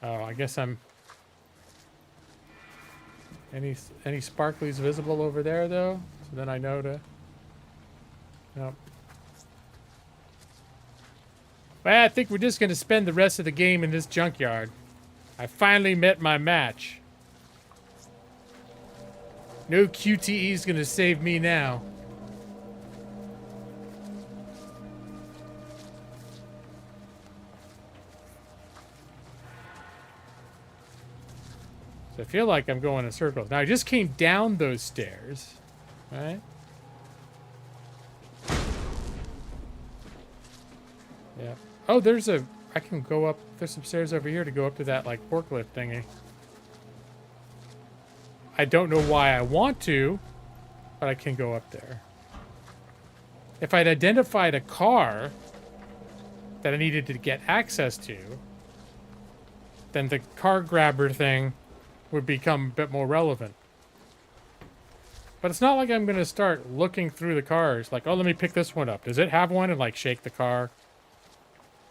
Oh, I guess I'm. Any sparklies visible over there though? So then I know to. Nope. Well, I think we're just gonna spend the rest of the game in this junkyard. I finally met my match. No QTE is gonna save me now. So I feel like I'm going in circles. Now I just came down those stairs, right? Yeah. Oh, I can go up, there's some stairs over here to go up to that like forklift thingy. I don't know why I want to, but I can go up there. If I'd identified a car that I needed to get access to, then the car grabber thing would become a bit more relevant. But it's not like I'm going to start looking through the cars, like, oh, let me pick this one up. Does it have one? And like shake the car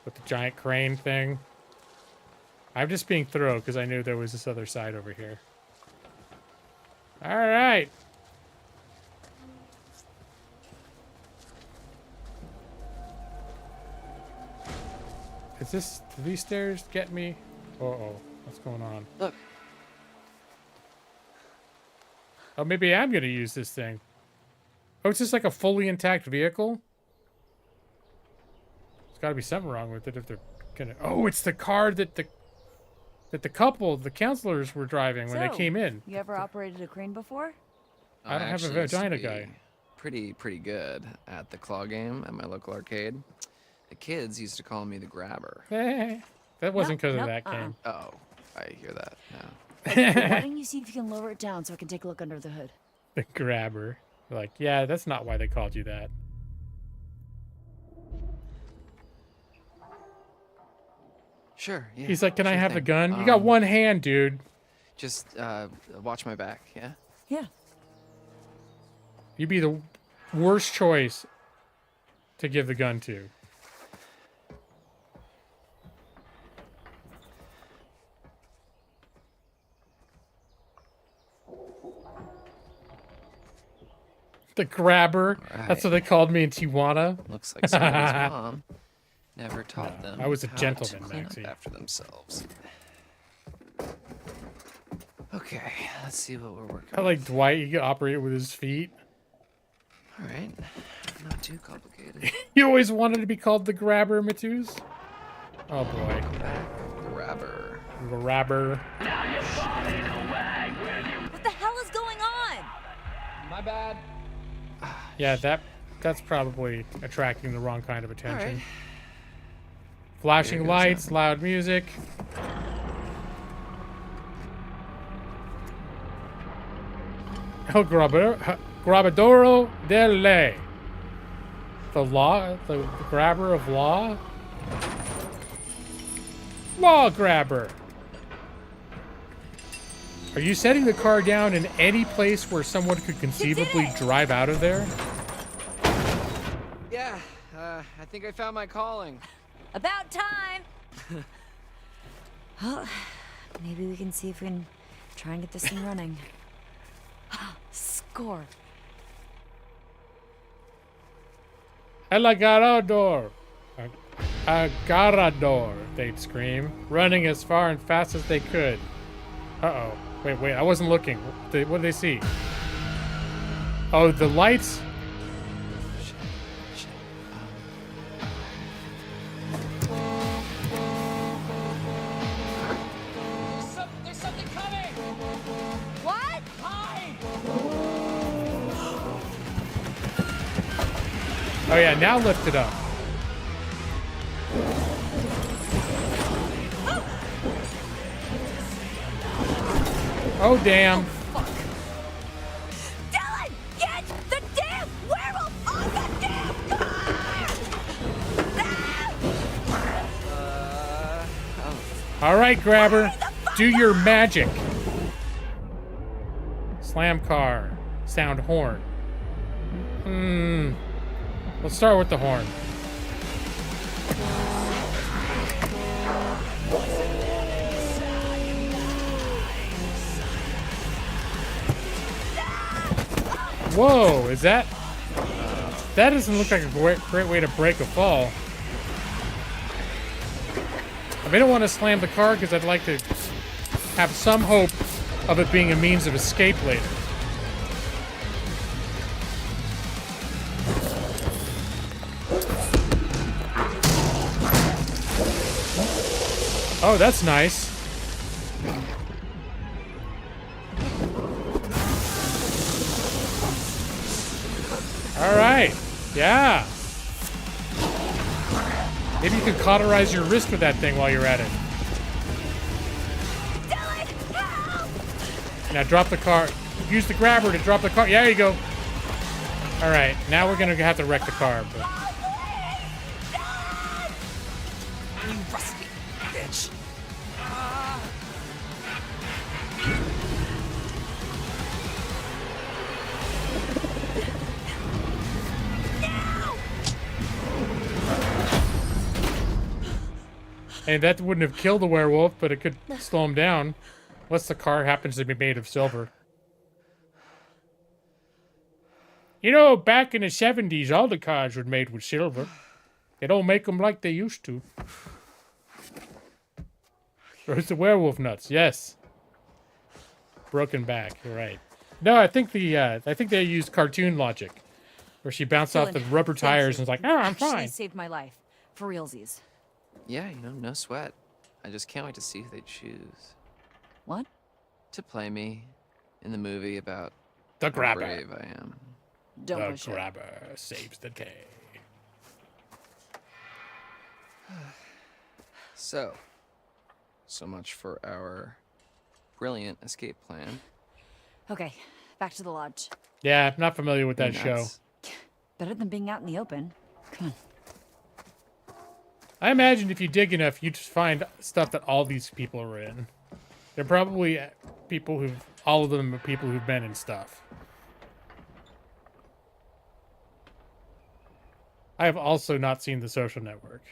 with the giant crane thing. I'm just being thorough because I knew there was this other side over here. All right. Do these stairs get me? Uh-oh, what's going on? Look. Oh, maybe I'm gonna use this thing. Oh, it's just like a fully intact vehicle? There's gotta be something wrong with it if they're gonna... Oh, it's the car that the couple, the counselors, were driving when they came in. You ever operated a crane before? I don't have a actually used to vagina be guy. Pretty good at the claw game at my local arcade. The kids used to call me the grabber. That wasn't because of that game. Oh, I hear that now. Why don't you see if you can lower it down so I can take a look under the hood? The grabber. Like, yeah, that's not why they called you that. Sure, yeah. He's like, can I sure have a thing. gun? You got one hand, dude. Just watch my back, yeah? Yeah. You'd be the worst choice to give the gun to. The grabber. That's what they called me in Tijuana. Looks like somebody's mom never taught them I was a how gentleman, to clean Maxie. up after themselves. Okay, let's see what we're working I like Dwight. He could operate with his feet. All right, not too complicated. You always wanted to be called the grabber, Matus? Oh boy. Grabber. Grabber. What the hell is going on? My bad. Yeah, that's probably attracting the wrong kind of attention. Alright. Flashing Here goes lights, nothing. loud music. El Grabadoro de Ley. The grabber of law? Law grabber. Are you setting the car down in any place where someone could conceivably drive out of there? Yeah, I think I found my calling. About time. Well, maybe we can see if we can try and get this thing running. Score. El agarrador. Agarrador, they'd scream, running as far and fast as they could. Uh-oh. Wait, I wasn't looking. What did they see? Oh, the lights? There's something coming! What? Hide! Oh yeah, now lift it up. Oh damn. Dylan, get the damn werewolf on the damn Alright, grabber. Do your magic. Slam car. Sound horn. Let's start with the horn. Whoa, is that? That doesn't look like a great way to break a fall. I don't want to slam the car because I'd like to have some hope of it being a means of escape later. Oh, that's nice. All right. Yeah. Maybe you could cauterize your wrist with that thing while you're at it. Now drop the car. Use the grabber to drop the car. Yeah, there you go. All right. Now we're going to have to wreck the car. But... You rusty bitch! Hey, that wouldn't have killed the werewolf, but it could slow him down. Unless the car happens to be made of silver. You know, back in the 70s, all the cars were made with silver. They don't make them like they used to. Or it's the werewolf nuts, yes. Broken back, you're right. No, I think they used cartoon logic. Where she bounced off the rubber tires and was like, oh, I'm Actually fine. saved my life. For realsies. Yeah, no sweat. I just can't wait to see who they choose. What? To play me in the movie about The how grabber. brave I am. Don't the push it. grabber saves the day. So much for our brilliant escape plan. Okay, back to the lodge. Yeah, I'm not familiar with that show. Nuts. Better than being out in the open. Come on. I imagine if you dig enough, you just find stuff that all these people are in. They're probably people all of them are people who've been in stuff. I have also not seen The Social Network.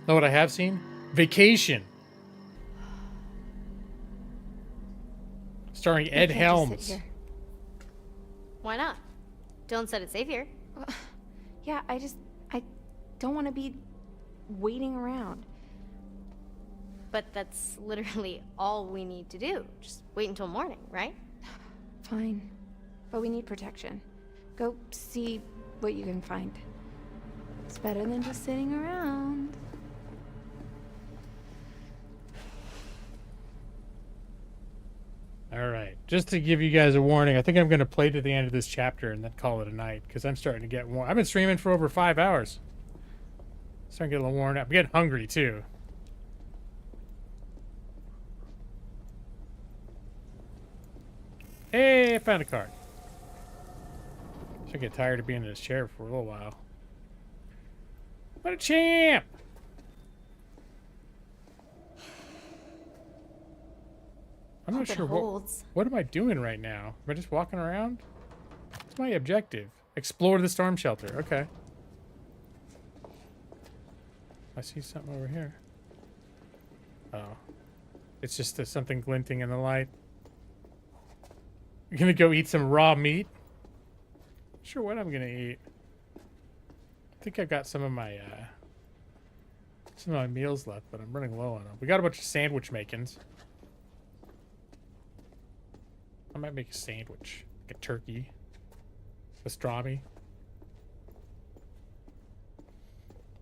Know what I have seen? Vacation. Starring Ed can't just sit Helms. here. Why not? Dylan said it's safe here. Yeah, I don't want to be waiting around. But that's literally all we need to do. Just wait until morning, right? Fine. But we need protection. Go see what you can find. It's better than just sitting around. All right. Just to give you guys a warning, I think I'm going to play to the end of this chapter and then call it a night because I'm starting to get worn. I've been streaming for over 5 hours. Starting to get a little worn out. I'm getting hungry too. Hey, I found a card. Should get tired of being in this chair for a little while. What a champ! I'm not Hope it sure holds. what am I doing right now? Am I just walking around? What's my objective? Explore the storm shelter. Okay. I see something over here. Oh. It's just something glinting in the light. I'm gonna go eat some raw meat. Not sure what I'm gonna eat. I think I've got some of my meals left, but I'm running low on them. We got a bunch of sandwich makings. I might make a sandwich, like a turkey, pastrami.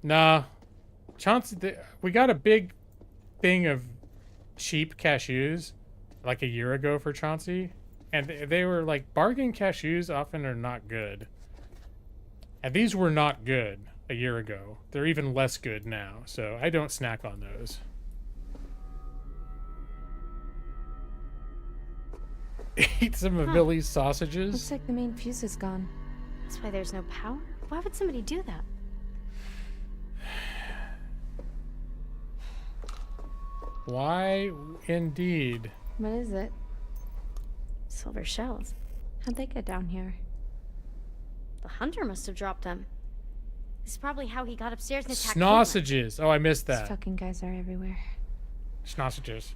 Nah, Chauncey, we got a big thing of cheap cashews like a year ago for Chauncey, and they were like bargain cashews often are not good. And these were not good a year ago. They're even less good now, so I don't snack on those. Eat some of Millie's sausages. Looks like the main fuse is gone. That's why there's no power? Why would somebody do that? Why, indeed? What is it? Silver shells. How'd they get down here? The hunter must have dropped them. This is probably how he got upstairs and attacked Caitlin. Sausages. Oh, I missed These that. fucking guys are everywhere. Sausages.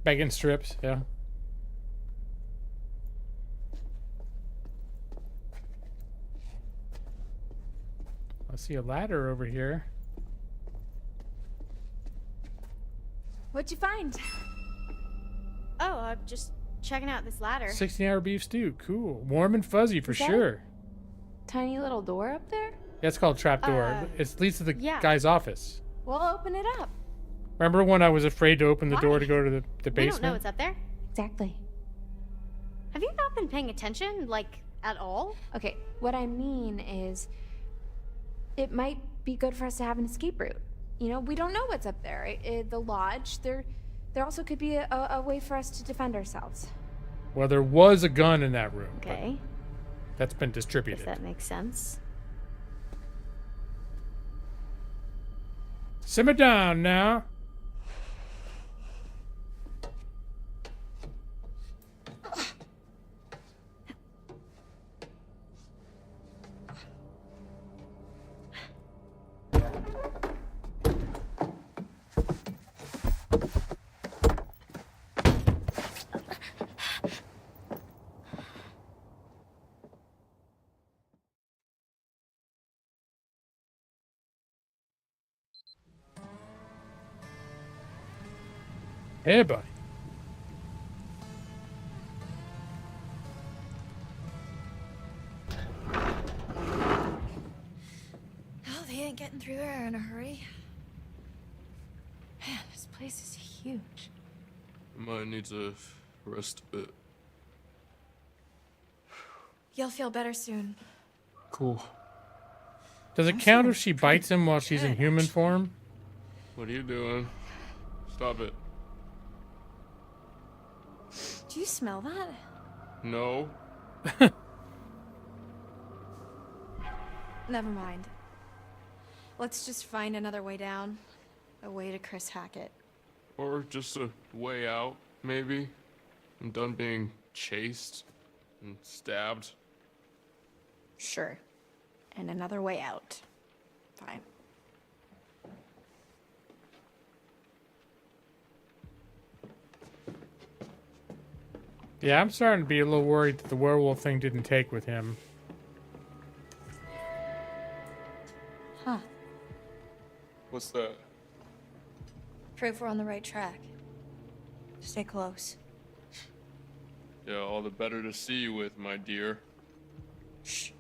Bacon strips, yeah. I see a ladder over here. What'd you find? Oh, I'm just checking out this ladder. 16-hour beef stew. Cool. Warm and fuzzy for Is that sure. Tiny little door up there? That's called trapdoor. It leads to the yeah. guy's office. We'll open it up. Remember when I was afraid to open the door to go to the We basement? don't know what's up there. Exactly. Have you not been paying attention, like, at all? Okay, what I mean is, it might be good for us to have an escape route. You know, we don't know what's up there. The lodge, there also could be a way for us to defend ourselves. Well, there was a gun in that room. Okay. That's been distributed. If that makes sense. Simmer down now. Hey, buddy. Oh, they ain't getting through there in a hurry. Man, this place is huge. Might need to rest a bit. You'll feel better soon. Cool. Does it count if she bites him while she's in human form? What are you doing? Stop it. Do you smell that? No. Never mind. Let's just find another way down. A way to Chris Hackett. Or just a way out, maybe. I'm done being chased and stabbed. Sure. and another way out. Fine. Yeah, I'm starting to be a little worried that the werewolf thing didn't take with him. Huh. What's that? Prove we're on the right track. Stay close. Yeah, all the better to see you with, my dear. Shh.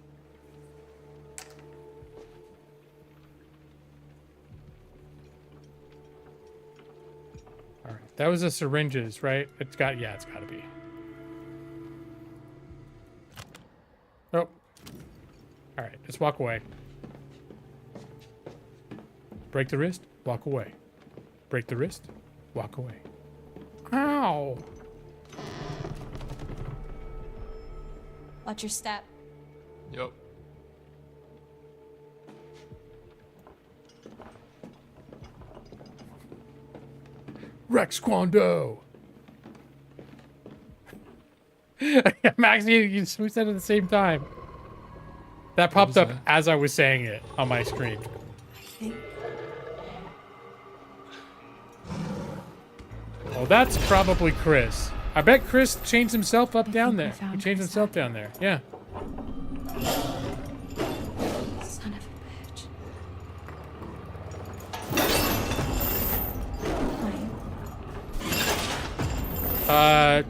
All right, that was the syringes, right? It's got to be. Oh. All right, let's walk away. Break the wrist, walk away. Break the wrist, walk away. Ow! Watch your step. Yep. Rex Kwando! Max, we said it at the same time. That popped up as I was saying it on my screen. Oh, that's probably Chris. I bet Chris changed himself up down there. He changed himself down there. Yeah. Son of a bitch.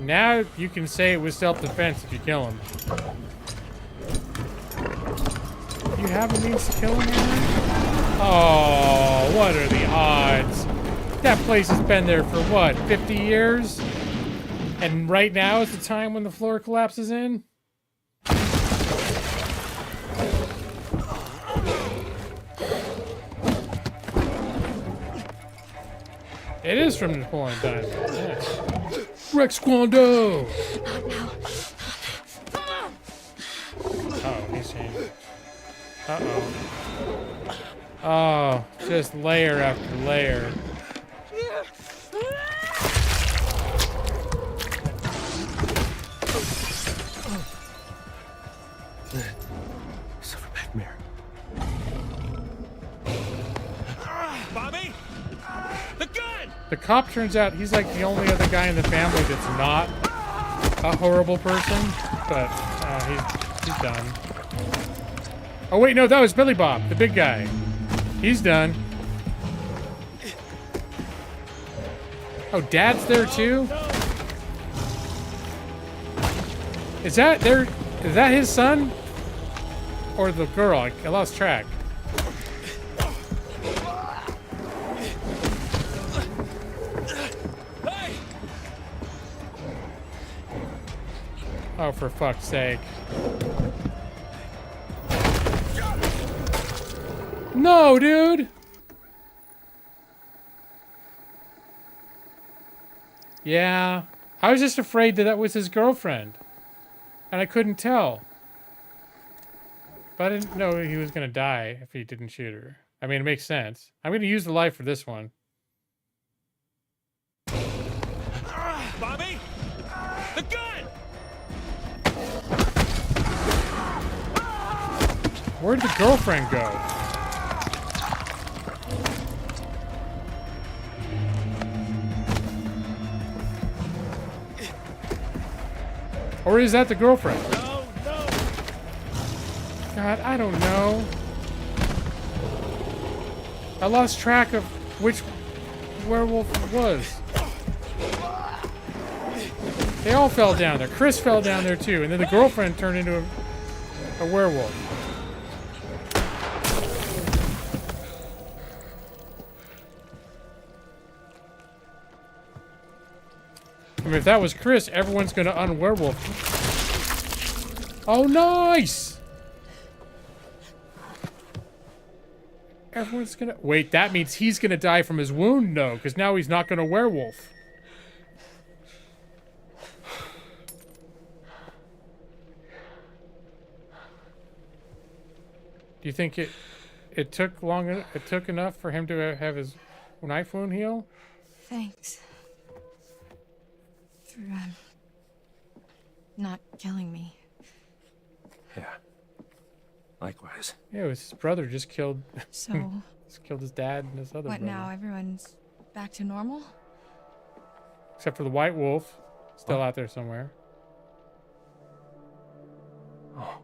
Now you can say it was self-defense if you kill him. You have a means to kill him? Oh, what are the odds? That place has been there for what, 50 years? And right now is the time when the floor collapses in? It is from Napoleon Dynamite. Yes. Rex Kwando! Oh, he's changing. Uh-oh. Oh, just layer after layer. Silverback Bobby! The gun! The cop turns out he's like the only other guy in the family that's not a horrible person, but he's done. Oh wait, no, that was Billy Bob, the big guy. He's done. Oh, Dad's there too? Is that his son? Or the girl? I lost track. Oh, for fuck's sake. No, dude! Yeah. I was just afraid that was his girlfriend. And I couldn't tell. But I didn't know he was gonna die if he didn't shoot her. I mean, it makes sense. I'm gonna use the life for this one. Bobby! The gun! Where'd the girlfriend go? Or is that the girlfriend? No, no! God, I don't know. I lost track of which werewolf it was. They all fell down there. Chris fell down there too, and then the girlfriend turned into a werewolf. I mean, if that was Chris, everyone's gonna unwerewolf. Oh, nice! Everyone's gonna... Wait, that means he's gonna die from his wound, though, because now he's not gonna werewolf. Do you think it took enough for him to have his knife wound heal? Thanks. For, not killing me. Yeah. Likewise. Yeah, it was his brother just killed. So, just killed his dad and his other what brother. now? Everyone's back to normal? Except for the white wolf, still out there somewhere. Oh.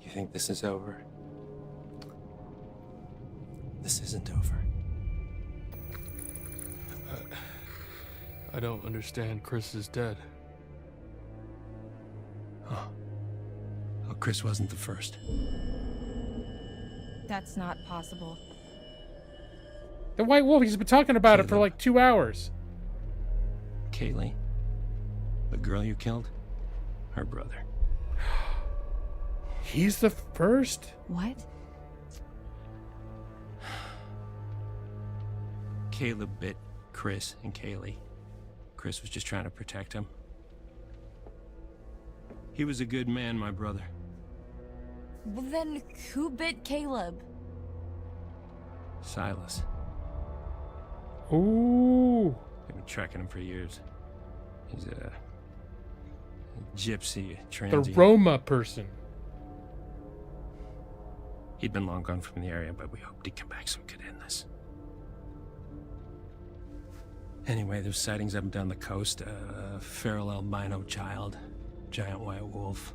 You think this is over? This isn't over. I don't understand. Chris is dead. Oh. Oh, Chris wasn't the first. That's not possible. The white wolf, he's been talking about it for like 2 hours. Kaylee, the girl you killed, her brother. He's the first? What? Caleb bit Chris and Kaylee. Chris was just trying to protect him. He was a good man, my brother. Well, then who bit Caleb? Silas. Ooh. They've been tracking him for years. He's a gypsy, The transient. Roma person. He'd been long gone from the area, but we hoped he'd come back so we could end this. Anyway, there's sightings up and down the coast. A feral albino child, giant white wolf.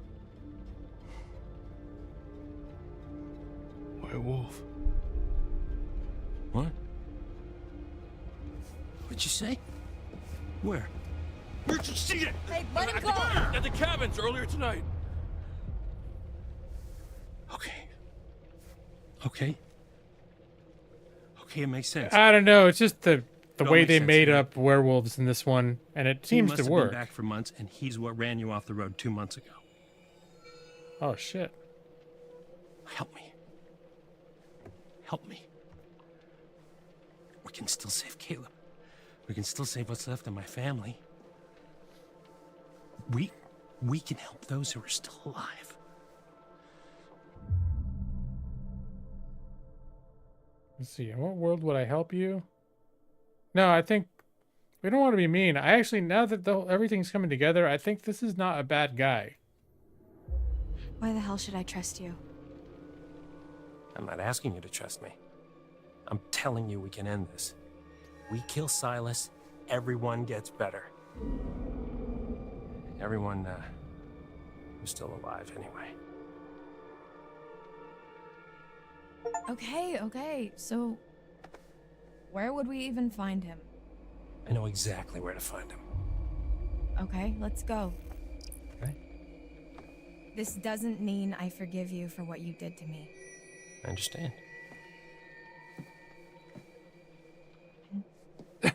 White wolf. What? What'd you say? Where? Where'd you see it? Hey, let him go! At the cabins earlier tonight. Okay. Okay. Okay, it makes sense. I don't know. It's just the It all way makes they sense made to me. up werewolves in this one, and it He seems must to have work. been back for months, and he's what ran you off the road 2 months ago. Oh shit! Help me. Help me. We can still save Caleb. We can still save what's left of my family. We can help those who are still alive. Let's see. In what world would I help you? No, I think we don't want to be mean. I actually, now that everything's coming together, I think this is not a bad guy. Why the hell should I trust you? I'm not asking you to trust me. I'm telling you we can end this. We kill Silas, everyone gets better. Everyone who's still alive anyway. Okay. So, where would we even find him? I know exactly where to find him. Okay, let's go. Okay. This doesn't mean I forgive you for what you did to me. I understand.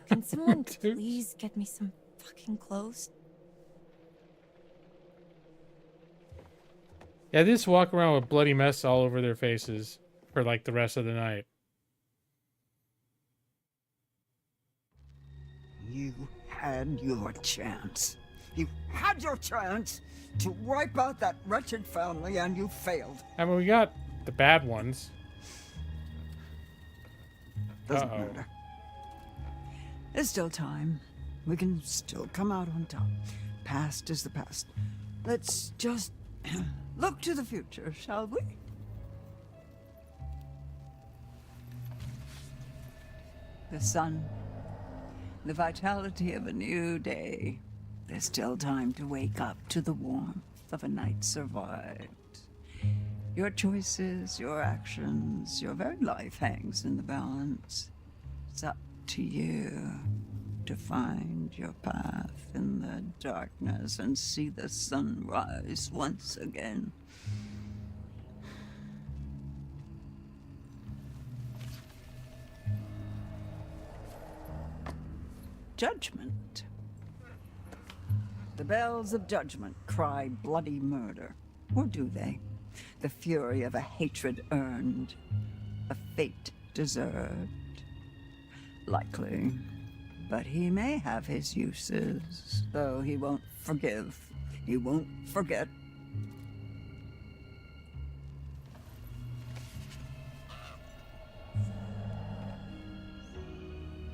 Can someone please get me some fucking clothes? Yeah, they just walk around with bloody mess all over their faces for like the rest of the night. You had your chance. You had your chance to wipe out that wretched family, and you failed. I mean, we got the bad ones. Doesn't matter. There's still time. We can still come out on top. Past is the past. Let's just look to the future, shall we? The sun, the vitality of a new day. There's still time to wake up to the warmth of a night survived. Your choices, your actions, your very life hangs in the balance. It's up to you to find your path in the darkness and see the sun rise once again. Judgment. The bells of judgment cry bloody murder. Or do they? The fury of a hatred earned, a fate deserved. Likely. But he may have his uses, though he won't forgive. He won't forget.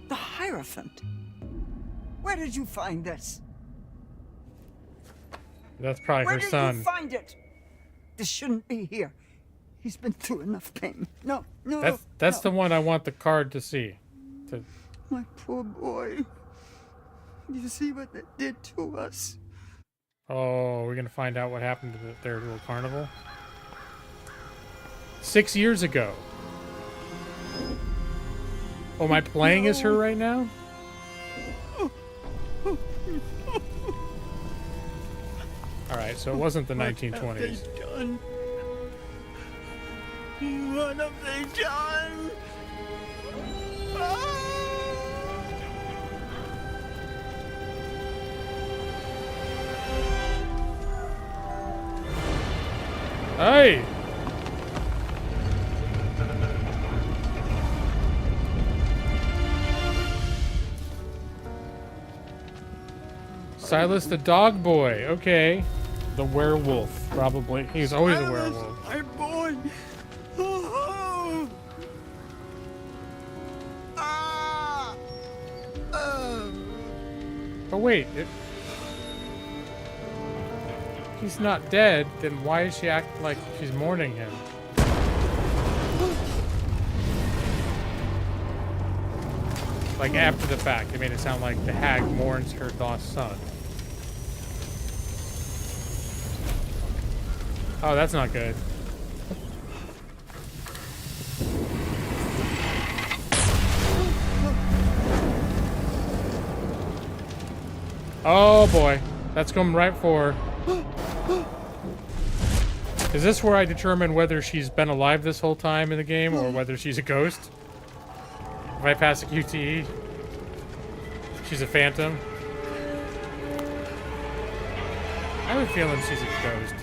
The Hierophant. Where did you find this? That's probably Where her did son. you find it? This shouldn't be here. He's been through enough pain. No, That's the one I want the card to see. My poor boy. You see what they did to us? Oh, we're gonna find out what happened to their little carnival. 6 years ago. Oh, am I playing as her right now? Alright, so it wasn't the 1920s. What have they done? Hey! Silas the dog boy. Okay. The werewolf, probably. He's always a werewolf. My boy. Oh. Ah. Oh wait, he's not dead, then why is she acting like she's mourning him? Like after the fact, it made it sound like the hag mourns her lost son. Oh, that's not good. Oh boy, that's coming right for her. Is this where I determine whether she's been alive this whole time in the game or whether she's a ghost? If I pass a QTE, she's a phantom. I have a feeling she's a ghost.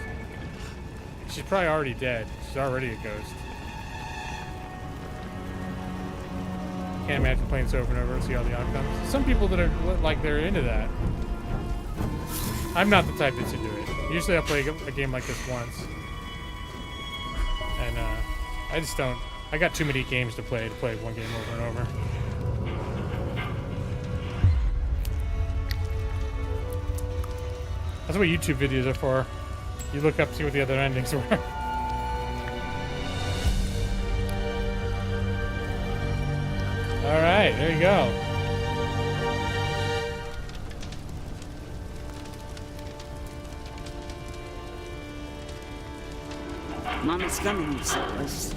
She's probably already dead. She's already a ghost. Can't imagine playing this over and over and see all the outcomes. Some people that are like they're into that. I'm not the type that's into it. Usually I'll play a game like this once. And I just don't. I got too many games to play one game over and over. That's what YouTube videos are for. You look up, see what the other endings were. Alright, there you go. Mommy's coming, Silas.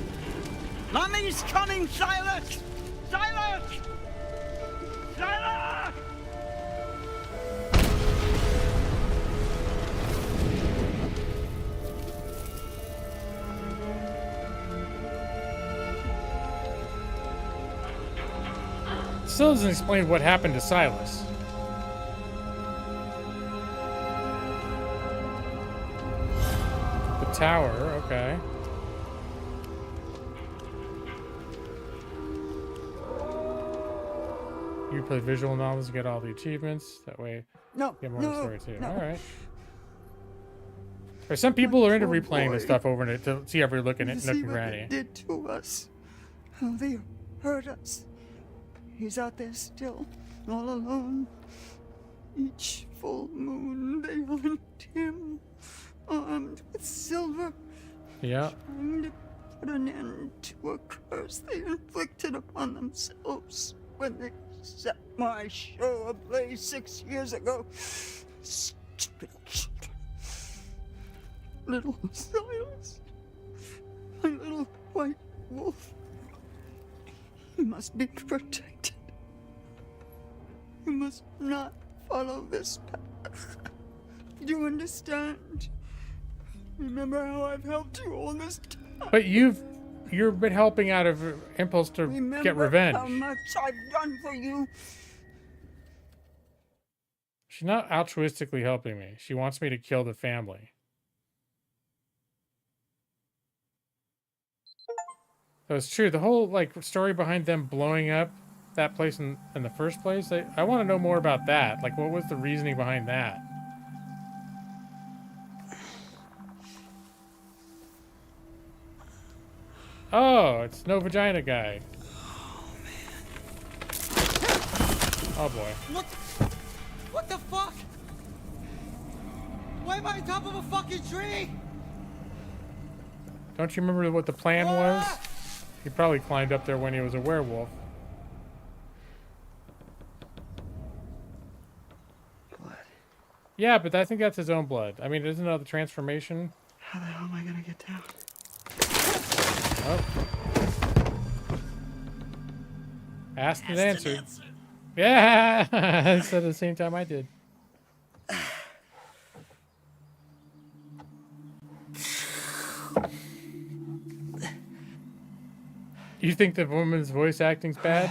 Mommy's coming, Silas! Silas! Silas! Still doesn't explain what happened to Silas. The tower, okay. You play visual novels, get all the achievements. That way, no, get more no, of the story too. no. All right. Or some people are into replaying this stuff over and to see every look in it, nook and granny. They did to us. How they hurt us. He's out there still, all alone. Each full moon they hunt him, armed with silver. Yeah. Trying to put an end to a curse they inflicted upon themselves when they set my show ablaze 6 years ago. Stupid children. Little Silas. My little white wolf. He must be protected. You must not follow this path. Do you understand? Remember how I've helped you all this time. But you've been helping out of impulse to get revenge. How much I've done for you. She's not altruistically helping me. She wants me to kill the family. So it's true. The whole like story behind them blowing up that place in the first place. I want to know more about that. Like, what was the reasoning behind that? Oh, it's no vagina guy. Oh man. Oh boy. What the fuck? Why am I on top of a fucking tree? Don't you remember what the plan was? He probably climbed up there when he was a werewolf. Blood. Yeah, but I think that's his own blood. I mean, isn't it the transformation? How the hell am I gonna get down? Oh. Asked and answered. Yeah! I said at the same time I did. You think the woman's voice acting's bad?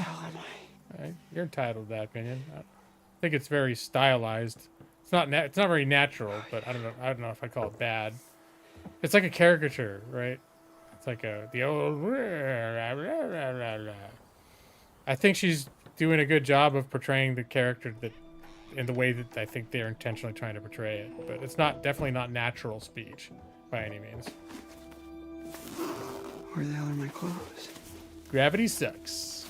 You're entitled to that opinion. I think it's very stylized. It's not very natural, but I don't know if I call it bad. It's like a caricature, right? It's like the old. I think she's doing a good job of portraying the character that in the way that I think they're intentionally trying to portray it, but it's definitely not natural speech by any means. Where the hell are my clothes? Gravity sucks.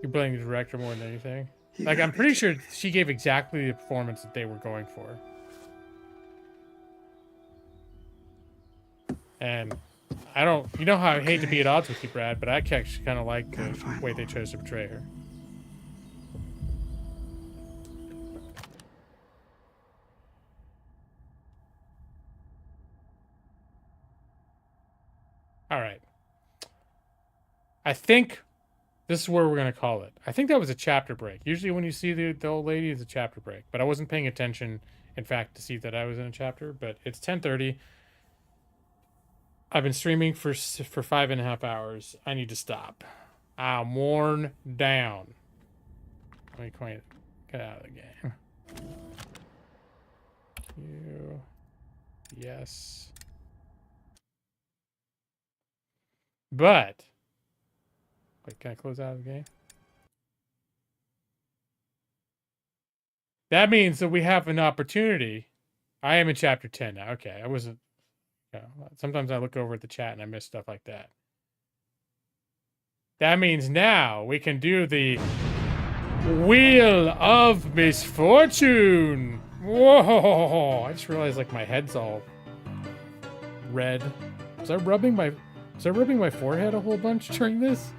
You're blaming the director more than anything. Like, I'm pretty sure she gave exactly the performance that they were going for. And I don't, you know how I hate to be at odds with you, Brad, but I actually kind of like the way they chose to portray her. All right. I think this is where we're going to call it. I think that was a chapter break. Usually when you see the old lady, it's a chapter break. But I wasn't paying attention, in fact, to see that I was in a chapter. But it's 10:30. I've been streaming for 5.5 hours. I need to stop. I'm worn down. Let me get out of the game. You. Yes. But, wait, can I close out of the game? That means that we have an opportunity. I am in chapter 10 now. Okay, I wasn't. Sometimes I look over at the chat and I miss stuff like that. That means now we can do the Wheel of Misfortune. Whoa! I just realized like my head's all red. Was I rubbing my forehead a whole bunch during this?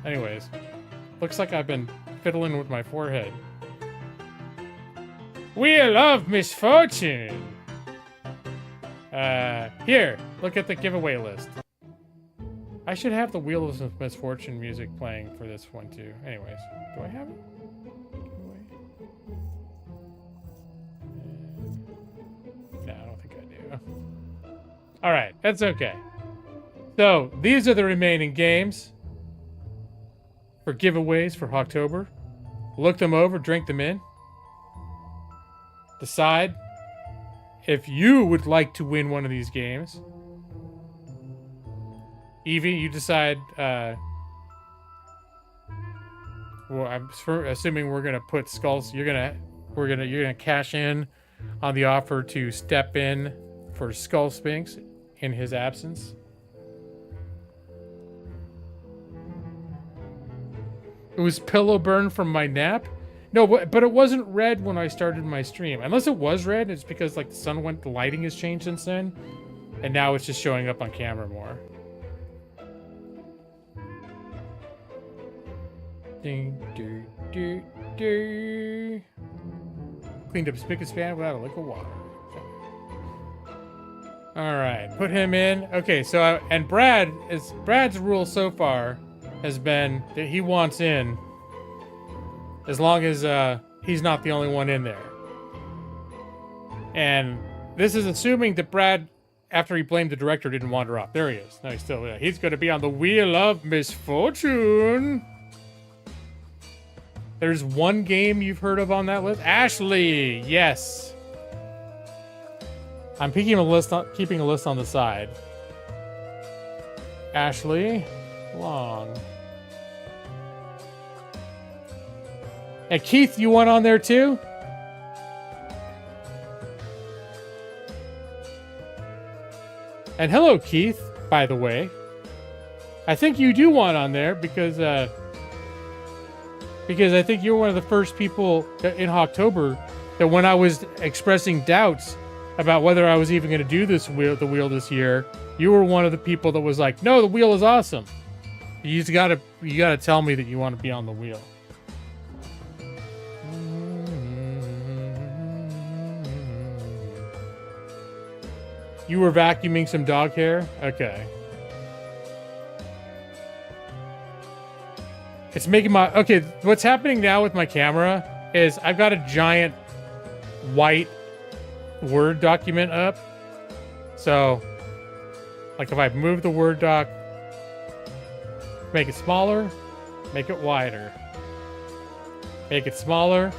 Anyways, looks like I've been fiddling with my forehead. Wheel of Misfortune. Here, look at the giveaway list. I should have the Wheel of Misfortune music playing for this one too. Anyways, do I have it? No, I don't think I do. All right, that's okay. So these are the remaining games for giveaways for HAWKTOBER. Look them over, drink them in. Decide if you would like to win one of these games. Evie, you decide. Well, I'm assuming we're gonna put skulls. You're gonna cash in on the offer to step in for Skull Sphinx in his absence. It was pillow burn from my nap. No, but it wasn't red when I started my stream. Unless it was red, it's because like the lighting has changed since then, and now it's just showing up on camera more. Ding, do, do, do. Cleaned up spigot span without a lick of water. All right, put him in. Okay, so and Brad's rule so far has been that he wants in. As long as he's not the only one in there. And this is assuming that Brad, after he blamed the director, didn't wander off. There he is. No, he's still there. He's going to be on the Wheel of Misfortune. There's one game you've heard of on that list. Ashley, yes. I'm keeping a list on the side. Ashley Long. And Keith, you want on there too? And hello, Keith, by the way. I think you do want on there because I think you're one of the first people in HAWKTOBER that when I was expressing doubts about whether I was even going to do the wheel this year, you were one of the people that was like, "No, the wheel is awesome. You gotta tell me that you want to be on the wheel." You were vacuuming some dog hair? Okay. It's making my... Okay, what's happening now with my camera is I've got a giant white Word document up. So, like if I move the Word doc, make it smaller, make it wider. Make it smaller.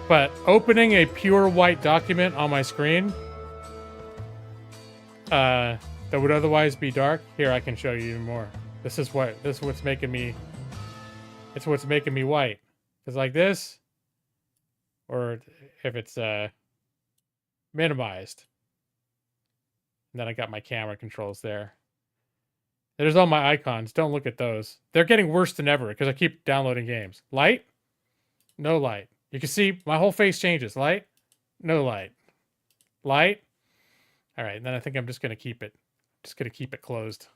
But opening a pure white document on my screen that would otherwise be dark. Here, I can show you even more. This is what's making me... It's what's making me white. It's like this. Or if it's minimized. And then I got my camera controls there. There's all my icons. Don't look at those. They're getting worse than ever because I keep downloading games. Light? No light. You can see my whole face changes. Light? No light. Light? All right, then I think I'm just going to keep it. Just going to keep it closed.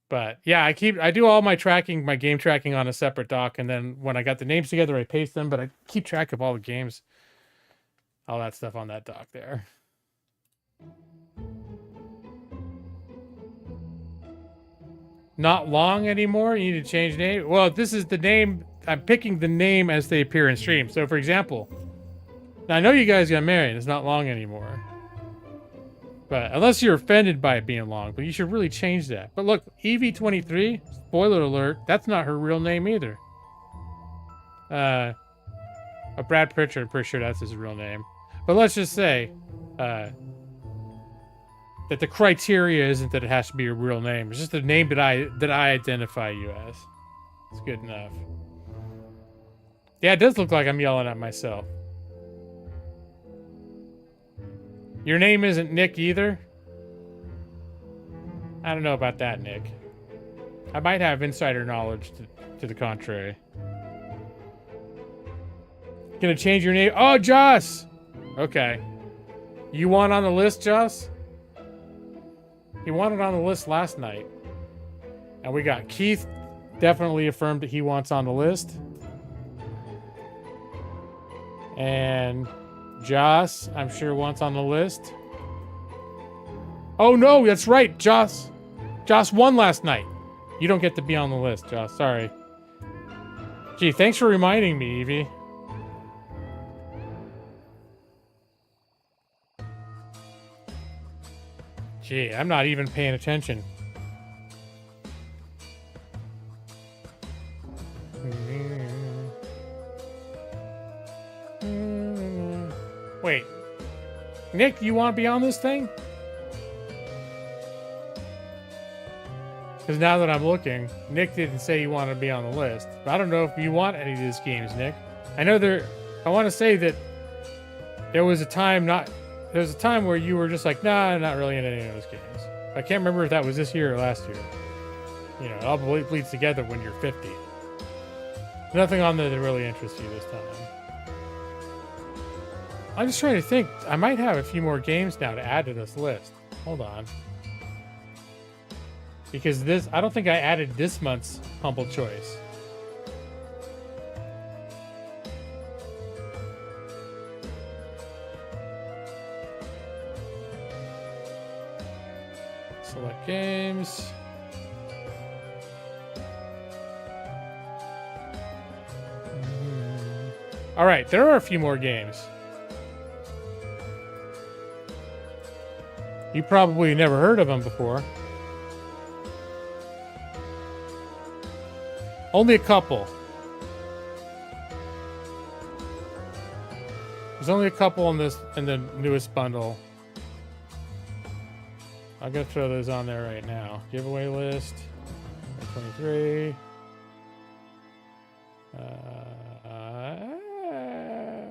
But yeah, I do all my tracking, my game tracking on a separate doc, and then when I got the names together, I paste them, but I keep track of all the games, all that stuff on that doc there. Not long anymore? You need to change name? Well, this is the name. I'm picking the name as they appear in stream. So, for example, now I know you guys got married. It's not long anymore. But unless you're offended by it being long, but you should really change that. But look, EV23, spoiler alert, that's not her real name either. Brad Pritchard, I'm pretty sure that's his real name. But let's just say that the criteria isn't that it has to be your real name. It's just the name that I identify you as. It's good enough. Yeah, it does look like I'm yelling at myself. Your name isn't Nick either? I don't know about that, Nick. I might have insider knowledge to the contrary. Gonna change your name? Oh, Joss! Okay. You want on the list, Joss? He wanted on the list last night. And we got Keith definitely affirmed that he wants on the list. And Joss, I'm sure, wants on the list. Oh no, that's right, Joss. Joss won last night. You don't get to be on the list, Joss. Sorry. Gee, thanks for reminding me, Evie. Gee, I'm not even paying attention. Wait. Nick, you want to be on this thing? Because now that I'm looking, Nick didn't say you wanted to be on the list. But I don't know if you want any of these games, Nick. I know I want to say that there was a time where you were just like, nah, not really into any of those games. I can't remember if that was this year or last year. You know, it all bleeds together when you're 50. Nothing on there that really interests you this time. I'm just trying to think. I might have a few more games now to add to this list. Hold on. Because I don't think I added this month's Humble Choice. Select games. All right, there are a few more games. You probably never heard of them before. Only a couple. There's only a couple in the newest bundle. I'm gonna throw those on there right now. Giveaway list. 23.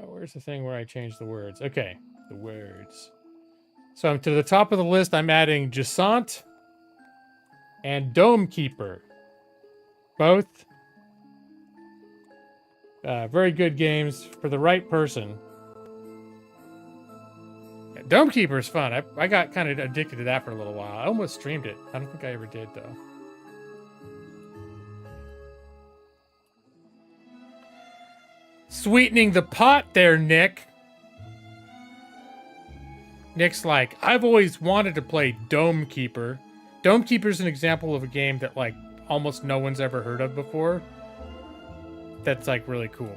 Where's the thing where I change the words? Okay, the words. So I'm to the top of the list. I'm adding Jasant and Dome Keeper. Both Very good games for the right person. Yeah, Dome Keeper's fun. I got kind of addicted to that for a little while. I almost streamed it. I don't think I ever did, though. Sweetening the pot there, Nick. Nick's like, I've always wanted to play Dome Keeper. Dome Keeper's an example of a game that, like, almost no one's ever heard of before. That's, like, really cool.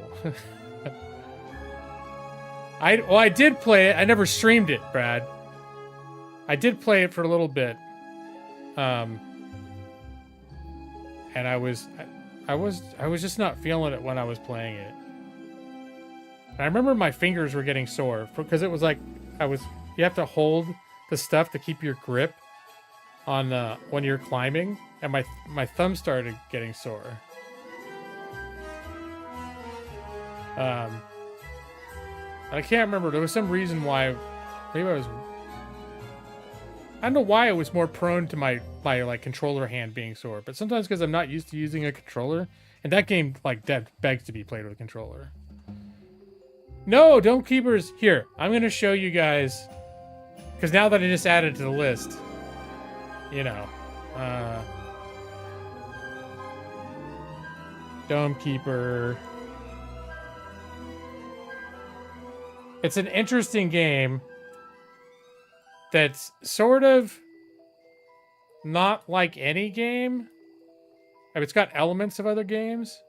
I did play it. I never streamed it, Brad. I did play it for a little bit. And I was just not feeling it when I was playing it. I remember my fingers were getting sore because it was like you have to hold the stuff to keep your grip on when you're climbing, and my thumb started getting sore. I can't remember. There was some reason why. Maybe I don't know why I was more prone to my like controller hand being sore, but sometimes because I'm not used to using a controller, and that game like that begs to be played with a controller. No, Dome Keepers. Here, I'm going to show you guys, because now that I just added to the list, you know, Dome Keeper. It's an interesting game that's sort of not like any game. I mean, it's got elements of other games.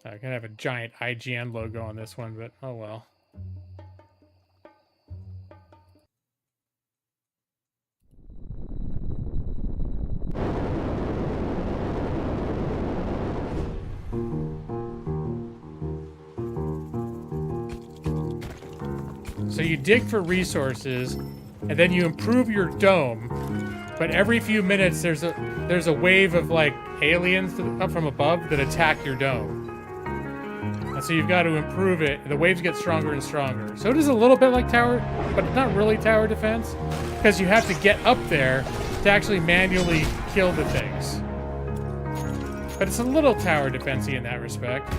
I'm gonna have a giant IGN logo on this one, but oh well. So you dig for resources, and then you improve your dome, but every few minutes there's a wave of like aliens up from above that attack your dome. And so you've got to improve it. The waves get stronger and stronger. So it is a little bit like tower, but not really tower defense, because you have to get up there to actually manually kill the things. But it's a little tower defense-y in that respect.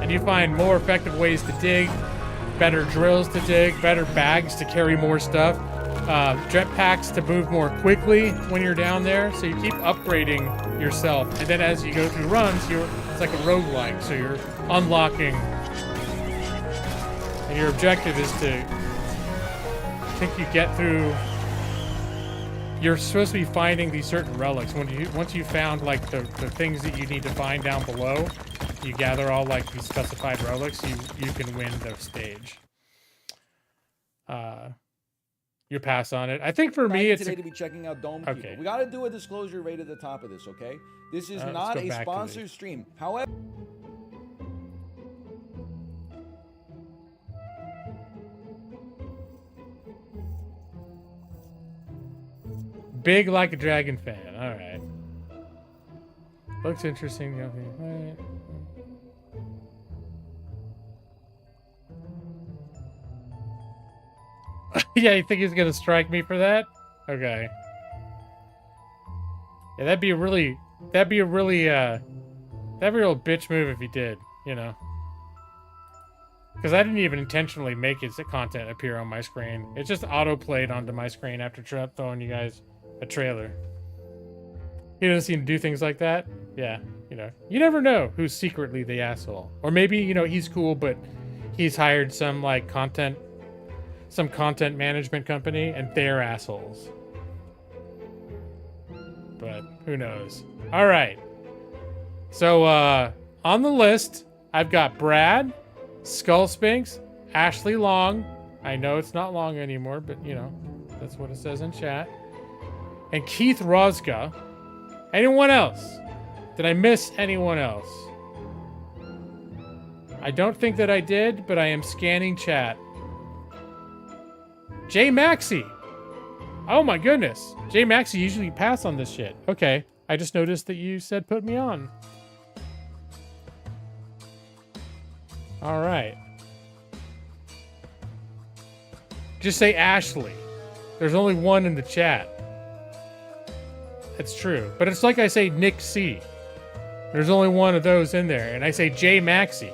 And you find more effective ways to dig, better drills to dig, better bags to carry more stuff, jetpacks to move more quickly when you're down there. So you keep upgrading yourself. And then as you go through runs, it's like a roguelike. So you're unlocking. And your objective is to, I think you get through, you're supposed to be finding these certain relics. Once you found like the things that you need to find down below, you gather all like these specified relics, you can win the stage. You pass on it. I think for me it's today to be checking out Dome Keeper. Okay. We got to do a disclosure right at the top of this, okay? This is not a sponsored stream. However, Big like a dragon fan. All right. Looks interesting. Okay. Yeah, you think he's gonna strike me for that? Okay. Yeah, that'd be a real bitch move if he did, you know. Because I didn't even intentionally make his content appear on my screen. It just auto-played onto my screen after throwing you guys a trailer. He doesn't seem to do things like that. Yeah, you know. You never know who's secretly the asshole. Or maybe, you know, he's cool, but he's hired some, like, content management company, and they're assholes. But who knows? All right. So, on the list, I've got Brad, Skull Spinks, Ashley Long. I know it's not long anymore, but, you know, that's what it says in chat. And Keith Rozga. Anyone else? Did I miss anyone else? I don't think that I did, but I am scanning chat. Jay Maxey. Oh my goodness. Jay Maxey usually pass on this shit. Okay. I just noticed that you said put me on. All right. Just say Ashley. There's only one in the chat. It's true. But it's like I say Nick C. There's only one of those in there. And I say J Maxi.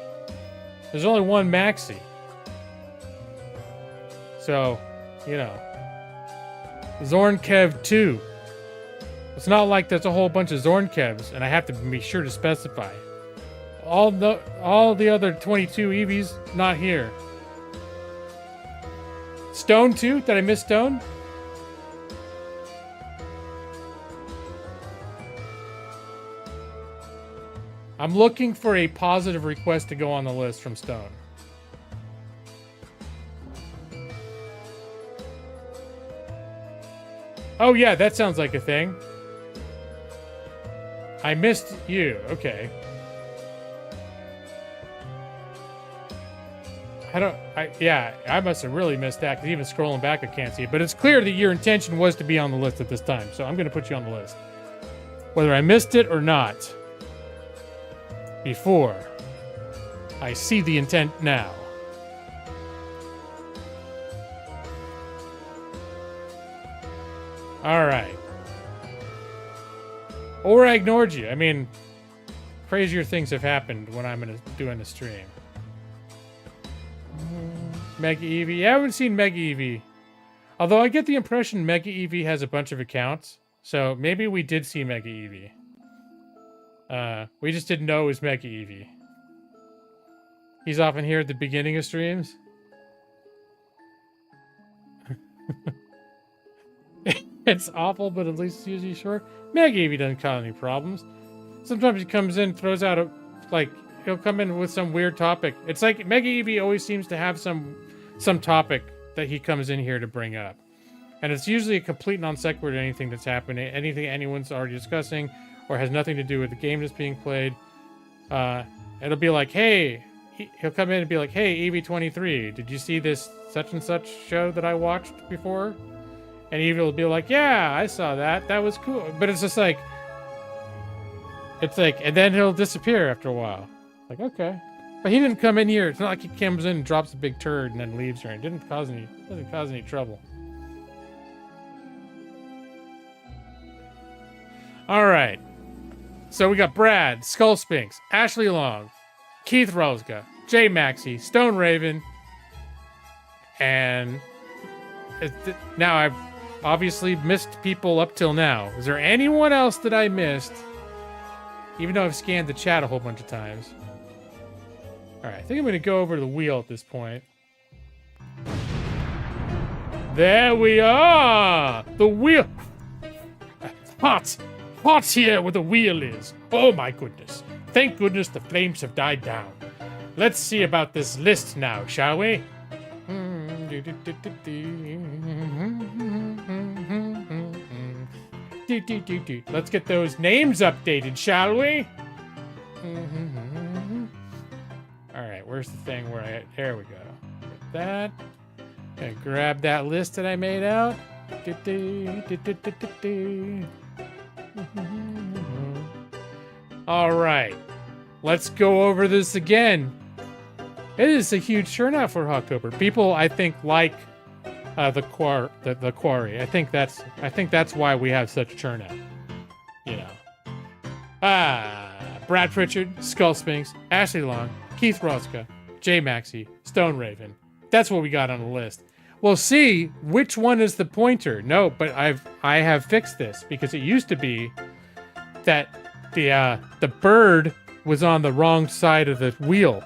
There's only one Maxi. So, you know. Zornkev 2. It's not like there's a whole bunch of Zornkevs, and I have to be sure to specify. All the other 22 Eevees, not here. Stone 2? Did I miss Stone? I'm looking for a positive request to go on the list from Stone. Oh yeah, that sounds like a thing. I missed you. Okay. I must have really missed that, because even scrolling back I can't see it. But it's clear that your intention was to be on the list at this time, so I'm going to put you on the list. Whether I missed it or not. Before. I see the intent now. Alright. Or I ignored you. I mean, crazier things have happened when I'm doing a stream. Mega Eevee. Yeah, I haven't seen Mega Eevee. Although I get the impression Mega Eevee has a bunch of accounts. So maybe we did see Mega Eevee. We just didn't know it was Mega Eevee. He's often here at the beginning of streams. It's awful, but at least it's usually short. Mega Eevee doesn't cause any problems. Sometimes he comes in, throws out a... Like, he'll come in with some weird topic. It's like Mega Eevee always seems to have some topic that he comes in here to bring up. And it's usually a complete non sequitur to anything that's happening, anything anyone's already discussing, or has nothing to do with the game that's being played. It'll be like, hey... He'll come in and be like, hey, EV23, did you see this such and such show that I watched before? And Evie will be like, yeah, I saw that. That was cool. But it's just like... It's like... And then he'll disappear after a while. Like, okay. But he didn't come in here. It's not like he comes in and drops a big turd and then leaves her. It doesn't cause any trouble. Alright. So we got Brad, Skull Sphinx, Ashley Long, Keith Rosga, Jay Maxey, Stone Raven, and now I've obviously missed people up till now. Is there anyone else that I missed? Even though I've scanned the chat a whole bunch of times. Alright, I think I'm going to go over to the wheel at this point. There we are! The wheel! Hot! Hot here where the wheel is! Oh my goodness. Thank goodness the flames have died down. Let's see about this list now, shall we? Let's get those names updated, shall we? Alright, where's the thing where I... There we go. Get that. Gonna grab that list that I made out. Alright. Let's go over this again. It is a huge turnout for HAWKTOBER. People, I think, like the Quarry. I think that's why we have such a turnout. You know. Brad Pritchard, Skull Sphinx, Ashley Long, Keith Rosca, Jay Maxey, Stone Raven. That's what we got on the list. We'll see which one is the pointer. No, but I have fixed this because it used to be that the bird was on the wrong side of the wheel.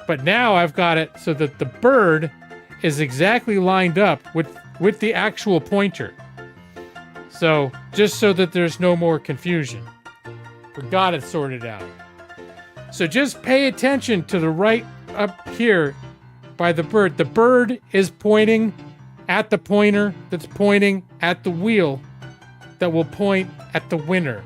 But now I've got it so that the bird is exactly lined up with the actual pointer. So, just so that there's no more confusion. We got it sorted out. So just pay attention to the right up here by the bird. The bird is pointing at the pointer that's pointing at the wheel that will point at the winner.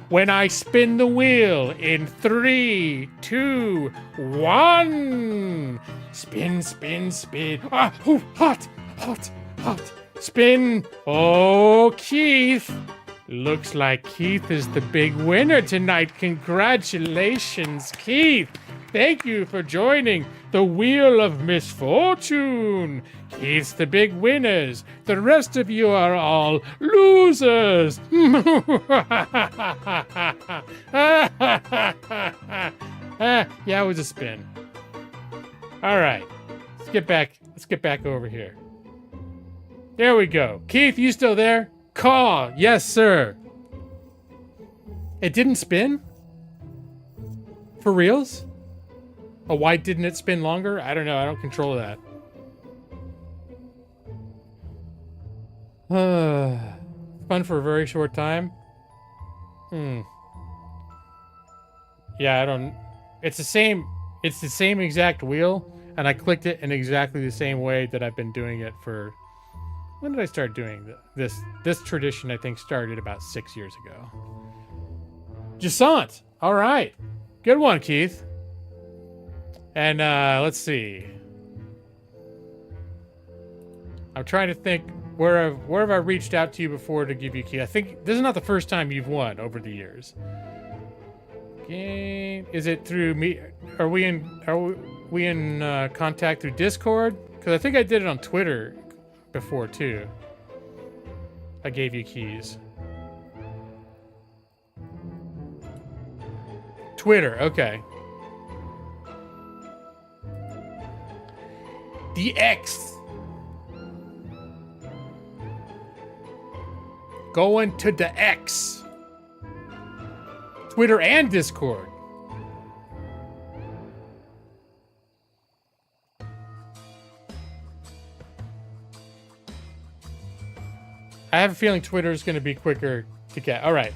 When I spin the wheel in 3, 2, 1. Spin, spin, spin. Ah, oh, hot, hot, hot. Spin. Oh, Keith. Looks like Keith is the big winner tonight. Congratulations, Keith. Thank you for joining The wheel of misfortune. Keith's the big winners. The rest of you are all losers. Yeah, it was a spin. All right, let's get back over here. There we go. Keith, you still there? Call. Yes, sir. It didn't spin? For reals? Oh, why didn't it spin longer? I don't know. I don't control that. Fun for a very short time. Yeah, I don't... It's the same exact wheel, and I clicked it in exactly the same way that I've been doing it for... When did I start doing this? This tradition, I think, started about 6 years ago. Jasant! All right. Good one, Keith. And, let's see. I'm trying to think, where have I reached out to you before to give you a key? I think this is not the first time you've won over the years. Game... Is it through me? Are we in contact through Discord? Because I think I did it on Twitter before, too. I gave you keys. Twitter, okay. The X. Going to the X. Twitter and Discord. I have a feeling Twitter is going to be quicker to get. All right.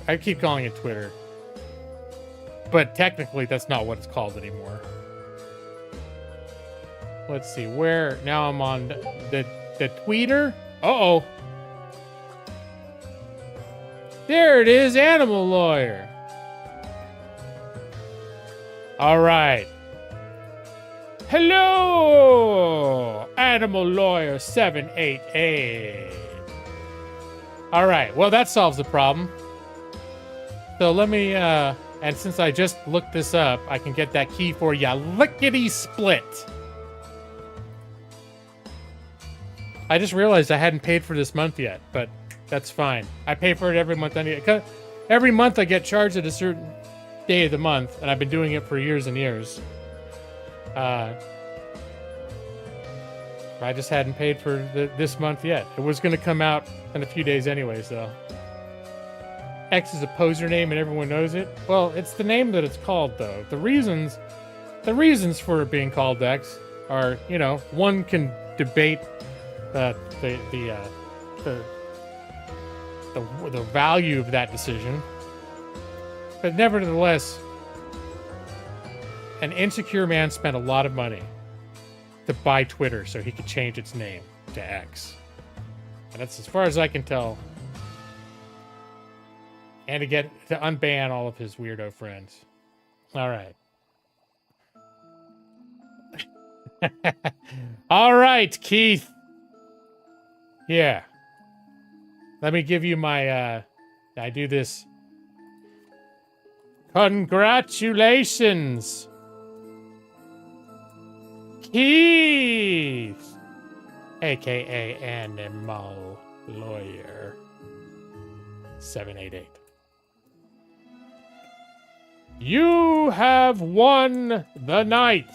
I keep calling it Twitter. But technically, that's not what it's called anymore. Let's see. Where? Now I'm on the tweeter. Uh-oh. There it is. Animal Lawyer. All right. Hello, Animal Lawyer 788. All right. Well, that solves the problem. So let me, and since I just looked this up, I can get that key for ya lickety-split. I just realized I hadn't paid for this month yet, but that's fine. I pay for it every month anyway. Every month I get charged at a certain day of the month, and I've been doing it for years and years. I just hadn't paid for this month yet. It was going to come out in a few days anyways, though. X is a poser name and everyone knows it. Well, it's the name that it's called, though. The reasons for it being called X are, you know, one can debate the value of that decision, but nevertheless, an insecure man spent a lot of money to buy Twitter so he could change its name to X, and that's as far as I can tell. And to unban all of his weirdo friends. All right. All right, Keith. Yeah. Let me give you my, I do this. Congratulations, Keith, a.k.a. Animal Lawyer 788. You have won the night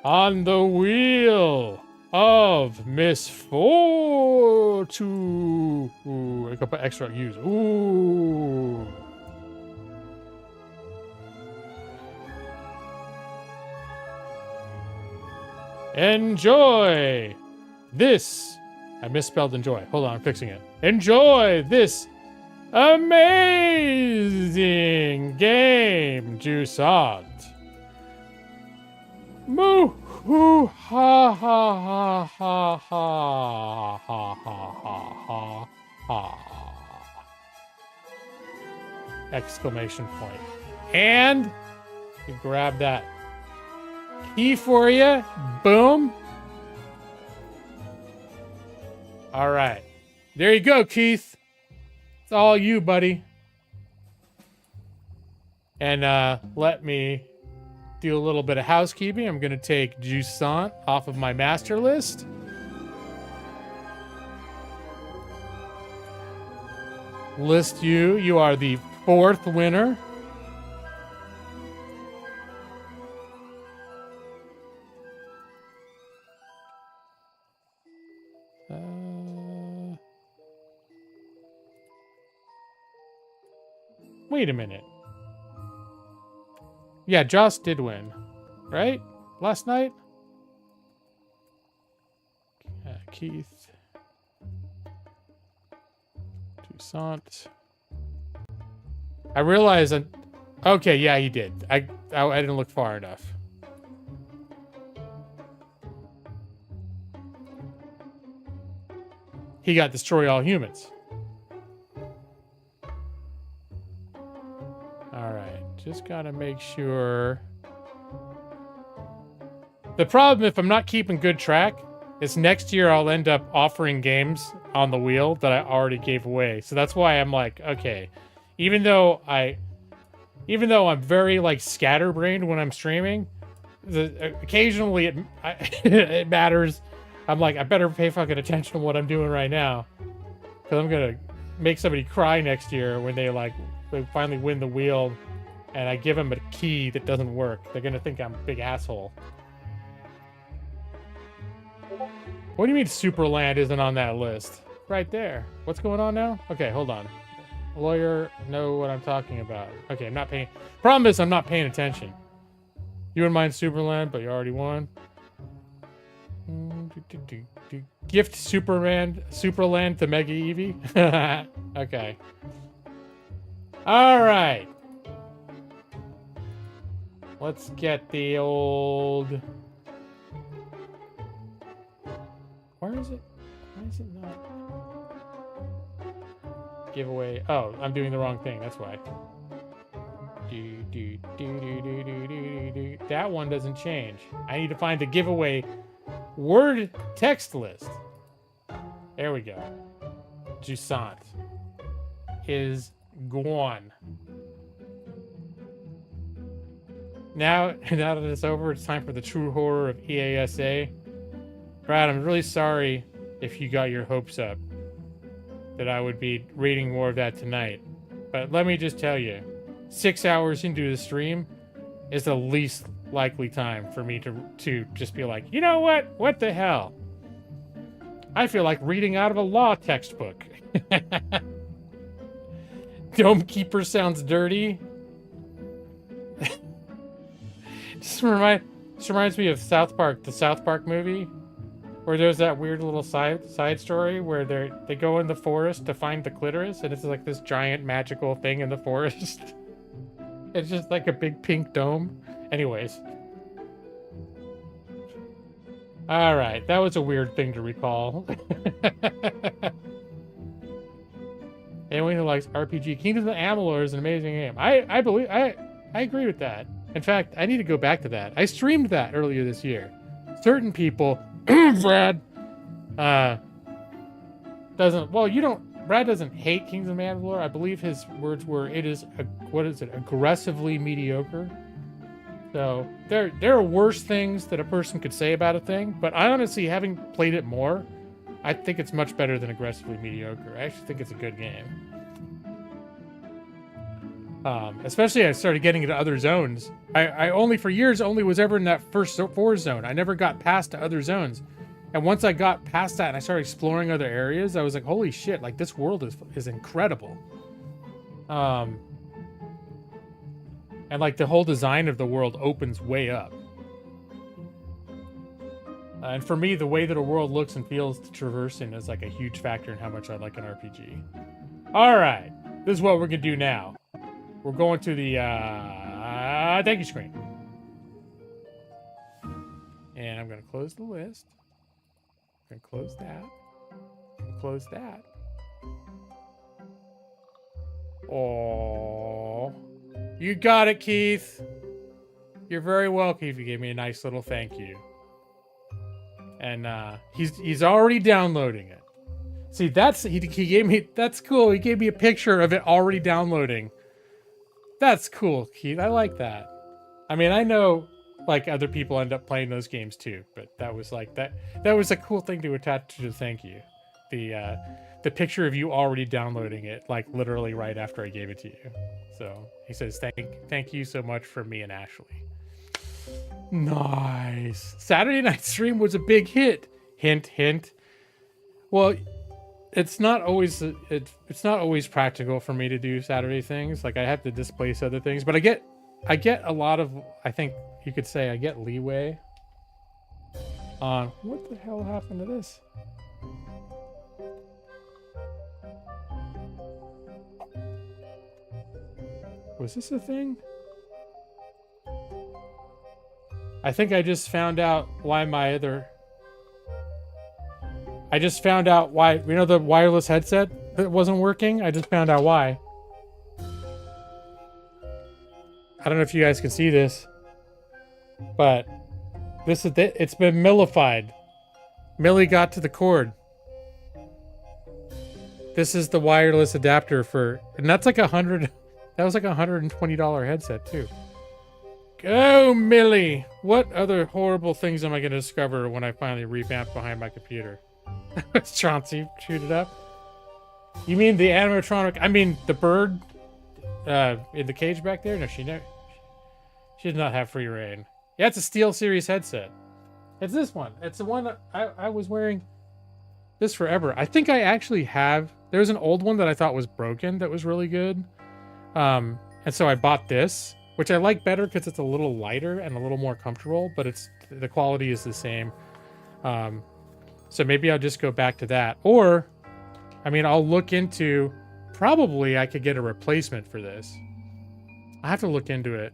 on the wheel of misfortune. Ooh, I could put extra U's. Ooh. Enjoy this. I misspelled enjoy. Hold on, I'm fixing it. Enjoy this amazing game, Jusant. Moo hoo ha ha ha ha ha ha ha ha ha. Exclamation point. And you grab that key for you. Boom. All right. There you go, Keith. It's all you, buddy. And let me do a little bit of housekeeping. I'm gonna take Jusant off of my master list. List you. You are the 4th winner. Wait a minute. Yeah, Joss did win, right? Last night? Keith. Toussaint. I realized that... Okay, yeah, he did. I didn't look far enough. He got Destroy All Humans. Alright, just gotta make sure... The problem, if I'm not keeping good track, is next year I'll end up offering games on the wheel that I already gave away. So that's why I'm like, okay, even though I'm very like scatterbrained when I'm streaming, occasionally it matters. I'm like, I better pay fucking attention to what I'm doing right now, because I'm gonna make somebody cry next year when they finally win the wheel, and I give them a key that doesn't work. They're gonna think I'm a big asshole. What do you mean Superland isn't on that list? Right there. What's going on now? Okay, hold on. Lawyer, know what I'm talking about. Okay, I'm not paying... Problem is, I'm not paying attention. You wouldn't mind Superland, but you already won. Gift Superland to Mega Eevee? Okay. Alright. Let's get the old... Where is it? Why is it not? Giveaway. Oh, I'm doing the wrong thing. That's why. That one doesn't change. I need to find the giveaway word text list. There we go. Jusant is gone. Now that it's over, it's time for the true horror of EASA. Brad, I'm really sorry if you got your hopes up that I would be reading more of that tonight. But let me just tell you, 6 hours into the stream is the least likely time for me to just be like, you know what? What the hell? I feel like reading out of a law textbook. Dome Keeper sounds dirty. Just reminds me of South Park, the South Park movie, where there's that weird little side story where they go in the forest to find the clitoris, and it's like this giant magical thing in the forest. It's just like a big pink dome. Anyways. Alright, that was a weird thing to recall. Anyone who likes RPG, Kingdoms of Amalur is an amazing game. I agree with that. In fact, I need to go back to that. I streamed that earlier this year. Certain people, Brad, Brad doesn't hate Kingdoms of Amalur. I believe his words were, aggressively mediocre. So there are worse things that a person could say about a thing, but I honestly, having played it more, I think it's much better than aggressively mediocre. I actually think it's a good game. Especially I started getting into other zones. I only for years only was ever in that first 4 zone. I never got past to other zones. And once I got past that and I started exploring other areas, I was like, holy shit, like this world is incredible. And like the whole design of the world opens way up. And for me, the way that a world looks and feels to traversing is like a huge factor in how much I like an RPG. All right, this is what we're gonna do now. We're going to the thank you screen. And I'm gonna close the list. I'm gonna close that. Close that. Oh, you got it, Keith. You're very welcome. If you gave me a nice little thank you. And he's already downloading it. See, he gave me, that's cool. He gave me a picture of it already downloading. That's cool, Keith. I like that. I mean, I know like other people end up playing those games too. But that was like that was a cool thing to attach to the thank you. The picture of you already downloading it, like literally right after I gave it to you. So he says, thank you so much for me and Ashley. Nice. Saturday night stream was a big hit. Hint, hint. Well, it's not always practical for me to do Saturday things. Like I have to displace other things, but I get a lot of, I think you could say I get leeway on what the hell happened to this? Was this a thing? I think I just found out why I just found out why, you know, the wireless headset that wasn't working? I just found out why. I don't know if you guys can see this, but this is it. It's been millified. Millie got to the cord. This is the wireless adapter for, and that's like that was like $120 headset too. Go, Millie! What other horrible things am I going to discover when I finally revamp behind my computer? Chauncey chewed it up. You mean the animatronic? I mean the bird in the cage back there? No, she did not have free reign. Yeah, it's a SteelSeries headset. It's this one. It's the one I was wearing this forever. I think I actually have. There's an old one that I thought was broken that was really good. And so I bought this, which I like better because it's a little lighter and a little more comfortable, but the quality is the same. So maybe I'll just go back to that. Or, I mean, I'll look into, probably I could get a replacement for this. I have to look into it.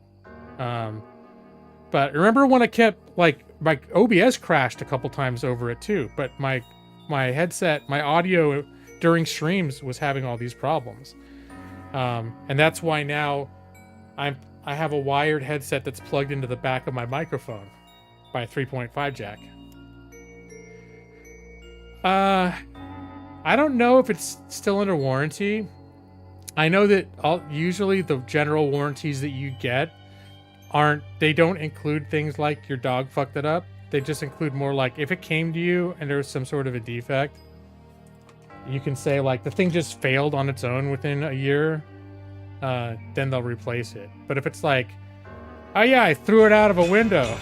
But remember when I kept, like, my OBS crashed a couple times over it too, but my headset, my audio during streams was having all these problems. And that's why now I have a wired headset that's plugged into the back of my microphone by a 3.5 jack. I don't know if it's still under warranty. I know that usually the general warranties that you get they don't include things like your dog fucked it up. They just include more like if it came to you and there was some sort of a defect, you can say like the thing just failed on its own within a year, then they'll replace it. But if it's like, oh yeah, I threw it out of a window.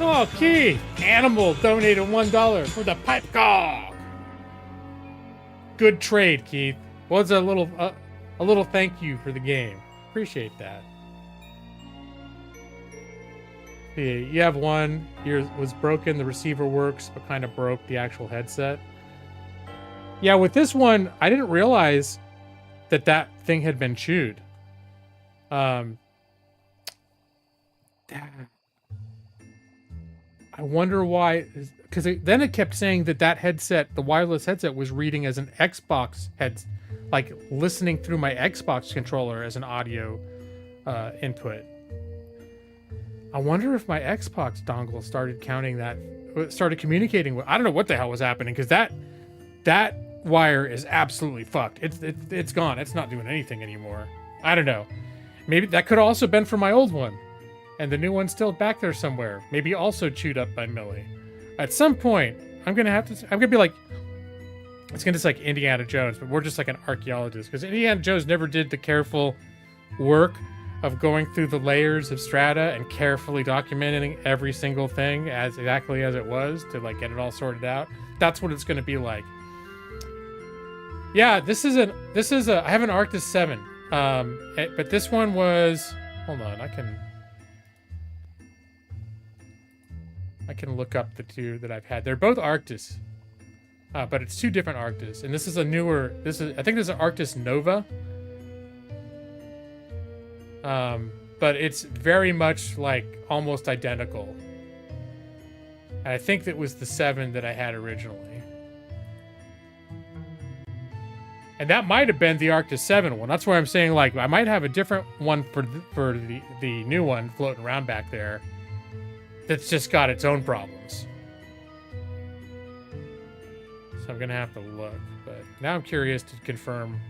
Oh, Keith, Animal donated $1 for the pipe call. Good trade, Keith. Was a little thank you for the game. Appreciate that. You have one. Yours was broken. The receiver works, but kind of broke the actual headset. Yeah, with this one, I didn't realize that thing had been chewed. I wonder why, because then it kept saying that headset, the wireless headset, was reading as an Xbox like listening through my Xbox controller as an audio input. I wonder if my Xbox dongle started counting that, started communicating with. I don't know what the hell was happening, because that wire is absolutely fucked. It's gone. It's not doing anything anymore. I don't know. Maybe that could have also been for my old one. And the new one's still back there somewhere. Maybe also chewed up by Millie. At some point, I'm gonna be like, it's gonna just like Indiana Jones, but we're just like an archaeologist, because Indiana Jones never did the careful work of going through the layers of strata and carefully documenting every single thing as exactly as it was to like get it all sorted out. That's what it's gonna be like. Yeah, I have an Arctis 7, but this one was. Hold on, I can look up the two that I've had. They're both Arctis, but it's two different Arctis. And this is a newer, I think this is an Arctis Nova. But it's very much like almost identical. And I think that was the 7 that I had originally. And that might have been the Arctis 7 one. That's why I'm saying like I might have a different one for the new one floating around back there. That's just got its own problems. So I'm gonna have to look, but now I'm curious to confirm.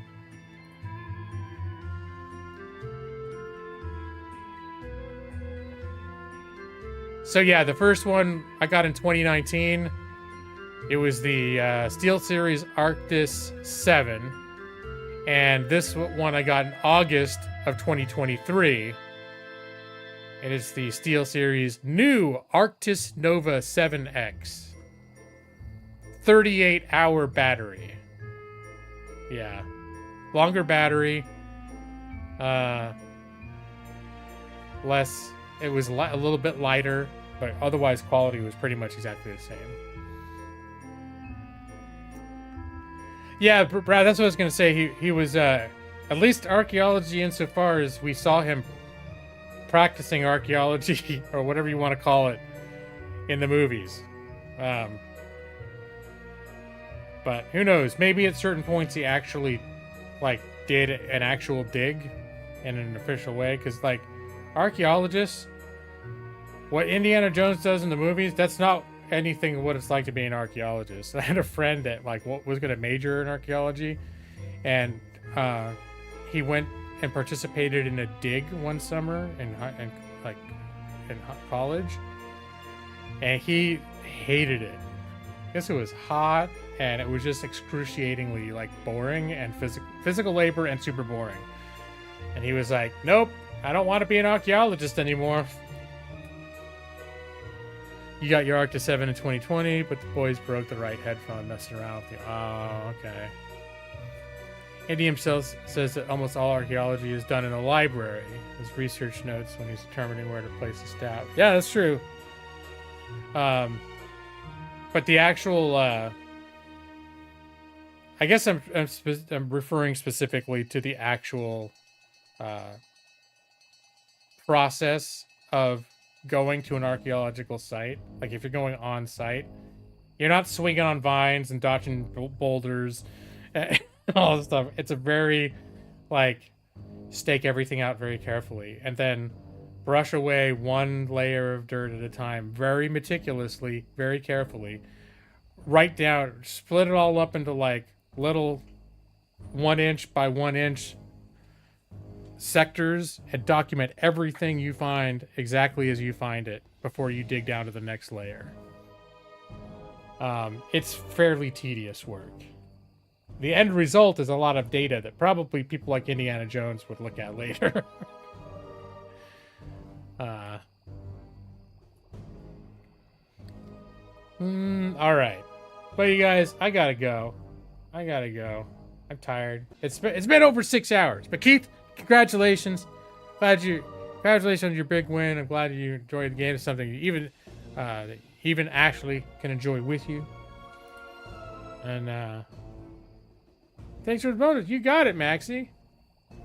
So yeah, the first one I got in 2019. It was the SteelSeries Arctis 7. And this one I got in August of 2023. And it's the SteelSeries new Arctis Nova 7X. 38-hour battery. Yeah. Longer battery. Less. It was a little bit lighter, but otherwise quality was pretty much exactly the same. Yeah, Brad, that's what I was going to say. He was, at least archaeology insofar as we saw him practicing archaeology, or whatever you want to call it, in the movies. But who knows? Maybe at certain points he actually, like, did an actual dig in an official way. Because, like, archaeologists, what Indiana Jones does in the movies, that's not anything what it's like to be an archaeologist. I had a friend that like was going to major in archaeology, and he went and participated in a dig one summer in college, and he hated it. I guess it was hot, and it was just excruciatingly like boring and physical labor and super boring. And he was like, "Nope, I don't want to be an archaeologist anymore." You got your Arctis 7 in 2020, but the boys broke the right headphone messing around with you. Oh, okay. Andy himself says that almost all archaeology is done in a library. His research notes when he's determining where to place the staff. Yeah, that's true. But the actual, I guess I'm referring specifically to the actual process of going to an archaeological site. Like if you're going on site, you're not swinging on vines and dodging boulders and all this stuff. It's a very like stake everything out very carefully and then brush away one layer of dirt at a time, very meticulously, very carefully. Write down, split it all up into like little 1 inch by 1 inch sectors and document everything you find exactly as you find it before you dig down to the next layer. It's fairly tedious work. The end result is a lot of data that probably people like Indiana Jones would look at later. All right. But you guys, I gotta go. I'm tired. It's been over 6 hours. But Keith, congratulations. Congratulations on your big win. I'm glad you enjoyed the game. It's something even Ashley can enjoy with you. And thanks for the bonus. You got it, Maxie.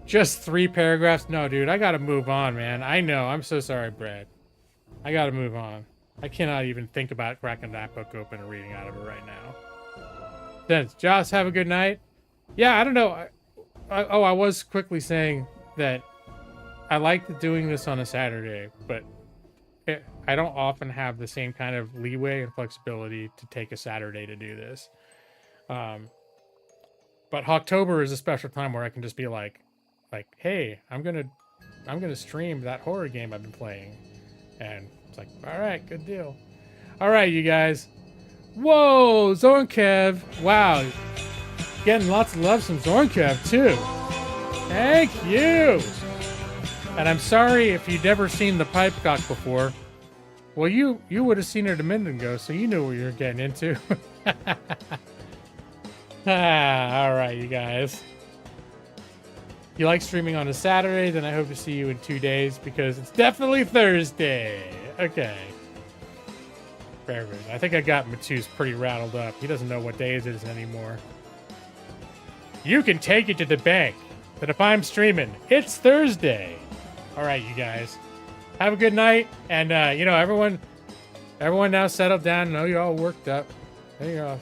Just 3 paragraphs? No, dude, I gotta move on, man. I know. I'm so sorry, Brad. I gotta move on. I cannot even think about cracking that book open and reading out of it right now. Then, Josh, have a good night. Yeah, I don't know. I was quickly saying that I like doing this on a Saturday, but I don't often have the same kind of leeway and flexibility to take a Saturday to do this. But HAWKTOBER is a special time where I can just be like, hey, I'm gonna stream that horror game I've been playing, and it's like, all right, good deal. All right, you guys. Whoa, Zornkev. Wow, getting lots of love from Zornkev too. Thank you. And I'm sorry if you'd never seen the pipe cock before. Well, you would have seen it a minute ago, so you knew what you were getting into. All right, you guys. You like streaming on a Saturday, then I hope to see you in 2 days because it's definitely Thursday. Okay. Very good. I think I got Matthews pretty rattled up. He doesn't know what day it is anymore. You can take it to the bank that if I'm streaming, it's Thursday. All right, you guys. Have a good night. And, everyone now settled down. I know you're all worked up. There you go.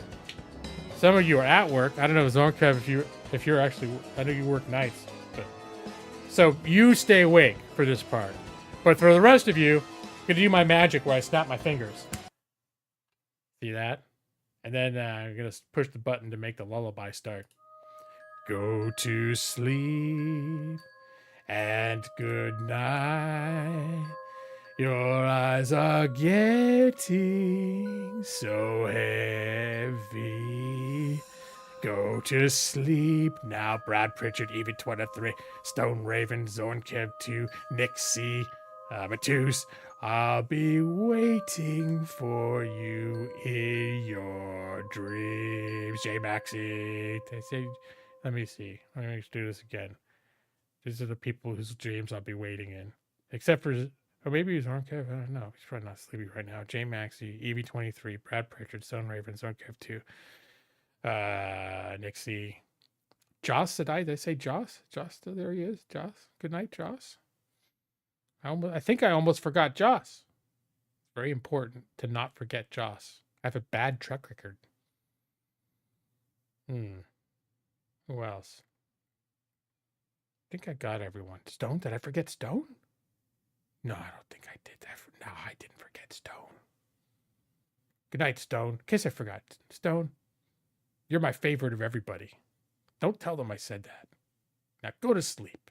Some of you are at work. I don't know, Zornkev, if you're actually... I know you work nights. But so you stay awake for this part. But for the rest of you, I'm going to do my magic where I snap my fingers. See that? And then I'm going to push the button to make the lullaby start. Go to sleep and good night. Your eyes are getting so heavy. Go to sleep now. Brad Pritchard, Evie 23, Stone Raven, Zorn Kev 2, Nick C, Matus. I'll be waiting for you in your dreams. J Maxie. They say, let me see. Let me do this again. These are the people whose dreams I'll be waiting in. Except for, or maybe he's Zorn Kev. I don't know. He's probably not sleepy right now. J Maxie, Evie 23, Brad Pritchard, Stone Raven, Zorn Kev 2. Nixie. Joss, did I say Joss? Joss, there he is. Joss. Good night, Joss. I think I almost forgot Joss. It's very important to not forget Joss. I have a bad track record. Who else? I think I got everyone. Stone? Did I forget Stone? No, I don't think I did that. No, I didn't forget Stone. Good night, Stone. In case I forgot. Stone. You're my favorite of everybody. Don't tell them I said that. Now go to sleep.